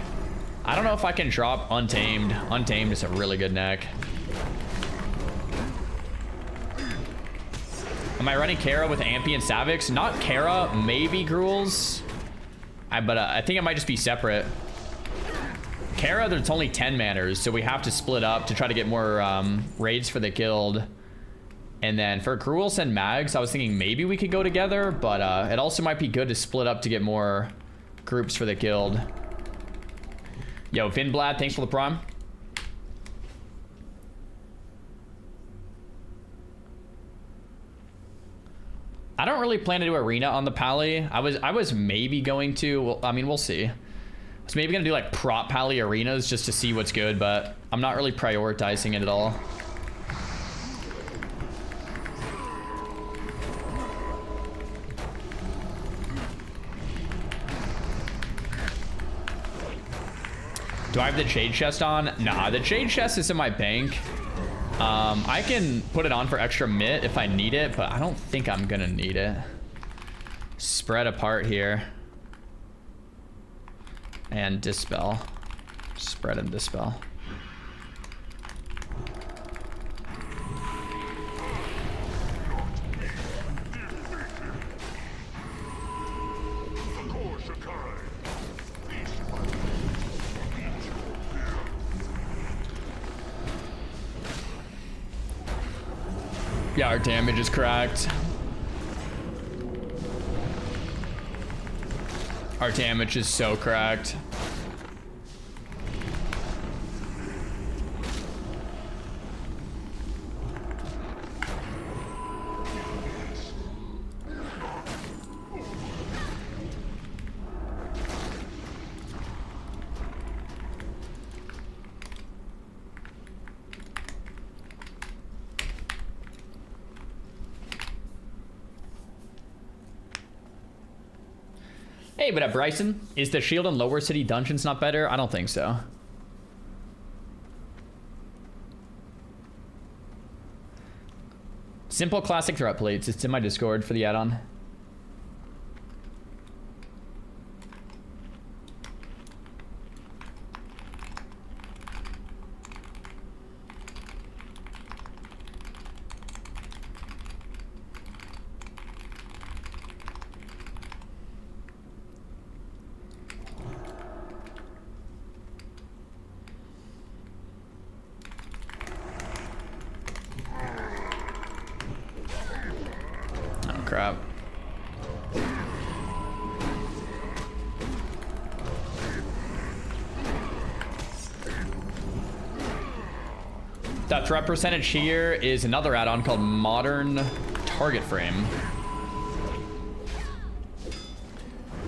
I don't know if I can drop Untamed. Untamed is a really good neck. Am I running Kara with Ampy and Savix? Not Kara, maybe Gruuls. But I think it might just be separate. Kara, there's only 10 manners, so we have to split up to try to get more raids for the guild. And then for Gruuls and Mags, I was thinking maybe we could go together, but it also might be good to split up to get more groups for the guild. Yo, Vinblad, thanks for the prime. I don't really plan to do arena on the Pally. I was maybe going to. Well, I mean, we'll see. I was maybe gonna do like prop Pally arenas just to see what's good, but I'm not really prioritizing it at all. Do I have the Jade Chest on? Nah, the Jade Chest is in my bank. I can put it on for extra mitt if I need it, but I don't think I'm gonna need it. Spread apart here. And dispel. Spread and dispel. Yeah, our damage is cracked. Our damage is so cracked. Hey, but Bryson, is the shield in lower city dungeons not better? I don't think so. Simple classic threat plates. It's in my Discord for the add-on. Crap. That threat percentage here is another add-on called Modern Target Frame.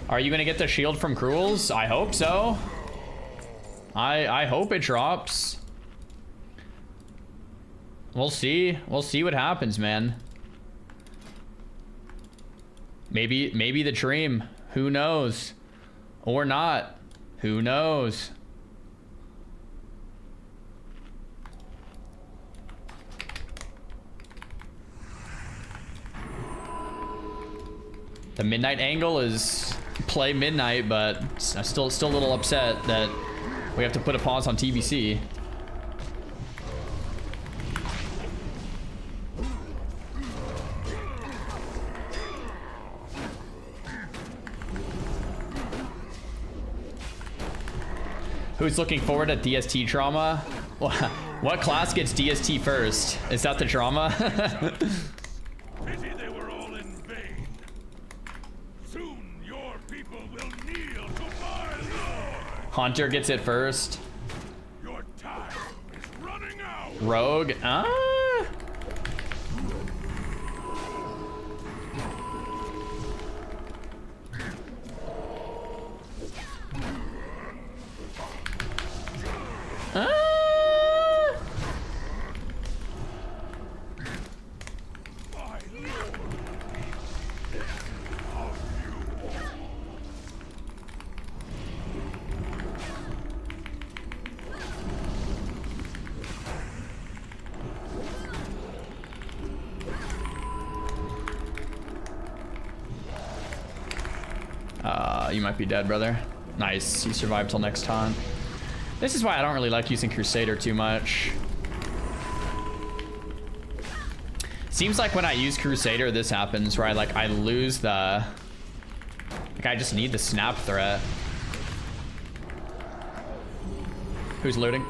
Are you gonna get the shield from Gruuls? I hope so. I hope it drops. We'll see. We'll see what happens, man. Maybe the dream. Who knows? Or not. Who knows? The midnight angle is play midnight, but I'm still a little upset that we have to put a pause on TBC. Who's looking forward to DST drama? What class gets DST first? Is that the drama? Pity they were all in vain. Soon your people will kneel to my lord. Hunter gets it first. Your time is running out. Rogue? You might be dead, brother. Nice, you survived till next time. This is why I don't really like using Crusader too much. Seems like when I use Crusader, this happens, where I lose the... Like, I just need the snap threat. Who's looting?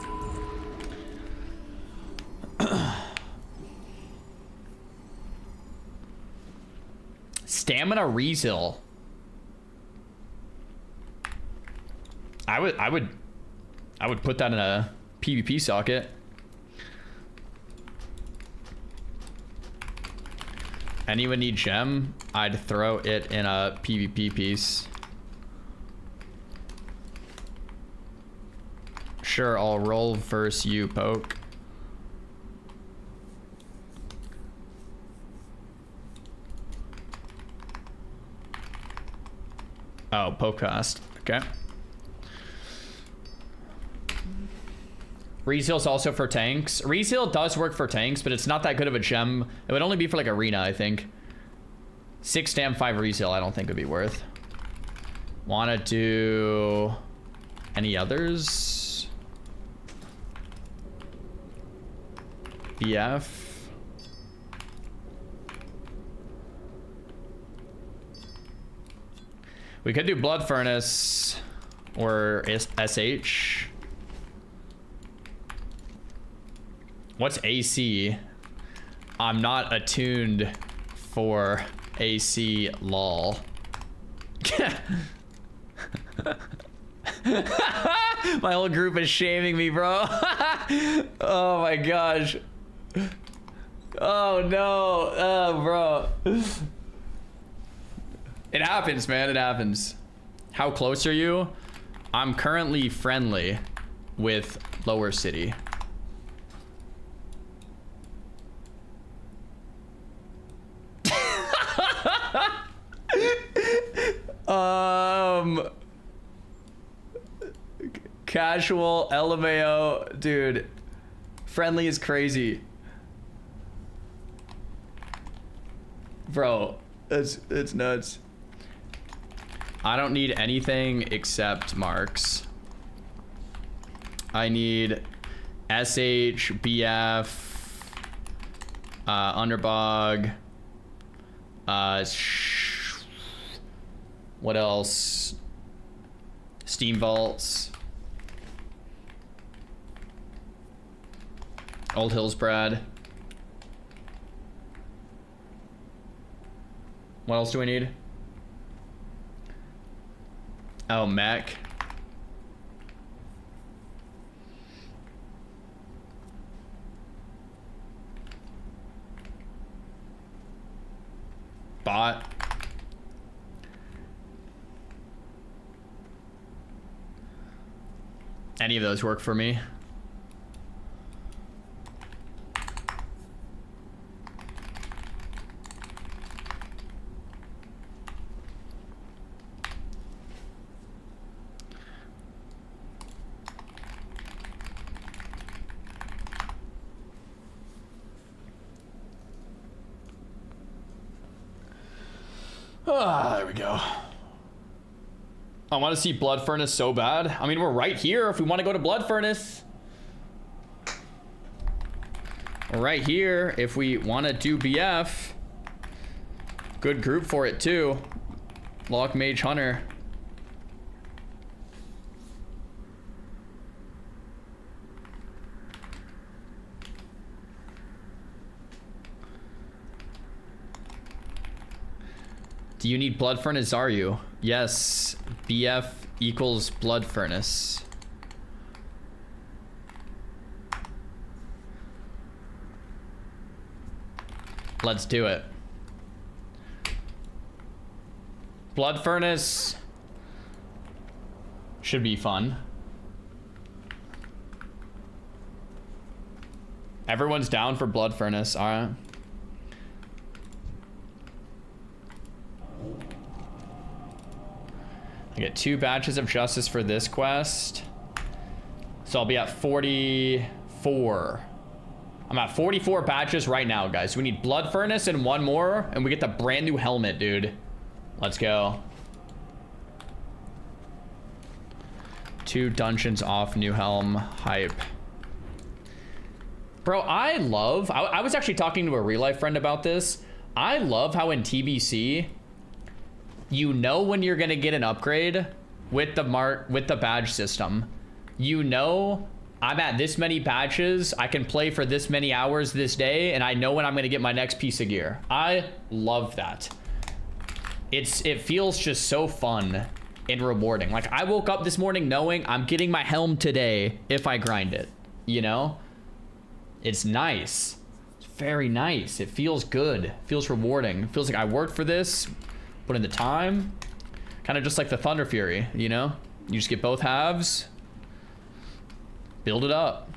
Stamina refill. I would put that in a PvP socket. Anyone need gem? I'd throw it in a PvP piece. Sure, I'll roll versus you, Poke. Oh, Poke cost. Okay. Reseal's also for tanks. Reseal does work for tanks, but it's not that good of a gem. It would only be for like arena, I think. 6 stam, 5 reseal, I don't think would be worth. Wanna do any others? BF. We could do Blood Furnace or SH. What's AC? I'm not attuned for AC lol. My whole group is shaming me, bro. Oh my gosh. Oh no. Oh, bro. It happens, man. It happens. How close are you? I'm currently friendly with Lower City. Casual LMAO, dude. Friendly is crazy, bro. It's nuts. I don't need anything except marks. I need SH, BF, Underbog. What else? Steam Vaults. Old Hills Brad. What else do I need? Oh, mech. Bot. Any of those work for me. Ah, there we go. I want to see Blood Furnace so bad. I mean, we're right here if we want to go to Blood Furnace. We're right here if we want to do BF. Good group for it too. Lock Mage Hunter. Do you need Blood Furnace, Xaryu? Yes, BF equals Blood Furnace. Let's do it. Blood Furnace should be fun. Everyone's down for Blood Furnace, alright. I get 2 batches of justice for this quest. So I'll be at 44. I'm at 44 batches right now, guys. We need Blood Furnace and 1 more, and we get the brand new helmet, dude. Let's go. 2 dungeons off new helm. Hype. Bro, I love... I was actually talking to a real-life friend about this. I love how in TBC... you know when you're gonna get an upgrade with the badge system. You know I'm at this many badges, I can play for this many hours this day, and I know when I'm gonna get my next piece of gear. I love that. It feels just so fun and rewarding. Like, I woke up this morning knowing I'm getting my helm today if I grind it, you know? It's nice. It's very nice. It feels good. It feels rewarding. It feels like I worked for this, put in the time. Kind of just like the Thunder Fury, you know? You just get both halves. Build it up.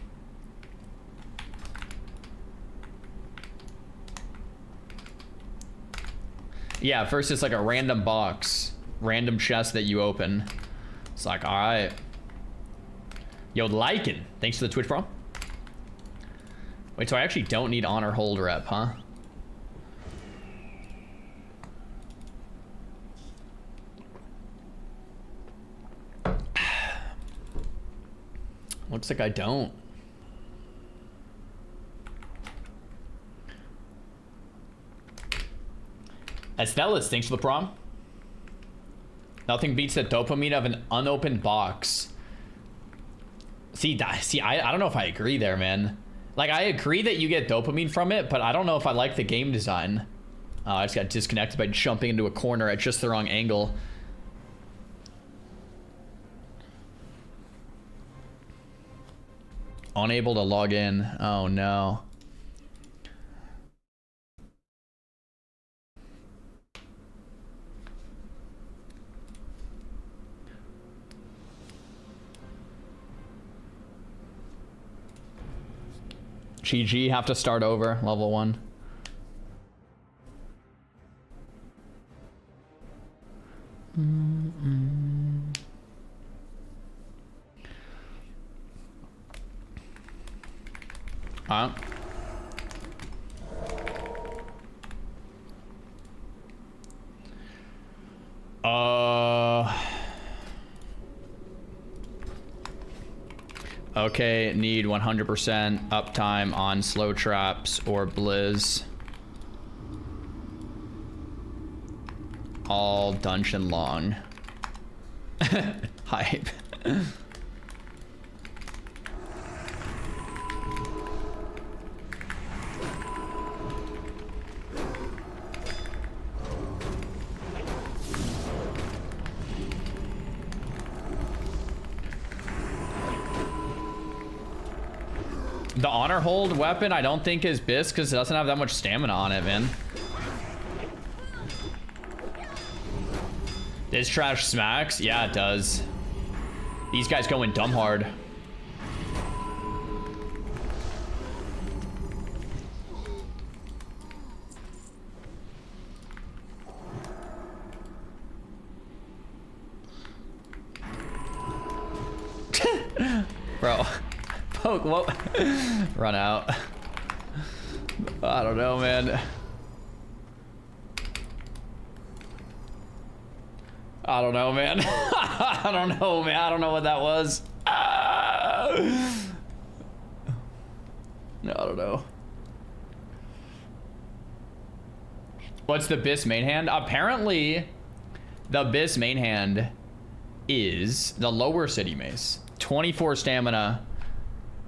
Yeah, first it's like a random box. Random chest that you open. It's like, alright. Yo, Lycan. Thanks for the Twitch, bro. Wait, so I actually don't need honor hold rep, huh? Looks like I don't. Estellas, thanks for the prom. Nothing beats the dopamine of an unopened box. See, I don't know if I agree there, man. Like, I agree that you get dopamine from it, but I don't know if I like the game design. I just got disconnected by jumping into a corner at just the wrong angle. Unable to log in. Oh no. GG, have to start over, level 1. Okay, need 100% uptime on slow traps or blizz. All dungeon long. Hype. The honor hold weapon I don't think is BIS because it doesn't have that much stamina on it, man. This trash smacks? Yeah, it does. These guys going dumb hard. Bro. Poke, what? Run out. I don't know, man. I don't know, man. I don't know, man. I don't know what that was. I don't know. What's the BIS main hand? Apparently, the BIS main hand is the lower city mace. 24 stamina.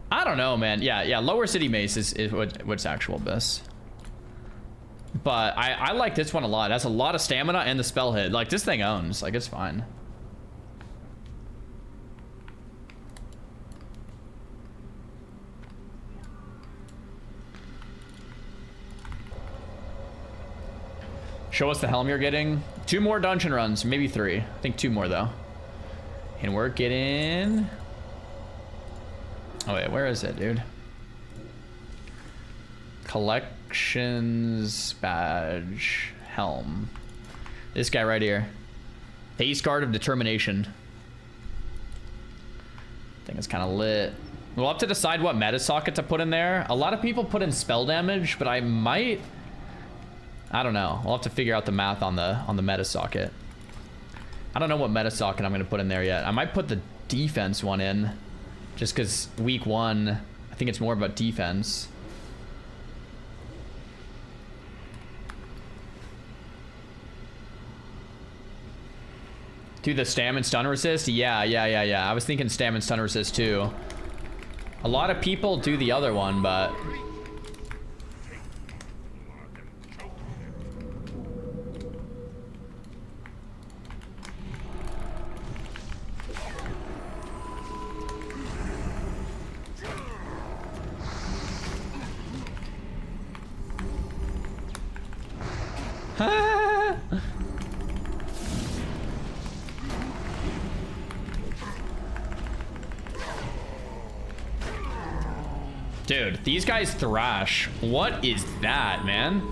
I don't know, man. Yeah, lower city mace is what's actual BIS. But I like this one a lot. It has a lot of stamina and the spell hit. Like, this thing owns. Like, it's fine. Show us the helm you're getting. 2 more dungeon runs, maybe 3. I think 2 more, though. And we're getting... Oh, wait, where is it, dude? Collections badge helm. This guy right here. Face guard of determination. I think it's kind of lit. We'll have to decide what meta socket to put in there. A lot of people put in spell damage, but I might... I don't know. We'll have to figure out the math on the meta socket. I don't know what meta socket I'm going to put in there yet. I might put the defense one in. Just because week 1, I think it's more about defense. Do the stam and stun resist? Yeah. I was thinking stam and stun resist too. A lot of people do the other one, but... Dude, these guys thrash. What is that, man?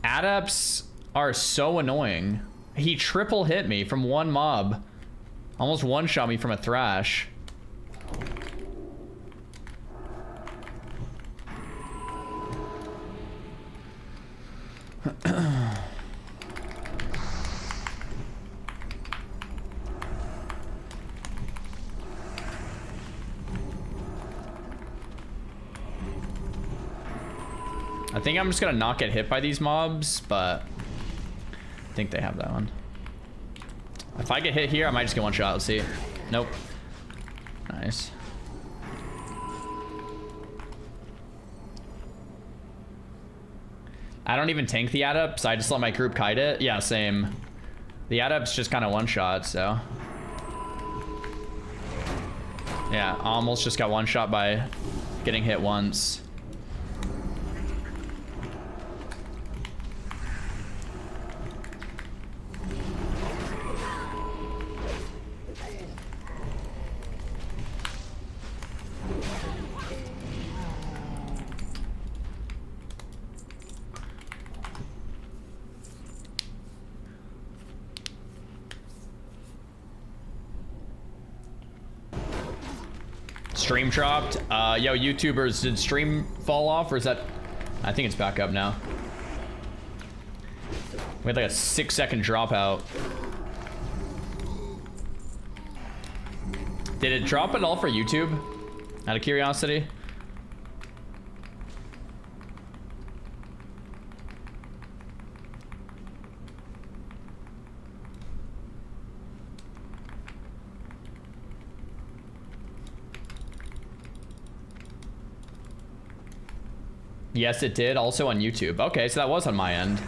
Adepts are so annoying. He triple hit me from one mob. Almost one-shot me from a thrash. I think I'm just gonna not get hit by these mobs, but I think they have that one. If I get hit here, I might just get one shot. Let's see. Nope. Nice. I don't even tank the adepts. I just let my group kite it. Yeah, same. The adepts just kind of one shot, so. Yeah, almost just got one shot by getting hit once. Stream dropped. Yo, YouTubers, did stream fall off or is that? I think it's back up now. We had like a 6-second dropout. Did it drop at all for YouTube? Out of curiosity. Yes, it did. Also on YouTube. Okay, so that was on my end.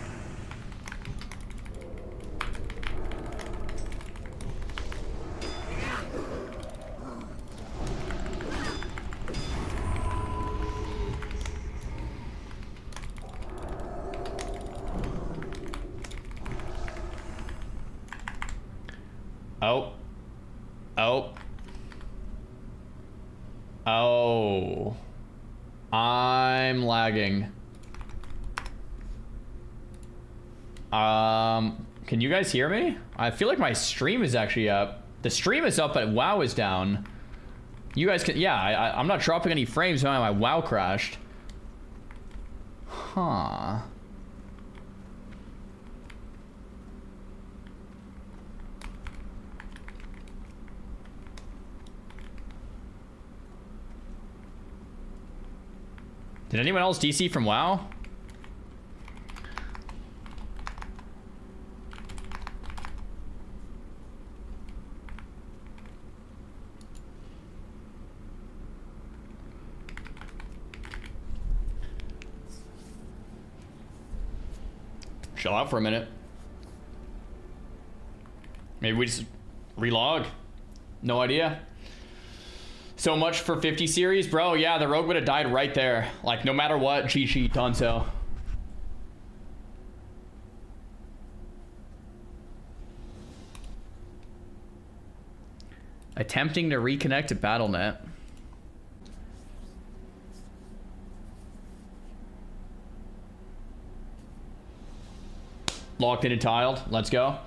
Oh. Oh. Oh. I'm lagging. Can you guys hear me? I feel like my stream is actually up. The stream is up, but WoW is down. You guys can, yeah, I'm not dropping any frames when my WoW crashed. Huh. Did anyone else DC from WoW? Chill out for a minute. Maybe we just relog. No idea. So much for 50 series, bro. Yeah, the rogue would have died right there. Like, no matter what, GG, done so. Attempting to reconnect to BattleNet. Locked in and tiled. Let's go.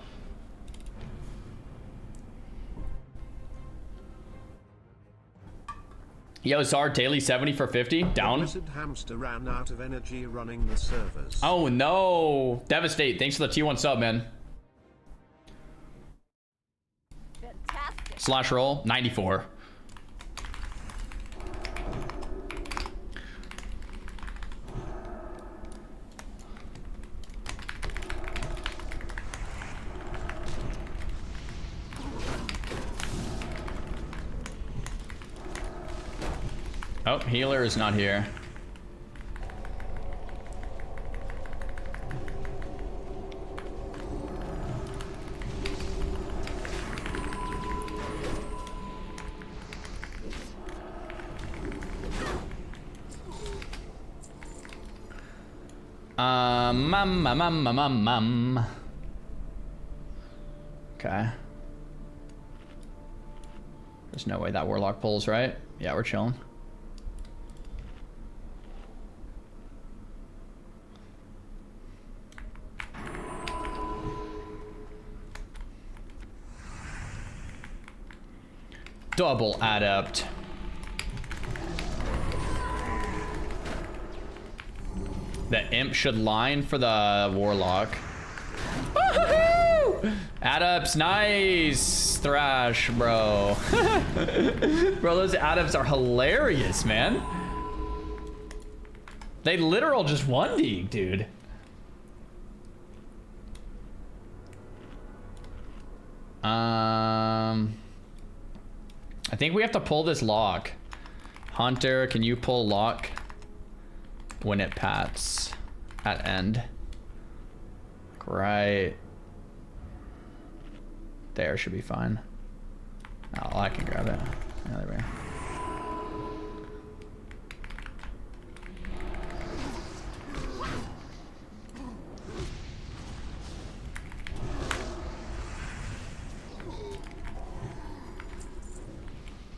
Yo, Zard, daily 70 for 50. Down. The wizard hamster ran out of energy running the servers. Oh no. Devastate. Thanks for the T1 sub, man. Fantastic. Slash roll. 94. Oh, healer is not here. Okay. There's no way that warlock pulls, right? Yeah, we're chilling. Double adept. The imp should line for the warlock. Adepts, nice thrash, bro. Bro, those adepts are hilarious, man. They literal just 1D, dude. I think we have to pull this lock. Hunter, can you pull lock when it pats? at end. Right there should be fine. Oh, I can grab it. Yeah, there we go.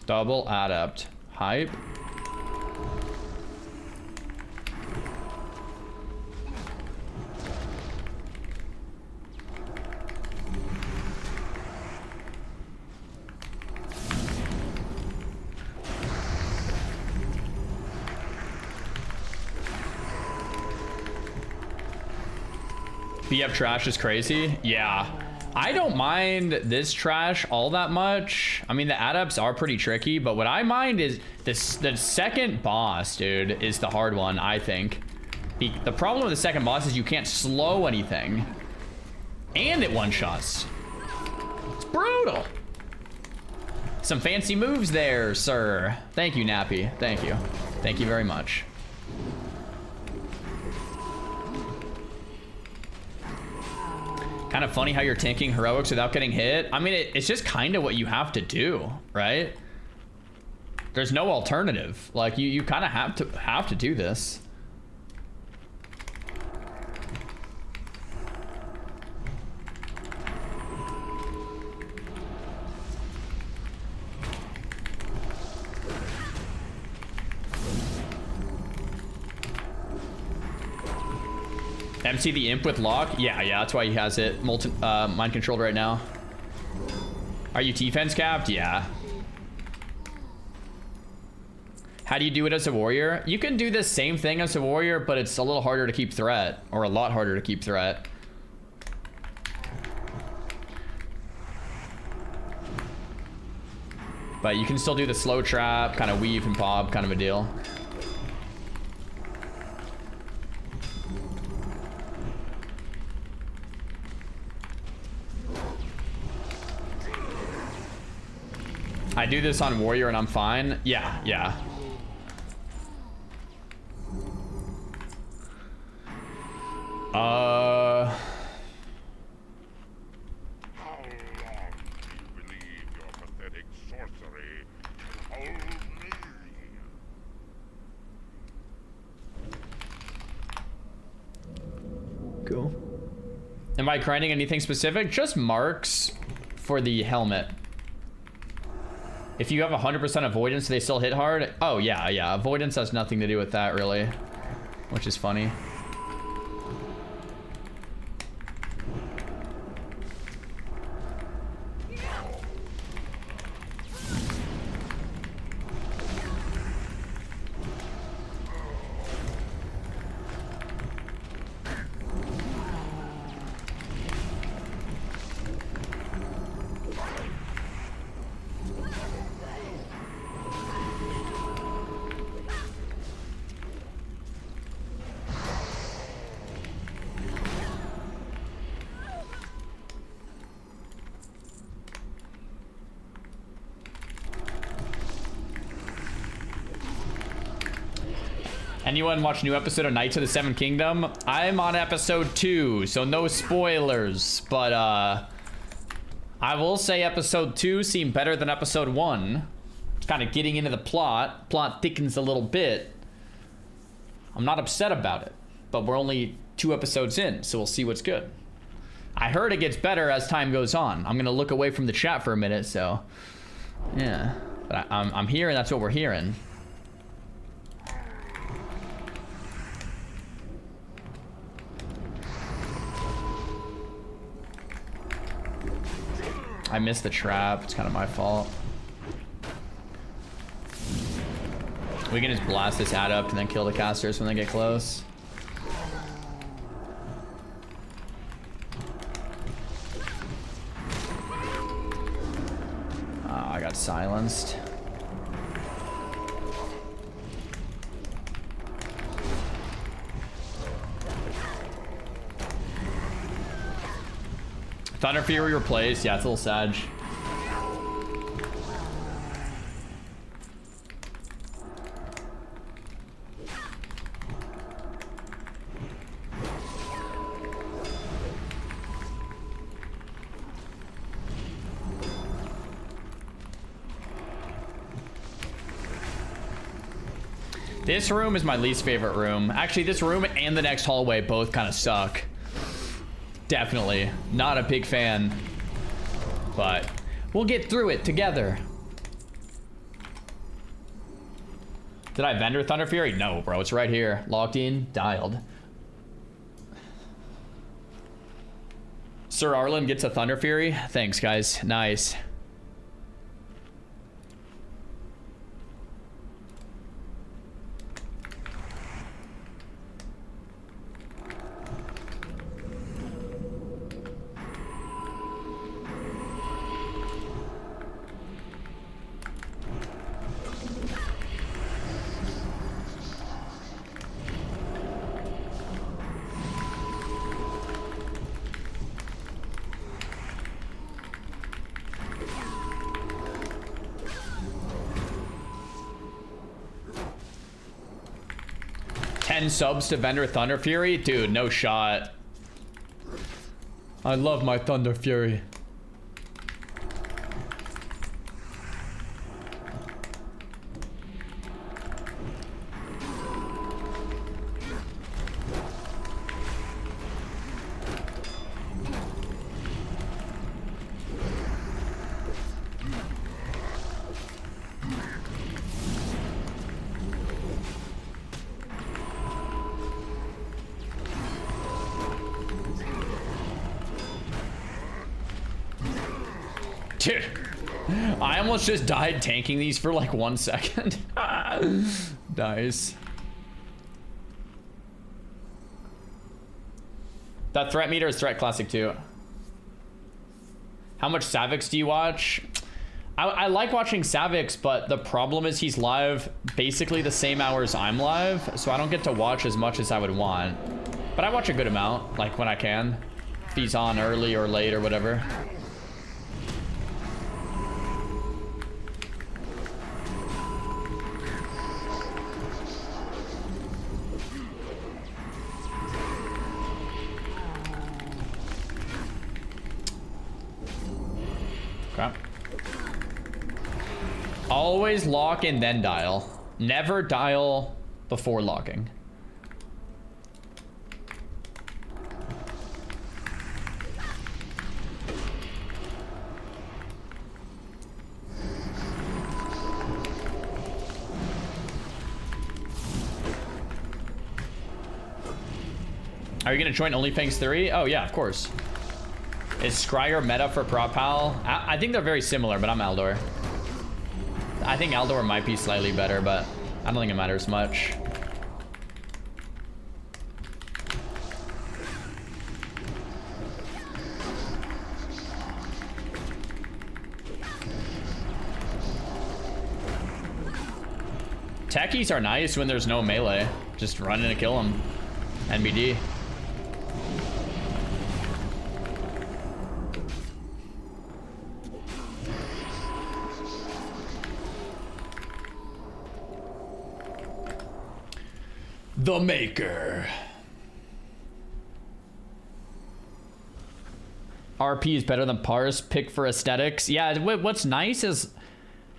Double adept. Hype. BF trash is crazy. Yeah. I don't mind this trash all that much. I mean, the adepts are pretty tricky, but what I mind is this, the second boss, dude, is the hard one, I think. The problem with the second boss is you can't slow anything. And it one-shots. It's brutal. Some fancy moves there, sir. Thank you, Nappy. Thank you. Thank you very much. Kind of funny how you're tanking heroics without getting hit. I mean, it's just kind of what you have to do, right? There's no alternative. Like you kind of have to do this. MC the imp with lock? Yeah, that's why he has it mind controlled right now. Are you defense capped? Yeah. How do you do it as a warrior? You can do the same thing as a warrior, but it's a little harder to keep threat, or a lot harder to keep threat. But you can still do the slow trap, kind of weave and pop kind of a deal. I do this on warrior and I'm fine. Yeah. Cool. Am I grinding anything specific? Just marks for the helmet. If you have 100% avoidance, do they still hit hard? Oh, yeah. Avoidance has nothing to do with that, really. Which is funny. Anyone watch new episode of Knights of the Seven Kingdom? I'm on episode 2, so no spoilers. But I will say episode 2 seemed better than episode 1. It's kind of getting into the plot. Plot thickens a little bit. I'm not upset about it, but we're only 2 episodes in, so we'll see what's good. I heard it gets better as time goes on. I'm gonna look away from the chat for a minute, so yeah. But I'm hearing that's what we're hearing. I missed the trap. It's kind of my fault. We can just blast this ad up and then kill the casters when they get close. Oh, I got silenced. Thunder Fury replaced. Yeah, it's a little sad. This room is my least favorite room. Actually, this room and the next hallway both kind of suck. Definitely not a big fan, but we'll get through it together. Did I vendor Thunder Fury? No, bro, it's right here. Locked in, dialed. Sir Arlen gets a Thunder Fury. Thanks, guys. Nice. Subs to vendor Thunder Fury? Dude, no shot. I love my Thunder Fury. Dude, I almost just died tanking these for like 1 second. Nice. That threat meter is threat classic too. How much Savix do you watch? I like watching Savix, but the problem is he's live basically the same hours I'm live, so I don't get to watch as much as I would want. But I watch a good amount, like when I can. If he's on early or late or whatever. Okay. Always lock and then dial. Never dial before locking. Are you gonna join OnlyFans 3? Oh yeah, of course. Is Scryer meta for Prop Pal? I think they're very similar, but I'm Aldor. I think Aldor might be slightly better, but I don't think it matters much. Techies are nice when there's no melee. Just run in and kill them. NBD. The Maker. RP is better than Parse. Pick for aesthetics. Yeah, what's nice is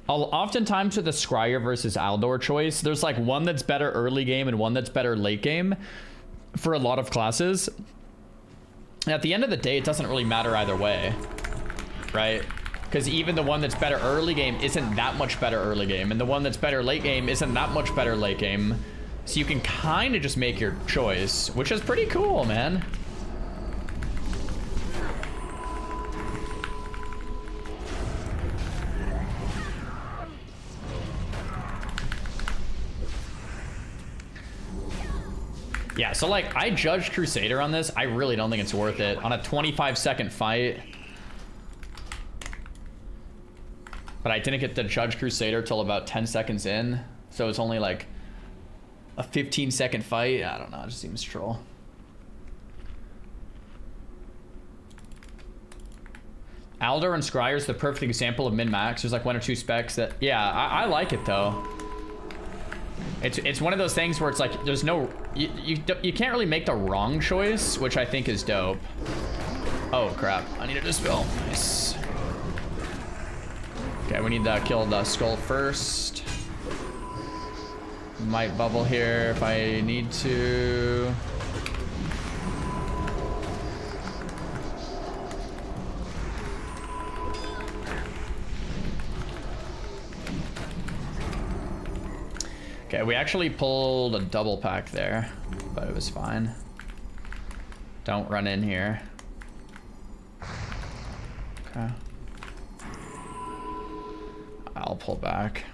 oftentimes with the Scryer versus Aldor choice, there's like one that's better early game and one that's better late game for a lot of classes. At the end of the day, it doesn't really matter either way, right? Because even the one that's better early game isn't that much better early game, and the one that's better late game isn't that much better late game. So you can kind of just make your choice, which is pretty cool, man. Yeah, so like I judged Crusader on this. I really don't think it's worth it. On a 25-second fight. But I didn't get to judge Crusader till about 10 seconds in. So it's only like a 15-second fight. I don't know, it just seems troll. Aldor and Scryer is the perfect example of min-max. There's like one or two specs that, yeah, I like it though. It's one of those things where it's like there's no, you can't really make the wrong choice, which I think is dope. Oh crap, I need a dispel. Nice. Okay, we need to kill the skull first. Might bubble here if I need to. Okay, we actually pulled a double pack there, but it was fine. Don't run in here. Okay. I'll pull back.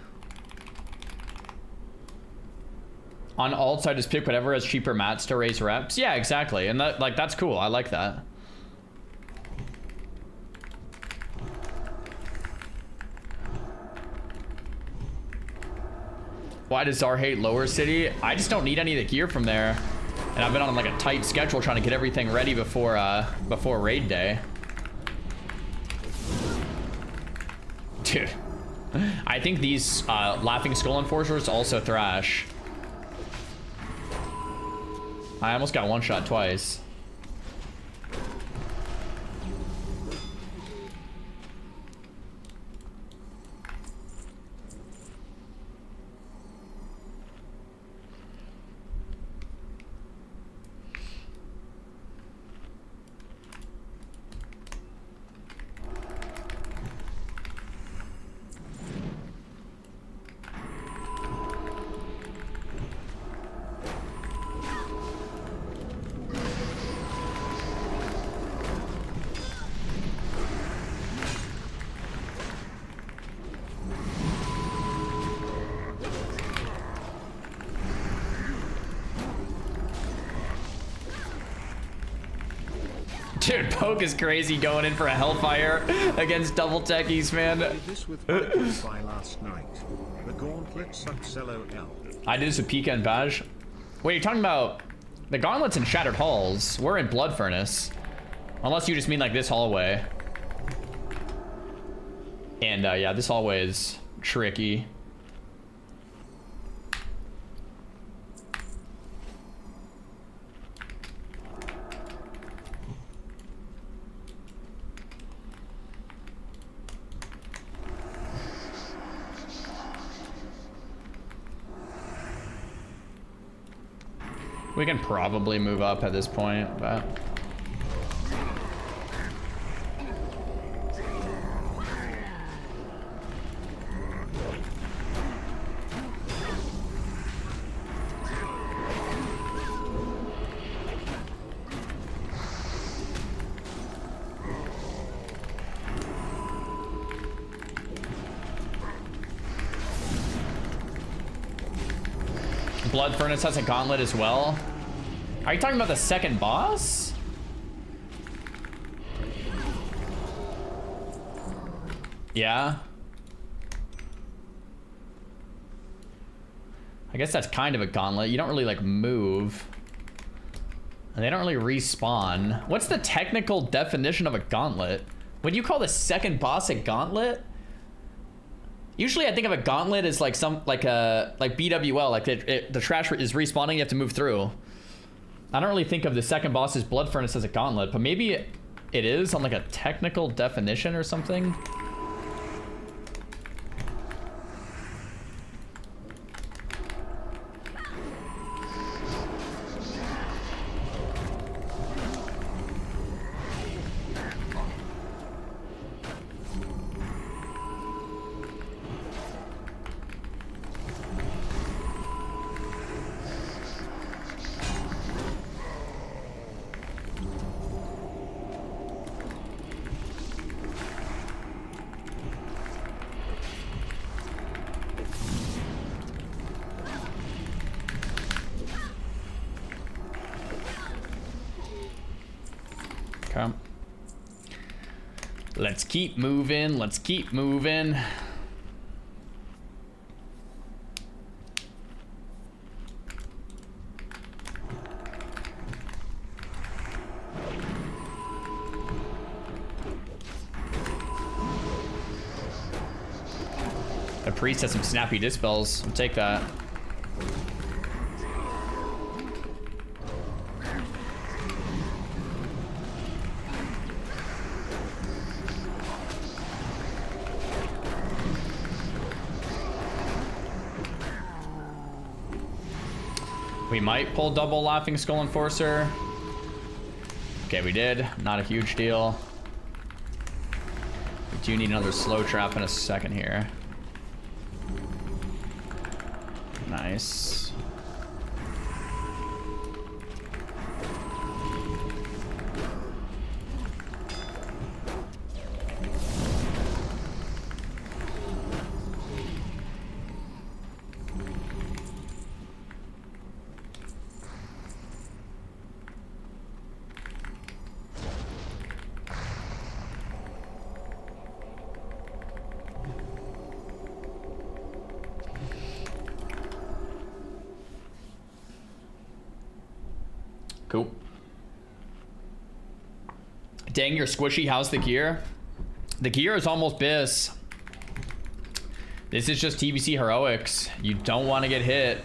On alt, I just pick whatever has cheaper mats to raise reps. Yeah, exactly. And that, like, that's cool. I like that. Why does Zar hate Lower City? I just don't need any of the gear from there. And I've been on like a tight schedule trying to get everything ready before raid day. Dude. I think these Laughing Skull Enforcers also thrash. I almost got one shot twice. Dude, Poke is crazy going in for a Hellfire against double techies, man. This with by last night. The gauntlet sucks LOL. I did this with Pika and Baj. Wait, you're talking about the gauntlets in Shattered Halls. We're in Blood Furnace. Unless you just mean like this hallway. And yeah, this hallway is tricky. We can probably move up at this point, but... Blood Furnace has a gauntlet as well. Are you talking about the second boss? Yeah. I guess that's kind of a gauntlet. You don't really like move. And they don't really respawn. What's the technical definition of a gauntlet? Would you call the second boss a gauntlet? Usually I think of a gauntlet as like like BWL, like the trash is respawning, you have to move through. I don't really think of the second boss's Blood Furnace as a gauntlet, but maybe it is on like a technical definition or something. Okay. Let's keep moving. Let's keep moving. The priest has some snappy dispels. I'll take that. We might pull double Laughing Skull Enforcer. Okay, we did. Not a huge deal. We do need another slow trap in a second here. Nice. Cool. Dang, you're squishy. How's the gear? The gear is almost bis. This is just TBC heroics. You don't want to get hit.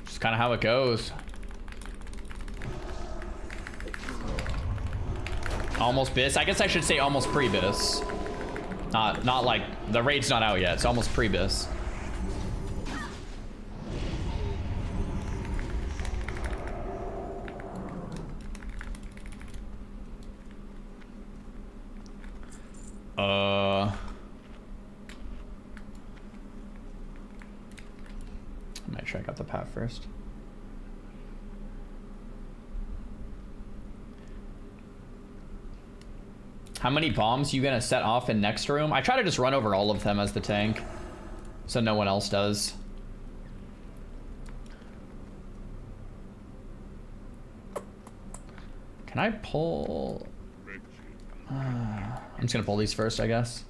Just kind of how it goes. Almost bis. I guess I should say almost pre-bis. Not like the raid's not out yet. It's almost pre-bis. I might check out the path first. How many bombs you gonna set off in next room? I try to just run over all of them as the tank, so no one else does. Can I pull? I'm just gonna pull these first, I guess.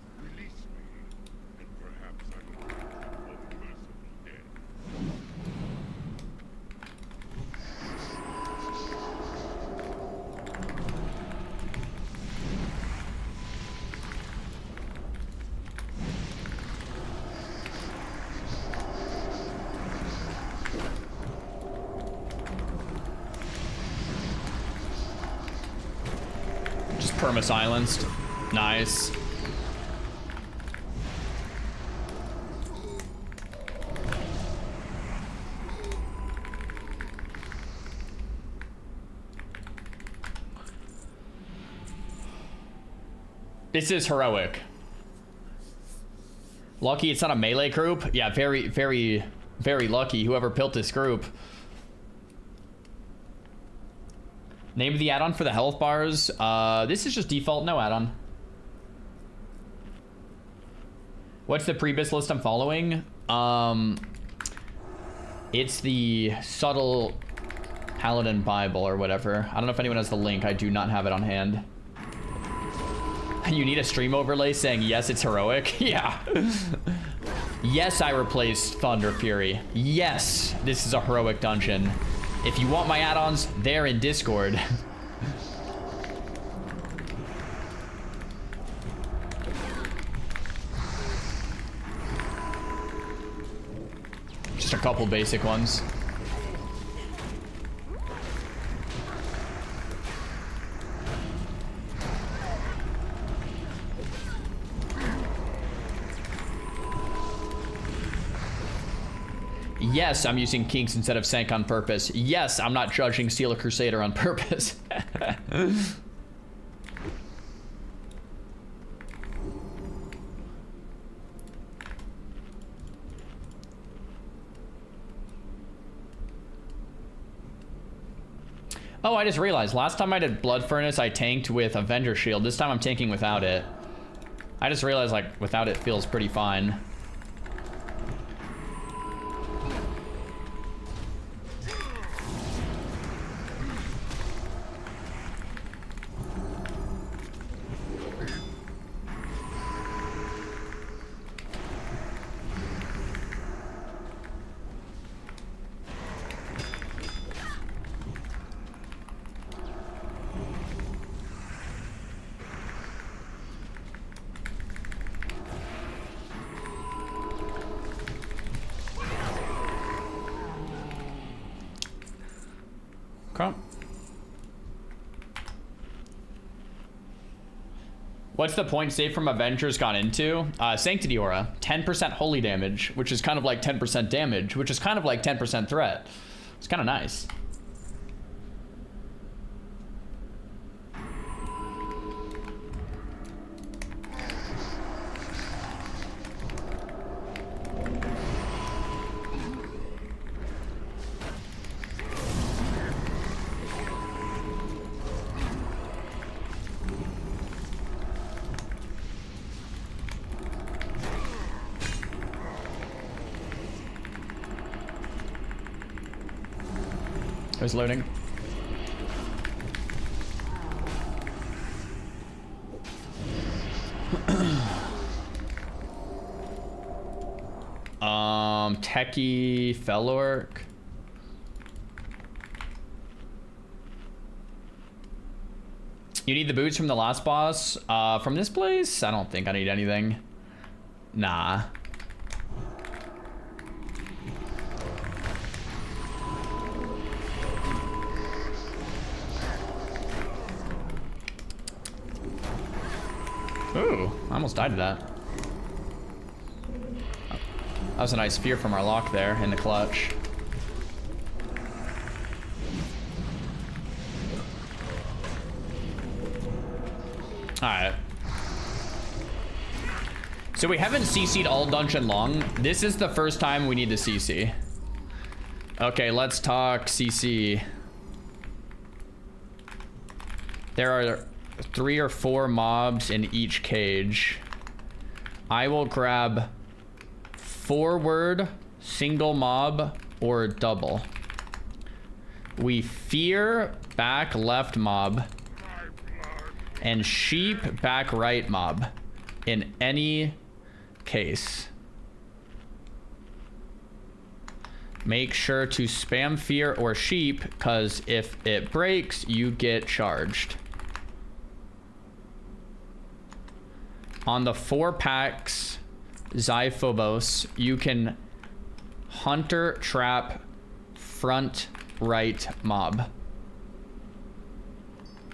Just perma-silenced. Nice. This is heroic. Lucky it's not a melee group. Yeah, very, very, very lucky whoever built this group. Name of the add-on for the health bars. This is just default, no add-on. What's the pre-bis list I'm following? It's the Subtle Paladin Bible or whatever. I don't know if anyone has the link. I do not have it on hand. You need a stream overlay saying, yes, it's heroic. Yeah. Yes, I replaced Thunder Fury. Yes, this is a heroic dungeon. If you want my add-ons, they're in Discord. Just a couple basic ones. Yes, I'm using Kinks instead of Sank on purpose. Yes, I'm not judging Steel Crusader on purpose. Oh, I just realized, last time I did Blood Furnace, I tanked with Avenger Shield. This time I'm tanking without it. I just realized, like, without it feels pretty fine. What's the point Save from Avengers gone into? Sanctity Aura. 10% holy damage, which is kind of like 10% damage, which is kind of like 10% threat. It's kind of nice. I was loading. Techie Felork. You need the boots from the last boss? From this place? I don't think I need anything. Nah. Ooh, I almost died to that. That was a nice fear from our lock there in the clutch. Alright. So we haven't CC'd all dungeon long. This is the first time we need to CC. Okay, let's talk CC. There are 3 or 4 mobs in each cage. I will grab forward, single mob, or double. We fear back left mob and sheep back right mob in any case. Make sure to spam fear or sheep, because if it breaks, you get charged. On the 4 packs, Zyphobos, you can hunter trap front right mob.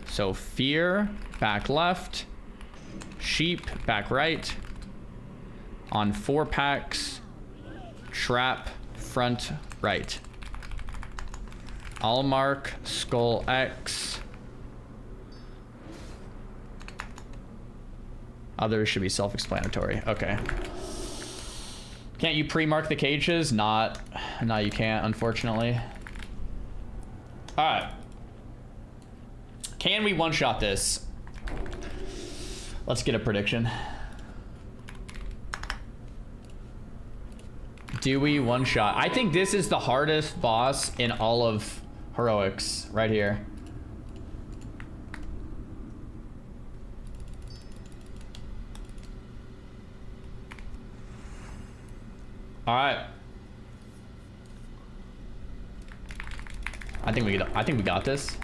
So fear back left, sheep back right. On 4 packs, trap front right. I'll mark skull X. Others should be self-explanatory. Okay. Can't you pre-mark the cages? No, you can't, unfortunately. All right. Can we one-shot this? Let's get a prediction. Do we one-shot? I think this is the hardest boss in all of Heroics, right here. All right. I think we got this.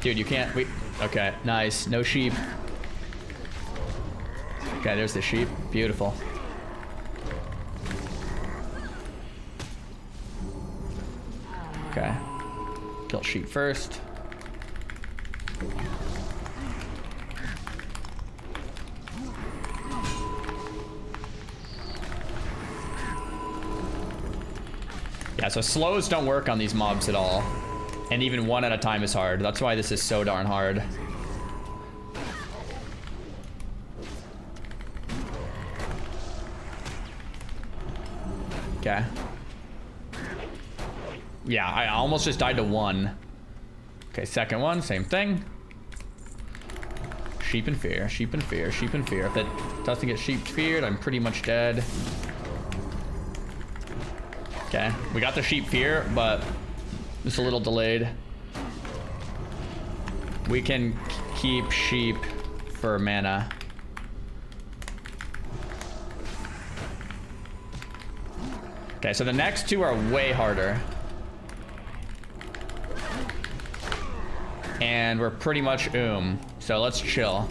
Dude, you can't. Okay, nice. No sheep. Okay, there's the sheep. Beautiful. Okay. Kill sheep first. Yeah, so slows don't work on these mobs at all. And even 1 at a time is hard. That's why this is so darn hard. Okay. Yeah, I almost just died to 1. Okay, second one, same thing. Sheep and fear, sheep and fear, sheep and fear. If it doesn't get sheep feared, I'm pretty much dead. Okay, we got the sheep fear, but it's a little delayed. We can keep sheep for mana. Okay, so the next 2 are way harder. And we're pretty much so let's chill.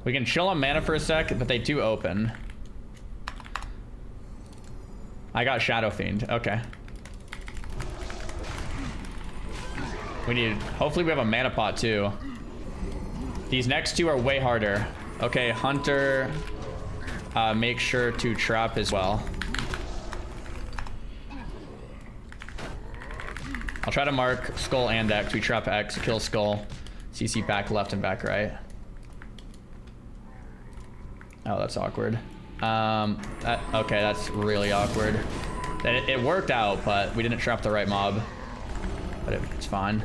We can chill on mana for a sec, but they do open. I got Shadow Fiend. Okay. We need... Hopefully we have a mana pot too. These next two are way harder. Okay, Hunter. Make sure to trap as well. I'll try to mark Skull and X. We trap X, kill Skull. CC back left and back right. Oh, that's awkward. Okay, that's really awkward. It worked out, but we didn't trap the right mob. But it's fine.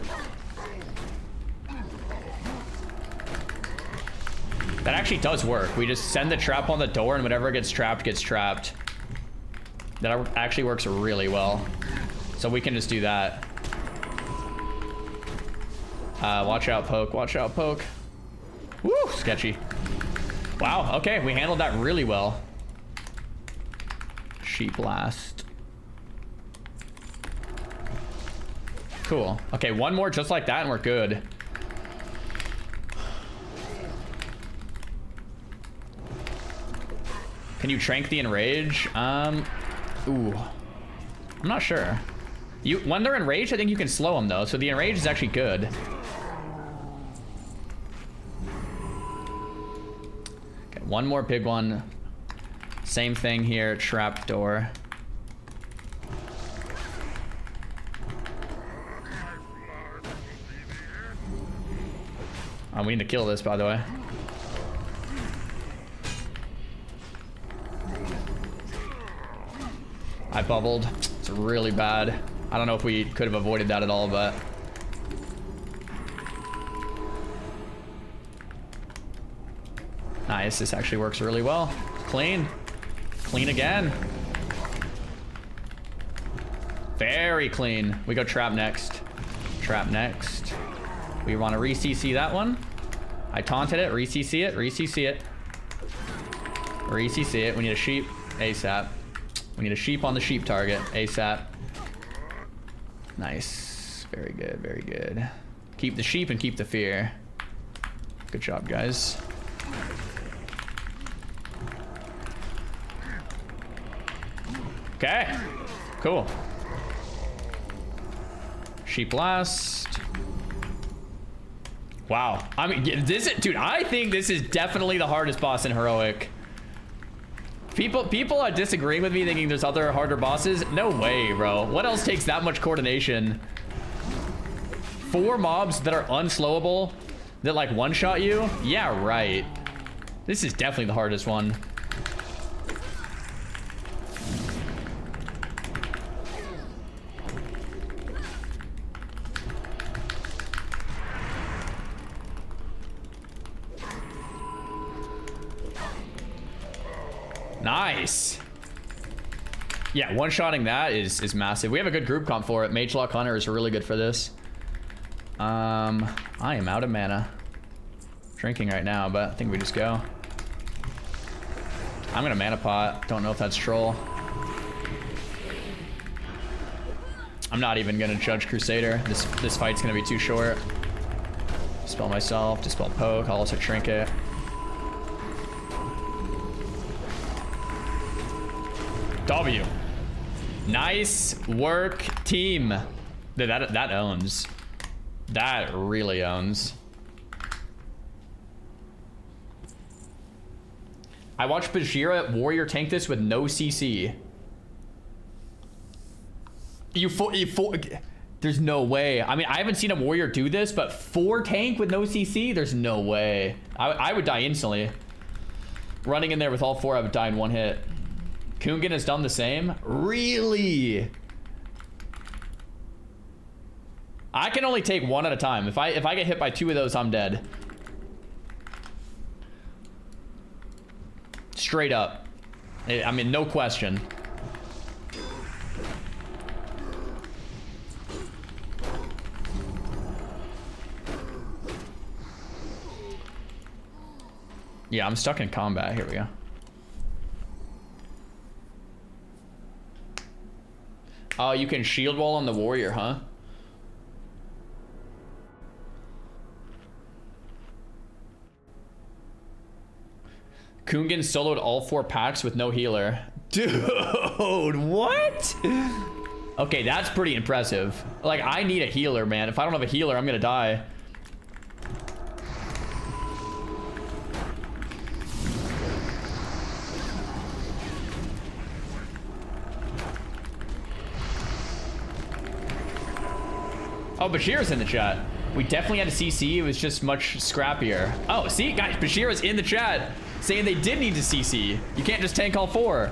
That actually does work. We just send the trap on the door and whatever gets trapped, gets trapped. That actually works really well. So we can just do that. Watch out, poke. Watch out, poke. Woo, sketchy. Wow, okay, we handled that really well. Sheep blast. Cool. Okay, one more just like that and we're good. Can you trank the enrage? Ooh. I'm not sure. When they're enraged, I think you can slow them though, so the enrage is actually good. Okay, one more big one. Same thing here, trap door. We need to kill this, by the way. I bubbled. It's really bad. I don't know if we could have avoided that at all, but... Nice, this actually works really well. Clean. Clean again. Very clean. We go trap next. Trap next. We want to re-CC that one. I taunted it, re-CC it, re-CC it. Re-CC it. We need a sheep ASAP. We need a sheep on the sheep target ASAP. Nice. Very good, very good. Keep the sheep and keep the fear. Good job, guys. Okay. Cool. Sheep blast. Wow. I mean, dude, I think this is definitely the hardest boss in Heroic. People are disagreeing with me, thinking there's other harder bosses. No way, bro. What else takes that much coordination? 4 mobs that are unslowable that like one-shot you? Yeah, right. This is definitely the hardest one. Nice. Yeah, one-shotting that is massive. We have a good group comp for it. Magelock Hunter is really good for this. I am out of mana. Drinking right now, but I think we just go. I'm gonna mana pot. Don't know if that's troll. I'm not even gonna judge Crusader. This fight's gonna be too short. Dispel myself, dispel poke. I'll also trinket. W. Nice work, team. Dude, that owns. That really owns. I watched Bajira Warrior tank this with no CC. There's no way. I mean, I haven't seen a Warrior do this, but 4 tank with no CC? There's no way. I would die instantly. Running in there with all 4, I would die in 1 hit. Kungan has done the same? Really? I can only take 1 at a time. If I get hit by 2 of those, I'm dead. Straight up. I mean, no question. Yeah, I'm stuck in combat. Here we go. Oh, you can shield wall on the warrior, huh? Kungan soloed all 4 packs with no healer. Dude, what? Okay, that's pretty impressive. Like, I need a healer, man. If I don't have a healer, I'm gonna die. Oh, Bashir's in the chat. We definitely had a CC. It was just much scrappier. Oh, see, guys, Bashir was in the chat saying they did need to CC. You can't just tank all 4.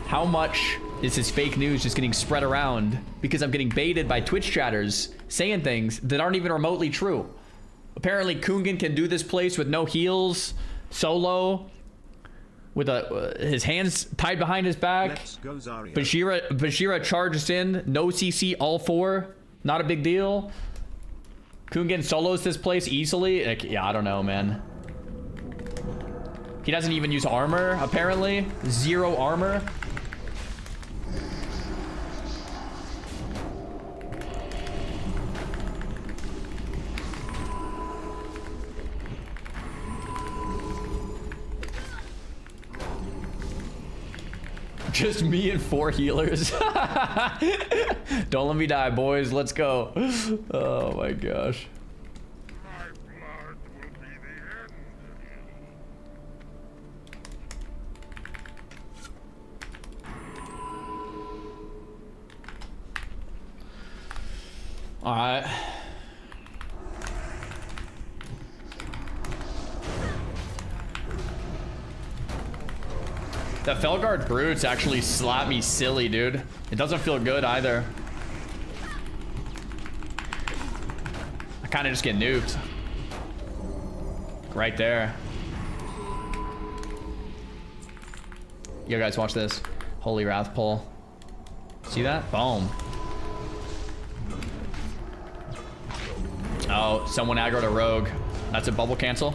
How much is this fake news just getting spread around because I'm getting baited by Twitch chatters saying things that aren't even remotely true? Apparently, Kungan can do this place with no heals, solo, with his hands tied behind his back. Let's go, Xaryu. Bashira charges in, no CC, all 4. Not a big deal. Kungan solos this place easily. Like, yeah, I don't know, man. He doesn't even use armor, apparently. 0 armor. Just me and 4 healers. Don't let me die, boys. Let's go. Oh my gosh. All right. That Felguard Brutes actually slapped me silly, dude. It doesn't feel good either. I kind of just get nuked. Right there. Yo, guys, watch this. Holy Wrath pull. See that? Boom. Oh, someone aggroed a rogue. That's a bubble cancel.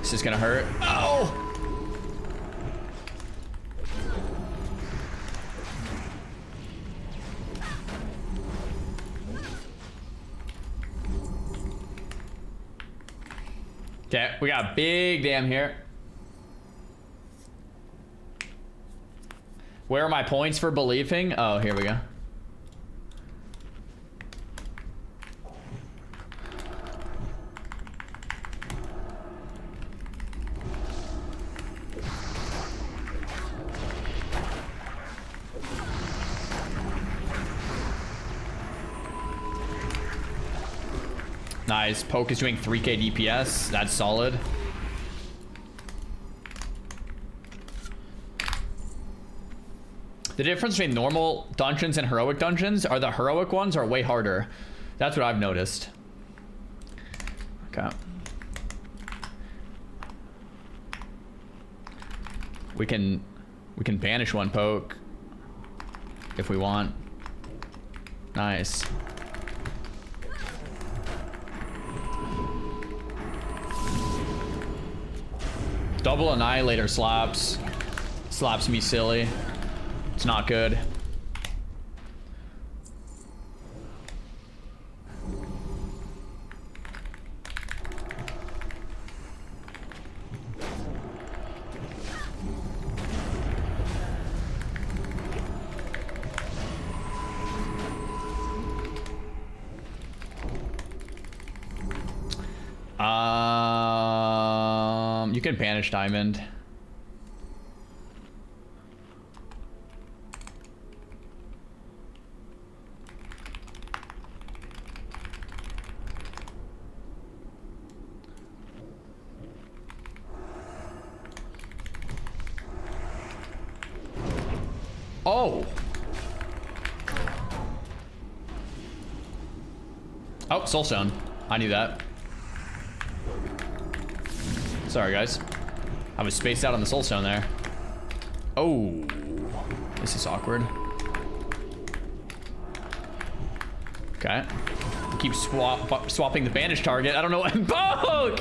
This is gonna hurt. Oh! Okay, we got a big dam here. Where are my points for believing? Oh, here we go. Nice. Poke is doing 3k DPS. That's solid. The difference between normal dungeons and heroic dungeons are the heroic ones are way harder. That's what I've noticed. Okay. We can banish one poke if we want. Nice. Double Annihilator slaps. Slaps me silly. It's not good. You can banish Diamond. Oh. Oh, Soulstone. I knew that. Sorry, guys. I was spaced out on the Soulstone there. Oh. This is awkward. Okay. Keep swapping the bandage target. I don't know what. Poke!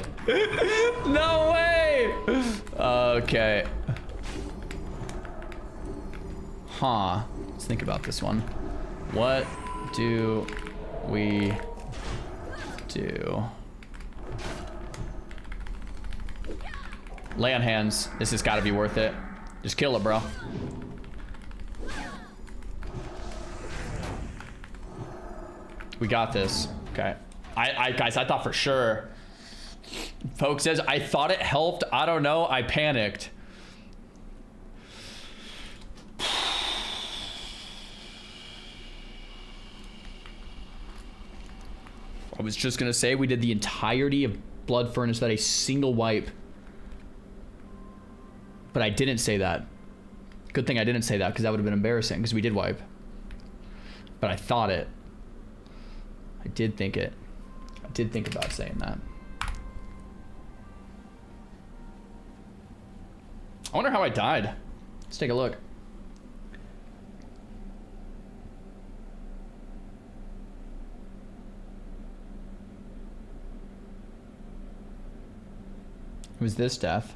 No way! Okay. Huh. Let's think about this one. What do we do? Lay on hands. This has got to be worth it. Just kill it, bro. We got this. Okay. Guys, I thought for sure. Folks says, I thought it helped. I don't know. I panicked. I was just going to say we did the entirety of Blood Furnace without a single wipe. But I didn't say that. Good thing I didn't say that because that would have been embarrassing because we did wipe. But I thought it. I did think it. I did think about saying that. I wonder how I died. Let's take a look. It was this death.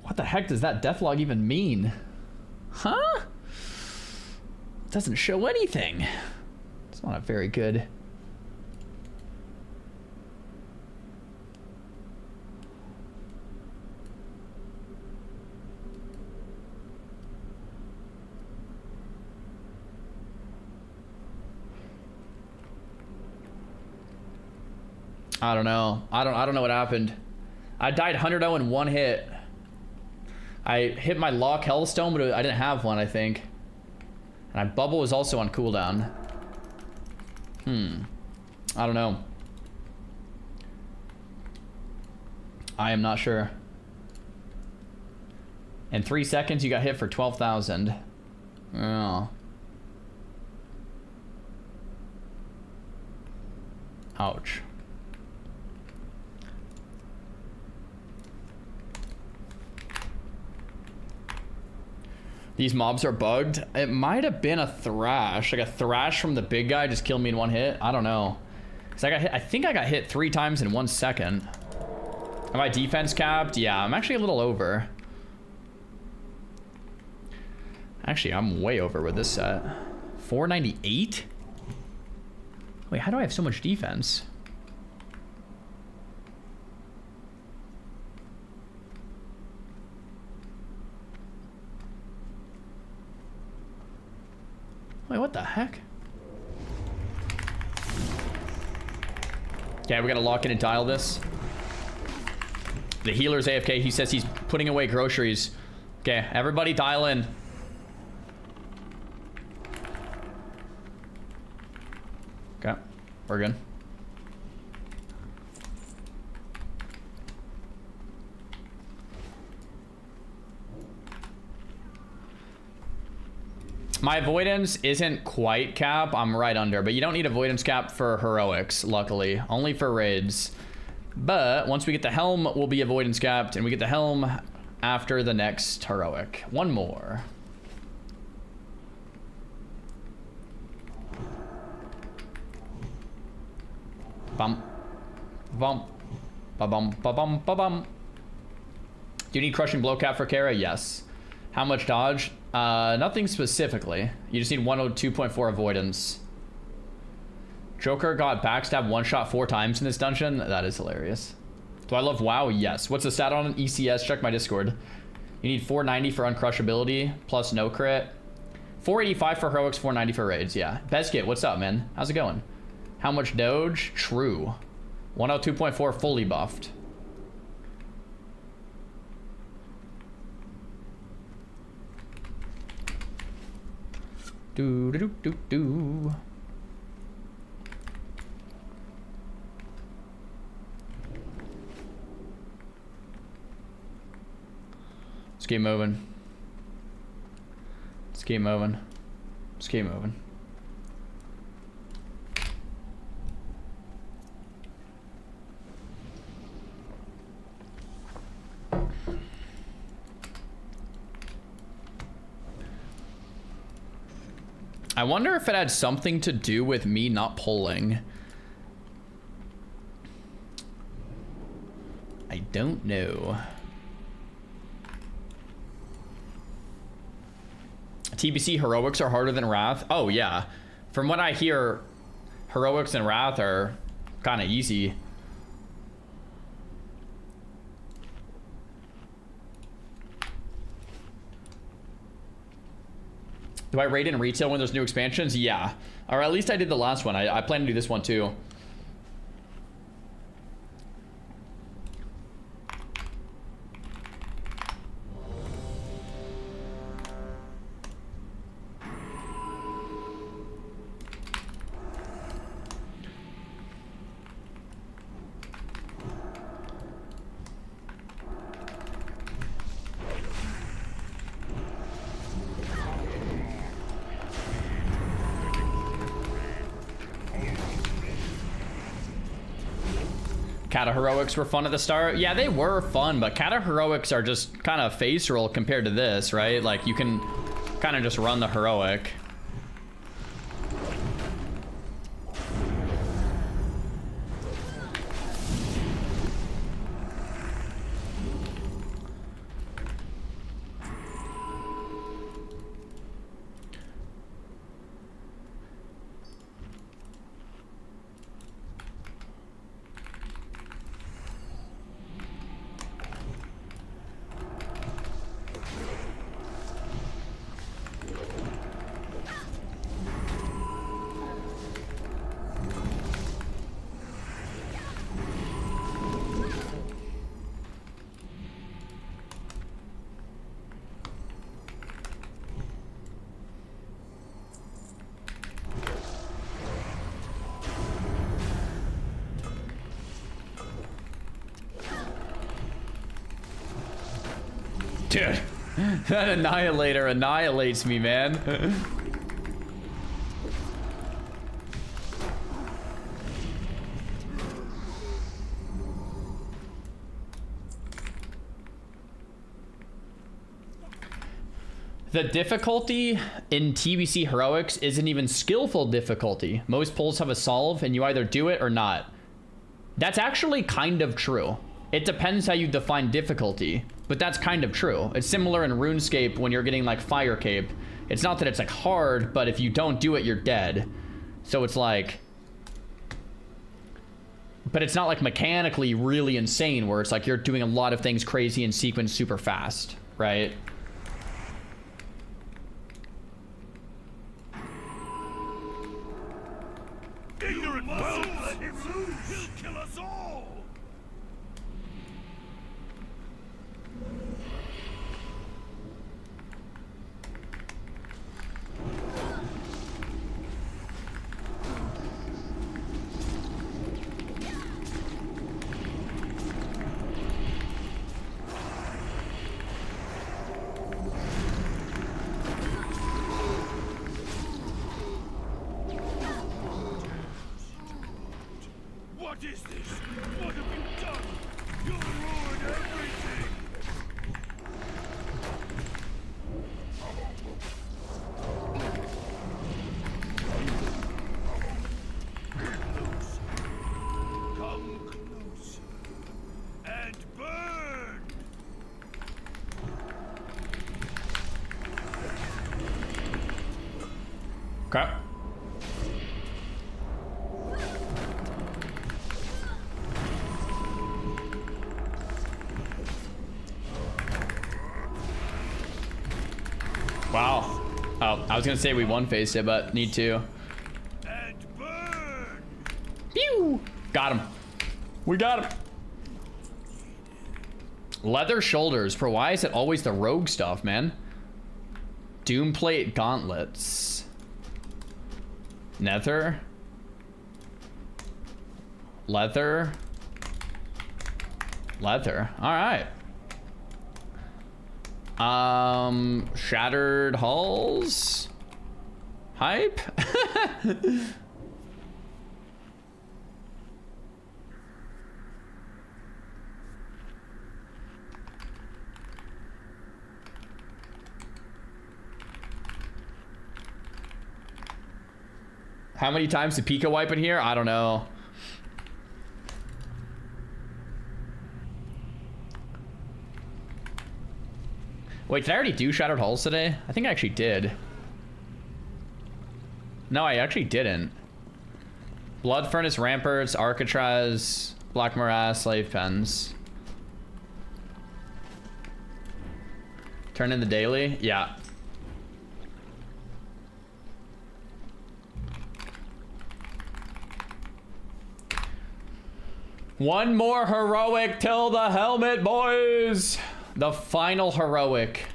What the heck does that death log even mean? Huh? It doesn't show anything. It's not a very good... I don't know. I don't know what happened. I died 100-0 in one hit. I hit my lock hellstone, but I didn't have one, I think. And my bubble was also on cooldown. I don't know. I am not sure. In 3 seconds, you got hit for 12,000. Oh. Ouch. These mobs are bugged. It might have been a thrash. Like a thrash from the big guy just killed me in one hit. I don't know. Cause I got hit. I think I got hit 3 times in 1 second. Am I defense capped? Yeah, I'm actually a little over. Actually, I'm way over with this set. 498? Wait, how do I have so much defense? Wait, what the heck? Okay, we gotta lock in and dial this. The healer's AFK. He says he's putting away groceries. Okay, everybody dial in. Okay, we're good. My avoidance isn't quite cap. I'm right under, but you don't need avoidance cap for heroics, luckily. Only for raids. But once we get the helm, we'll be avoidance capped, and we get the helm after the next heroic. One more. Bump. Bump. Ba-bum, ba-bum, ba-bum. Do you need crushing blow cap for Kara? Yes. How much dodge? Nothing specifically. You just need 102.4 avoidance. Joker got backstab one shot 4 times in this dungeon. That is hilarious. Do I love WoW? Yes. What's the stat on ECS? Check my Discord. You need 490 for uncrushability plus no crit. 485 for heroics, 490 for raids. Yeah. Beskit, what's up, man? How's it going? How much doge? True. 102.4 fully buffed. Do do do do do. Let's keep moving. Let's keep moving. Let's keep moving. I wonder if it had something to do with me not pulling. I don't know. TBC heroics are harder than Wrath? Oh yeah. From what I hear, heroics and Wrath are kind of easy. Do I raid in retail when there's new expansions? Yeah. Or at least I did the last one. I plan to do this one too. Kata heroics were fun at the start. Yeah, they were fun, but Kata heroics are just kind of face roll compared to this, right? Like you can kind of just run the heroic. Dude, that Annihilator annihilates me, man. The difficulty in TBC Heroics isn't even skillful difficulty. Most pulls have a solve and you either do it or not. That's actually kind of true. It depends how you define difficulty, but that's kind of true. It's similar in RuneScape when you're getting like Fire Cape. It's not that it's like hard, but if you don't do it, you're dead. So it's like, but it's not like mechanically really insane where it's like you're doing a lot of things crazy in sequence super fast, right? Ignorant world, let him lose. He'll kill us all. What is this? What have you done? You ruined everything! Closer. Come closer. And burn! Okay. Wow. Oh, I was gonna say we one-faced it, but need to. And burn! Pew! Got him. We got him. Leather shoulders. Bro, why is it always the rogue stuff, man? Doomplate gauntlets. Nether. Leather. Leather. Alright. Shattered hulls. Hype. How many times did Pika wipe in here? I don't know. Wait, did I already do Shattered Hulls today? I think I actually did. No, I actually didn't. Blood Furnace, Ramparts, Arcatraz, Black Morass, Slave Pens. Turn in the daily? Yeah. One more heroic till the helmet, boys. The final heroic.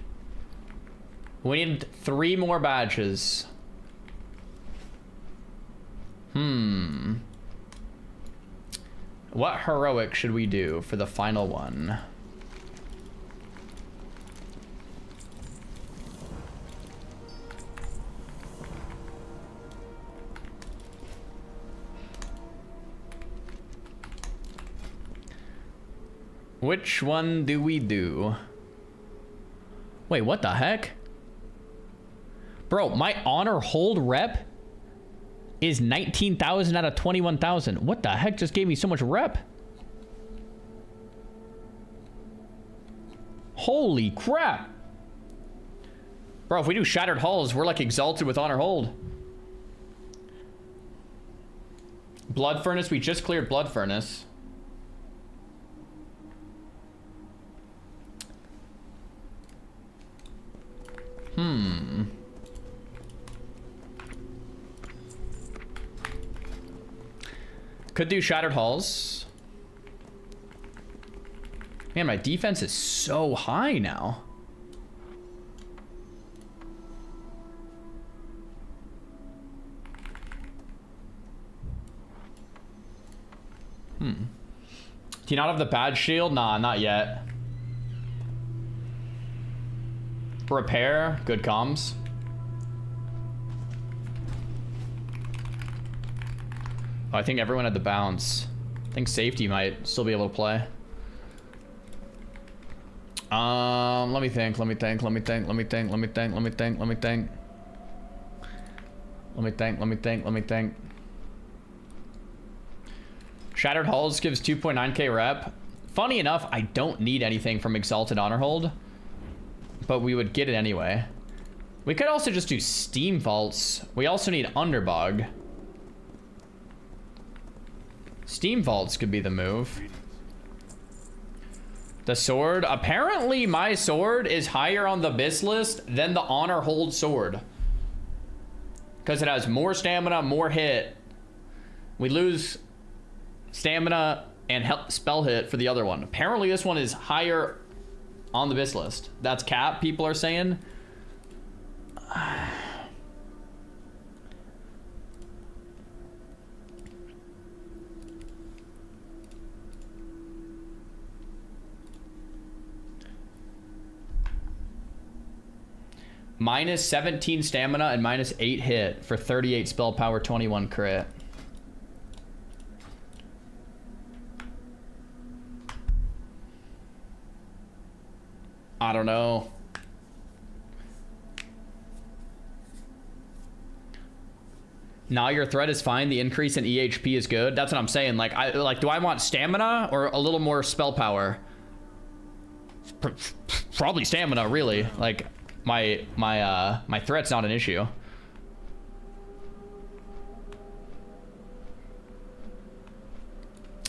We need 3 more badges. What heroic should we do for the final one? Which one do we do? Wait, what the heck? Bro, my honor hold rep is 19,000 out of 21,000. What the heck just gave me so much rep? Holy crap. Bro, if we do Shattered Hulls, we're like exalted with honor hold. Blood Furnace, we just cleared Blood Furnace. Could do Shattered Halls. Man, my defense is so high now. Do you not have the badge shield? Nah, not yet. Repair, good comms. Oh, I think everyone had the bounce. I think safety might still be able to play. Let me think. Shattered Hulls gives 2.9k rep. Funny enough, I don't need anything from Exalted Honor Hold, but we would get it anyway. We could also just do Steam Vaults. We also need Underbog. Steam Vaults could be the move. The sword. Apparently my sword is higher on the BIS list than the Honor Hold sword. Because it has more stamina, more hit. We lose stamina and spell hit for the other one. Apparently this one is higher on the BIS list. That's cap, people are saying. Minus 17 stamina and minus 8 hit for 38 spell power, 21 crit. I don't know. Now your threat is fine. The increase in EHP is good. That's what I'm saying. Like, do I want stamina or a little more spell power? Probably stamina, really. Like, my threat's not an issue.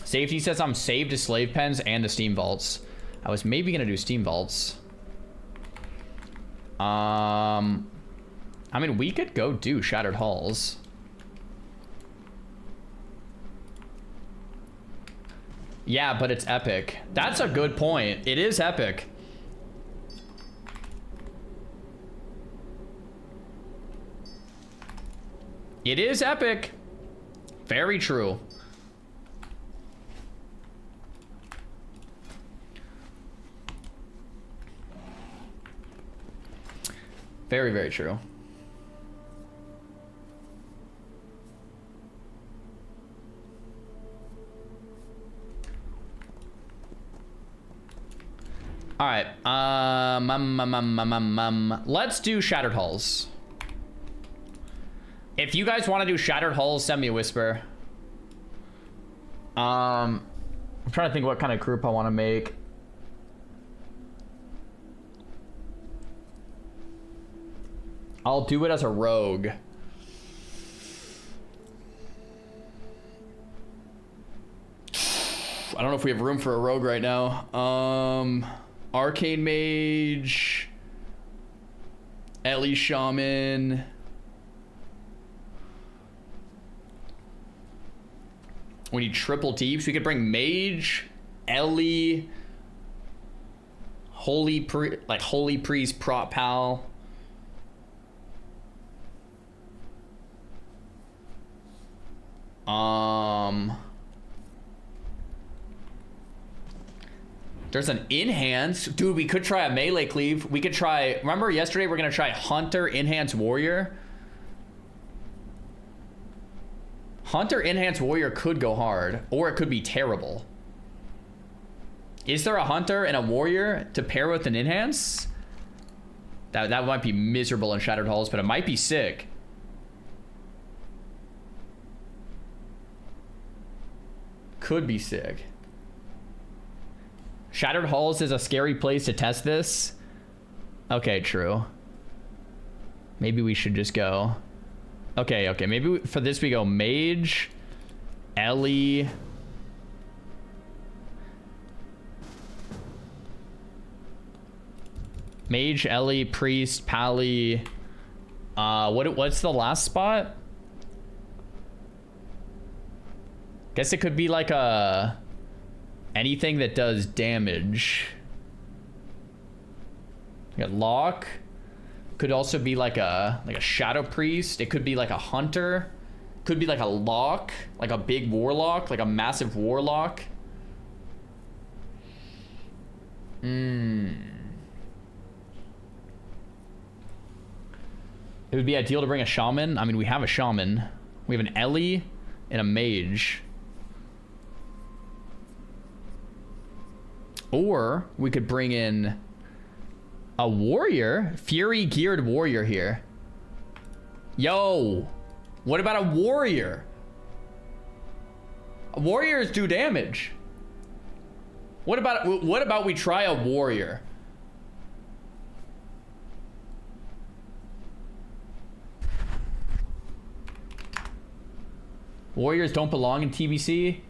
Safety says I'm saved to Slave Pens and to Steam Vaults. I was maybe gonna do Steam Vaults. I mean, we could go do Shattered Halls. Yeah, but it's epic. That's a good point. It is epic. It is epic. Very true. Very, very true. All right. Let's do Shattered Halls. If you guys want to do Shattered Halls, send me a whisper. I'm trying to think what kind of group I want to make. I'll do it as a rogue. I don't know if we have room for a rogue right now. Arcane Mage, Ellie Shaman. We need triple deeps. We could bring Mage, Ellie, Holy Priest, Prot Pal. There's an enhance. Dude, we could try a melee cleave. We could try, remember yesterday we're gonna try Hunter, Enhance Warrior. Hunter, Enhance Warrior could go hard, or it could be terrible. Is there a Hunter and a Warrior to pair with an Enhance? That might be miserable in Shattered Halls, but it might be sick. Could be sick. Shattered Halls is a scary place to test this. Okay, true. Maybe we should just go. Okay, maybe for this we go Mage, Ellie, Mage, Ellie, Priest, Pally. What's the last spot? Guess it could be like a anything that does damage. We got Lock. Could also be like a Shadow Priest. It could be like a Hunter. Could be like a Lock, like a big Warlock, like a massive Warlock. It would be ideal to bring a Shaman. I mean, we have a Shaman. We have an Ellie and a Mage. Or we could bring in a Warrior, Fury geared Warrior here. Yo, what about a Warrior? Warriors do damage. What about we try a Warrior? Warriors don't belong in TBC.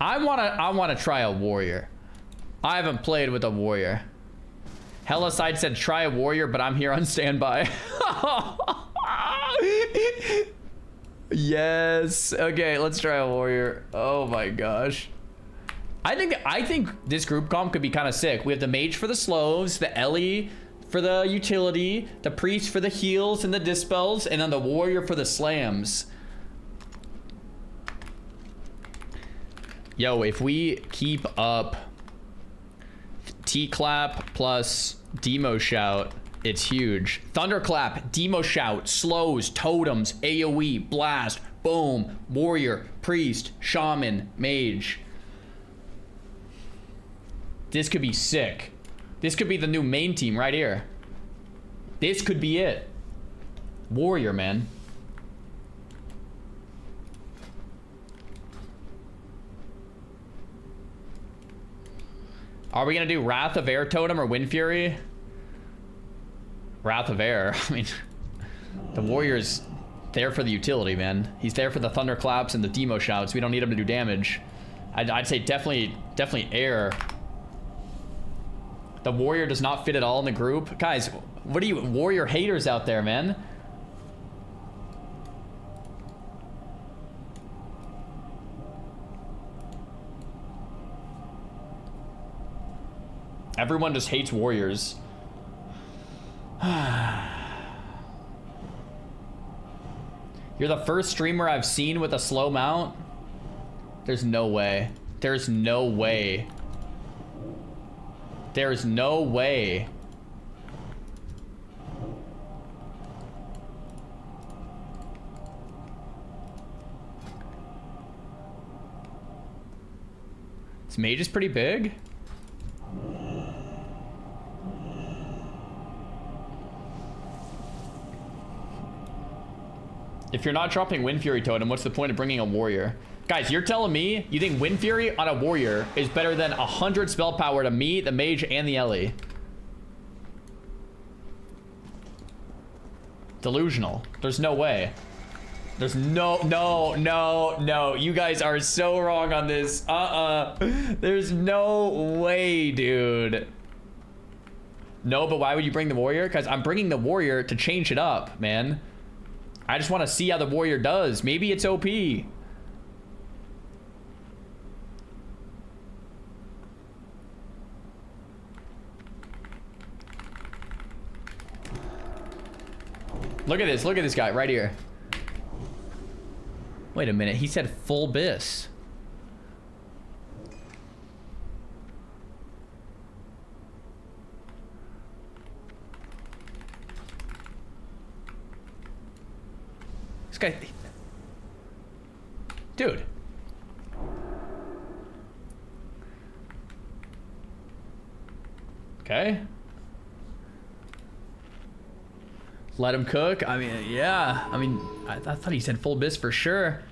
I wanna try a Warrior. I haven't played with a Warrior. Hellaside said try a Warrior, but I'm here on standby. Yes. Okay, let's try a Warrior. Oh my gosh. I think this group comp could be kind of sick. We have the Mage for the slows, the Ellie for the utility, the Priest for the heals and the dispels, and then the Warrior for the slams. Yo, if we keep up T-Clap plus Demo Shout, it's huge. Thunderclap, Demo Shout, slows, totems, AoE, blast, boom, Warrior, Priest, Shaman, Mage. This could be sick. This could be the new main team right here. This could be it. Warrior, man. Are we gonna do Wrath of Air Totem or Wind Fury? Wrath of Air. I mean, the Warrior's there for the utility, man. He's there for the Thunderclaps and the Demo Shouts. We don't need him to do damage. I'd say definitely Air. The Warrior does not fit at all in the group. Guys, what are you Warrior haters out there, man? Everyone just hates Warriors. You're the first streamer I've seen with a slow mount? There's no way. There's no way. There's no way. This Mage is pretty big. If you're not dropping Wind Fury Totem, what's the point of bringing a Warrior? Guys, you're telling me you think Wind Fury on a Warrior is better than 100 spell power to me, the Mage, and the Ellie? Delusional. There's no way. There's no. You guys are so wrong on this. There's no way, dude. No, but why would you bring the warrior? Because I'm bringing the warrior to change it up, man. I just want to see how the warrior does. Maybe it's OP. Look at this guy right here. Wait a minute, he said full bis. This guy, dude. Okay. Let him cook. I mean, yeah. I mean, I thought he said full bis for sure.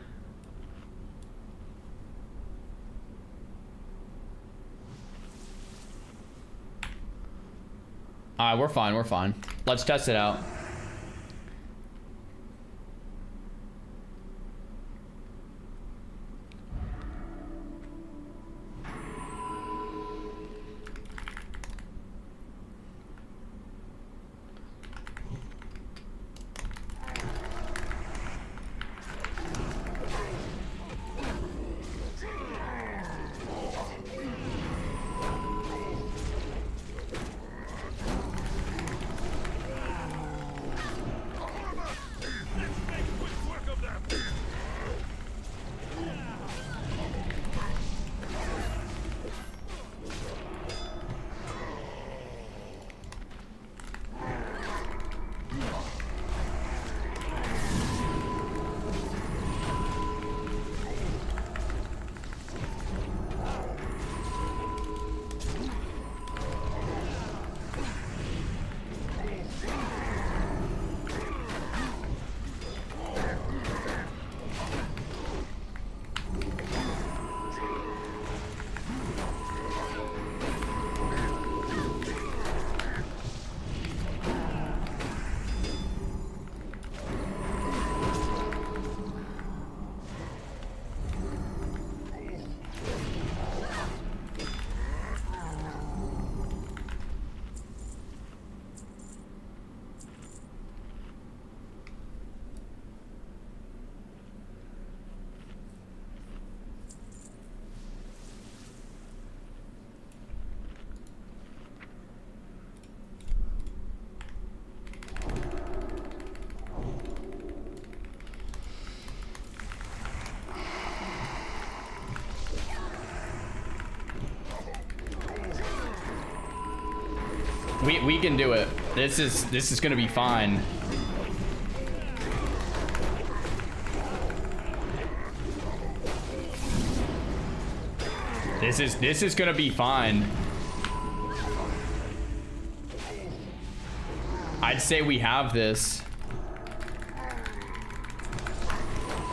All right, we're fine. We're fine. Let's test it out. We can do it. This is gonna be fine. This is gonna be fine. I'd say we have this.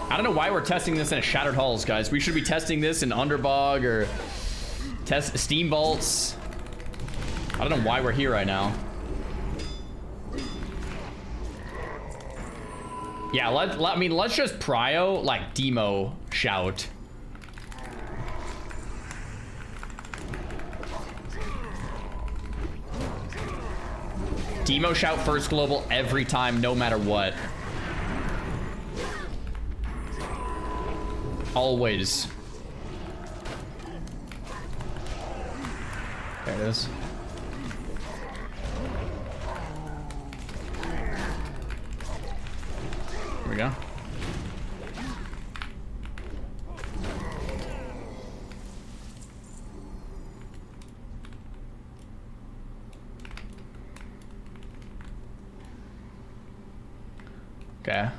I don't know why we're testing this in Shattered Halls, guys. We should be testing this in Underbog or test Steam Vaults. I don't know why we're here right now. Yeah, I mean, let's just prio like demo shout. Demo shout first global every time, no matter what. Always. There it is. Here we go. Okay.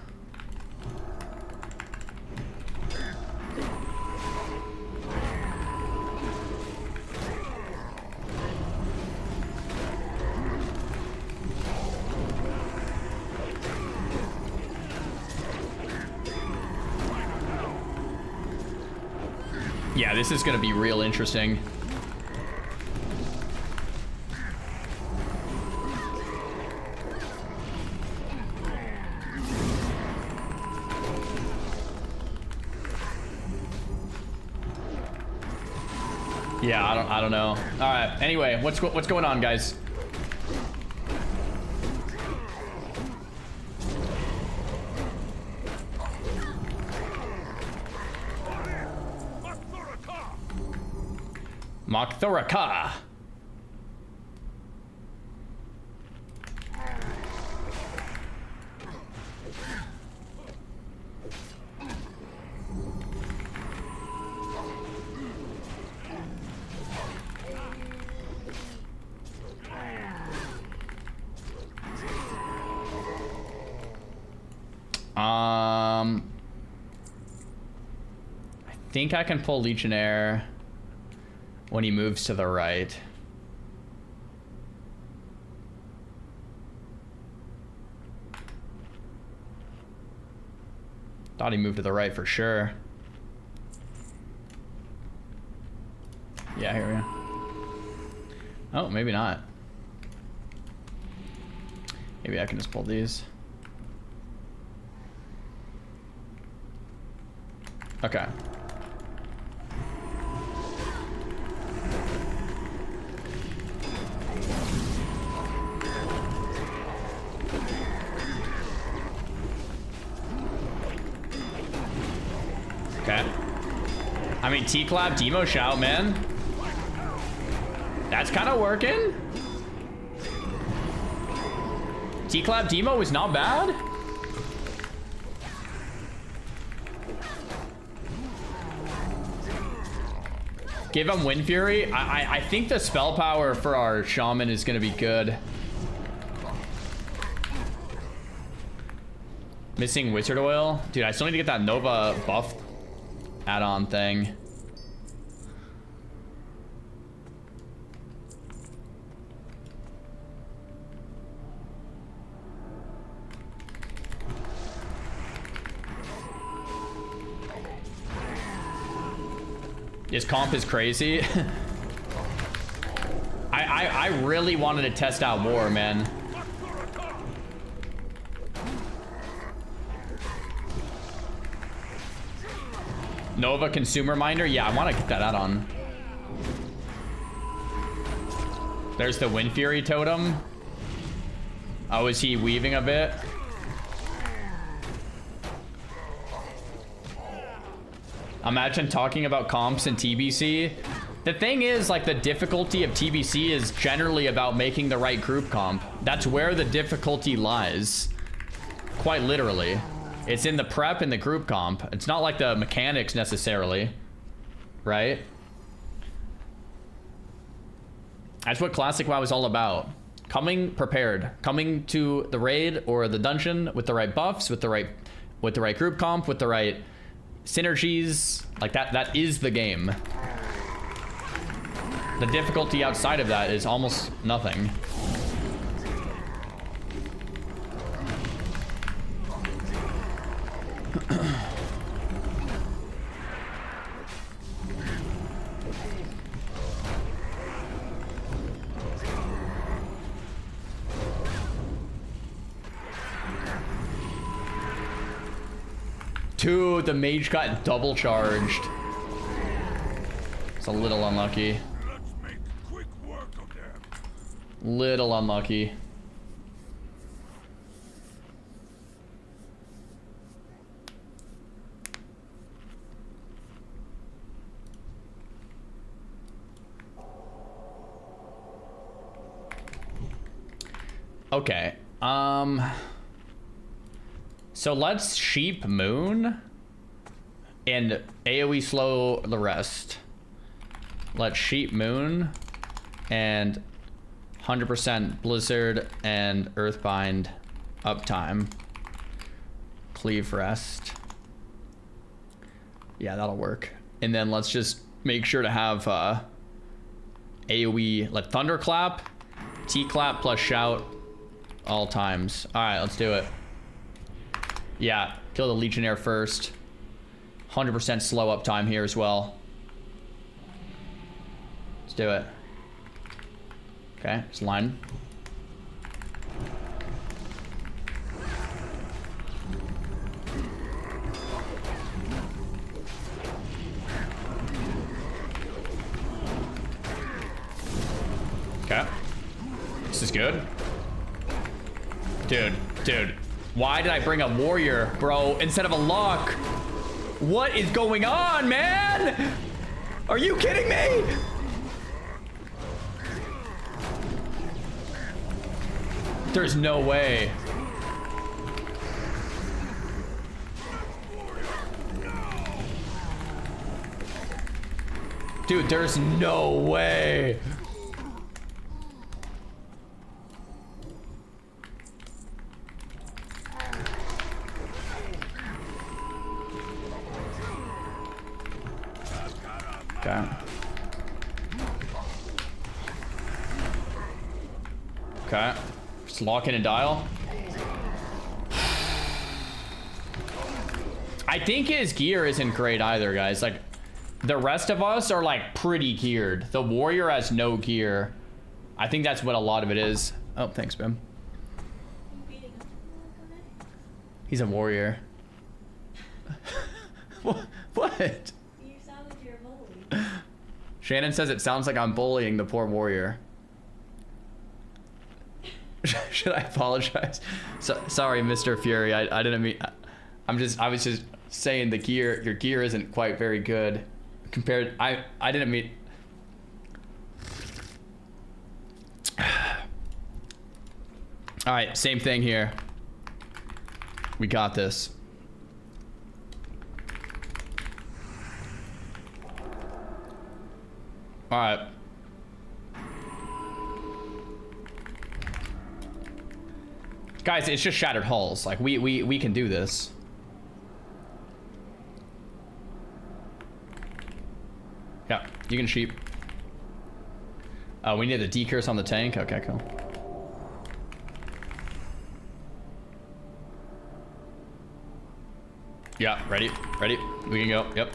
Yeah, this is gonna be real interesting. Yeah, I don't know. All right. Anyway, what's going on, guys? Makthoraka. I think I can pull Legionnaire when he moves to the right. Thought he moved to the right for sure. Yeah, here we go. Oh, maybe not. Maybe I can just pull these. Okay. Okay. I mean, T-Clap, Demo Shout, man. That's kind of working. T-Clap Demo is not bad. Give him Wind Fury. I think the spell power for our Shaman is going to be good. Missing Wizard Oil. Dude, I still need to get that Nova buff add-on thing. This comp is crazy. I really wanted to test out War, man. Nova Consumer Minder? Yeah, I want to get that out on. There's the Wind Fury totem. Oh, is he weaving a bit? Imagine talking about comps in TBC. The thing is, like, the difficulty of TBC is generally about making the right group comp. That's where the difficulty lies. Quite literally. It's in the prep and the group comp. It's not like the mechanics necessarily, right? That's what Classic WoW is all about. Coming prepared. Coming to the raid or the dungeon with the right buffs, with the right group comp, with the right synergies. Like that is the game. The difficulty outside of that is almost nothing. Dude, the mage got double charged. It's a little unlucky. Little unlucky. Okay. So let's Sheep Moon and AoE slow the rest. Let's Sheep Moon and 100% Blizzard and Earthbind uptime. Cleave rest. Yeah, that'll work. And then let's just make sure to have AoE, like Thunderclap, T-Clap plus Shout all times. All right, let's do it. Yeah, kill the Legionnaire first. 100% slow uptime here as well. Let's do it. Okay, it's line. Okay. This is good. Dude. Why did I bring a warrior, bro, instead of a lock? What is going on, man? Are you kidding me? There's no way. Dude, there's no way. Okay. Okay. Just lock in and dial. I think his gear isn't great either, guys. Like, the rest of us are like pretty geared. The warrior has no gear. I think that's what a lot of it is. Oh, thanks, Bim. He's a warrior. What? Shannon says it sounds like I'm bullying the poor warrior. Should I apologize? Sorry, Mr. Fury. I didn't mean. I was just saying the gear. Your gear isn't quite very good compared. I didn't mean. All right, same thing here. We got this. All right. Guys, it's just shattered hulls. Like, we can do this. Yeah, you can sheep. We need the decurse on the tank. Okay, cool. Yeah, ready. We can go. Yep.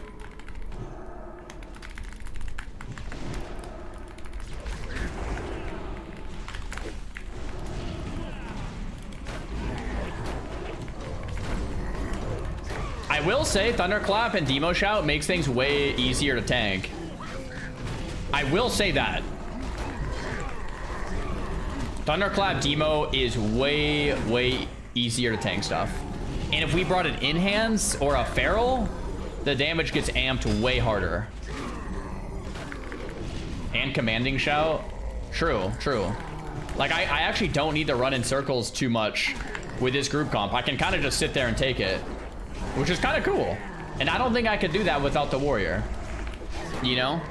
I will say Thunderclap and Demo Shout makes things way easier to tank. I will say that. Thunderclap Demo is way easier to tank stuff. And if we brought an in-hands or a feral, the damage gets amped way harder. And Commanding Shout. True. Like, I actually don't need to run in circles too much with this group comp. I can kind of just sit there and take it, which is kind of cool. And I don't think I could do that without the warrior. You know?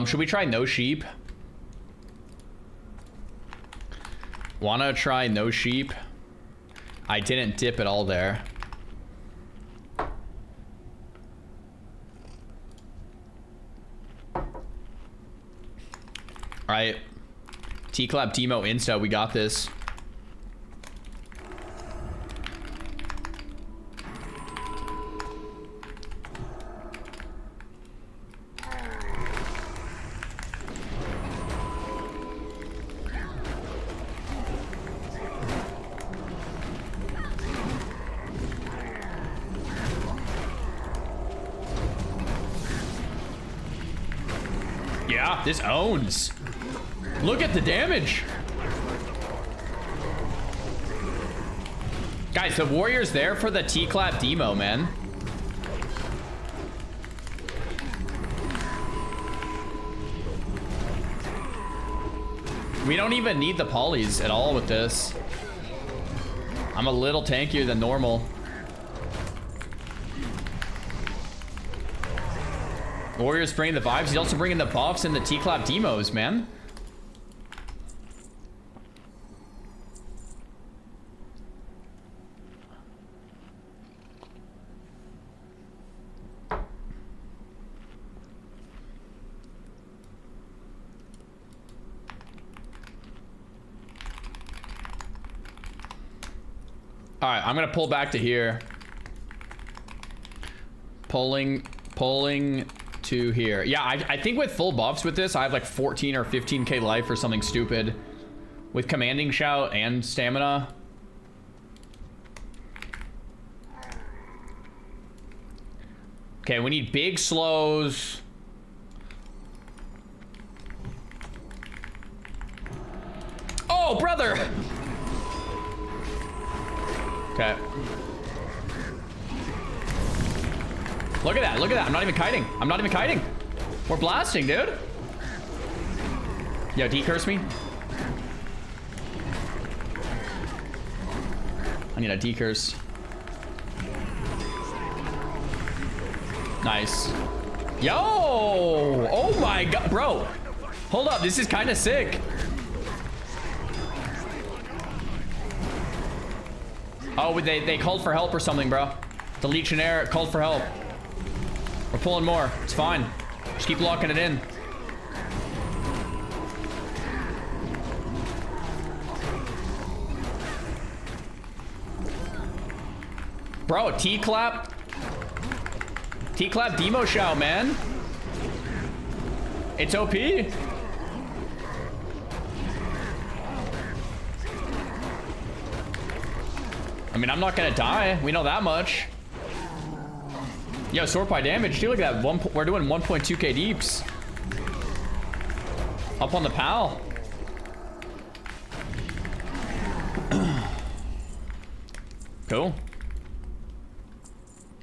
Should we try no sheep? Wanna try no sheep? I didn't dip at all there. Alright. T-Clap Demo Insta, we got this. Yeah, this owns. Look at the damage. Guys, the warrior's there for the T-Clap Demo, man. We don't even need the polys at all with this. I'm a little tankier than normal. Warrior's bringing the vibes. He's also bringing the buffs and the T-Clap demos, man. All right, I'm gonna pull back to here. Pulling to here. Yeah, I think with full buffs with this, I have like 14 or 15k life or something stupid. With Commanding Shout and Stamina, Okay, we need big slows. Oh, brother! Okay. Look at that, look at that. I'm not even kiting. I'm not even kiting. We're blasting, dude. Yo, decurse me. I need a decurse. Nice. Yo! Oh my god, bro. Hold up, this is kind of sick. Oh, they called for help or something, bro. The Legionnaire called for help. We're pulling more. It's fine. Just keep locking it in. Bro, T-clap. T-clap demo shout, man. It's OP. I mean, I'm not gonna die. We know that much. Yo, sword pie damage. Dude, look at that. We're doing 1.2k deeps. Up on the pal. Cool.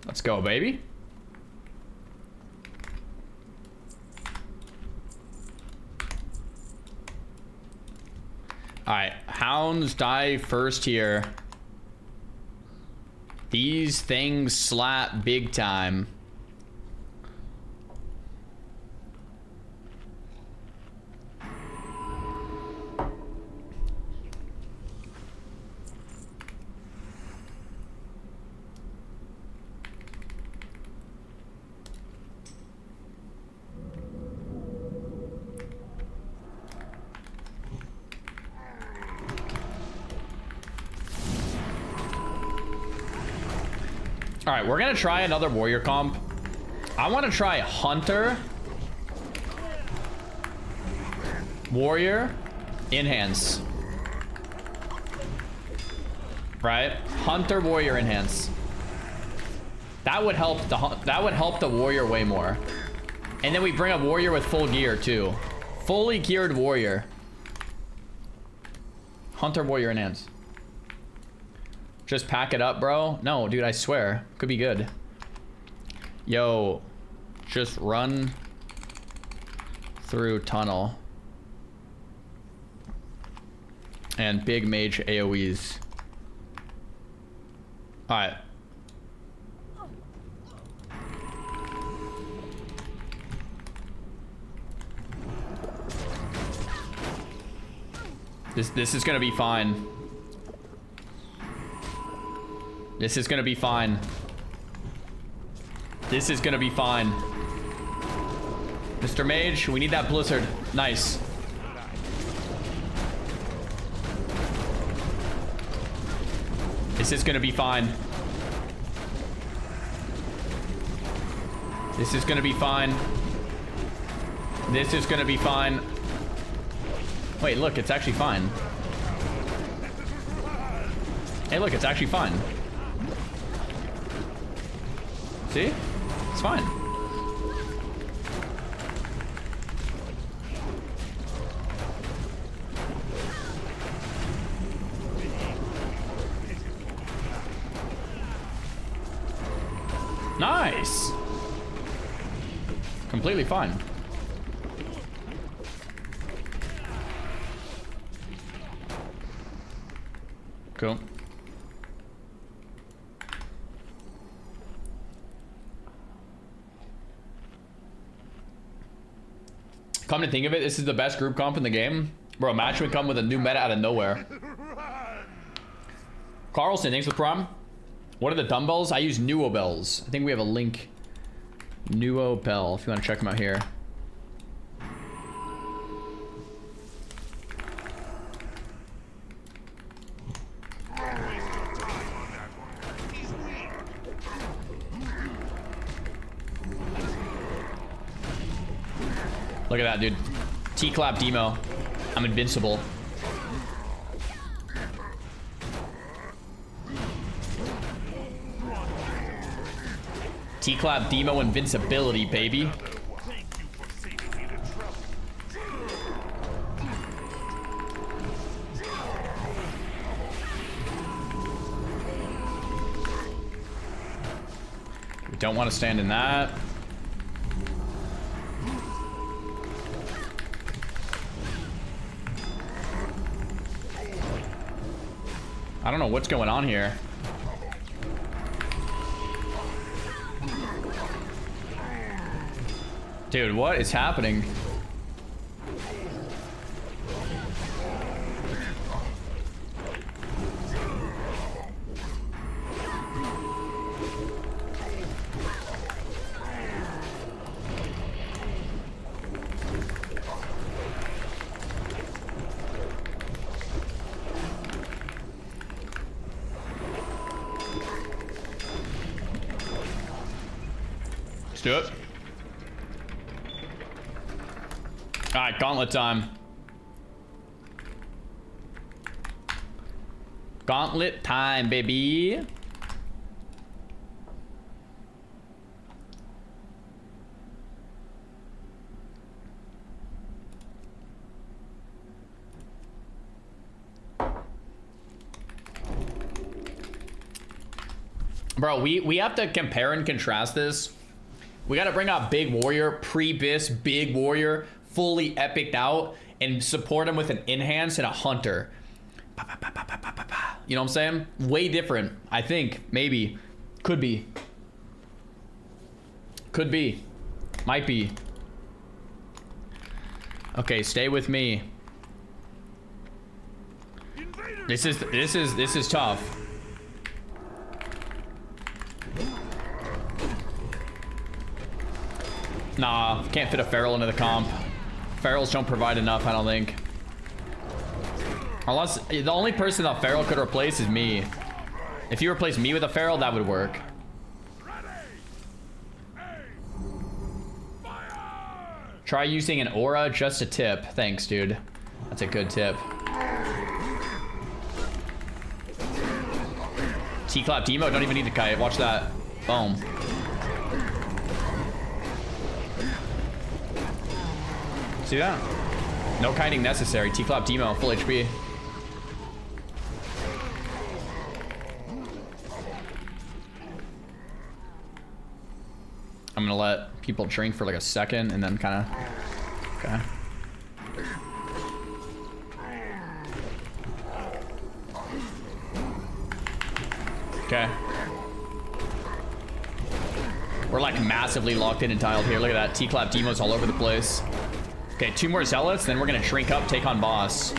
Let's go, baby. Alright, hounds die first here. These things slap big time. All right, we're gonna try another warrior comp. I want to try hunter, warrior, enhance. Right? Hunter, warrior, enhance. That would help the warrior way more. And then we bring a warrior with full gear too. Fully geared warrior. Hunter, warrior, enhance. Just pack it up, bro. No, dude, I swear. Could be good. Yo, just run through tunnel. And big mage AoEs. Alright. This is gonna be fine. This is gonna be fine. This is gonna be fine. Mr. Mage, we need that blizzard. Nice. This is gonna be fine. This is gonna be fine. This is gonna be fine. Wait, look, it's actually fine. Hey, look, it's actually fine. See? It's fine. Nice. Completely fine. Cool. Come to think of it, this is the best group comp in the game. Bro, match would come with a new meta out of nowhere. Carlson, thanks for the prom. What are the dumbbells? I use Nuobells. I think we have a link. Nuobell, if you want to check them out here. Look at that, dude. T-clap demo. I'm invincible. T-Clap Demo invincibility, baby. We don't want to stand in that. I don't know what's going on here. Dude, what is happening? Let's do it. Alright, gauntlet time. Gauntlet time, baby. Bro, we have to compare and contrast this. We gotta bring out Big Warrior, pre-bis, Big Warrior, fully epicked out, and support him with an enhance and a hunter. You know what I'm saying? Way different, I think. Maybe. Could be. Could be. Might be. Okay, stay with me. This is tough. Nah, can't fit a feral into the comp. Ferals don't provide enough, I don't think. Unless the only person that feral could replace is me. If you replace me with a feral, that would work. Try using an aura, just a tip. Thanks, dude. That's a good tip. T-Clap Demo, don't even need to kite. Watch that. Boom. See that? No kiting necessary. T-Clap Demo, full HP. I'm gonna let people drink for like a second and then kind of. Okay. Okay. We're like massively locked in and tiled here. Look at that. T-Clap Demos all over the place. Okay, 2 more zealots, then we're gonna shrink up, take on boss.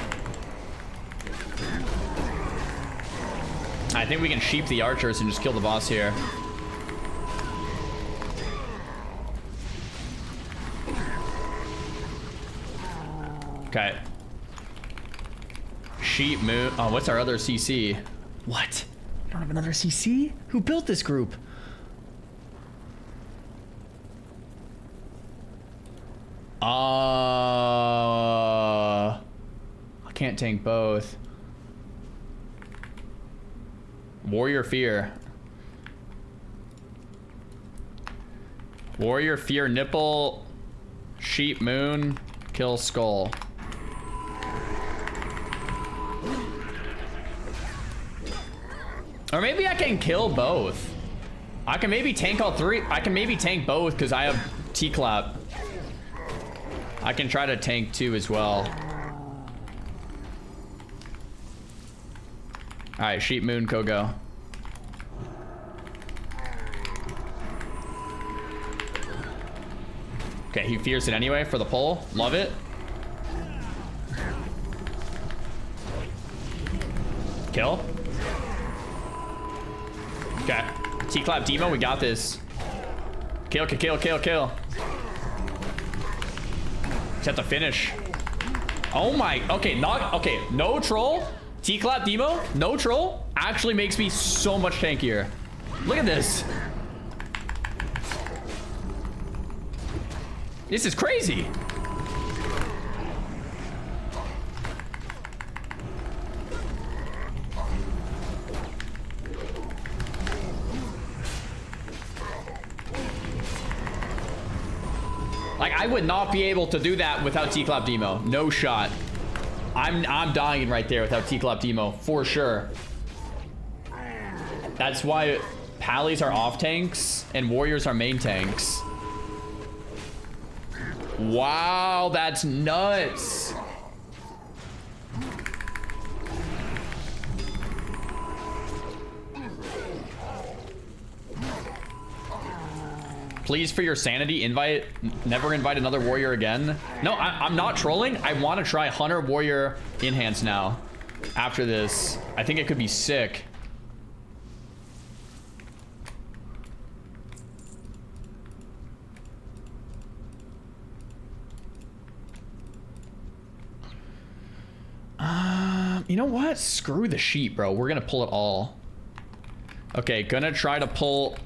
I think we can sheep the archers and just kill the boss here. Okay. Sheep moon. Oh, what's our other CC? What? We don't have another CC? Who built this group? I can't tank both. Warrior Fear. Warrior Fear nipple. Sheep moon. Kill skull. Or maybe I can kill both. I can maybe tank all 3. I can maybe tank both because I have T-Clap. I can try to tank 2 as well. Alright, Sheep Moon, Kogo. Okay, he fears it anyway for the pull. Love it. Kill. Okay. T-Clap Demo, we got this. Kill, kill, kill, kill, kill. Just have to finish. Oh my, okay, no troll. T-Clap Demo, no troll. Actually makes me so much tankier. Look at this. This is crazy. I would not be able to do that without T-Clap Demo. No shot. I'm dying right there without T-Clap Demo, for sure. That's why Pallies are off tanks and Warriors are main tanks. Wow, that's nuts. Please, for your sanity, never invite another warrior again. No, I'm not trolling. I want to try Hunter Warrior Enhance now. After this, I think it could be sick. You know what? Screw the sheep, bro. We're gonna pull it all. Okay, gonna try to pull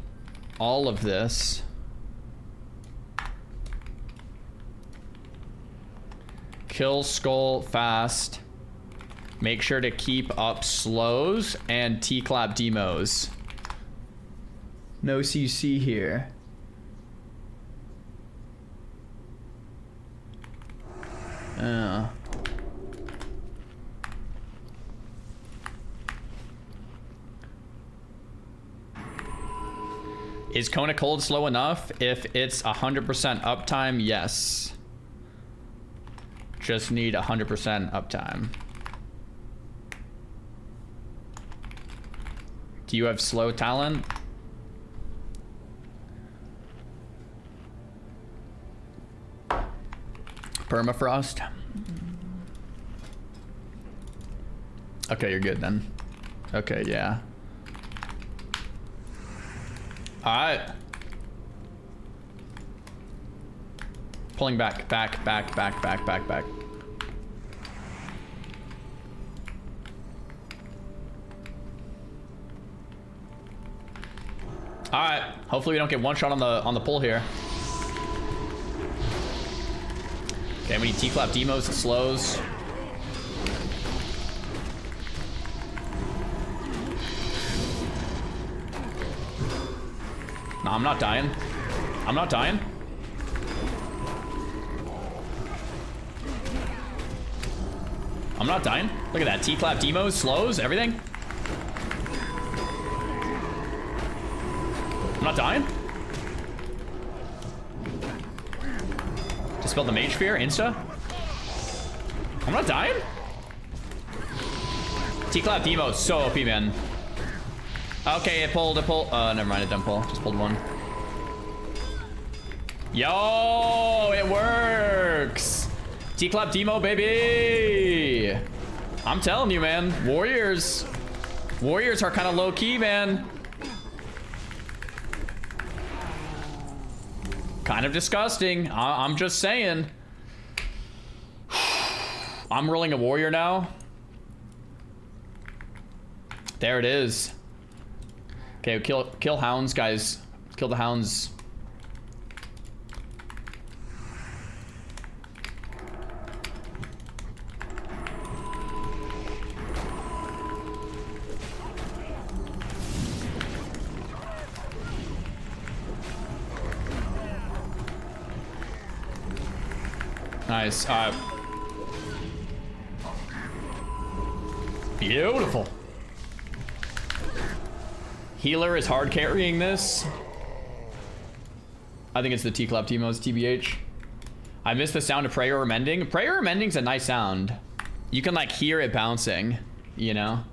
all of this. Kill Skull fast. Make sure to keep up slows and T-Clap demos. No CC here. Is Kona Cold slow enough? If it's 100% uptime, yes. Just need 100% uptime. Do you have slow talent? Permafrost? Okay, you're good then. Okay, yeah. Alright. Pulling back. Alright. Hopefully we don't get one shot on the pull here. Okay, we need T-Clap demos and slows. No, I'm not dying. I'm not dying. I'm not dying. Look at that. T-Clap demos, slows, everything. I'm not dying. Dispel the Mage Fear, insta. I'm not dying. T-Clap demo, so OP, man. Okay, it pulled. Never mind, it done pull. Just pulled one. Yo, it works. T-Clap demo, baby. I'm telling you, man. Warriors are kind of low key, man. Kind of disgusting. I'm just saying. I'm rolling a warrior now. There it is. Okay, kill hounds, guys. Kill the hounds. Nice. Beautiful. Healer is hard carrying this. I think it's the T-Clap demos, TBH. I miss the sound of Prayer or Mending. Prayer or Mending's a nice sound. You can like hear it bouncing, you know?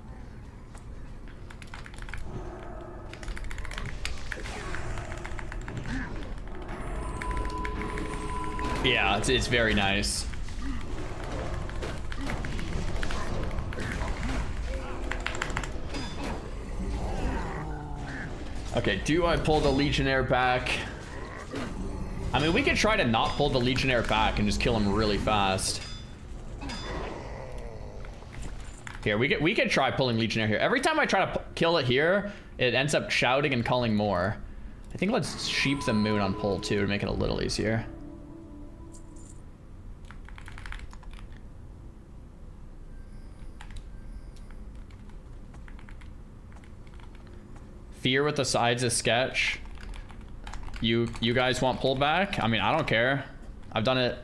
Yeah, it's very nice. Okay, do I pull the Legionnaire back? I mean, we could try to not pull the Legionnaire back and just kill him really fast. Here, we could try pulling Legionnaire here. Every time I try to kill it here, it ends up shouting and calling more. I think let's sheep the moon on pull too to make it a little easier. Fear with the sides is sketch. You guys want pullback? I mean, I don't care. I've done it.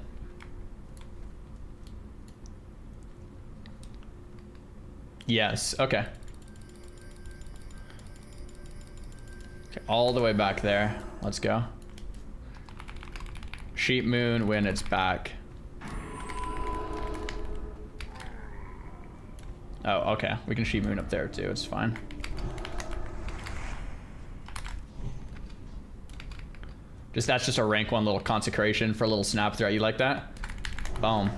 Yes, okay. Okay, all the way back there. Let's go. Sheep moon when it's back. Oh, okay. We can sheep moon up there too. It's fine. That's just a rank 1 little consecration for a little snap threat. You like that? Boom.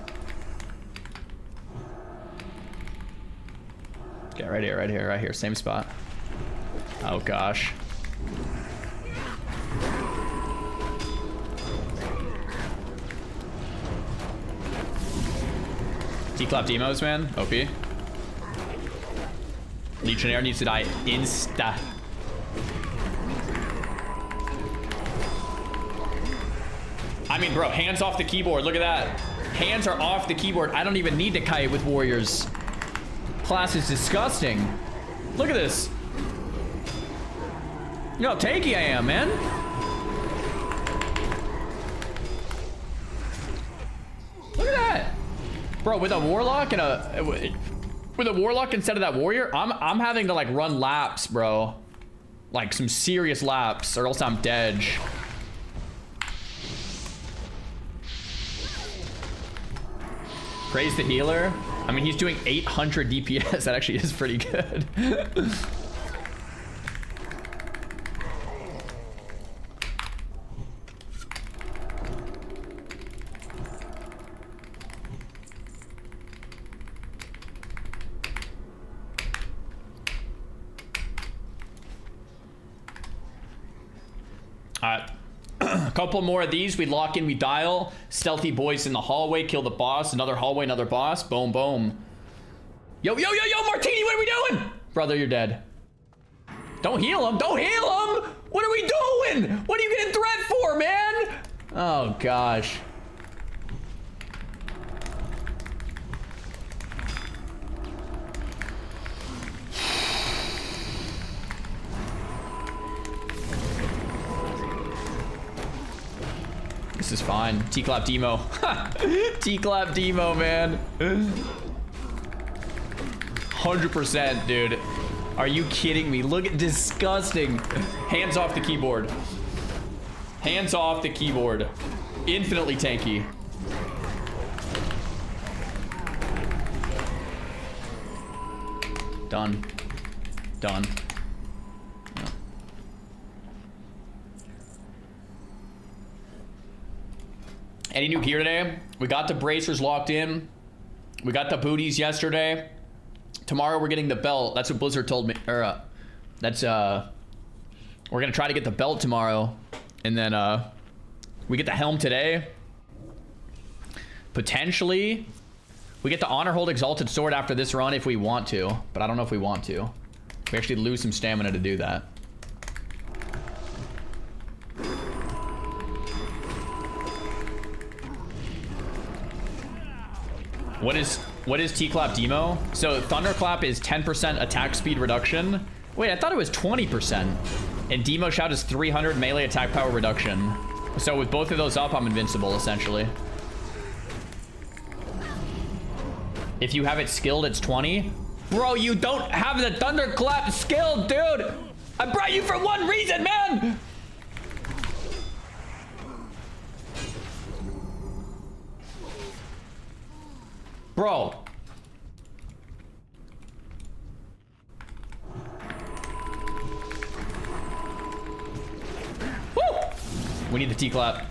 Okay, right here, right here, right here. Same spot. Oh gosh. T-clap demos, man. OP. Legionnaire needs to die insta. I mean, bro, hands off the keyboard. Look at that. Hands are off the keyboard. I don't even need to kite with warriors. Class is disgusting. Look at this. You know how tanky I am, man. Look at that. Bro, with a warlock and with a warlock instead of that warrior, I'm having to like run laps, bro. Like some serious laps, or else I'm dead. Praise the healer. I mean, he's doing 800 DPS. That actually is pretty good. A couple more of these. We lock in, we dial. Stealthy boys in the hallway, kill the boss. Another hallway, another boss. Boom, boom. Yo, yo, yo, yo, Martini, what are we doing? Brother, you're dead. Don't heal him. Don't heal him. What are we doing? What are you getting threat for, man? Oh, gosh. This is fine. T-clap demo. T-clap demo, man. 100%, dude. Are you kidding me? Look at disgusting. Hands off the keyboard. Hands off the keyboard. Infinitely tanky. Done. Done. Any new gear today? We got the bracers locked in. We got the booties yesterday. Tomorrow we're getting the belt. That's what Blizzard told me. Or we're gonna try to get the belt tomorrow, and then we get the helm today. Potentially, we get the honor hold exalted sword after this run if we want to, but I don't know if we want to. We actually lose some stamina to do that. What is T-clap demo? So Thunderclap is 10% attack speed reduction. Wait, I thought it was 20%. And Demo Shout is 300 melee attack power reduction. So with both of those up, I'm invincible, essentially. If you have it skilled, it's 20. Bro, you don't have the Thunderclap skill, dude! I brought you for one reason, man! Bro. Woo! We need the T-clap.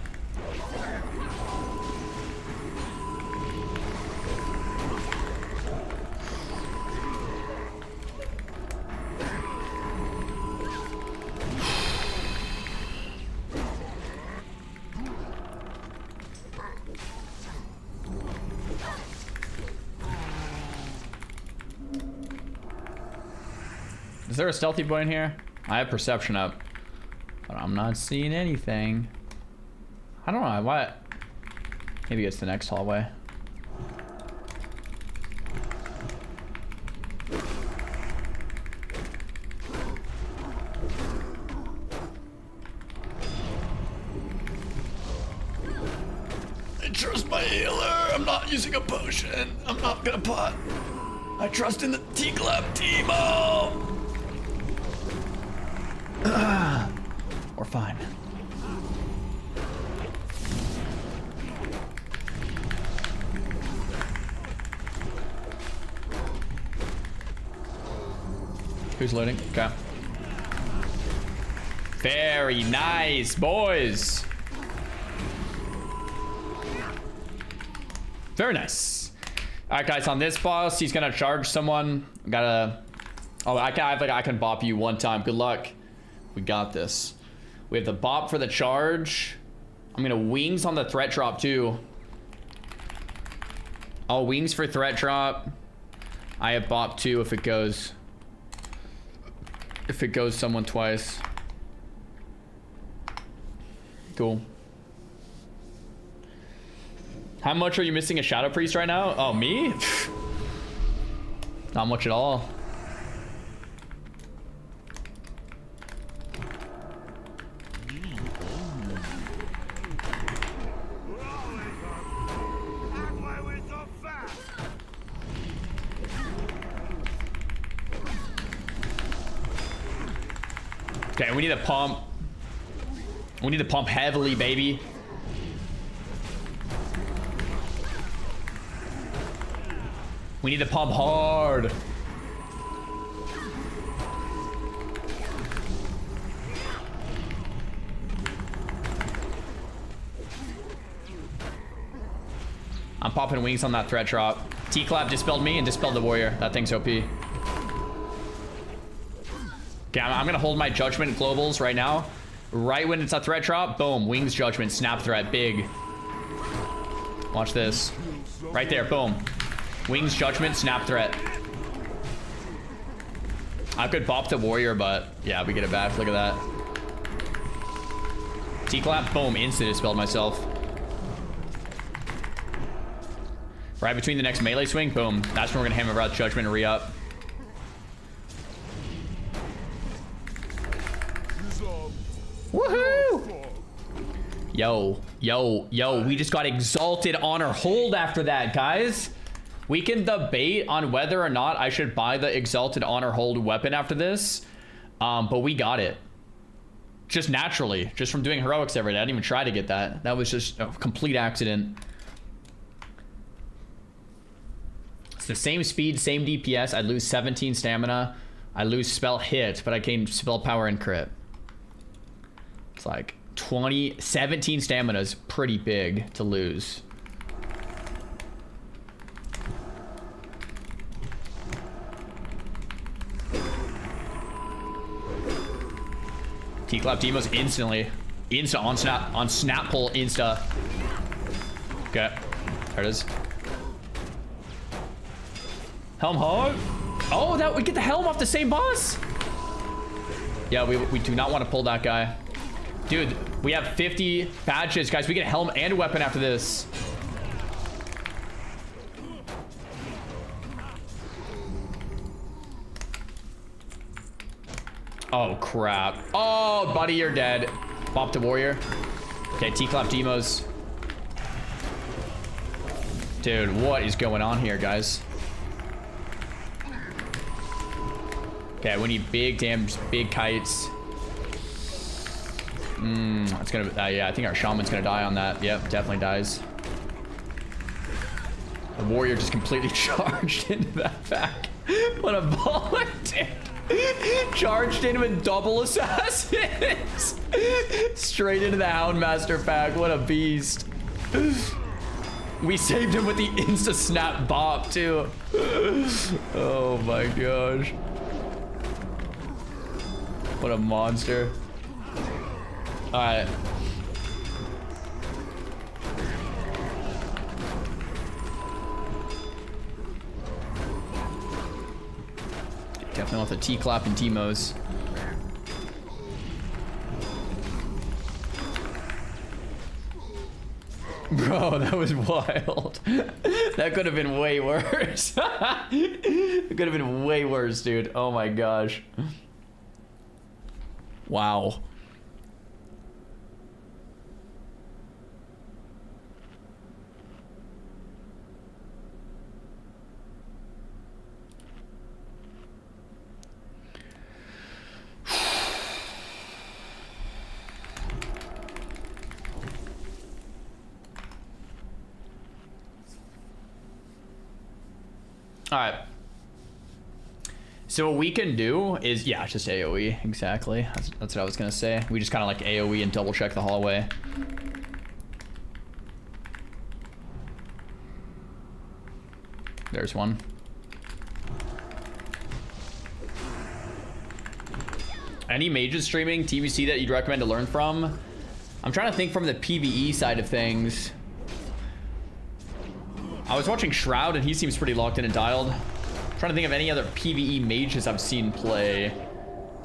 Is there a stealthy boy in here? I have perception up, but I'm not seeing anything. I don't know what. Maybe it's the next hallway. my healer. I'm not using a potion. I'm not gonna pot. I trust in the T-Club Teemo. We're fine. Who's loading? Okay. Very nice, boys. Very nice. All right, guys. On this boss, he's gonna charge someone. Gotta. Oh, I can bop you one time. Good luck. We got this. We have the bop for the charge. I'm gonna wings on the threat drop too. Oh, wings for threat drop. I have bop too if it goes. If it goes someone twice. Cool. How much are you missing a Shadow Priest right now? Oh, me? Not much at all. Okay, we need to pump. We need to pump heavily, baby. We need to pump hard. I'm popping wings on that threat drop. T-Clap dispelled me and dispelled the warrior. That thing's OP. Okay, I'm gonna hold my judgment globals right now. Right when it's a threat drop, boom, wings judgment, snap threat, big. Watch this. Right there, boom. Wings judgment, snap threat. I could bop the warrior, but yeah, we get it back. Look at that. T-clap, boom, instant dispelled myself. Right between the next melee swing, boom. That's when we're gonna hammer out judgment and re-up. Woohoo! Yo, yo, yo, we just got exalted honor hold after that, guys. We can debate on whether or not I should buy the exalted honor hold weapon after this, but we got it. Just naturally, just from doing heroics every day. I didn't even try to get that. That was just a complete accident. It's the same speed, same DPS. I lose 17 stamina. I lose spell hit, but I gain spell power and crit. It's like 17 stamina is pretty big to lose. T-clap demos instantly. Insta on snap pull insta. Okay. There it is. Helm hog. Oh, that we get the helm off the same boss. Yeah, we do not want to pull that guy. Dude, we have 50 badges, guys. We get a helm and a weapon after this. Oh, crap. Oh, buddy, you're dead. Bop the warrior. Okay, T-clap demos. Dude, what is going on here, guys? Okay, we need big damage, big kites. It's gonna, yeah, I think our shaman's gonna die on that. Yep, definitely dies. The warrior just completely charged into that pack. What a baller, dude. Charged in with double assassins. Straight into the Houndmaster pack. What a beast. We saved him with the insta snap bop too. Oh my gosh. What a monster. All right. Definitely want the T-clap and T-Mos. Bro, that was wild. That could have been way worse. It could have been way worse, dude. Oh my gosh. Wow. All right. So what we can do is, yeah, just AoE. Exactly. That's what I was going to say. We just kind of like AoE and double check the hallway. There's one. Any mages streaming TBC that you'd recommend to learn from? I'm trying to think from the PvE side of things. I was watching Shroud and he seems pretty locked in and dialed. I'm trying to think of any other PvE mages I've seen play.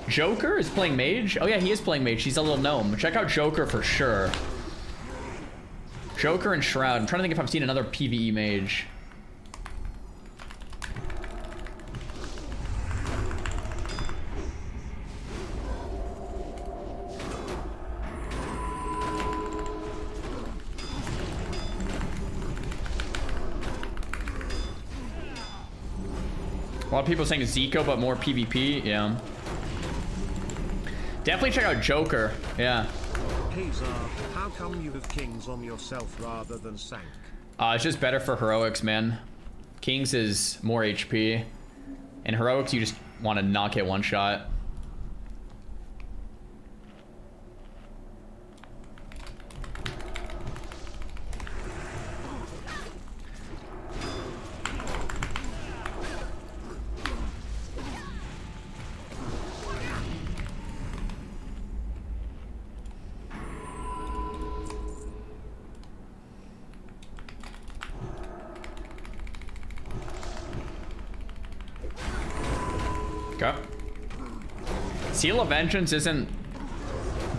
Joker is playing mage? Oh yeah, he is playing mage. He's a little gnome. Check out Joker for sure. Joker and Shroud. I'm trying to think if I've seen another PvE mage. A lot of people saying Zico, but more PvP. Yeah. Definitely check out Joker. Yeah. Hey Zar, how come you have kings on yourself rather than Sank? It's just better for heroics, man. Kings is more HP. And heroics, you just want to knock it one shot. Okay. Seal of Vengeance isn't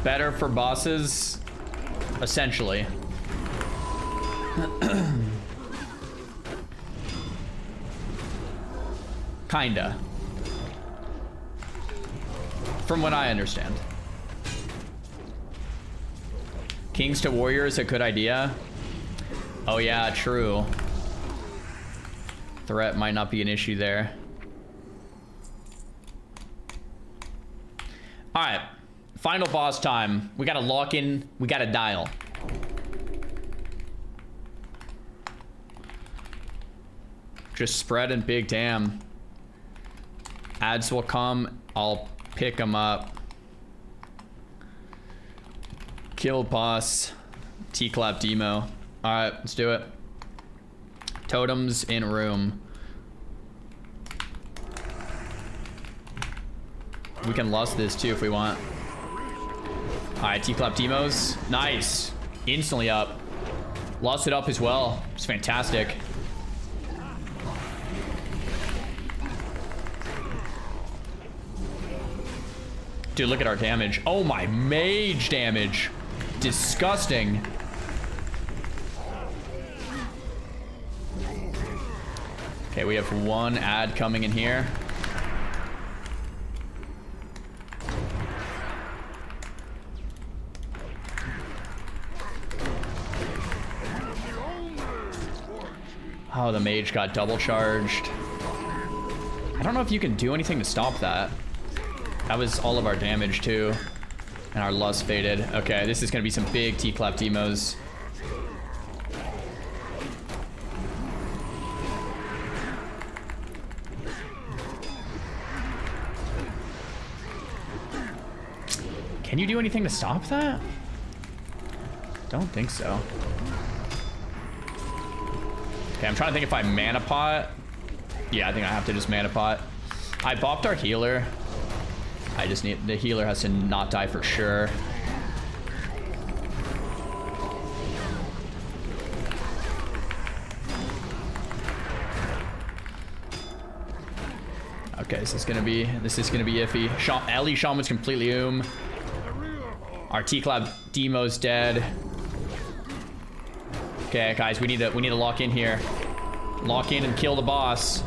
better for bosses, essentially. Kinda. From what I understand. Kings to warriors, a good idea. Oh yeah, true. Threat might not be an issue there. All right, final boss time. We gotta lock in, we gotta dial. Just spread and big damn. Ads will come, I'll pick them up. Kill boss, T-clap demo. All right, let's do it. Totems in room. We can lust this too if we want. All right, T-clap demos. Nice. Instantly up. Lust it up as well. It's fantastic. Dude, look at our damage. Oh my, mage damage. Disgusting. Okay, we have one ad coming in here. Oh, the mage got double charged. I don't know if you can do anything to stop that. That was all of our damage too. And our lust faded. Okay, this is gonna be some big T-clap demos. Can you do anything to stop that? Don't think so. Okay, I'm trying to think if I mana pot. Yeah, I think I have to just mana pot. I bopped our healer. I just need, the healer has to not die for sure. Okay, this is gonna be iffy. Ellie Shaman's completely Our T-clap demo's dead. Okay, guys, we need to lock in here. Lock in and kill the boss.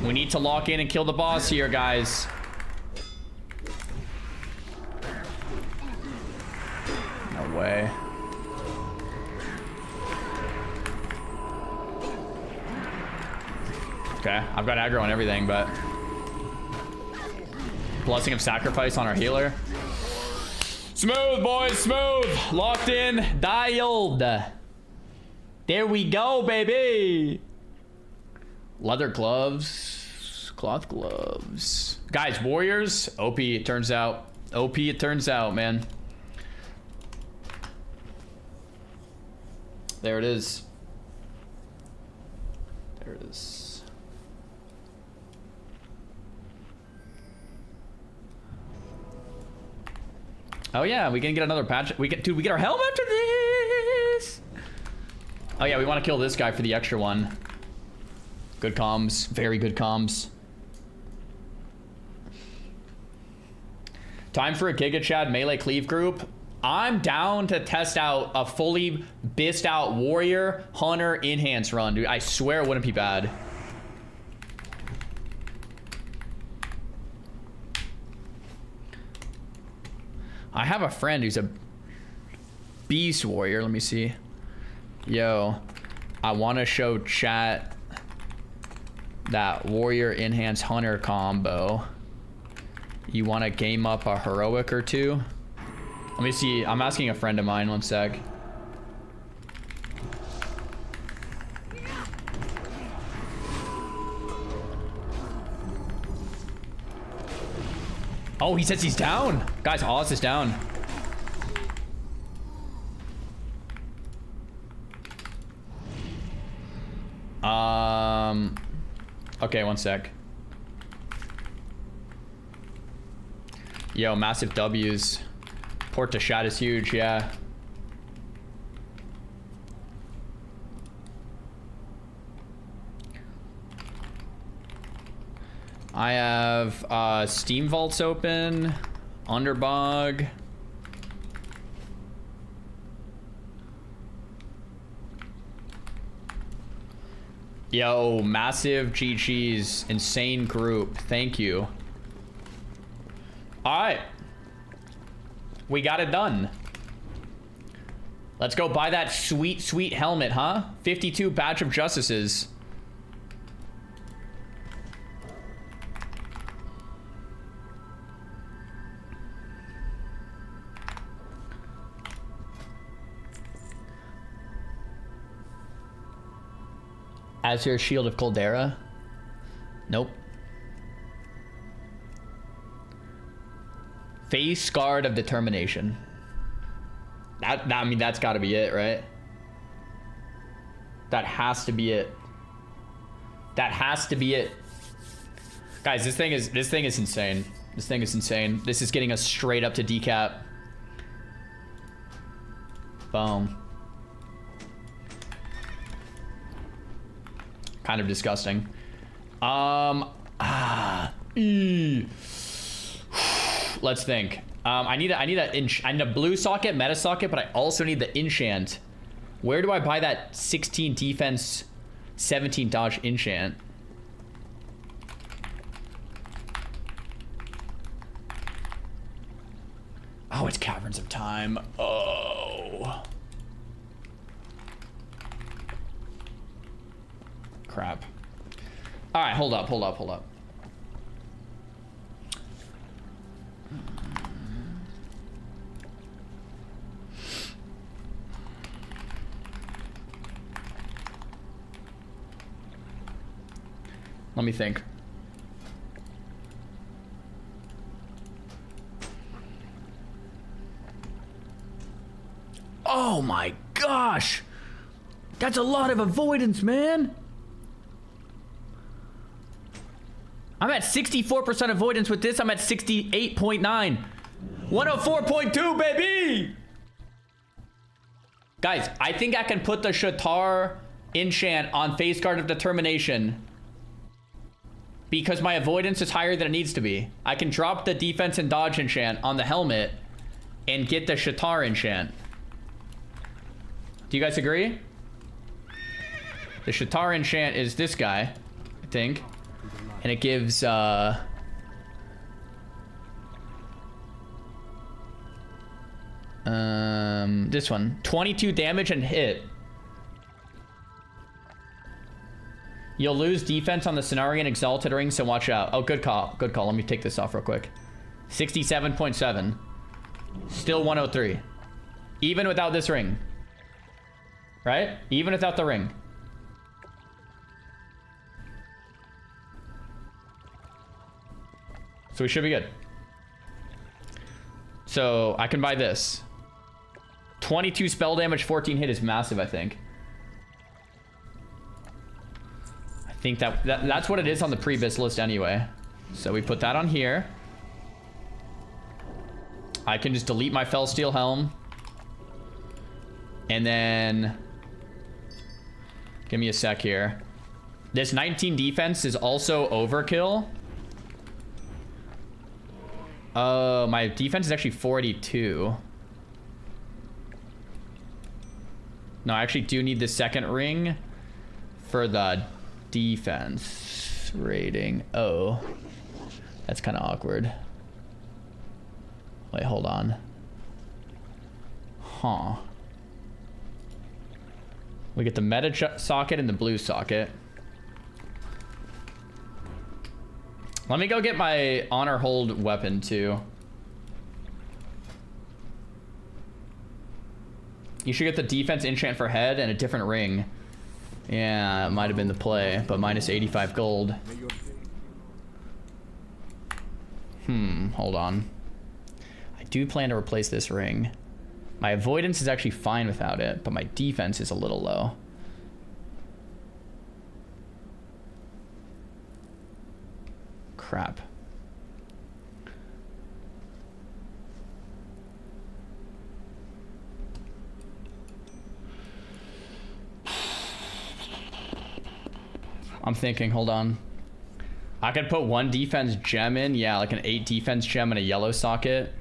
We need to lock in and kill the boss here, guys. No way. Okay, I've got aggro on everything, but Blessing of Sacrifice on our healer. Smooth, boys, smooth. Locked in, dialed. There we go, baby. Leather gloves, cloth gloves. Guys, warriors, OP it turns out. OP it turns out, man. There it is. There it is. Oh yeah, we can get another patch. Dude, we get our helm after this. Oh yeah, we want to kill this guy for the extra one. Good comms, very good comms. Time for a Giga Chad melee cleave group. I'm down to test out a fully bissed out warrior hunter enhance run, dude. I swear it wouldn't be bad. I have a friend who's a beast warrior. Let me see. Yo, I want to show chat that warrior enhance hunter combo. You want to game up a heroic or two? Let me see. I'm asking a friend of mine. One sec. Oh, he says he's down. Guys, Oz is down. Okay, one sec. Yo, massive W's. Port to shot is huge, yeah. I have Steam Vaults open, Underbog. Yo, massive GG's, insane group. Thank you. All right. We got it done. Let's go buy that sweet, sweet helmet, huh? 52 Badge of Justices. As your Shield of Caldera? Nope. Face Guard of Determination. I mean, that's got to be it, right? That has to be it. That has to be it. Guys, this thing is insane. This thing is insane. This is getting us straight up to decap. Boom. Kind of disgusting. Let's think. I need a blue socket, meta socket, but I also need the enchant. Where do I buy that 16 defense, 17 dodge enchant? Oh, it's Caverns of Time. Oh. Crap. All right, hold up. Let me think. Oh my gosh! That's a lot of avoidance, man! I'm at 64% avoidance with this. I'm at 68.9. 104.2, baby! Guys, I think I can put the Shatar enchant on Face Guard of Determination because my avoidance is higher than it needs to be. I can drop the defense and dodge enchant on the helmet and get the Shatar enchant. Do you guys agree? The Shatar enchant is this guy, I think. And it gives, this one. 22 damage and hit. You'll lose defense on the Cenarian Exalted Ring, so watch out. Oh, good call. Good call. Let me take this off real quick. 67.7. Still 103. Even without this ring. right? Even without the ring. So we should be good. So I can buy this. 22 spell damage, 14 hit is massive, I think. I think that's what it is on the pre-bis list anyway. So we put that on here. I can just delete my Fellsteel Helm. And then... give me a sec here. This 19 defense is also overkill. My defense is actually 42. No, I actually do need the second ring for the defense rating. Oh, that's kind of awkward. Wait, hold on. Huh. We get the meta socket and the blue socket. Let me go get my honor hold weapon too. You should get the defense enchant for head and a different ring. Yeah, it might have been the play, but minus 85 gold. Hold on. I do plan to replace this ring. My avoidance is actually fine without it, but my defense is a little low. Crap. I'm thinking, hold on. I could put one defense gem in. Yeah, like an 8 defense gem and a yellow socket.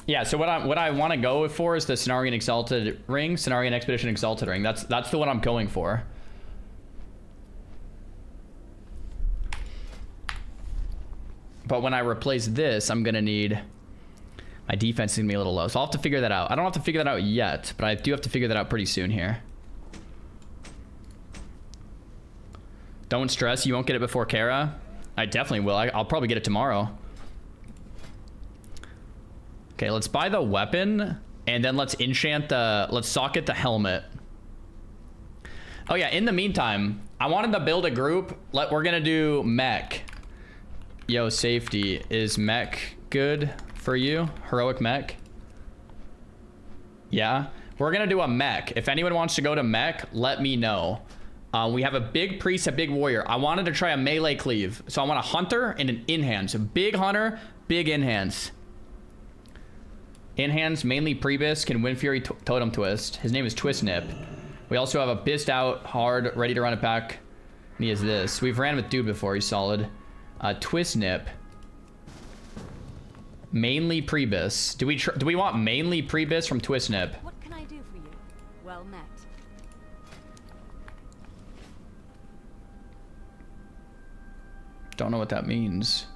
Yeah, so what I want to go for is the Cenarian Exalted ring, Cenarian Expedition Exalted ring. That's the one I'm going for. But when I replace this, I'm gonna need, my defense is gonna be a little low, so I'll have to figure that out. I don't have to figure that out yet, but I do have to figure that out pretty soon here. Don't stress, you won't get it before Kara. I definitely will. I'll probably get it tomorrow. Okay, let's buy the weapon, and then let's enchant the, let's socket the helmet. Oh yeah, in the meantime, I wanted to build a group. We're gonna do mech. Yo, safety, is mech good for you? Heroic mech? Yeah, we're gonna do a mech. If anyone wants to go to mech, let me know. We have a big priest, a big warrior. I wanted to try a melee cleave. So I want a hunter and an in-hands. A big hunter, big in-hands. In-hands, mainly Prebis, can Wind Fury Totem Twist. His name is Twist Nip. We also have a Bist out, hard, ready to run it back. And he has this. We've ran with Dude before, he's solid. Twist Nip. Mainly Prebis. Do we want mainly Prebis from Twist Nip? What can I do for you? Well met. Don't know what that means.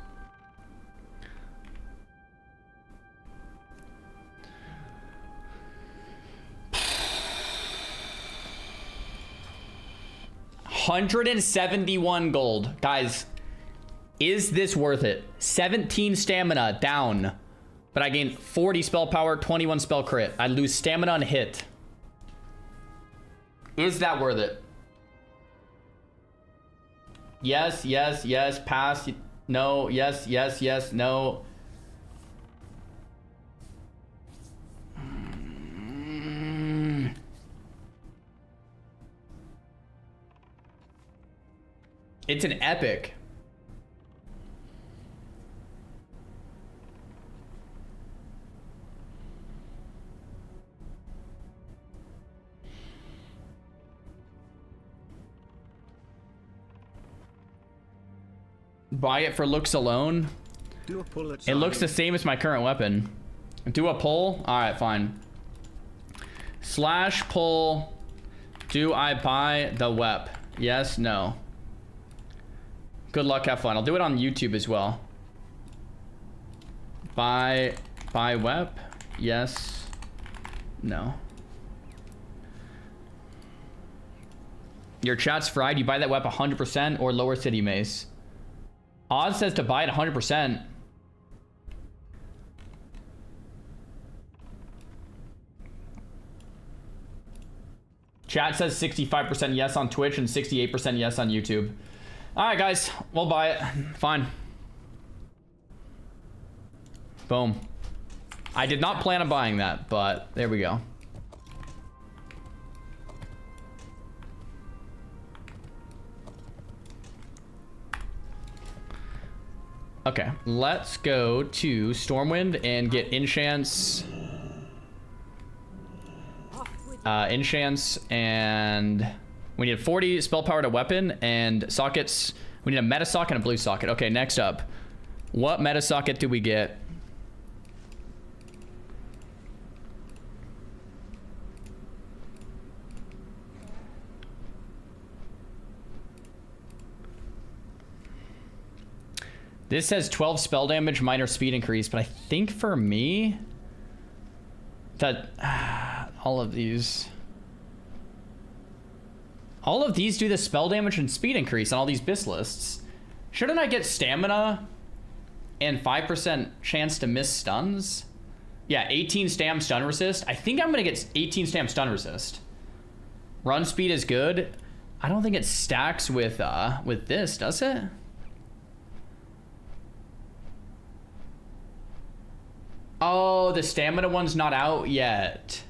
$171 gold. Guys, is this worth it? 17 stamina down. But I gain 40 spell power, 21 spell crit. I lose stamina on hit. Is that worth it? Yes, yes, yes, pass. No, yes, yes, yes, no. It's an epic. Buy it for looks alone. Do a pull at It looks the same as my current weapon. Do a pull? Alright, fine. Slash pull. Do I buy the wep? Yes, no. Good luck, have fun. I'll do it on YouTube as well. Buy wep? Yes. No. Your chat's fried. You buy that weapon 100% or lower city mace. Oz says to buy it 100%. Chat says 65% yes on Twitch and 68% yes on YouTube. Alright guys, we'll buy it. Fine. Boom. I did not plan on buying that, but there we go. Okay, let's go to Stormwind and get enchants. Enchants, and we need 40 spell power to weapon and sockets. We need a meta socket and a blue socket. Okay, next up. What meta socket do we get? This says 12 spell damage, minor speed increase, but I think for me that all of these do the spell damage and speed increase on all these bis lists. Shouldn't I get stamina and 5% chance to miss stuns? Yeah, 18 stam stun resist. I think I'm gonna get 18 stam stun resist. Run speed is good. I don't think it stacks with this, does it? Oh, the stamina one's not out yet.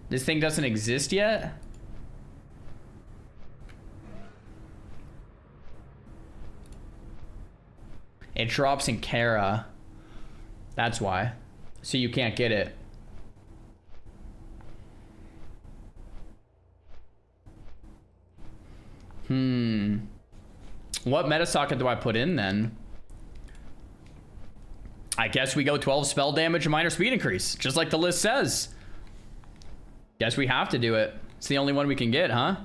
This thing doesn't exist yet? It drops in Kara. That's why. So you can't get it. What meta socket do I put in then? I guess we go 12 spell damage and minor speed increase, just like the list says. Guess we have to do it. It's the only one we can get, huh?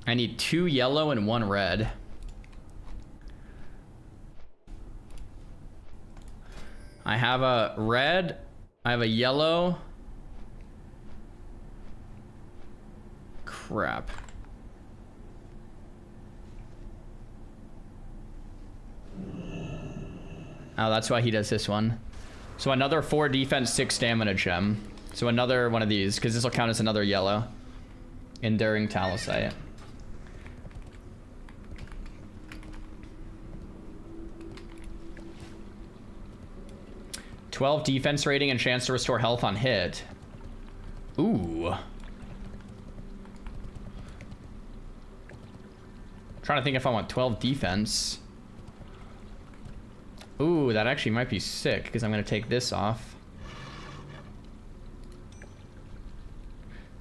I need 2 yellow and 1 red. I have a red, I have a yellow. Crap. Oh, that's why he does this one. So another 4 defense, 6 stamina gem. So another one of these, because this will count as another yellow. Enduring Talosite. $12 defense rating and chance to restore health on hit. Ooh. Trying to think if I want 12 defense. Ooh, that actually might be sick, because I'm going to take this off.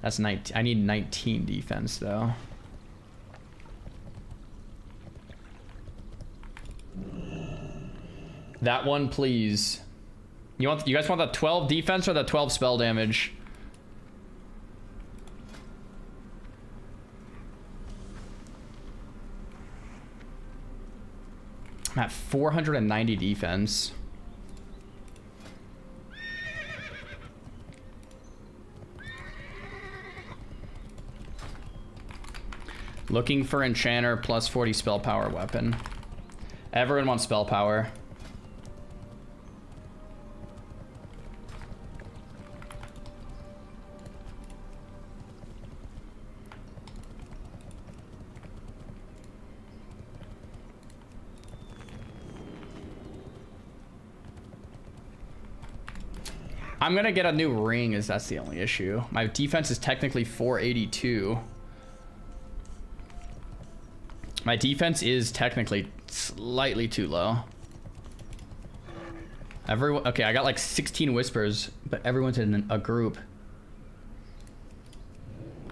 That's 19. I need 19 defense, though. That one, please. You guys want the 12 defense or the 12 spell damage? I'm at 490 defense. Looking for enchanter plus 40 spell power weapon. Everyone wants spell power. I'm gonna get a new ring, as that's the only issue. My defense is technically 482. My defense is technically slightly too low. Everyone, okay, I got like 16 whispers, but everyone's in a group.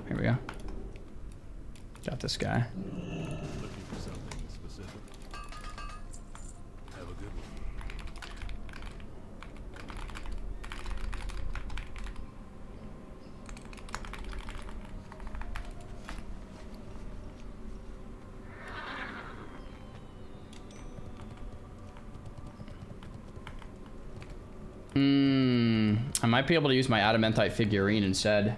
Here we go. Got this guy. might be able to use my adamantite figurine instead.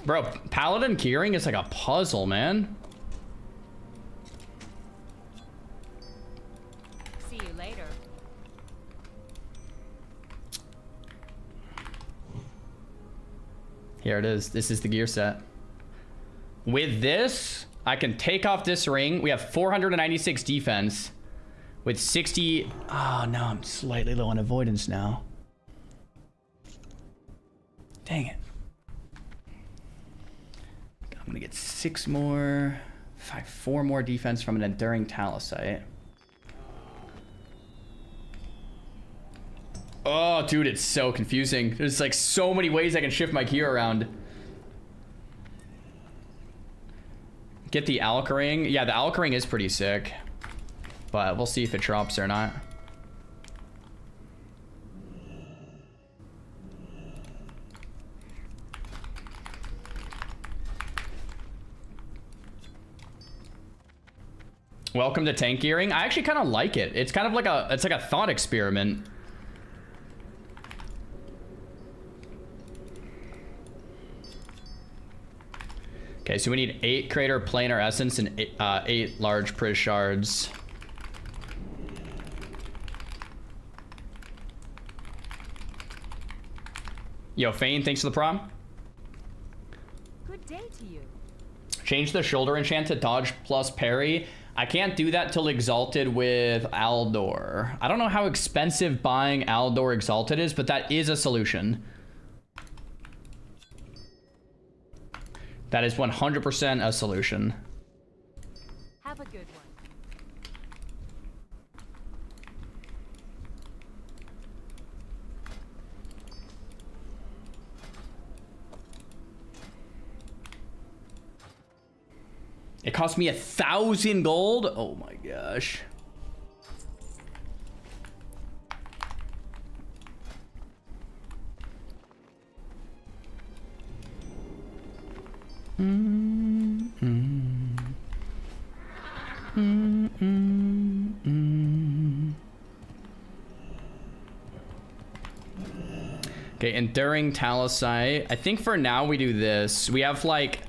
Bro, Paladin gearing is like a puzzle, man. See you later. Here it is. This is the gear set. With this, I can take off this ring. We have 496 defense with 60. Oh, no, I'm slightly low on avoidance now. Dang it. I'm gonna get 6 more, 4 more defense from an enduring talosite. Oh, dude, it's so confusing. There's like so many ways I can shift my gear around. Get the Alch ring. Yeah, the Alch ring is pretty sick, but we'll see if it drops or not. Welcome to tank gearing. I actually kind of like it. It's kind of like a thought experiment. Okay, so we need 8 crater planar essence and 8 large priz shards. Yo, Fane, thanks for the prom. Good day to you. Change the shoulder enchant to dodge plus parry. I can't do that till Exalted with Aldor. I don't know how expensive buying Aldor Exalted is, but that is a solution. That is 100% a solution. Have a good one. It cost me 1,000 gold. Oh my gosh. Okay, enduring talosite. I think for now we do this. We have like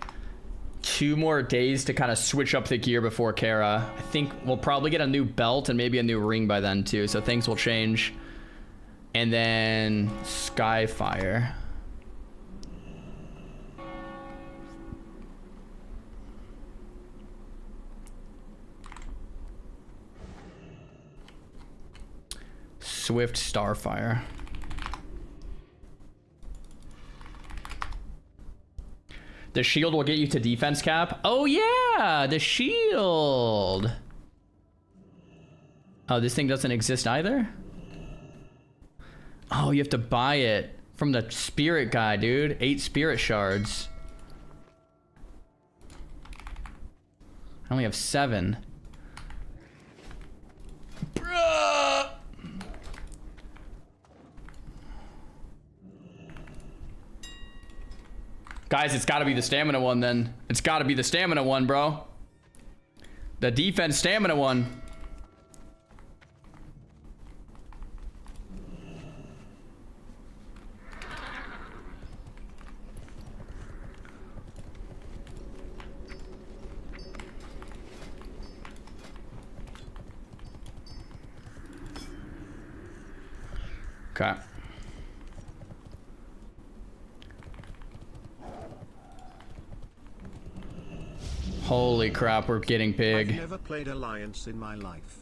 2 more days to kind of switch up the gear before Kara. I think we'll probably get a new belt and maybe a new ring by then too, so things will change. And then Skyfire. Swift Starfire. The shield will get you to defense cap. Oh yeah, the shield. Oh, this thing doesn't exist either? Oh, you have to buy it from the spirit guy, dude. 8 spirit shards. I only have 7. Bruh. Guys, it's gotta be the stamina one then. It's gotta be the stamina one, bro. The defense stamina one. Okay. Holy crap, we're getting big. I've never played Alliance in my life.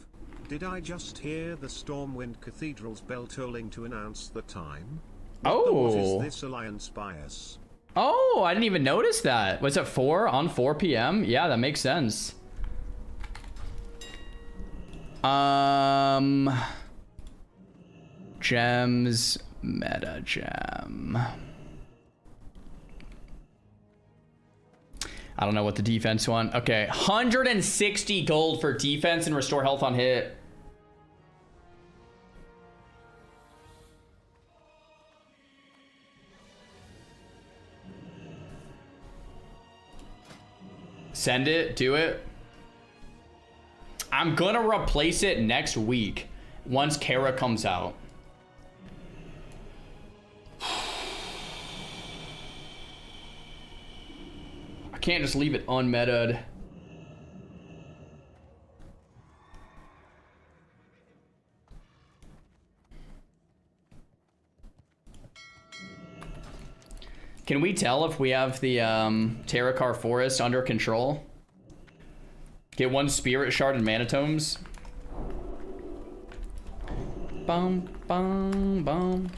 Did I just hear the Stormwind Cathedral's bell tolling to announce the time? What is this Alliance bias? Oh, I didn't even notice that. Was it 4 p.m.? Yeah, that makes sense. Gems, meta gem. I don't know what the defense one. Okay, 160 gold for defense and restore health on hit. Send it, do it. I'm gonna replace it next week. Once Kara comes out. I can't just leave it unmeta'd. Can we tell if we have the Terracar Forest under control? Get 1 Spirit Shard and Manatomes. Bum, bum, bum.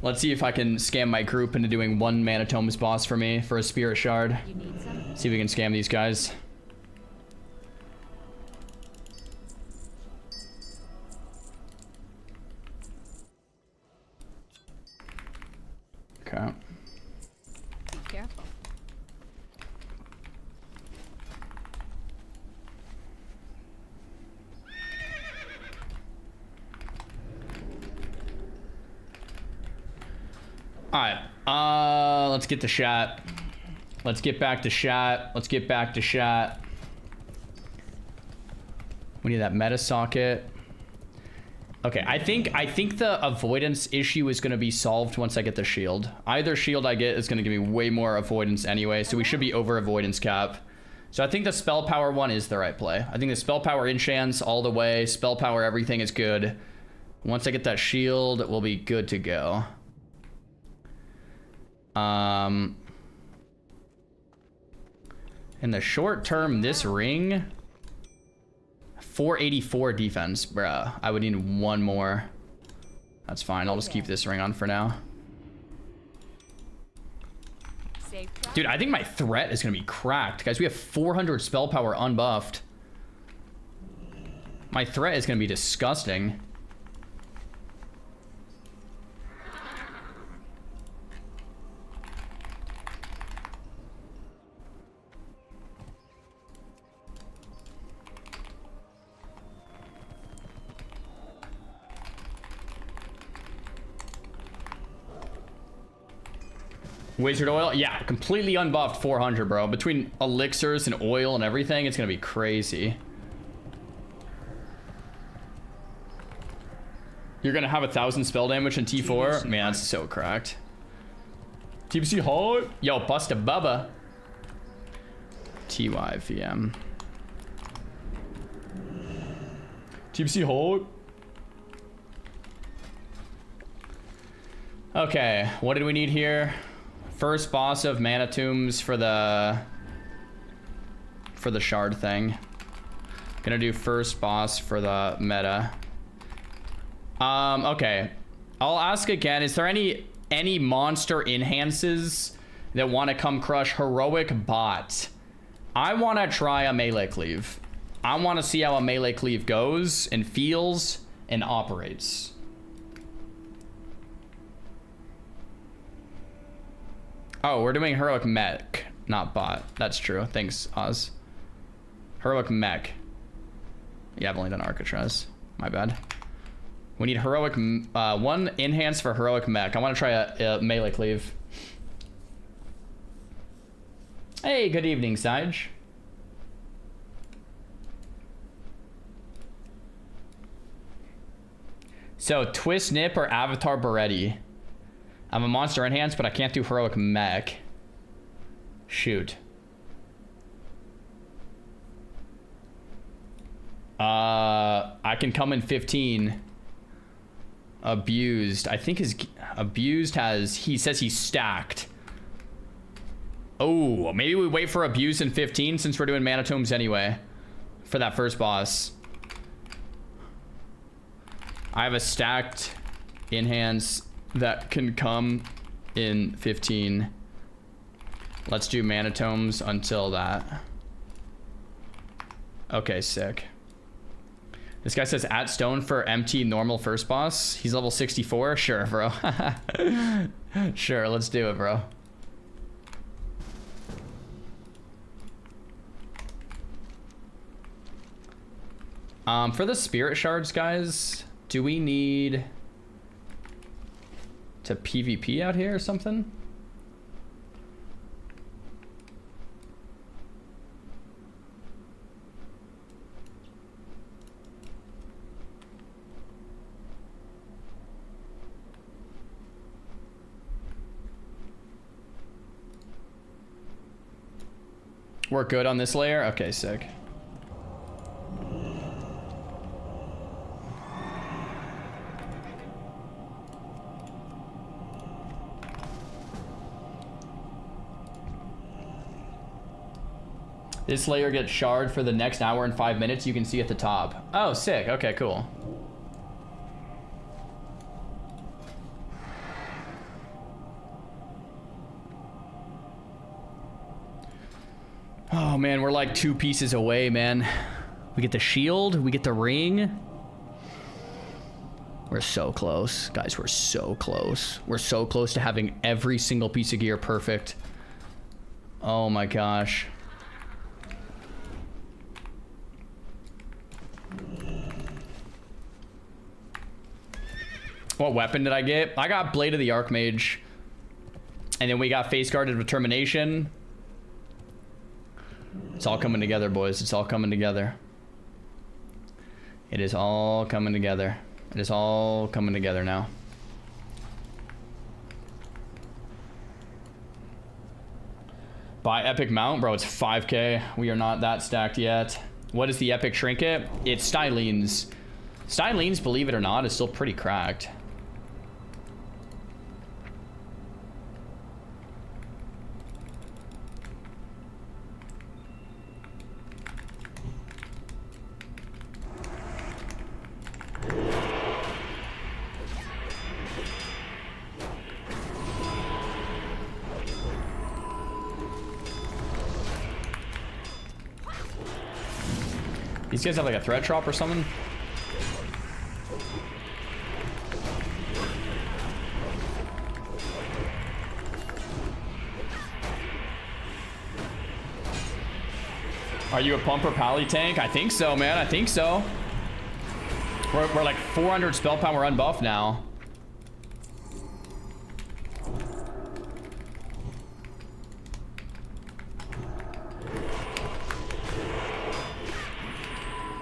Let's see if I can scam my group into doing 1 Manatomes boss for me for a Spirit Shard. See if we can scam these guys. Okay. Be careful. Alright, let's get to shot. Let's get back to shot. Let's get back to shot. We need that meta socket. Okay, I think the avoidance issue is going to be solved once I get the shield. Either shield I get is going to give me way more avoidance anyway, so we should be over avoidance cap. So I think the spell power one is the right play. I think the spell power enchants all the way. Spell power everything is good. Once I get that shield, we'll be good to go. In the short term, this ring... 484 defense, bruh. I would need 1 more. That's fine. I'll just keep this ring on for now. Dude, I think my threat is going to be cracked. Guys, we have 400 spell power unbuffed. My threat is going to be disgusting. Wizard oil? Yeah, completely unbuffed 400, bro. Between elixirs and oil and everything, it's gonna be crazy. You're gonna have 1,000 spell damage in T4? Man, that's so cracked. TBC hard? Yo, bust a bubba. TYVM. TBC hard? Okay, what did we need here? First boss of Manatombs for the shard thing. Gonna do first boss for the meta. Okay. I'll ask again, is there any monster enhances that want to come crush heroic bot? I want to try a melee cleave. I want to see how a melee cleave goes and feels and operates. Oh, we're doing heroic mech, not bot. That's true. Thanks, Oz. Heroic mech. Yeah, I've only done Arcatraz. My bad. We need heroic, 1 enhance for heroic mech. I want to try a melee cleave. Hey, good evening, Sage. So, Twist Nip or Avatar Beretti? I'm a monster enhance, but I can't do heroic mech. Shoot. I can come in 15. Abused. I think his abused has, he says he's stacked. Oh, maybe we wait for abused in 15 since we're doing Manatombs anyway. For that first boss. I have a stacked enhance that can come in 15. Let's do Manatombs until that. Okay, sick. This guy says at stone for MT normal first boss. He's level 64. Sure, bro. Sure, let's do it, bro. For the spirit shards, guys, do we need to PvP out here or something? We're good on this layer? Okay, sick. This layer gets shard for the next hour and 5 minutes. You can see at the top. Oh, sick. Okay, cool. Oh man, we're like 2 pieces away, man. We get the shield, we get the ring. We're so close. Guys, we're so close. We're so close to having every single piece of gear perfect. Oh my gosh. What weapon did I get? I got Blade of the Archmage. And then we got Face Guarded Determination. It's all coming together, boys. It's all coming together. It is all coming together. It is all coming together now. Buy Epic Mount? Bro, it's 5K. We are not that stacked yet. What is the Epic Trinket? It's Stylene's. Stylene's, believe it or not, is still pretty cracked. These guys have like a threat drop or something? Are you a pumper pally tank? I think so, man. I think so. We're like 400 spell power unbuffed now.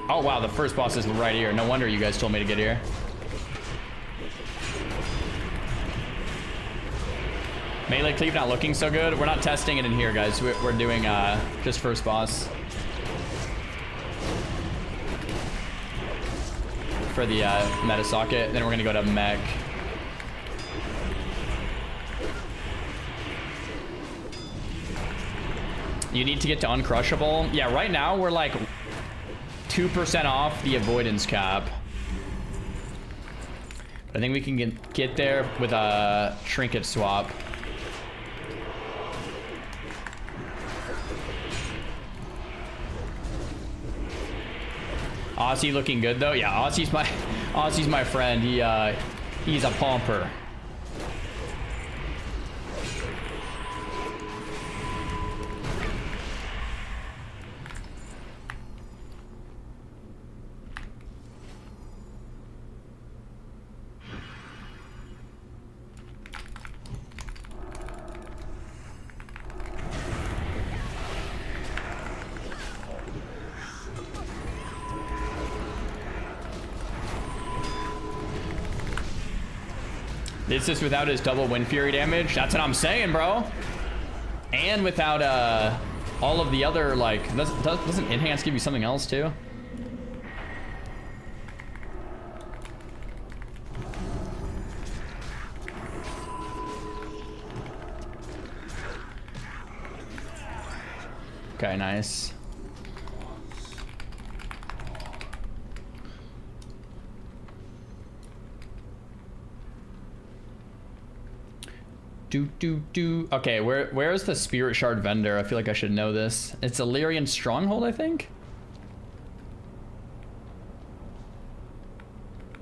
Oh wow, the first boss is right here. No wonder you guys told me to get here. Melee cleave not looking so good. We're not testing it in here, guys. We're doing just first boss. For the meta socket. Then we're gonna go to mech. You need to get to uncrushable. Yeah, right now we're like 2% off the avoidance cap. I think we can get there with a trinket swap. Aussie looking good though. Yeah, Aussie's my friend. He's a pomper. This is without his double Wind Fury damage. That's what I'm saying, bro. And without all of the other, like, doesn't Enhance give you something else too? Okay, nice. Okay, where is the Spirit Shard vendor? I feel like I should know this. It's Illyrian Stronghold, I think?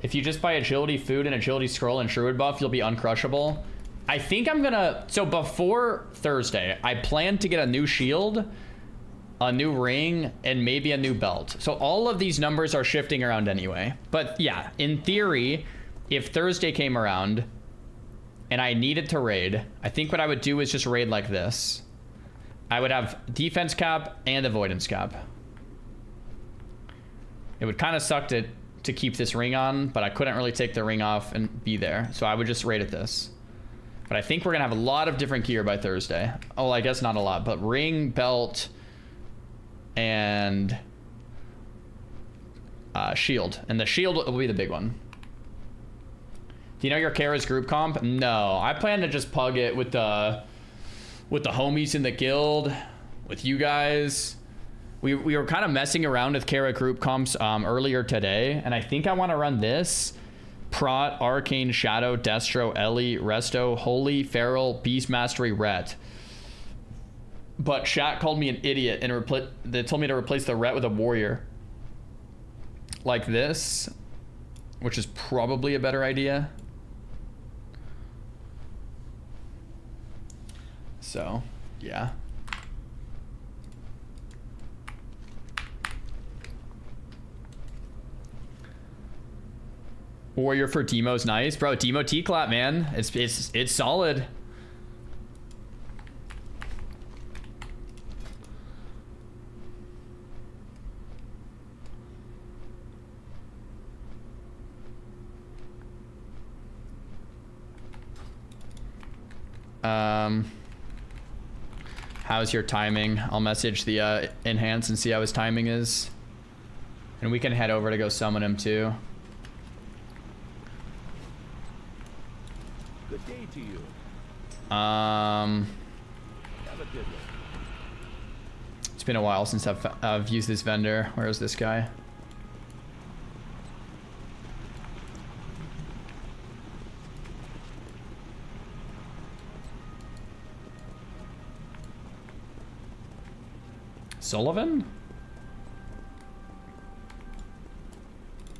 If you just buy Agility Food and Agility Scroll and Shrewd buff, you'll be uncrushable. I think I'm gonna... So before Thursday, I plan to get a new shield, a new ring, and maybe a new belt. So all of these numbers are shifting around anyway. But yeah, in theory, if Thursday came around and I needed to raid, I think what I would do is just raid like this. I would have defense cap and avoidance cap. It would kind of suck to keep this ring on, but I couldn't really take the ring off and be there. So I would just raid at this. But I think we're gonna have a lot of different gear by Thursday. Oh, I guess not a lot, but ring, belt, and shield. And the shield will be the big one. Do you know your Kara's group comp? No, I plan to just pug it with the homies in the guild, with you guys. We were kind of messing around with Kara group comps earlier today, and I think I want to run this. Prot, Arcane, Shadow, Destro, Ellie, Resto, Holy, Feral, Beast Mastery, Ret. But chat called me an idiot and they told me to replace the Ret with a warrior. Like this, which is probably a better idea. So, yeah. Warrior for Demo's nice. Bro, Demo T-Clap, man. It's solid. How's your timing? I'll message the Enhance and see how his timing is. And we can head over to go summon him too. Good day to you. Have a good one. It's been a while since I've used this vendor. Where is this guy? Sullivan?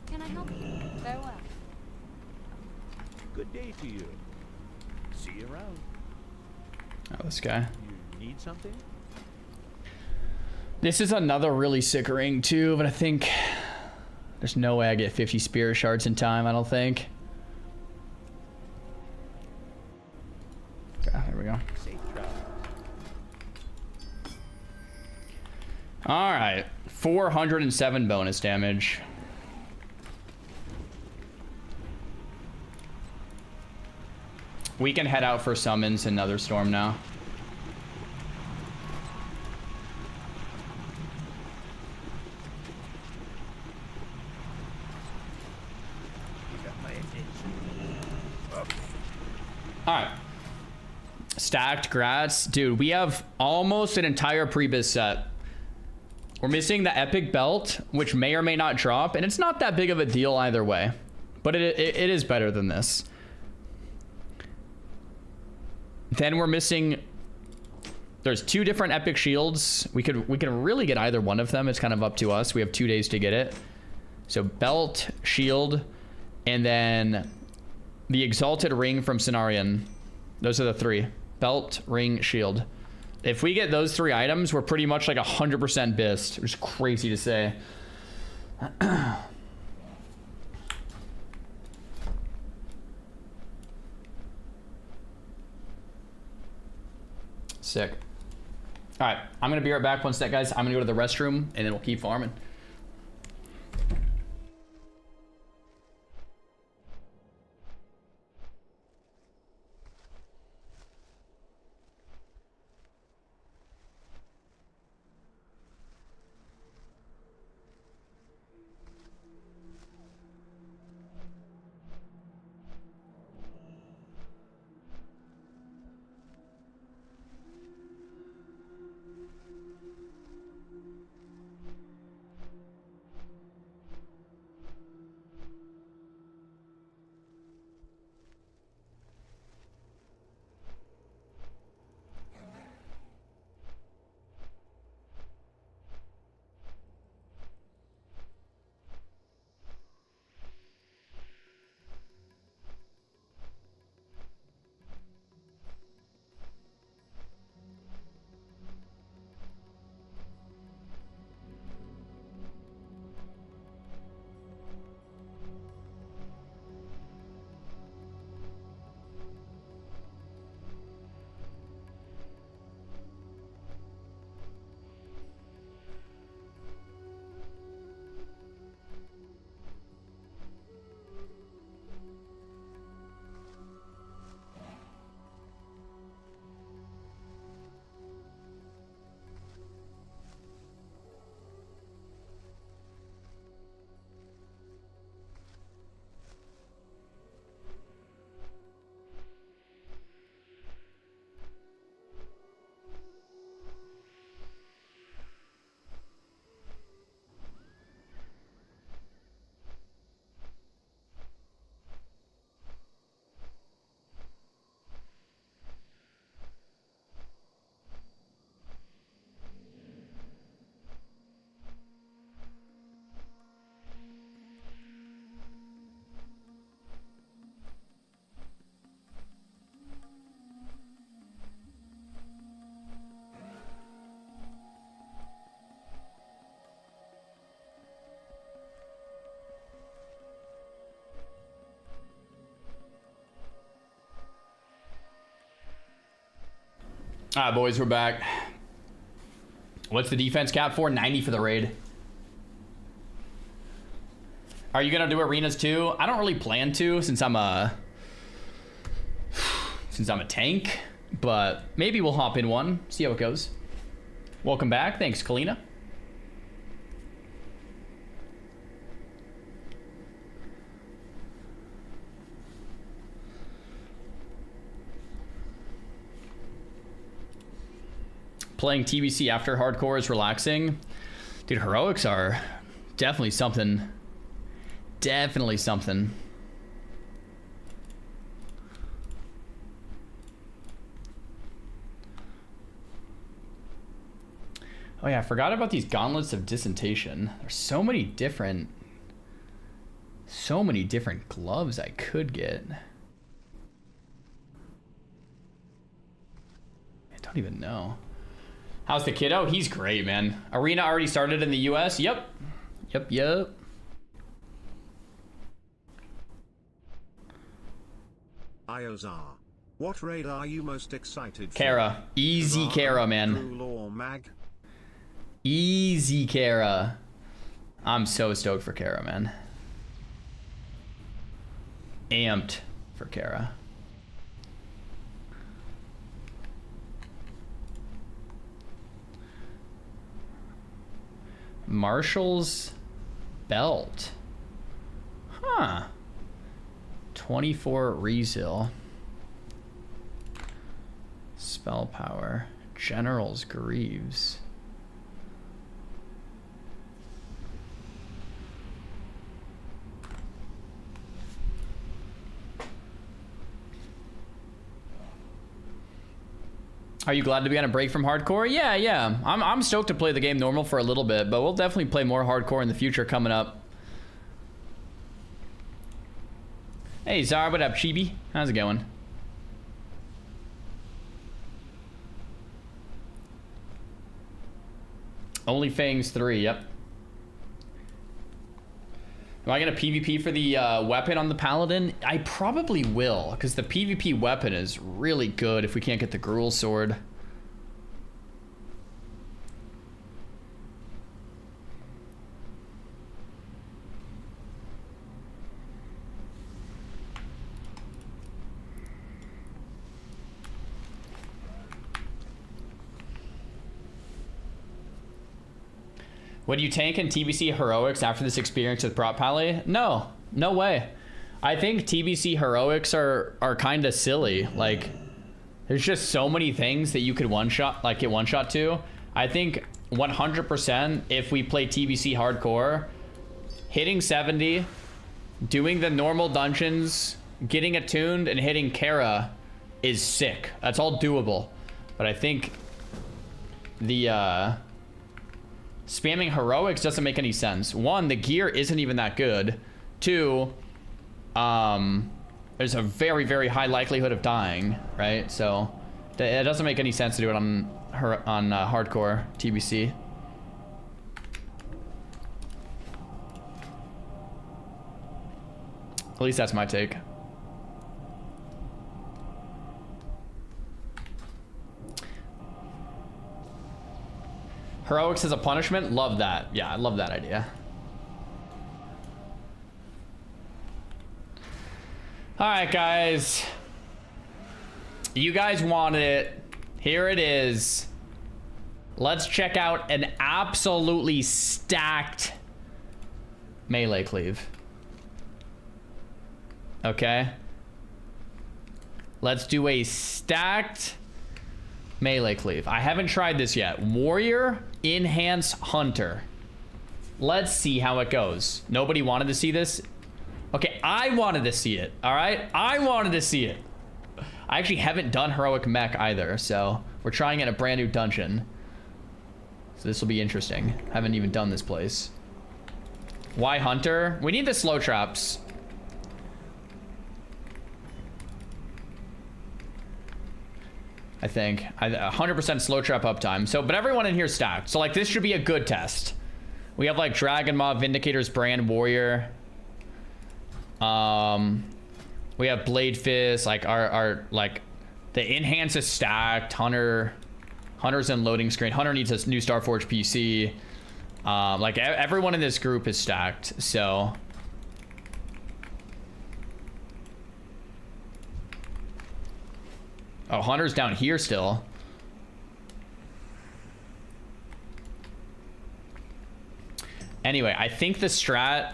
Can I help you? Farewell. Good day to you. See you around. Oh, this guy. You need something? This is another really sick ring too, but I think there's no way I get 50 spirit shards in time, I don't think. Okay, there we go. Safe travel. All right, 407 bonus damage. We can head out for summons in Nether Storm now. All right. Stacked grats. Dude, we have almost an entire pre-biz set. We're missing the epic belt, which may or may not drop, and it's not that big of a deal either way. But it is better than this. Then we're missing... There's 2 different epic shields. We can really get either one of them. It's kind of up to us. We have 2 days to get it. So belt, shield, and then the exalted ring from Cenarion. Those are the 3. Belt, ring, shield. If we get those 3 items, we're pretty much like 100% bist, which is crazy to say. Sick. All right, I'm gonna be right back. One sec, guys. I'm gonna go to the restroom and then we'll keep farming. All right, boys, we're back. What's the defense cap for? 90 for the raid. Are you gonna do arenas too? I don't really plan to since I'm a tank, but maybe we'll hop in one, see how it goes. Welcome back. Thanks, Kalina. Playing TBC after hardcore is relaxing. Dude, heroics are definitely something. Definitely something. Oh yeah, I forgot about these gauntlets of dissentation. There's so many different gloves I could get. I don't even know. How's the kiddo? He's great, man. Arena already started in the US? Yep. Yep. Iozar, what raid are you most excited for? Kara. Easy Kara, man. Gruul or Mag? Easy Kara. I'm so stoked for Kara, man. Amped for Kara. Marshall's belt. Huh. 24 resil. Spell power. General's Greaves. Are you glad to be on a break from hardcore? Yeah. I'm stoked to play the game normal for a little bit, but we'll definitely play more hardcore in the future coming up. Hey, Zara, what up, Chibi? How's it going? Only Fangs 3, yep. Am I gonna PvP for the weapon on the Paladin? I probably will, because the PvP weapon is really good if we can't get the Gruul sword. Would you tank in TBC Heroics after this experience with Prop Pally? No way. I think TBC Heroics are kind of silly. Like, there's just so many things that you could get one shot to. I think 100% if we play TBC Hardcore, hitting 70, doing the normal dungeons, getting attuned, and hitting Kara is sick. That's all doable. But I think the spamming heroics doesn't make any sense. One, the gear isn't even that good. Two, there's a very, very high likelihood of dying, right? So it doesn't make any sense to do it on hardcore TBC. At least that's my take. Heroics as a punishment? Love that. Yeah, I love that idea. Alright, guys. You guys wanted it. Here it is. Let's check out an absolutely stacked melee cleave. Okay. Let's do a stacked melee cleave. I haven't tried this yet. Warrior, Enhance, Hunter. Let's see how it goes. Nobody wanted to see this? Okay, I wanted to see it, all right? I wanted to see it. I actually haven't done Heroic Mech either, so we're trying in a brand new dungeon. So this will be interesting. Haven't even done this place. Why Hunter? We need the slow traps. I think 100% slow trap uptime. So, but everyone in here is stacked. So like this should be a good test. We have like Dragon Mob, Vindicator's Brand, Warrior. We have Blade Fist, like our like the Enhance is stacked, Hunter. Hunter's in loading screen. Hunter needs a new Starforge PC. Like everyone in this group is stacked, so. Oh, Hunter's down here still. Anyway, I think strat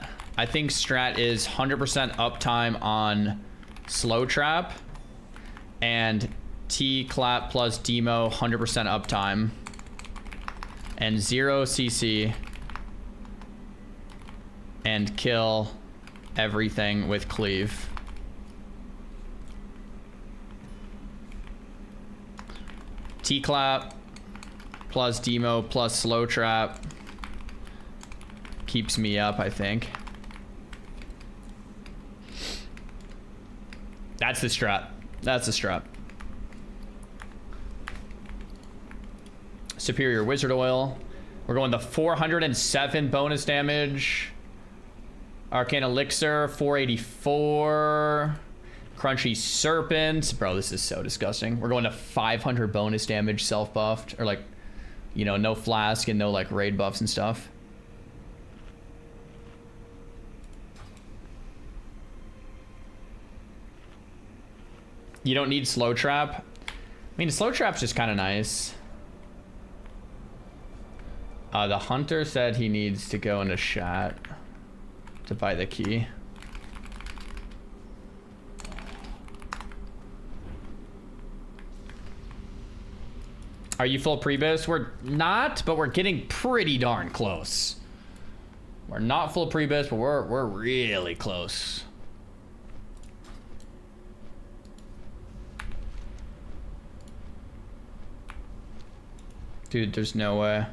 is 100% uptime on slow trap and T-clap plus demo 100% uptime and 0 CC and kill everything with cleave. T-clap plus demo plus slow trap keeps me up, I think. That's the strat. That's the strat. Superior Wizard Oil. We're going the 407 bonus damage. Arcane Elixir, 484. Crunchy Serpent. Bro, this is so disgusting. We're going to 500 bonus damage self-buffed. Or like, you know, no flask and no like raid buffs and stuff. You don't need slow trap. I mean, slow trap's just kind of nice. The hunter said he needs to go into chat to buy the key. Are you full pre-biz? We're not, but we're getting pretty darn close. We're not full pre-biz, but we're really close. Dude, there's no way.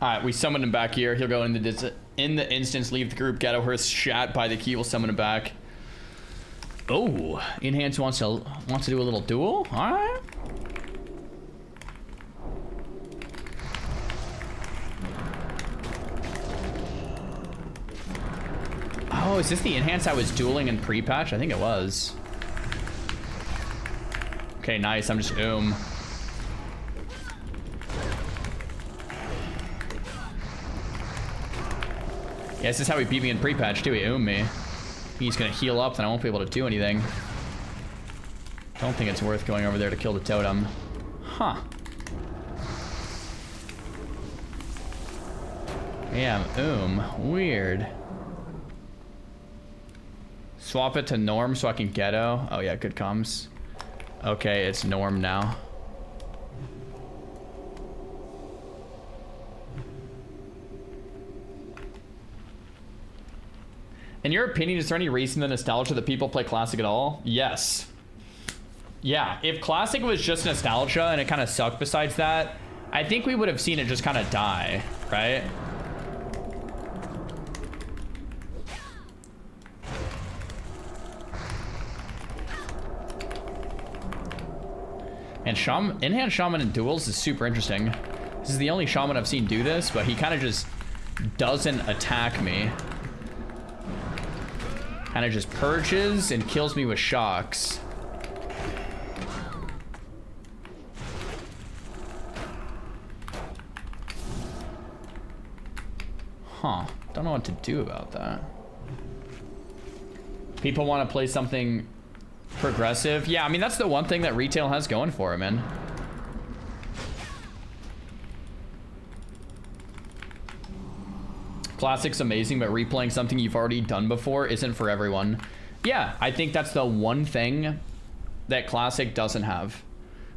Alright, we summoned him back here. He'll go in the instance, leave the group, get over his chat, buy the key, we'll summon him back. Oh, Enhance wants to do a little duel? Alright. Oh, is this the Enhance I was dueling in pre-patch? I think it was. Okay, nice. I'm just Yeah, this is how he beat me in pre-patch too. He oomed me. He's gonna heal up, then I won't be able to do anything. Don't think it's worth going over there to kill the totem. Huh. Yeah, weird. Swap it to norm so I can ghetto. Oh yeah, good comms. Okay, it's norm now. In your opinion, is there any reason the nostalgia that people play Classic at all? Yes. Yeah, if Classic was just nostalgia and it kind of sucked besides that, I think we would have seen it just kind of die, right? And in-hand Shaman in duels is super interesting. This is the only Shaman I've seen do this, but he kind of just doesn't attack me. Kind of just purges and kills me with shocks. Huh. Don't know what to do about that. People want to play something progressive. Yeah, I mean, that's the one thing that retail has going for it, man. Classic's amazing, but replaying something you've already done before isn't for everyone. Yeah, I think that's the one thing that Classic doesn't have.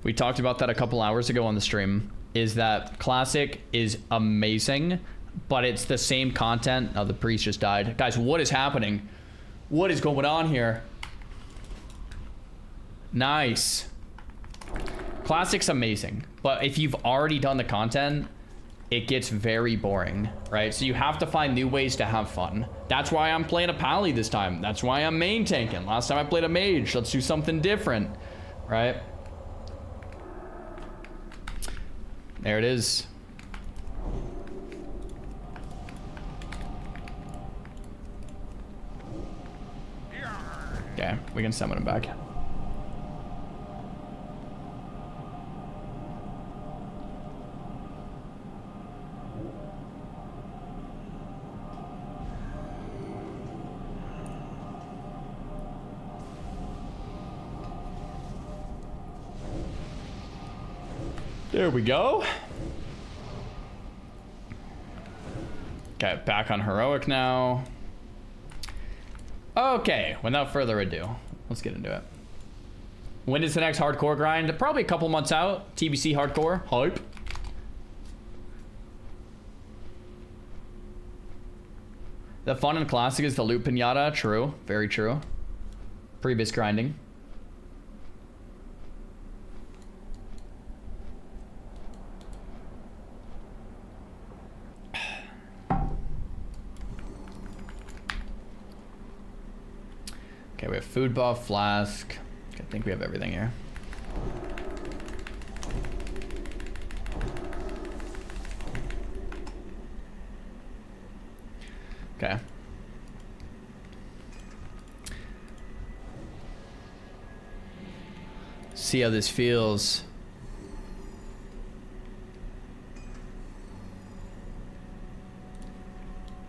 We talked about that a couple hours ago on the stream, is that Classic is amazing, but it's the same content. Oh, the priest just died. Guys, what is happening? What is going on here? Nice. Classic's amazing, but if you've already done the content, it gets very boring, right? So you have to find new ways to have fun. That's why I'm playing a Pally this time. That's why I'm main tanking. Last time I played a mage. Let's do something different, right? There it is. Okay, we can summon him back. There we go. Okay, back on heroic now. Okay, without further ado, let's get into it. When is the next hardcore grind? Probably a couple months out. TBC hardcore. Hype. The fun in classic is the loot pinata. True. Very true. Previous grinding. Okay, we have food buff, flask. I think we have everything here. Okay. See how this feels.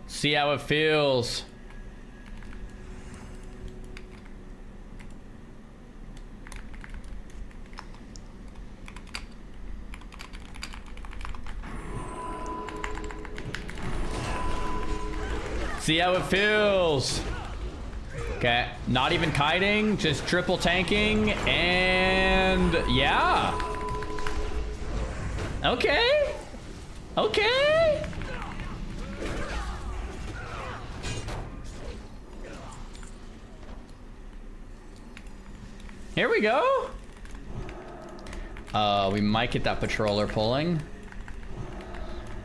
See how it feels. See how it feels. Okay, not even kiting, just triple tanking, and yeah. Okay. Okay. Here we go. We might get that patroller pulling.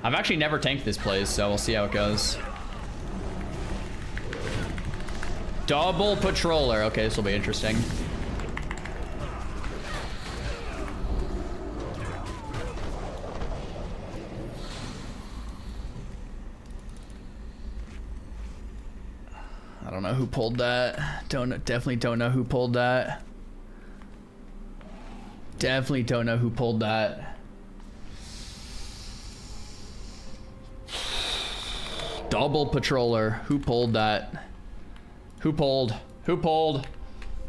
I've actually never tanked this place, so we'll see how it goes. Double patroller. Okay, this will be interesting. I don't know who pulled that. Definitely don't know who pulled that. Definitely don't know who pulled that. Double patroller. Who pulled that? Who pulled? Who pulled?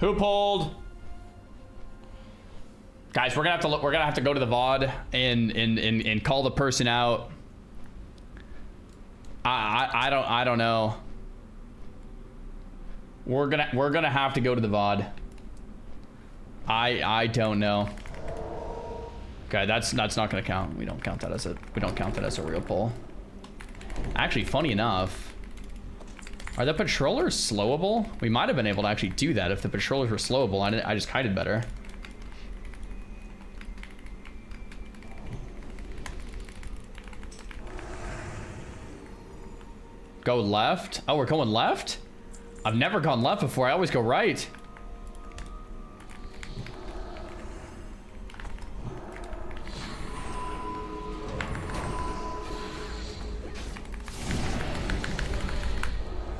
Who pulled? Guys, we're gonna have to go to the VOD and call the person out. I don't know. We're gonna have to go to the VOD. I don't know. Okay, that's not gonna count. We don't count that as a real pull. Actually, funny enough. Are the patrollers slowable? We might have been able to actually do that if the patrollers were slowable. I just kited better. Go left? Oh, we're going left? I've never gone left before. I always go right.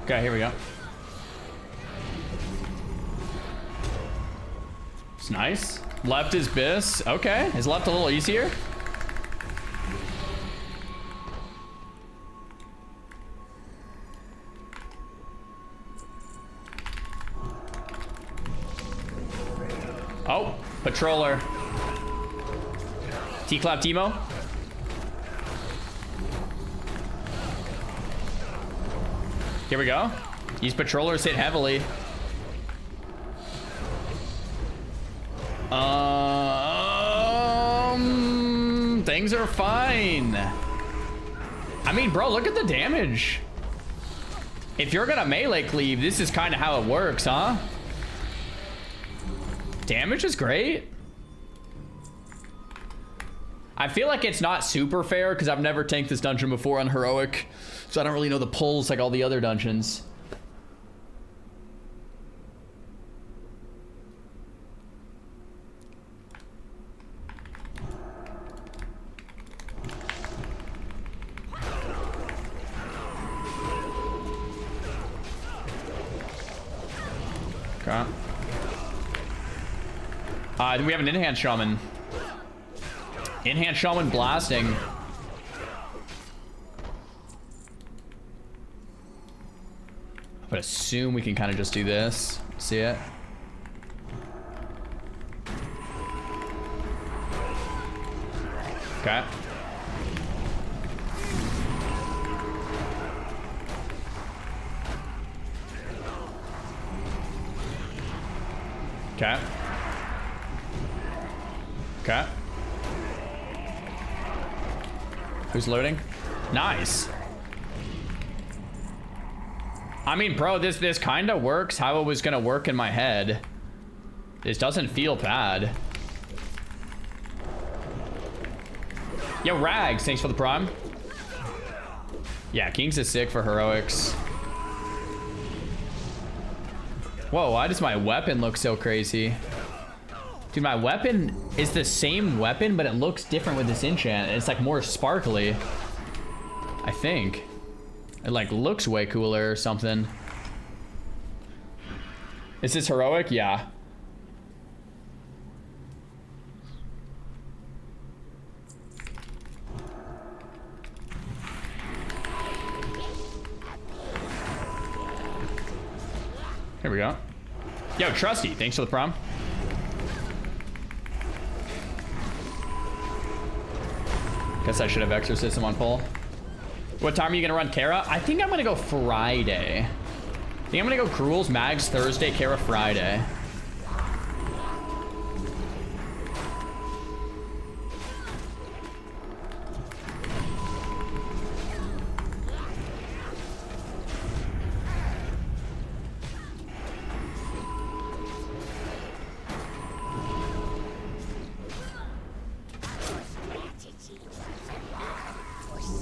Okay, here we go. It's nice. Left is bis. Okay, is left a little easier? Oh, patroller. T-clap demo. Here we go. These patrollers hit heavily. Things are fine. I mean, bro, look at the damage. If you're gonna melee cleave, this is kind of how it works, huh? Damage is great. I feel like it's not super fair because I've never tanked this dungeon before on heroic, so I don't really know the pulls like all the other dungeons. Okay. Then we have an enhanced shaman. Enhanced shaman blasting. But assume we can kind of just do this. See it? Okay. Okay. Okay. Who's loading? Nice. I mean, bro, this kind of works how it was gonna work in my head. This doesn't feel bad. Yo, Rags, thanks for the prime. Yeah, Kings is sick for heroics. Whoa, why does my weapon look so crazy? Dude, my weapon is the same weapon, but it looks different with this enchant. It's like more sparkly. I think. It like looks way cooler or something. Is this heroic? Yeah. Here we go. Yo, Trusty, thanks for the prom. Guess I should have Exorcism on pull. What time are you gonna run Kara? I think I'm gonna go Friday. I think I'm gonna go Gruuls, Mags Thursday, Kara Friday.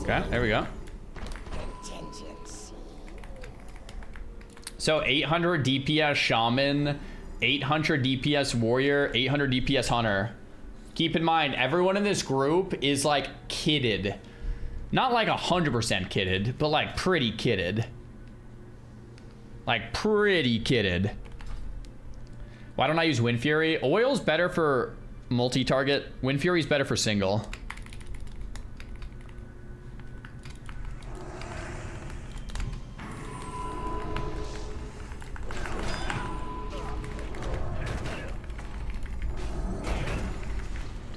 Okay, there we go. So 800 DPS Shaman, 800 DPS Warrior, 800 DPS Hunter. Keep in mind, everyone in this group is like kitted. Not like 100% kitted, but like pretty kitted. Like pretty kitted. Why don't I use Wind Fury? Oil's better for multi-target. Wind Fury's better for single.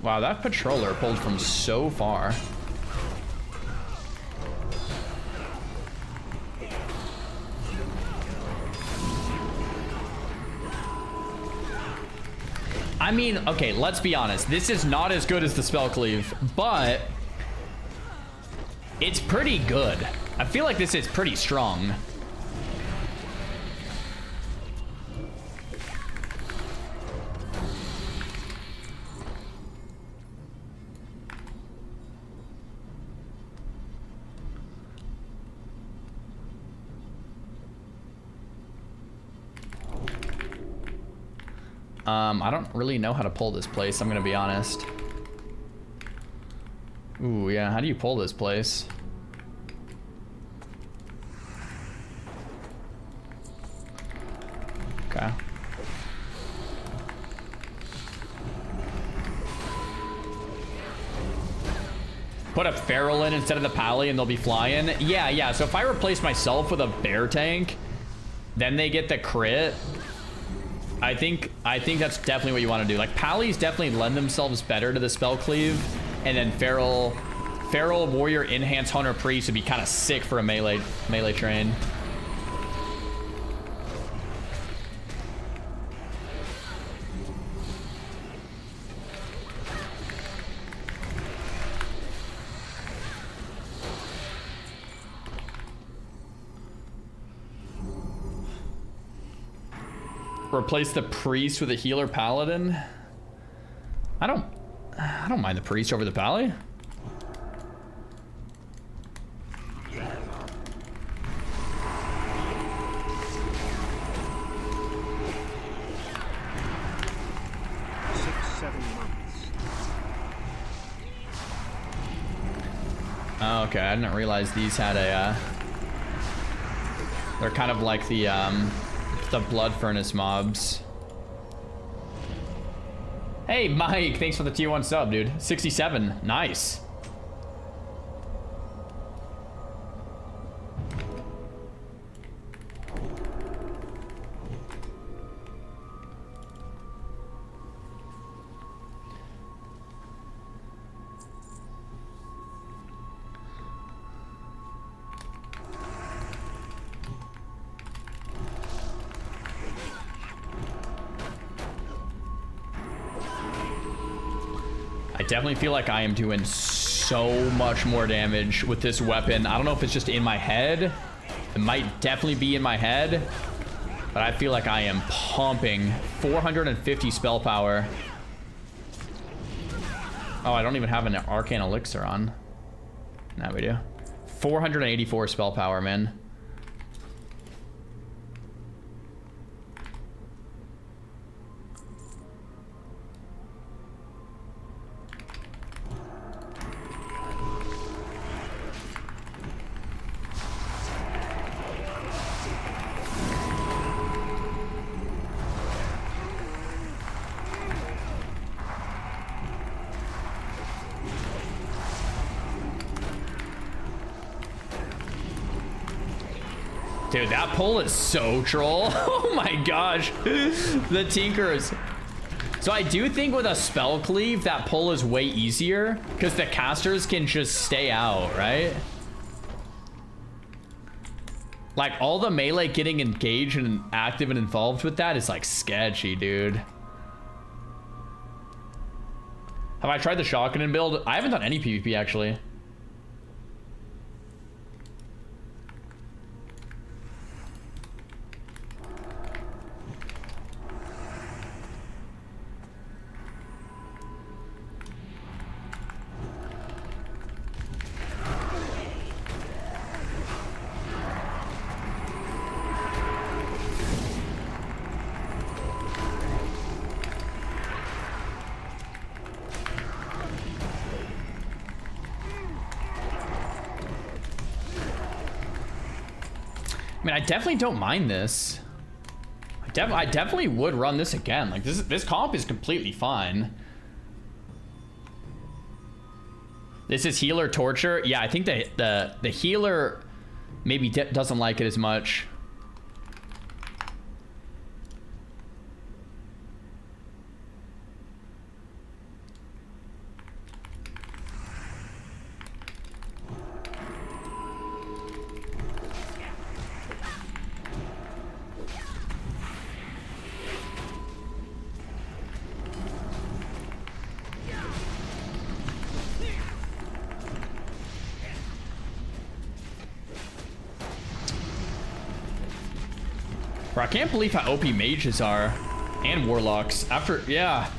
Wow, that patroller pulled from so far. I mean, okay, let's be honest. This is not as good as the spell cleave, but it's pretty good. I feel like this is pretty strong. I don't really know how to pull this place, I'm gonna be honest. Ooh, yeah, how do you pull this place? Okay. Put a feral in instead of the pally and they'll be flying. Yeah, so if I replace myself with a bear tank, then they get the crit. I think that's definitely what you want to do. Like, Pallies definitely lend themselves better to the spell cleave, and then Feral Warrior Enhanced Hunter Priest would be kind of sick for a melee train. Replace the priest with a healer paladin. I don't mind the priest over the pally. Oh, okay, I didn't realize these had a, they're kind of like the blood furnace mobs. Hey, Mike, thanks for the tier 1 sub, dude. 67, nice. Definitely feel like I am doing so much more damage with this weapon. I don't know if it's just in my head. It might definitely be in my head, but I feel like I am pumping 450 spell power. Oh, I don't even have an arcane elixir on. Now we do. 484 spell power, man. Dude, that pull is so troll. Oh my gosh. The Tinkers. So I do think with a spell cleave, that pull is way easier because the casters can just stay out, right? Like all the melee getting engaged and active and involved with that is like sketchy, dude. Have I tried the shotgun build? I haven't done any PvP actually. I mean, I definitely don't mind this. I definitely would run this again. Like this comp is completely fine. This is healer torture. Yeah, I think the healer maybe doesn't like it as much. Bro, I can't believe how OP mages are and warlocks after, yeah.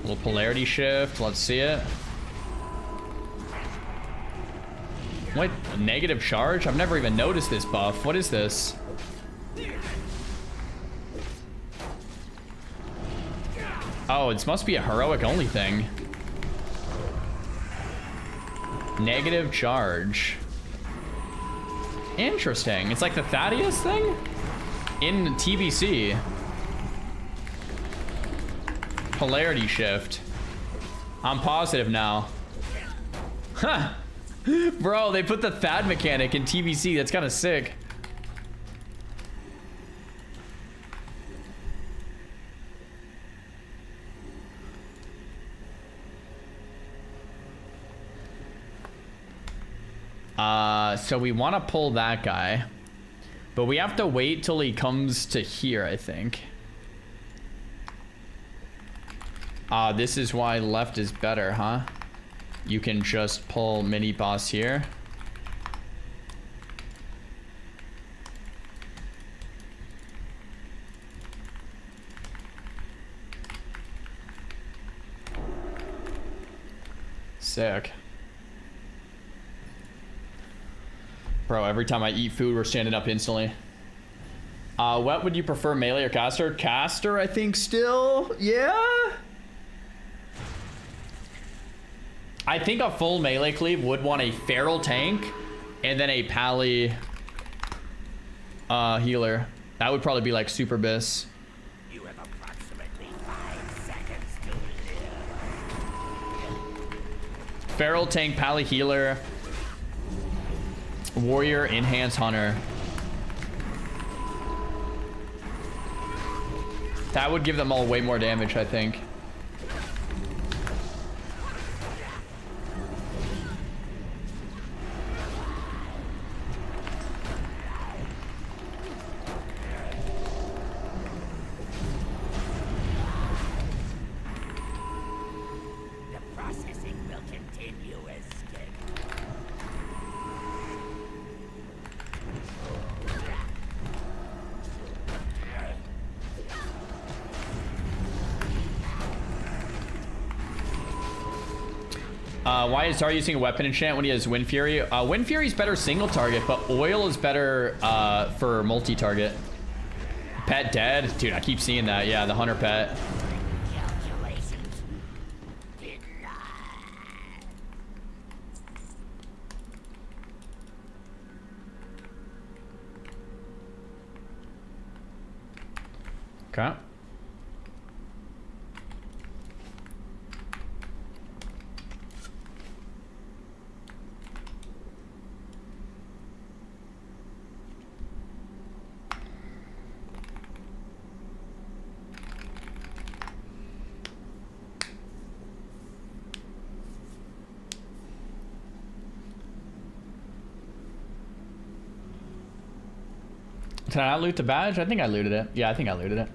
Little polarity shift, let's see it. What, negative charge? I've never even noticed this buff. What is this? Oh, this must be a heroic only thing. Negative charge. Interesting. It's like the Thaddeus thing in TBC. Polarity shift. I'm positive now. Huh. Bro, they put the Thad mechanic in TBC. That's kind of sick. So we want to pull that guy, but we have to wait till he comes to here, I think. This is why left is better, huh? you can just pull mini boss here. Sick. Bro, every time I eat food, we're standing up instantly. What would you prefer, melee or caster? Caster, I think, still. Yeah? I think a full melee cleave would want a feral tank and then a pally healer. That would probably be like super bis. You have approximately 5 seconds to Feral tank, pally healer, warrior, enhance hunter. That would give them all way more damage, I think. The processing will continue as scheduled. Why is Xaryu using a weapon enchant when he has Wind Fury? Wind Fury is better single target, but Oil is better for multi-target. Pet dead? Dude, I keep seeing that. Yeah, the hunter pet. Okay. Did I not loot the badge? I think I looted it. Yeah, I think I looted it.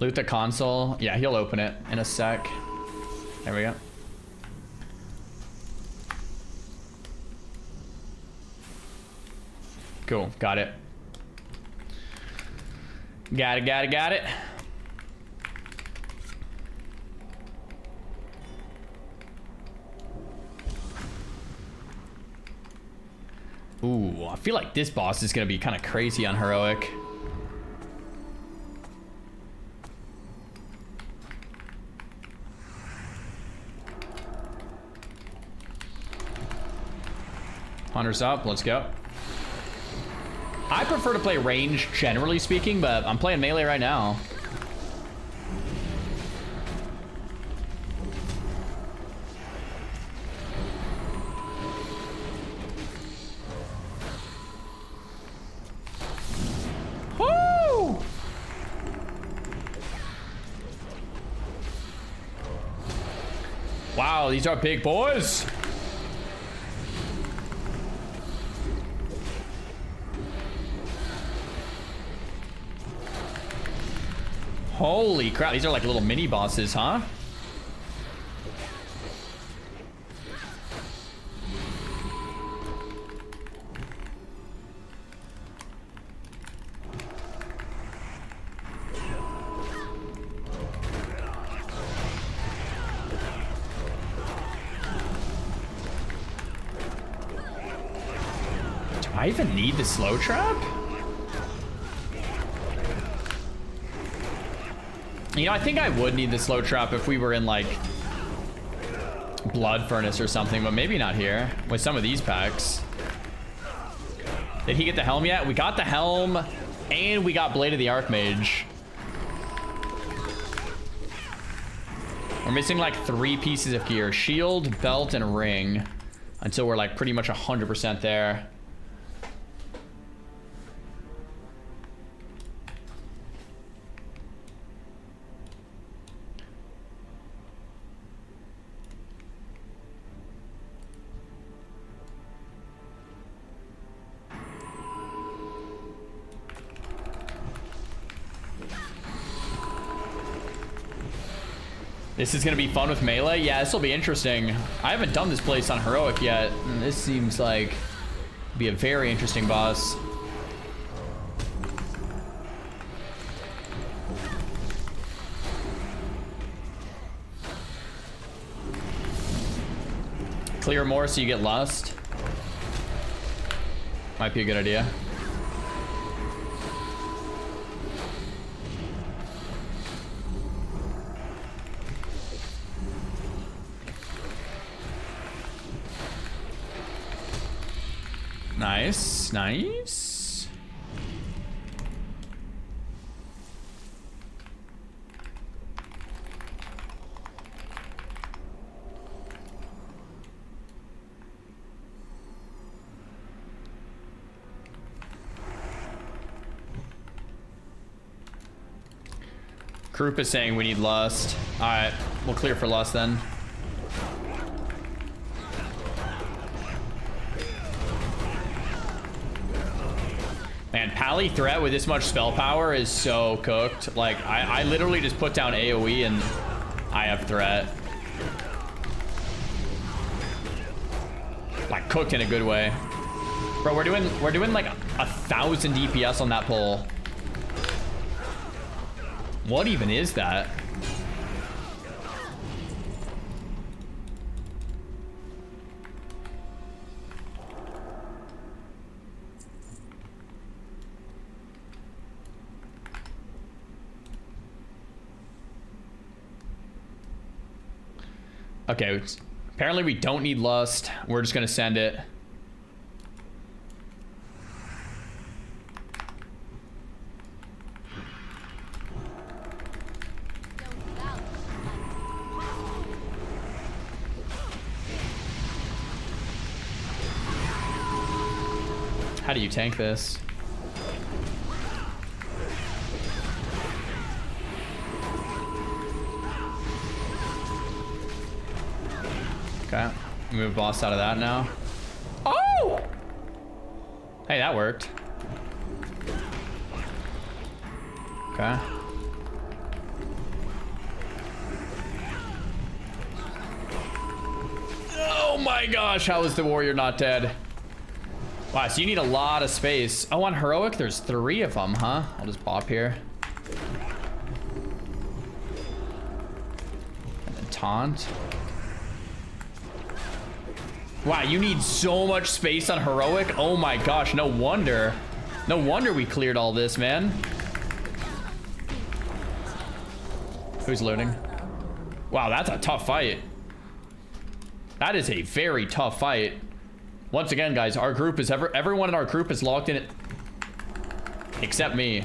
Loot the console. Yeah, he'll open it in a sec. There we go. Cool, got it. Got it. Ooh, I feel like this boss is gonna be kind of crazy on heroic. Hunter's up, let's go. I prefer to play range, generally speaking, but I'm playing melee right now. Woo! Wow, these are big boys. Holy crap, these are like little mini bosses, huh? Do I even need the slow trap? You know, I think I would need the slow trap if we were in like Blood Furnace or something, but maybe not here with some of these packs. Did he get the helm yet? We got the helm and we got Blade of the Archmage. We're missing like 3 pieces of gear: shield, belt, and ring, until we're like pretty much 100% there. This is gonna be fun with melee. Yeah, this will be interesting. I haven't done this place on heroic yet, and this seems like be a very interesting boss. Clear more so you get lust. Might be a good idea. Nice, nice. Group is saying we need lust. All right, we'll clear for lust then. Man, Pally threat with this much spell power is so cooked. Like, I literally just put down AoE and I have threat. Like, cooked in a good way. Bro, we're doing like 1,000 DPS on that pole. What even is that? Okay, apparently we don't need lust. We're just gonna send it. How do you tank this? Okay, move boss out of that now. Oh! Hey, that worked. Okay. Oh my gosh, how is the warrior not dead? Wow, so you need a lot of space. Oh, on heroic, there's 3 of them, huh? I'll just bop here. And then taunt. Wow, you need so much space on heroic. Oh my gosh, no wonder. No wonder we cleared all this, man. Who's looting? Wow, that's a tough fight. That is a very tough fight. Once again, guys, our group is everyone in our group is locked in it except me.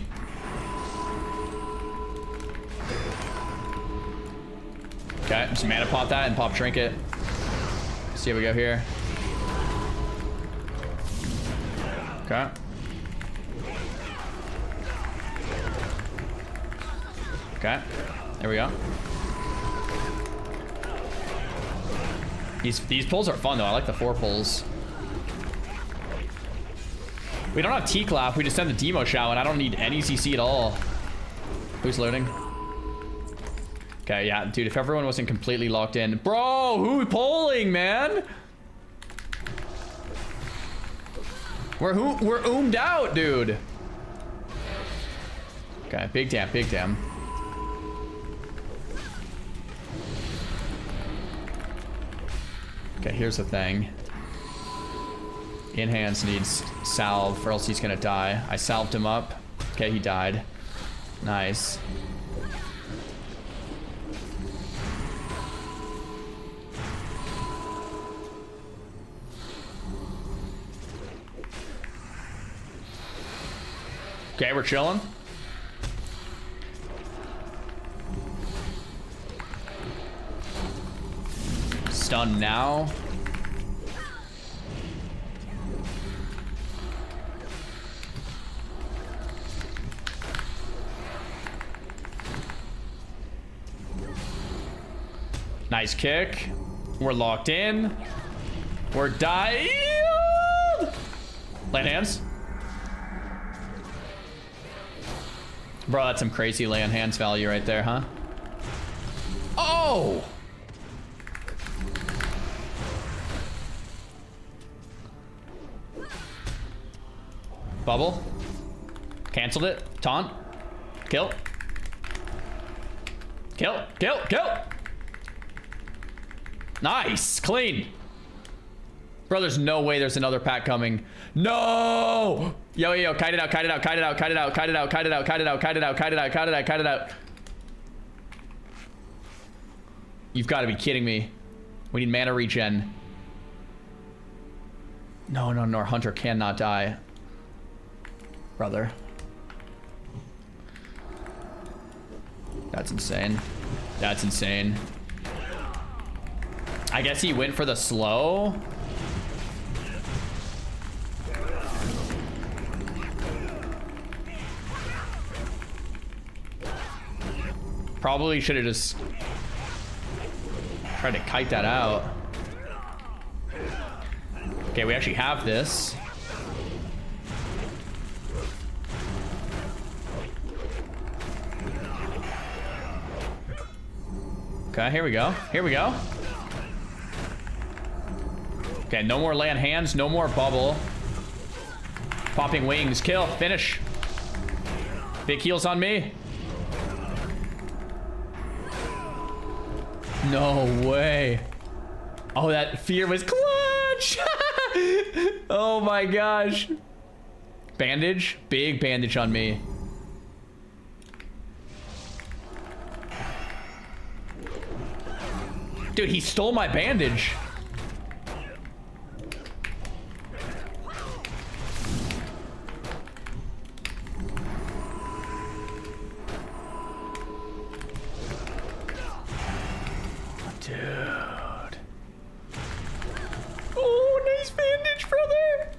Okay, just mana pot that and pop trinket. See how we go here. Okay. Okay, there we go. These pulls are fun though. I like the 4 pulls. We don't have T-Clap, we just send the Demo Shout and I don't need any CC at all. Who's loading? Okay, yeah, dude, if everyone wasn't completely locked in. Bro, who's pulling, man? We're oomed out, dude. Okay, big damn, big damn. Okay, here's the thing. Enhance needs salve or else he's gonna die. I salved him up. Okay, he died. Nice. Okay, we're chilling. Stun now. Nice kick. We're locked in. We're dying. Land hands. Bro, that's some crazy land hands value right there, huh? Oh! No! Bubble. Canceled it. Taunt. Kill. Kill. Kill. Kill. Nice. Clean. Bro, there's no way there's another pack coming. No! Yo, yo, yo, kite it out, kite it out, kite it out, kite it out, kite it out, kite it out, kite it out, kite it out, kite it out, kite it out, kite it out. You've got to be kidding me. We need mana regen. No, no, no, our hunter cannot die. Brother. That's insane. That's insane. I guess he went for the slow. Probably should have just tried to kite that out. Okay, we actually have this. Okay, here we go. Here we go. Okay, no more land hands, no more bubble. Popping wings, kill, finish. Big heals on me. No way. Oh, that fear was clutch. Oh my gosh. Bandage, big bandage on me. Dude, he stole my bandage. Dude. Oh, nice bandage, brother.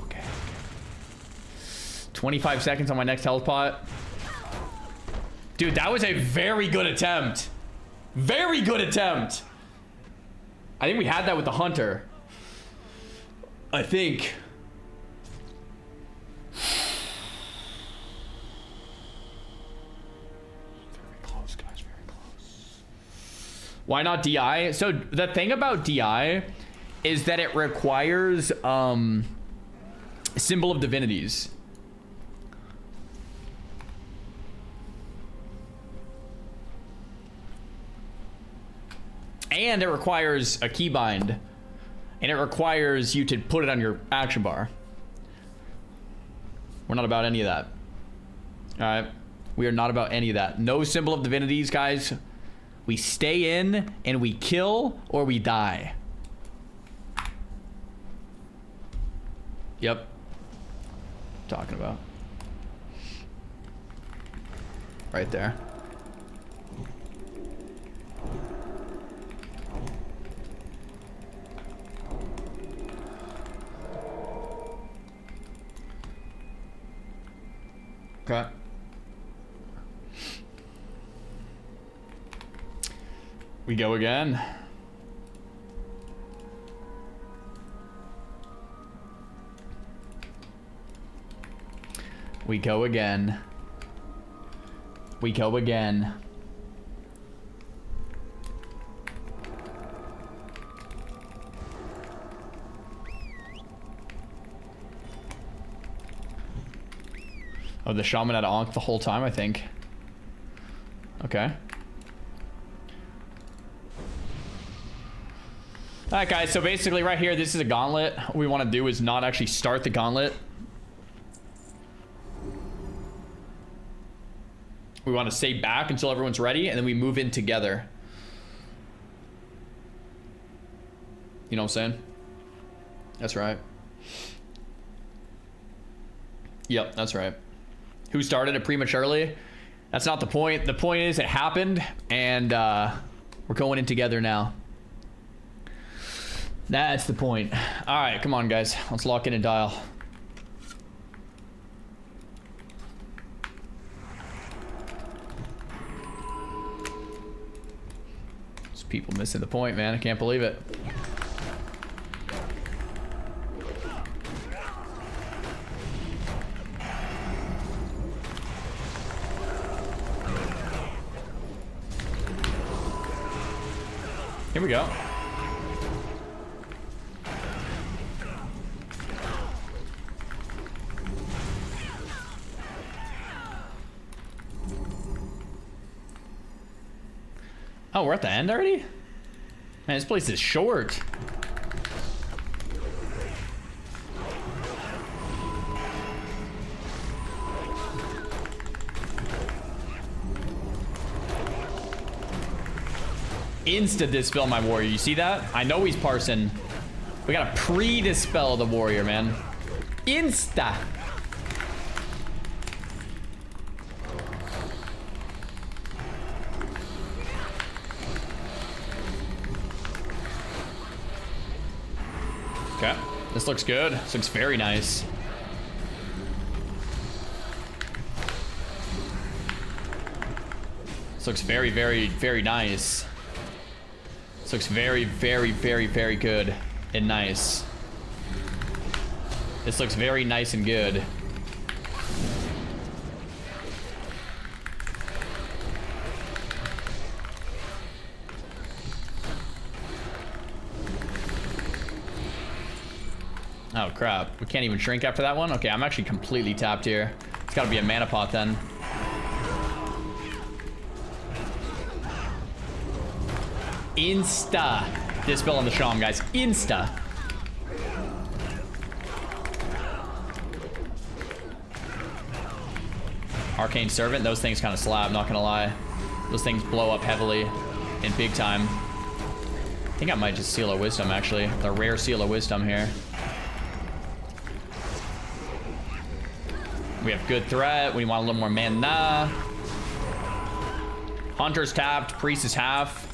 Okay. 25 seconds on my next health pot. Dude, that was a very good attempt. Very good attempt. I think we had that with the hunter. I think. Very close, guys, very close. Why not DI? So the thing about DI is that it requires Symbol of Divinities. And it requires a keybind. And it requires you to put it on your action bar. We're not about any of that. Alright? We are not about any of that. No Symbol of Divinities, guys. We stay in and we kill or we die. Yep. Talking about. Right there. Okay. We go again. We go again. We go again. Oh, the shaman had Ankh the whole time, I think. Okay. Alright, guys, so basically right here, this is a gauntlet. What we want to do is not actually start the gauntlet. We want to stay back until everyone's ready, and then we move in together. You know what I'm saying? That's right. Yep, that's right. Who started it prematurely? That's not the point. The point is it happened, and we're going in together now. That's the point. All right, come on, guys. Let's lock in and dial. There's people missing the point, man. I can't believe it. Here we go. Oh, we're at the end already? Man, this place is short. Insta dispel my warrior. You see that? I know he's parsing. We gotta pre-dispel the warrior, man. Insta. Okay, this looks good. This looks very nice. This looks very, very, very nice. This looks very, very, very, very good and nice. This looks very nice and good. Oh crap, we can't even shrink after that one? Okay, I'm actually completely tapped here. It's gotta be a mana pot then. Insta dispel on the Sham, guys. Insta. Arcane Servant, those things kind of slap, not gonna lie. Those things blow up heavily in big time. I think I might just Seal of Wisdom, actually. The rare Seal of Wisdom here. We have good threat. We want a little more mana. Hunter's tapped. Priest is half.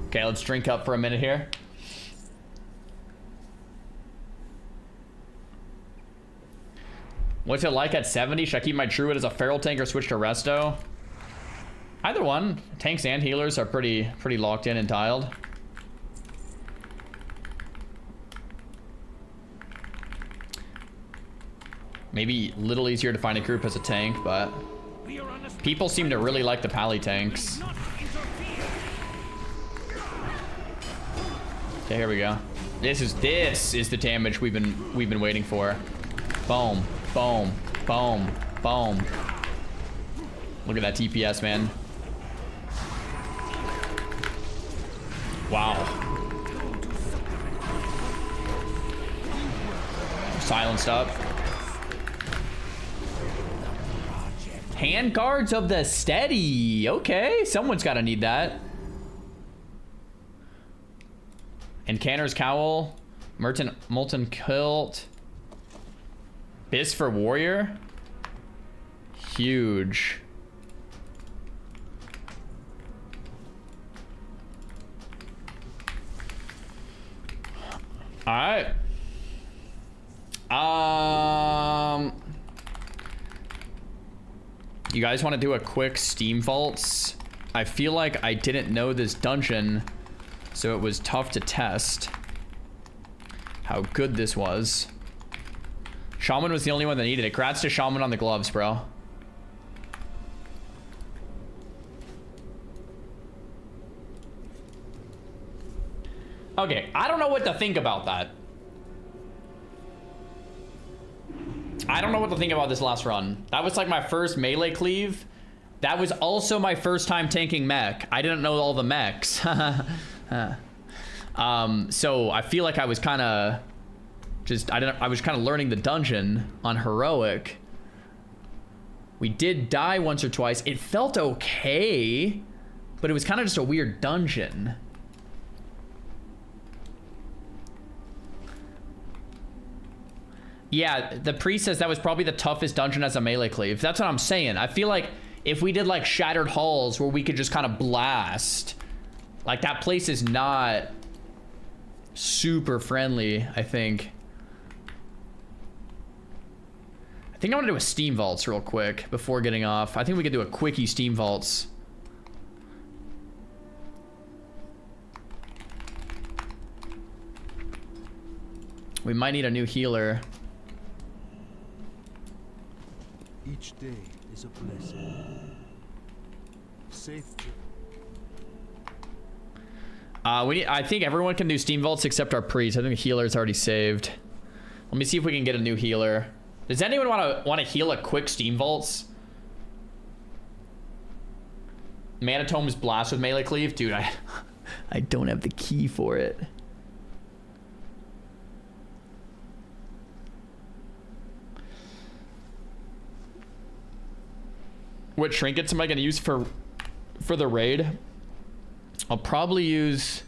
Okay, let's drink up for a minute here. What's it like at 70? Should I keep my Druid as a feral tank or switch to Resto? Either one. Tanks and healers are pretty locked in and tiled. Maybe a little easier to find a group as a tank, but people seem to really like the pally tanks. Okay, here we go. This is the damage we've been waiting for. Boom, boom, boom, boom. Look at that TPS, man. Wow. Silenced up. Hand guards of the steady. Okay, someone's got to need that. And Canner's Cowl, Molten Kilt, Biss for Warrior, huge. All right. You guys want to do a quick Steam Vaults? I feel like I didn't know this dungeon, so it was tough to test how good this was. Shaman was the only one that needed it. Congrats to Shaman on the gloves, bro. Okay, I don't know what to think about that. I don't know what to think about this last run. That was like my first melee cleave. That was also my first time tanking mech. I didn't know all the mechs. So I feel like I was kind of I was kind of learning the dungeon on heroic. We did die once or twice. It felt okay, but it was kind of just a weird dungeon. Yeah, the priest says that was probably the toughest dungeon as a melee cleave. That's what I'm saying. I feel like if we did like Shattered Halls where we could just kind of blast, like that place is not super friendly, I think. I think I want to do a Steam Vaults real quick before getting off. I think we could do a quickie Steam Vaults. We might need a new healer. Each day is a blessing. Safe journey. I think everyone can do steam vaults except our priest. I think the healer's already saved. Let me see if we can get a new healer. Does anyone want to heal a quick steam vaults? Manatome's blast with melee cleave, dude. I don't have the key for it. What trinkets am I gonna use for the raid? I'll probably use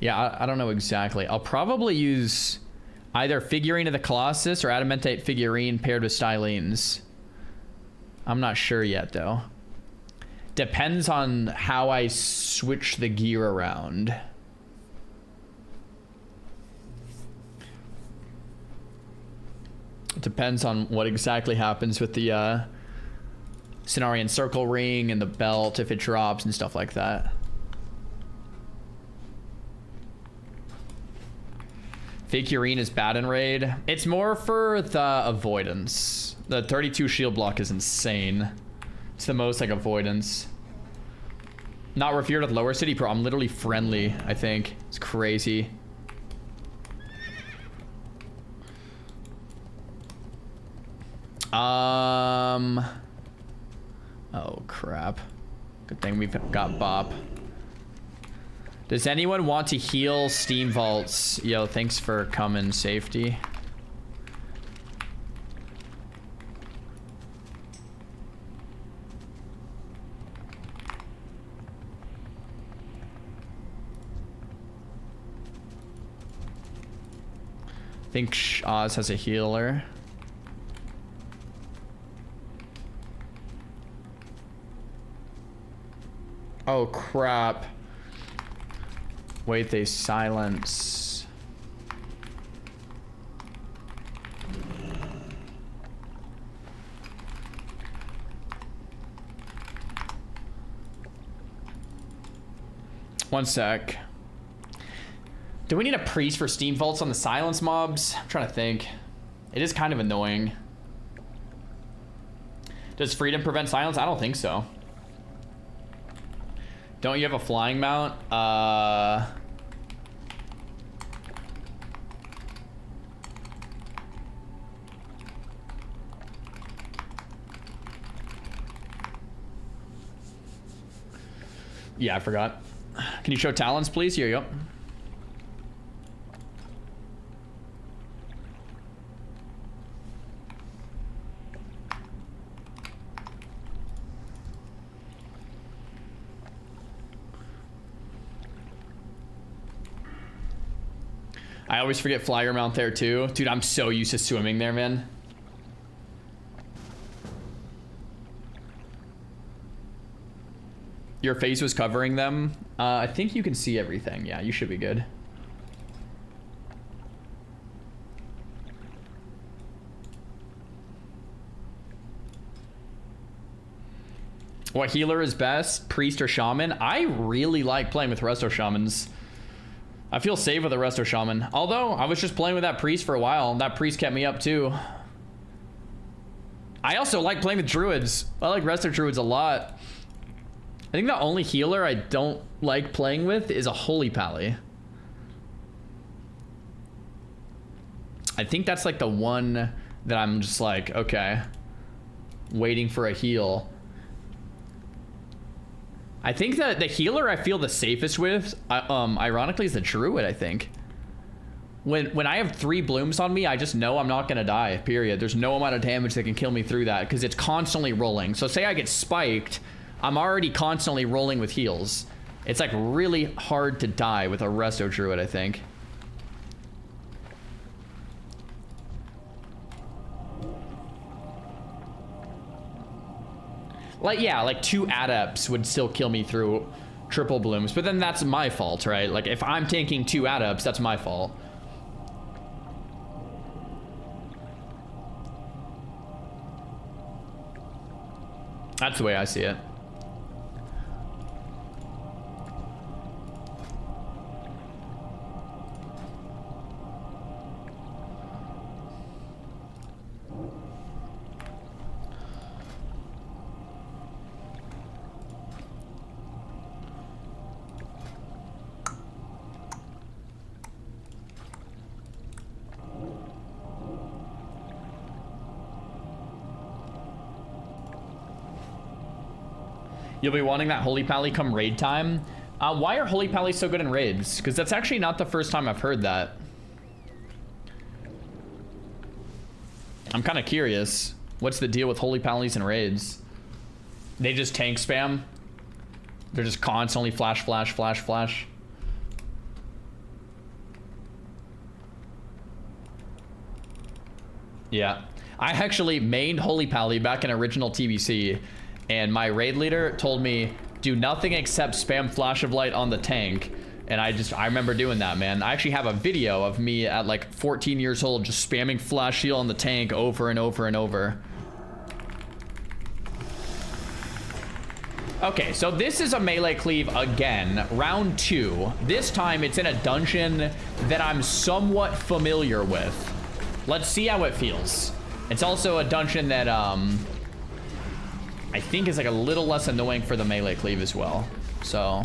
I don't know exactly. I'll probably use either figurine of the Colossus or adamantite figurine paired with Stylenes. I'm not sure yet though. Depends on how I switch the gear around. It depends on what exactly happens with the Cenarian circle ring and the belt, if it drops and stuff like that. Figurine is bad in raid. It's more for the avoidance. The 32 shield block is insane. It's the most like avoidance. Not revered with lower city pro. I'm literally friendly, I think. It's crazy. Oh crap. Good thing we've got Bop. Does anyone want to heal steam vaults? Yo, thanks for coming, safety. I think Oz has a healer. Oh crap. Wait, they silence. One sec. Do we need a priest for steam vaults on the silence mobs? I'm trying to think. It is kind of annoying. Does freedom prevent silence? I don't think so. Don't you have a flying mount? Yeah, I forgot. Can you show talents, please? Here you go. I always forget flyer mount there too. Dude, I'm so used to swimming there, man. Your face was covering them. I think you can see everything. Yeah, you should be good. What healer is best? Priest or shaman? I really like playing with resto shamans. I feel safe with a resto shaman. Although, I was just playing with that priest for a while, and that priest kept me up too. I also like playing with druids. I like resto druids a lot. I think the only healer I don't like playing with is a holy pally. I think that's like the one that I'm just like, okay, waiting for a heal. I think that the healer I feel the safest with, ironically, is the druid, I think. When I have 3 blooms on me, I just know I'm not gonna die, period. There's no amount of damage that can kill me through that, because it's constantly rolling. So say I get spiked, I'm already constantly rolling with heals. It's like really hard to die with a resto druid, I think. Like, yeah, like 2 adepts would still kill me through triple blooms, but then that's my fault, right? Like, if I'm tanking 2 adepts, that's my fault. That's the way I see it. You'll be wanting that Holy Pally come raid time. Why are Holy Pally so good in raids? Because that's actually not the first time I've heard that. I'm kind of curious. What's the deal with Holy Pallies and raids? They just tank spam? They're just constantly flash, flash, flash, flash. Yeah. I actually mained Holy Pally back in original TBC, and my raid leader told me, do nothing except spam Flash of Light on the tank. And I remember doing that, man. I actually have a video of me at like 14 years old just spamming Flash Heal on the tank over and over and over. Okay, so this is a melee cleave again, round 2. This time it's in a dungeon that I'm somewhat familiar with. Let's see how it feels. It's also a dungeon that I think is like a little less annoying for the melee cleave as well. So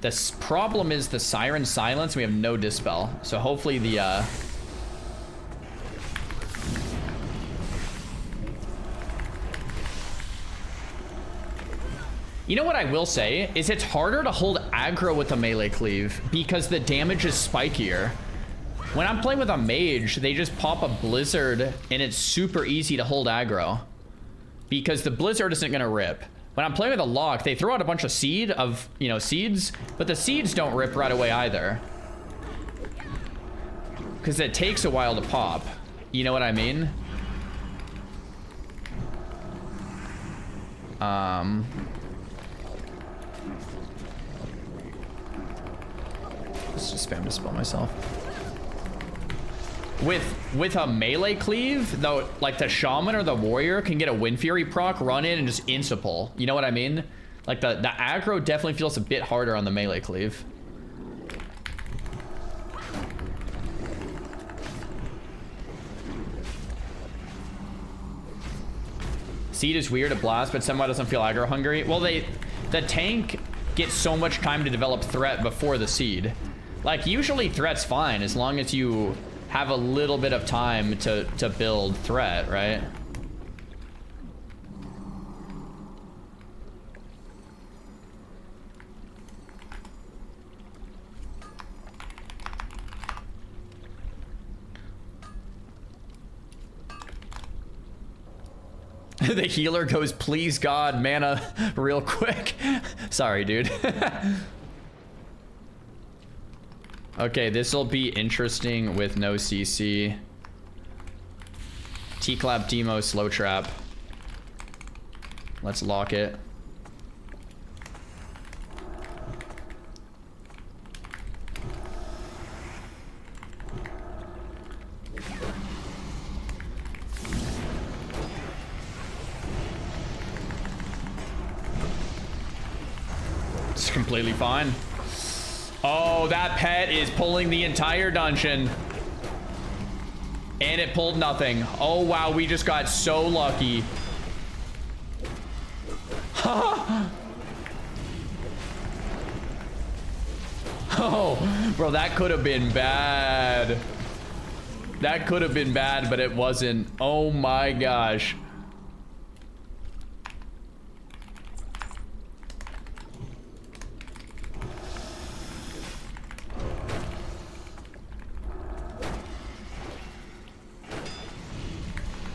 this problem is the Siren Silence. We have no Dispel. So hopefully the you know what I will say is it's harder to hold aggro with a melee cleave because the damage is spikier. When I'm playing with a mage, they just pop a blizzard and it's super easy to hold aggro because the blizzard isn't gonna rip. When I'm playing with a lock, they throw out a bunch of seeds, but the seeds don't rip right away either because it takes a while to pop. You know what I mean? Let's just spam Dispel myself. With a melee cleave, though, like the shaman or the warrior can get a Wind Fury proc, run in, and just insta-pull. You know what I mean? Like the aggro definitely feels a bit harder on the melee cleave. Seed is weird at blast, but somehow doesn't feel aggro hungry. Well, the tank gets so much time to develop threat before the seed. Like usually threat's fine as long as you have a little bit of time to build threat, right? The healer goes, please God, mana real quick. Sorry, dude. Okay, this will be interesting with no CC. T-Clap, Demo, Slow Trap. Let's lock it. It's completely fine. Oh, that pet is pulling the entire dungeon. And it pulled nothing. Oh, wow, we just got so lucky. Oh, bro, that could have been bad. That could have been bad, but it wasn't. Oh my gosh.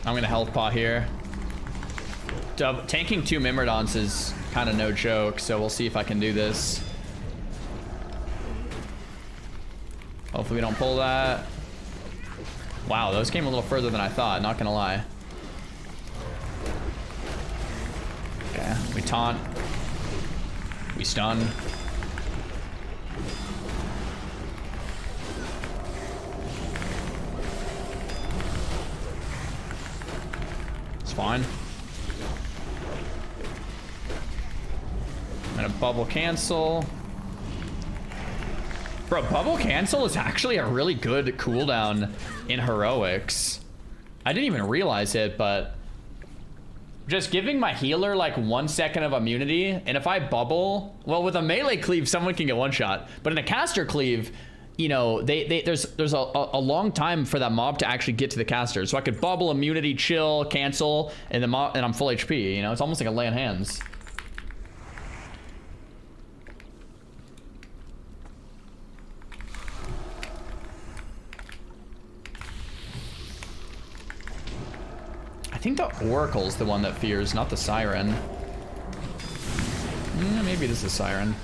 I'm gonna health pot here. Tanking 2 Myrmidons is kind of no joke, so we'll see if I can do this. Hopefully we don't pull that. Wow, those came a little further than I thought, not gonna lie. Okay, we taunt. We stun. It's fine. I'm gonna bubble cancel. Bro, bubble cancel is actually a really good cooldown in heroics. I didn't even realize it, but just giving my healer like 1 second of immunity, and if I bubble, well, with a melee cleave, someone can get one shot, but in a caster cleave, you know, there's a long time for that mob to actually get to the caster. So I could bubble, immunity, chill, cancel, and the mob, and I'm full HP. You know, it's almost like a lay on hands. I think the Oracle's the one that fears, not the Siren. Maybe this is Siren.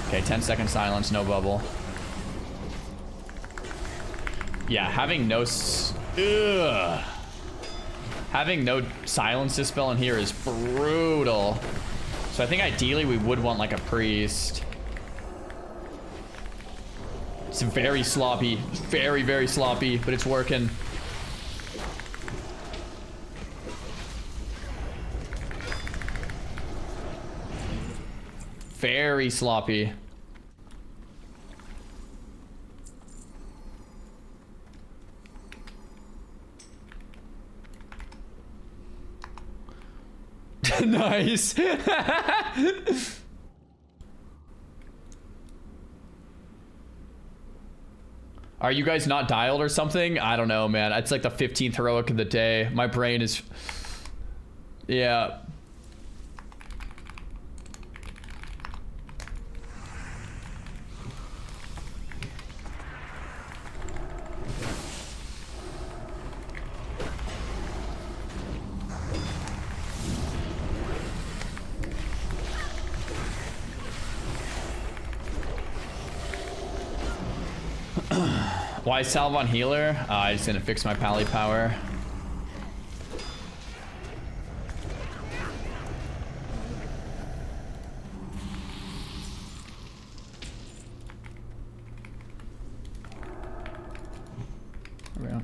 Okay, 10-second silence, no bubble. Yeah, having no silence dispel in here is brutal. So I think ideally we would want like a priest. It's very sloppy, very, very sloppy, but it's working. Very sloppy. Nice. Are you guys not dialed or something? I don't know, man. It's like the 15th heroic of the day. My brain is... Yeah. Why salve on healer? I just didn't fix my pally power. There we go.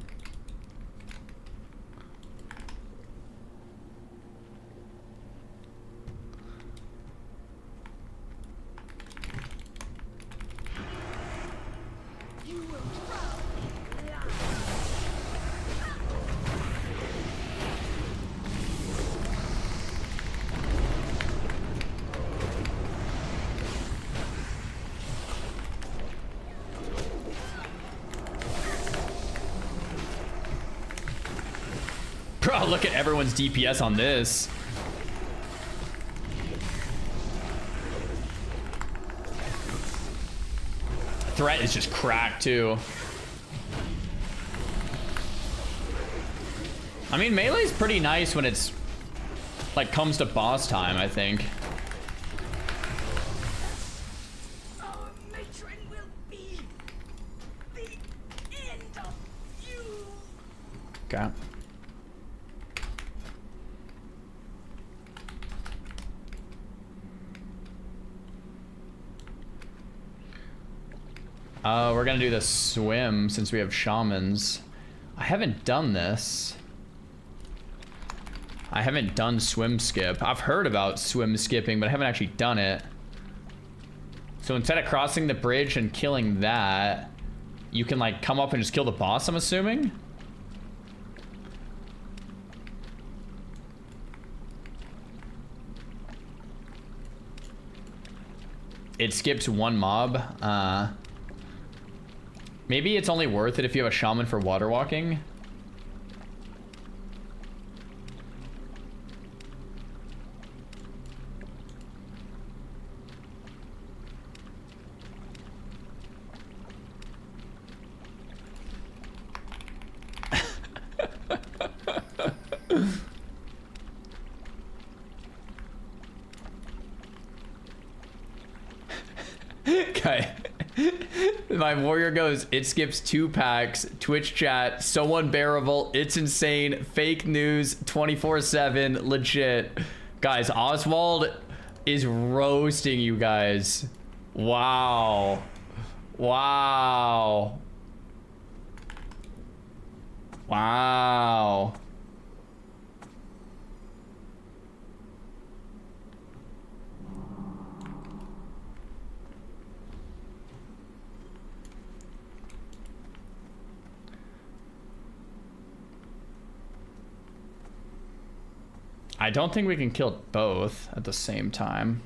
Bro, look at everyone's DPS on this. Threat is just cracked too. I mean, melee's pretty nice when it's like comes to boss time, I think. Okay. We're gonna do the swim since we have shamans. I haven't done this. I haven't done swim skip. I've heard about swim skipping, but I haven't actually done it. So instead of crossing the bridge and killing that, you can like come up and just kill the boss, I'm assuming? It skips one mob. Maybe it's only worth it if you have a shaman for water walking. Okay. My warrior goes, it skips 2 packs, Twitch chat, so unbearable, it's insane, fake news, 24/7, legit. Guys, Oswald is roasting you guys. Wow. Wow. Wow. I don't think we can kill both at the same time.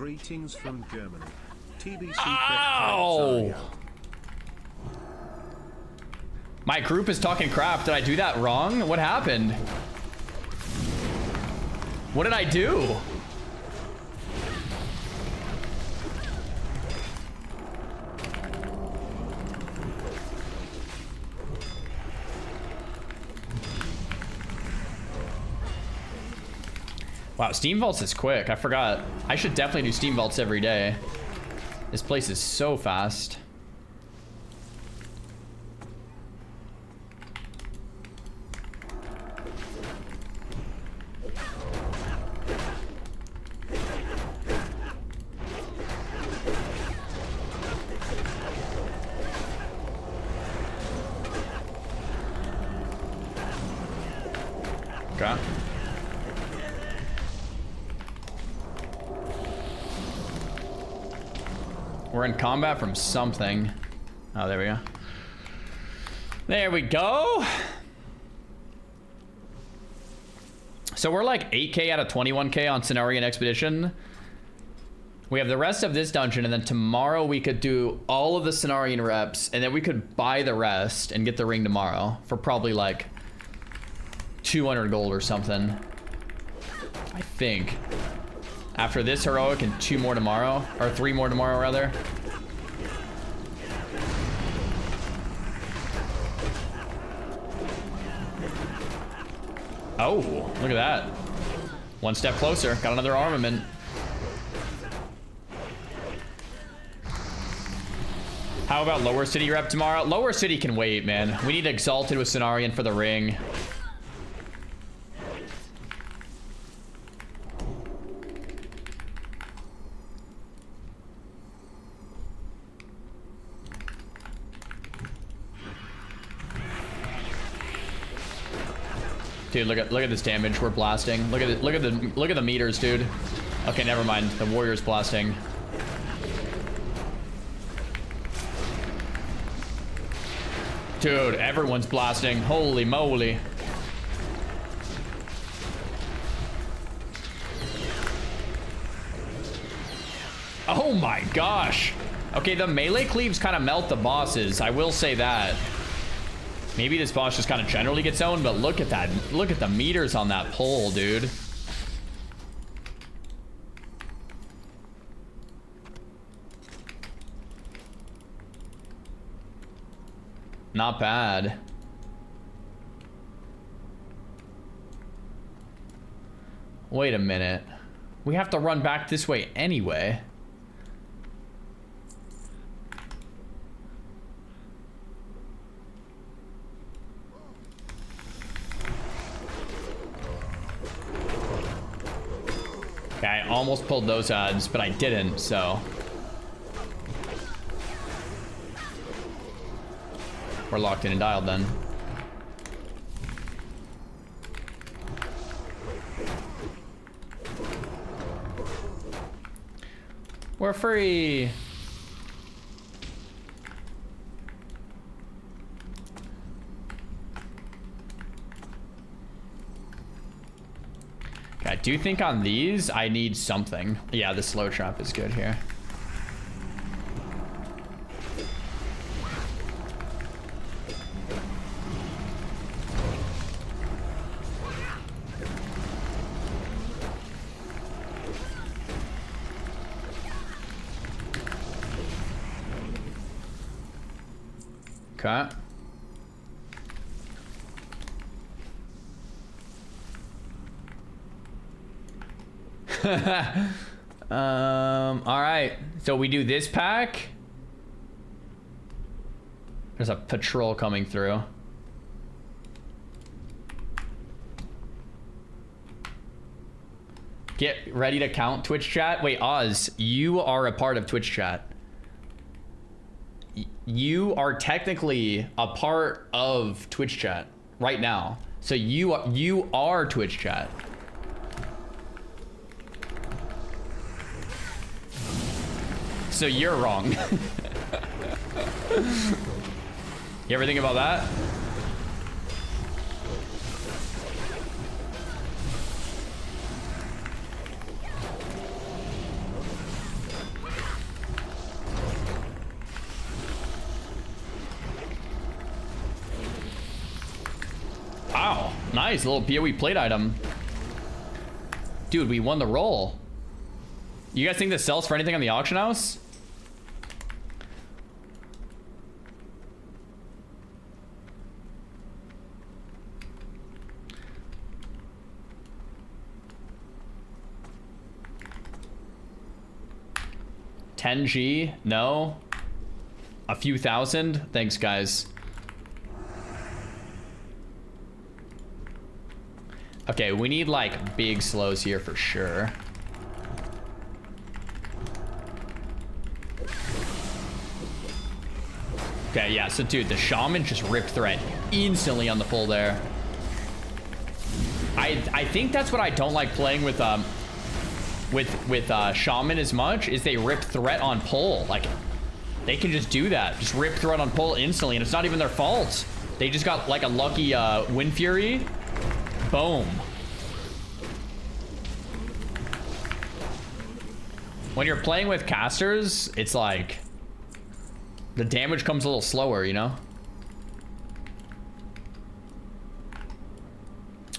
Greetings from Germany. TBC. Ow! My group is talking crap. Did I do that wrong? What happened? What did I do? Wow, Steam Vaults is quick. I forgot. I should definitely do Steam Vaults every day. This place is so fast. Okay. We're in combat from something. Oh, there we go. There we go. So we're like 8k out of 21k on Cenarian Expedition. We have the rest of this dungeon, and then tomorrow we could do all of the Cenarian reps, and then we could buy the rest and get the ring tomorrow for probably like 200 gold or something. I think. After this heroic and 2 more tomorrow, or 3 more tomorrow rather. Oh, look at that. 1 step closer, got another armament. How about Lower City rep tomorrow? Lower City can wait, man. We need Exalted with Cenarian for the ring. Dude, look at this damage we're blasting. Look at the meters, dude. Okay, never mind. The warrior's blasting. Dude, everyone's blasting. Holy moly. Oh my gosh. Okay, the melee cleaves kind of melt the bosses. I will say that. Maybe this boss just kind of generally gets owned, but look at that. Look at the meters on that pole, dude. Not bad. Wait a minute. We have to run back this way anyway. Okay, I almost pulled those odds, but I didn't, so. We're locked in and dialed then. We're free. I do think on these, I need something. Yeah, the slow trap is good here. Okay. All right. So we do this pack. There's a patrol coming through. Get ready to count Twitch chat. Wait, Oz, you are a part of Twitch chat. You are technically a part of Twitch chat right now. So you are Twitch chat. So you're wrong. You ever think about that? Nice, little PoE plate item. Dude, we won the roll. You guys think this sells for anything on the auction house? $10G? No. A few thousand? Thanks, guys. Okay, we need like big slows here for sure. Okay, yeah, so dude, the shaman just ripped threat instantly on the pull there. I think that's what I don't like playing with shaman as much, is they rip threat on pull. Like, they can just do that. Just rip threat on pull instantly, and it's not even their fault. They just got like a lucky Wind Fury. Boom. When you're playing with casters, it's like the damage comes a little slower, you know?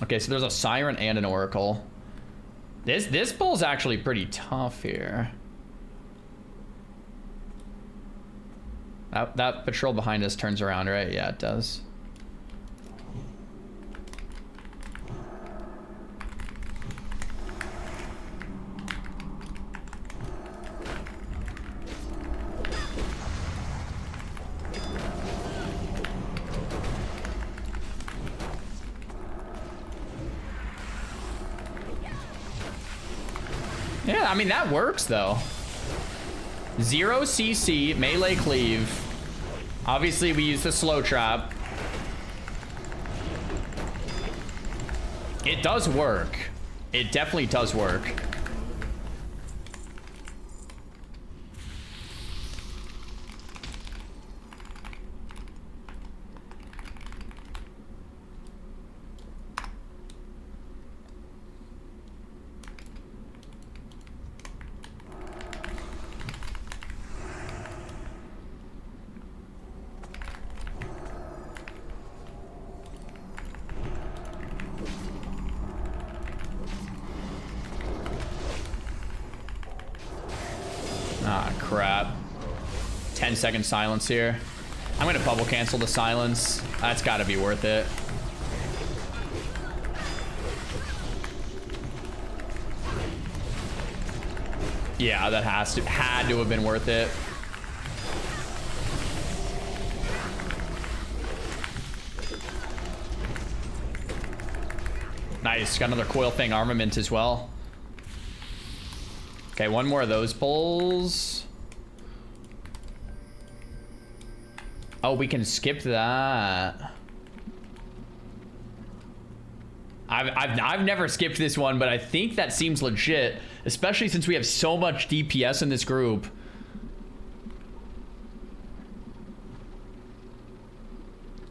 Okay, so there's a Siren and an Oracle. This bull's actually pretty tough here. That patrol behind us turns around, right? Yeah, it does. Yeah, I mean, that works, though. 0 CC, melee cleave. Obviously, we use the slow trap. It does work. It definitely does work. Ah, crap. 10-second silence here. I'm gonna bubble cancel the silence. That's gotta be worth it. Yeah, that had to have been worth it. Nice, got another Coil Fang armament as well. Okay, one more of those pulls. Oh, we can skip that. I've never skipped this one, but I think that seems legit, especially since we have so much DPS in this group.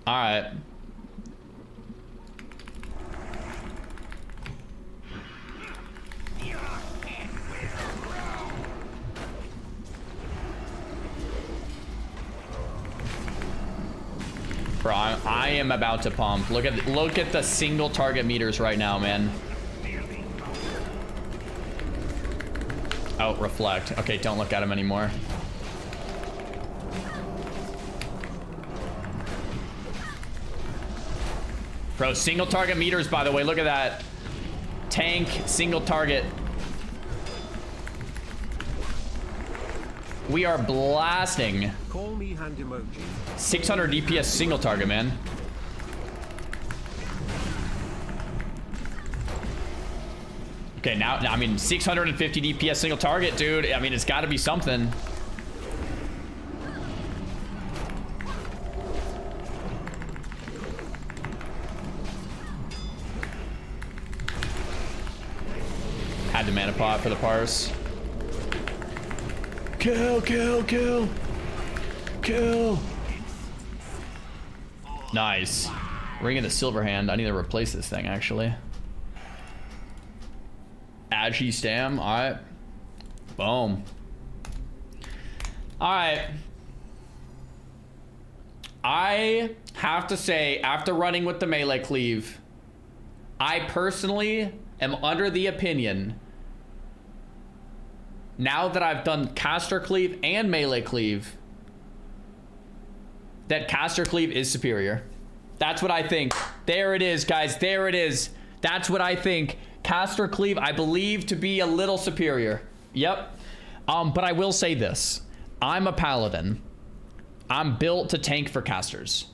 All right. Bro, I am about to pump. Look at the single target meters right now, man. Oh, reflect. Okay, don't look at him anymore. Bro, single target meters, by the way. Look at that. Tank, single target. We are blasting. Call me hand emoji. 600 DPS single target, man. Okay, now, I mean, 650 DPS single target, dude. I mean, it's got to be something. Had to mana pot for the parse. Kill, kill, kill. Kill. Nice. Ring of the Silver Hand. I need to replace this thing, actually. Agi Stam. Alright. Boom. Alright. I have to say, after running with the melee cleave, I personally am under the opinion, now that I've done caster cleave and melee cleave, that caster cleave is superior. That's what I think. There it is, guys. There it is. That's what I think. Caster cleave, I believe to be a little superior. Yep. But I will say this. I'm a paladin. I'm built to tank for casters.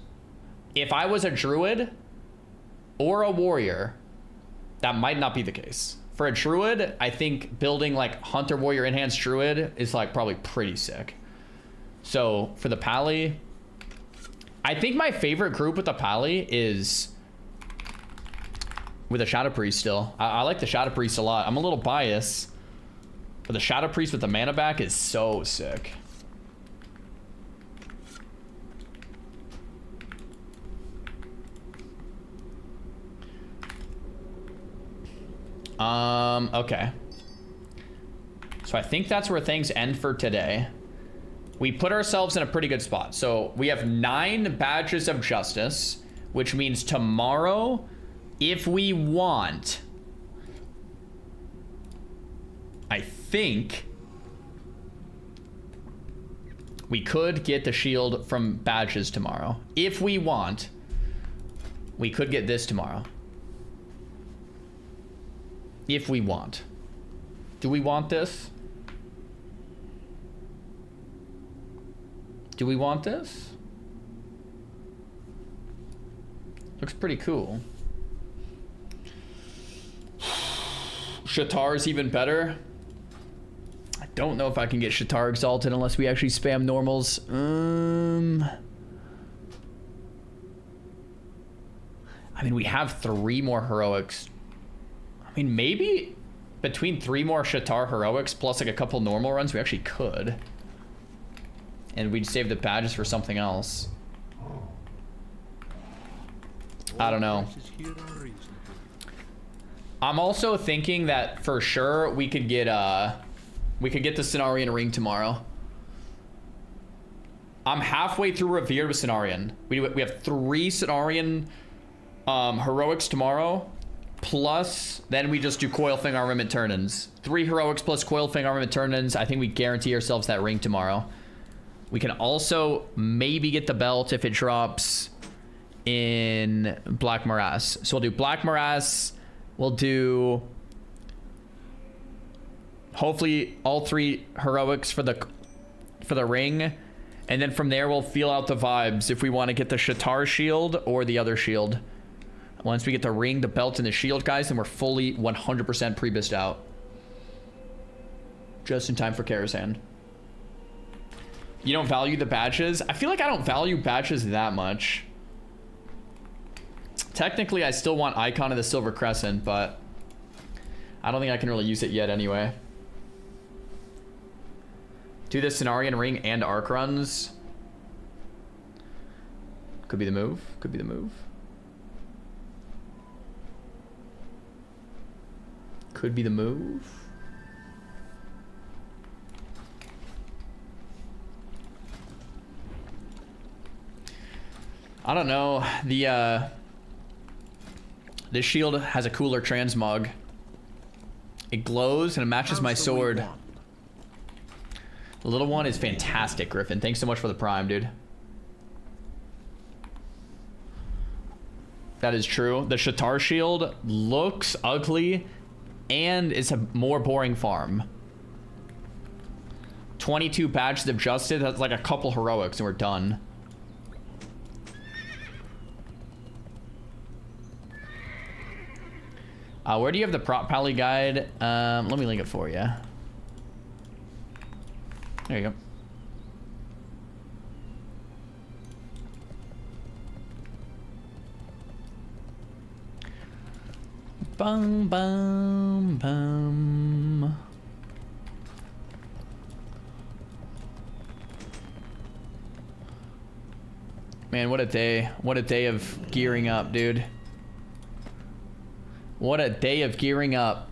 If I was a druid or a warrior, that might not be the case. For a druid, I think building like hunter warrior enhanced druid is like probably pretty sick. So for the pally, I think my favorite group with the pally is with a Shadow Priest still. I like the Shadow Priest a lot. I'm a little biased, but the Shadow Priest with the mana back is so sick. Okay. So I think that's where things end for today. We put ourselves in a pretty good spot. So we have 9 badges of justice, which means tomorrow, if we want, I think we could get the shield from badges tomorrow. If we want, we could get this tomorrow. If we want. Do we want this? Do we want this? Looks pretty cool. Shatar's even better. I don't know if I can get Shatar exalted unless we actually spam normals. I mean, we have 3 more heroics. I mean, maybe between 3 more Shatar heroics plus like a couple normal runs, we actually could. And we'd save the badges for something else. I don't know. I'm also thinking that for sure we could get the Cenarian ring tomorrow. I'm halfway through Revered with Cenarian. We have 3 Cenarian heroics tomorrow. Plus, then we just do Coilfang Armament turn-ins. 3 heroics plus Coilfang Armament turn-ins. I think we guarantee ourselves that ring tomorrow. We can also maybe get the belt if it drops in Black Morass. So we'll do Black Morass. We'll do hopefully all 3 heroics for the ring. And then from there, we'll feel out the vibes if we want to get the Shatar shield or the other shield. Once we get the ring, the belt, and the shield, guys, then we're fully 100% pre-bissed out. Just in time for Karazhan. You don't value the badges? I feel like I don't value badges that much. Technically, I still want Icon of the Silver Crescent, but I don't think I can really use it yet anyway. Do the Cenarian ring and arc runs. Could be the move. Could be the move. Could be the move. I don't know. This shield has a cooler transmog. It glows and it matches my sword. The little one is fantastic, Griffin. Thanks so much for the prime, dude. That is true. The Shatar shield looks ugly and it's a more boring farm. 22 badges of justice. That's like a couple heroics and we're done. Where do you have the prop pally guide? Let me link it for you. There you go. Bum, bum, bum. Man, what a day. What a day of gearing up, dude. What a day of gearing up.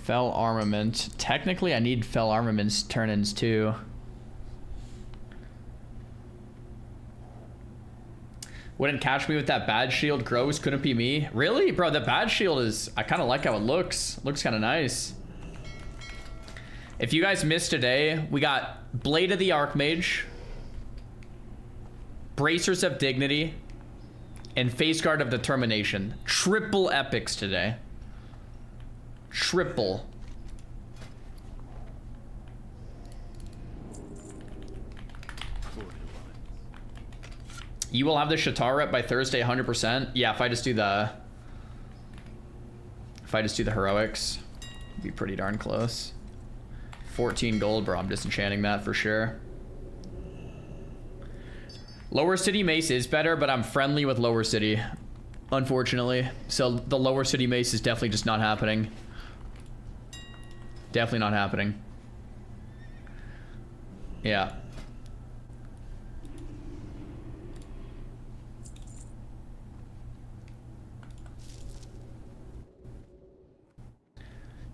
Fell armament. Technically, I need fell armaments turn-ins too. Wouldn't catch me with that bad shield. Gross, couldn't be me. Really? Bro, the bad shield is... I kind of like how it looks. Looks kind of nice. If you guys missed today, we got Blade of the Archmage, Bracers of Dignity, and Face Guard of Determination. Triple epics today. Triple. You will have the Shatar rep by Thursday 100%. Yeah, if I just do the heroics, it'd be pretty darn close. 14 gold, bro. I'm disenchanting that for sure. Lower City Mace is better, but I'm friendly with Lower City, unfortunately. So the Lower City Mace is definitely just not happening. Definitely not happening. Yeah.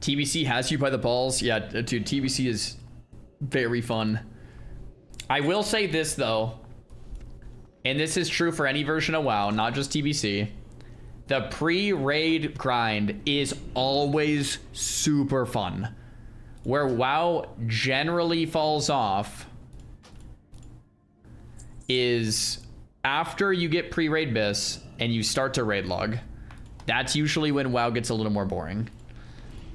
TBC has you by the balls. Yeah, dude, TBC is very fun. I will say this, though, and this is true for any version of WoW, not just TBC. The pre-raid grind is always super fun. Where WoW generally falls off is after you get pre-raid bis and you start to raid log. That's usually when WoW gets a little more boring.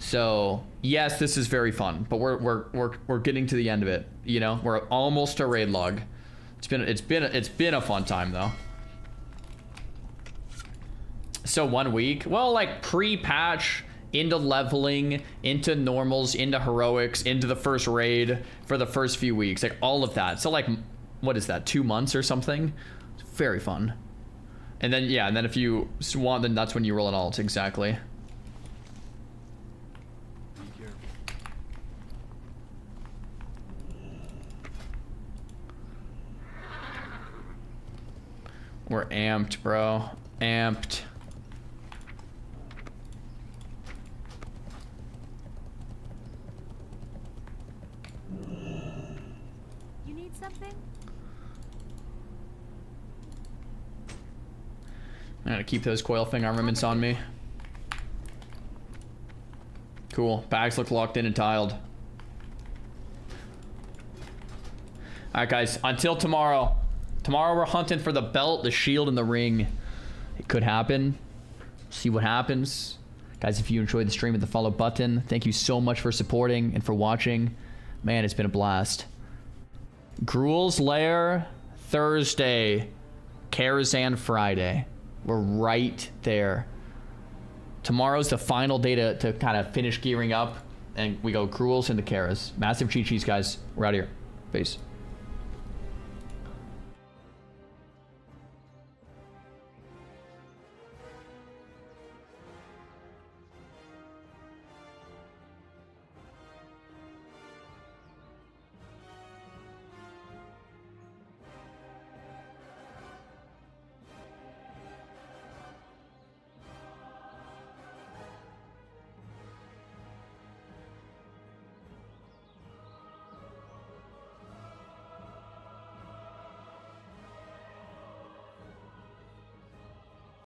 So yes, this is very fun, but we're getting to the end of it. You know, we're almost to raid log. It's been a fun time though. So 1 week, well, like pre-patch into leveling, into normals, into heroics, into the first raid for the first few weeks, like all of that. So like, what is that? 2 months or something? It's very fun. And then yeah, and then if you want, then that's when you roll an alt. Exactly. We're amped, bro. Amped. You need something? I'm gonna keep those coil thing armaments on me. Cool. Bags look locked in and tiled. Alright, guys. Until tomorrow. Tomorrow we're hunting for the belt, the shield, and the ring. It could happen. See what happens. Guys, if you enjoyed the stream, hit the follow button. Thank you so much for supporting and for watching. Man, it's been a blast. Gruuls Lair, Thursday. Karazhan, Friday. We're right there. Tomorrow's the final day to kind of finish gearing up. And we go Gruuls into Karaz. Massive cheat sheets, guys. We're out of here. Peace.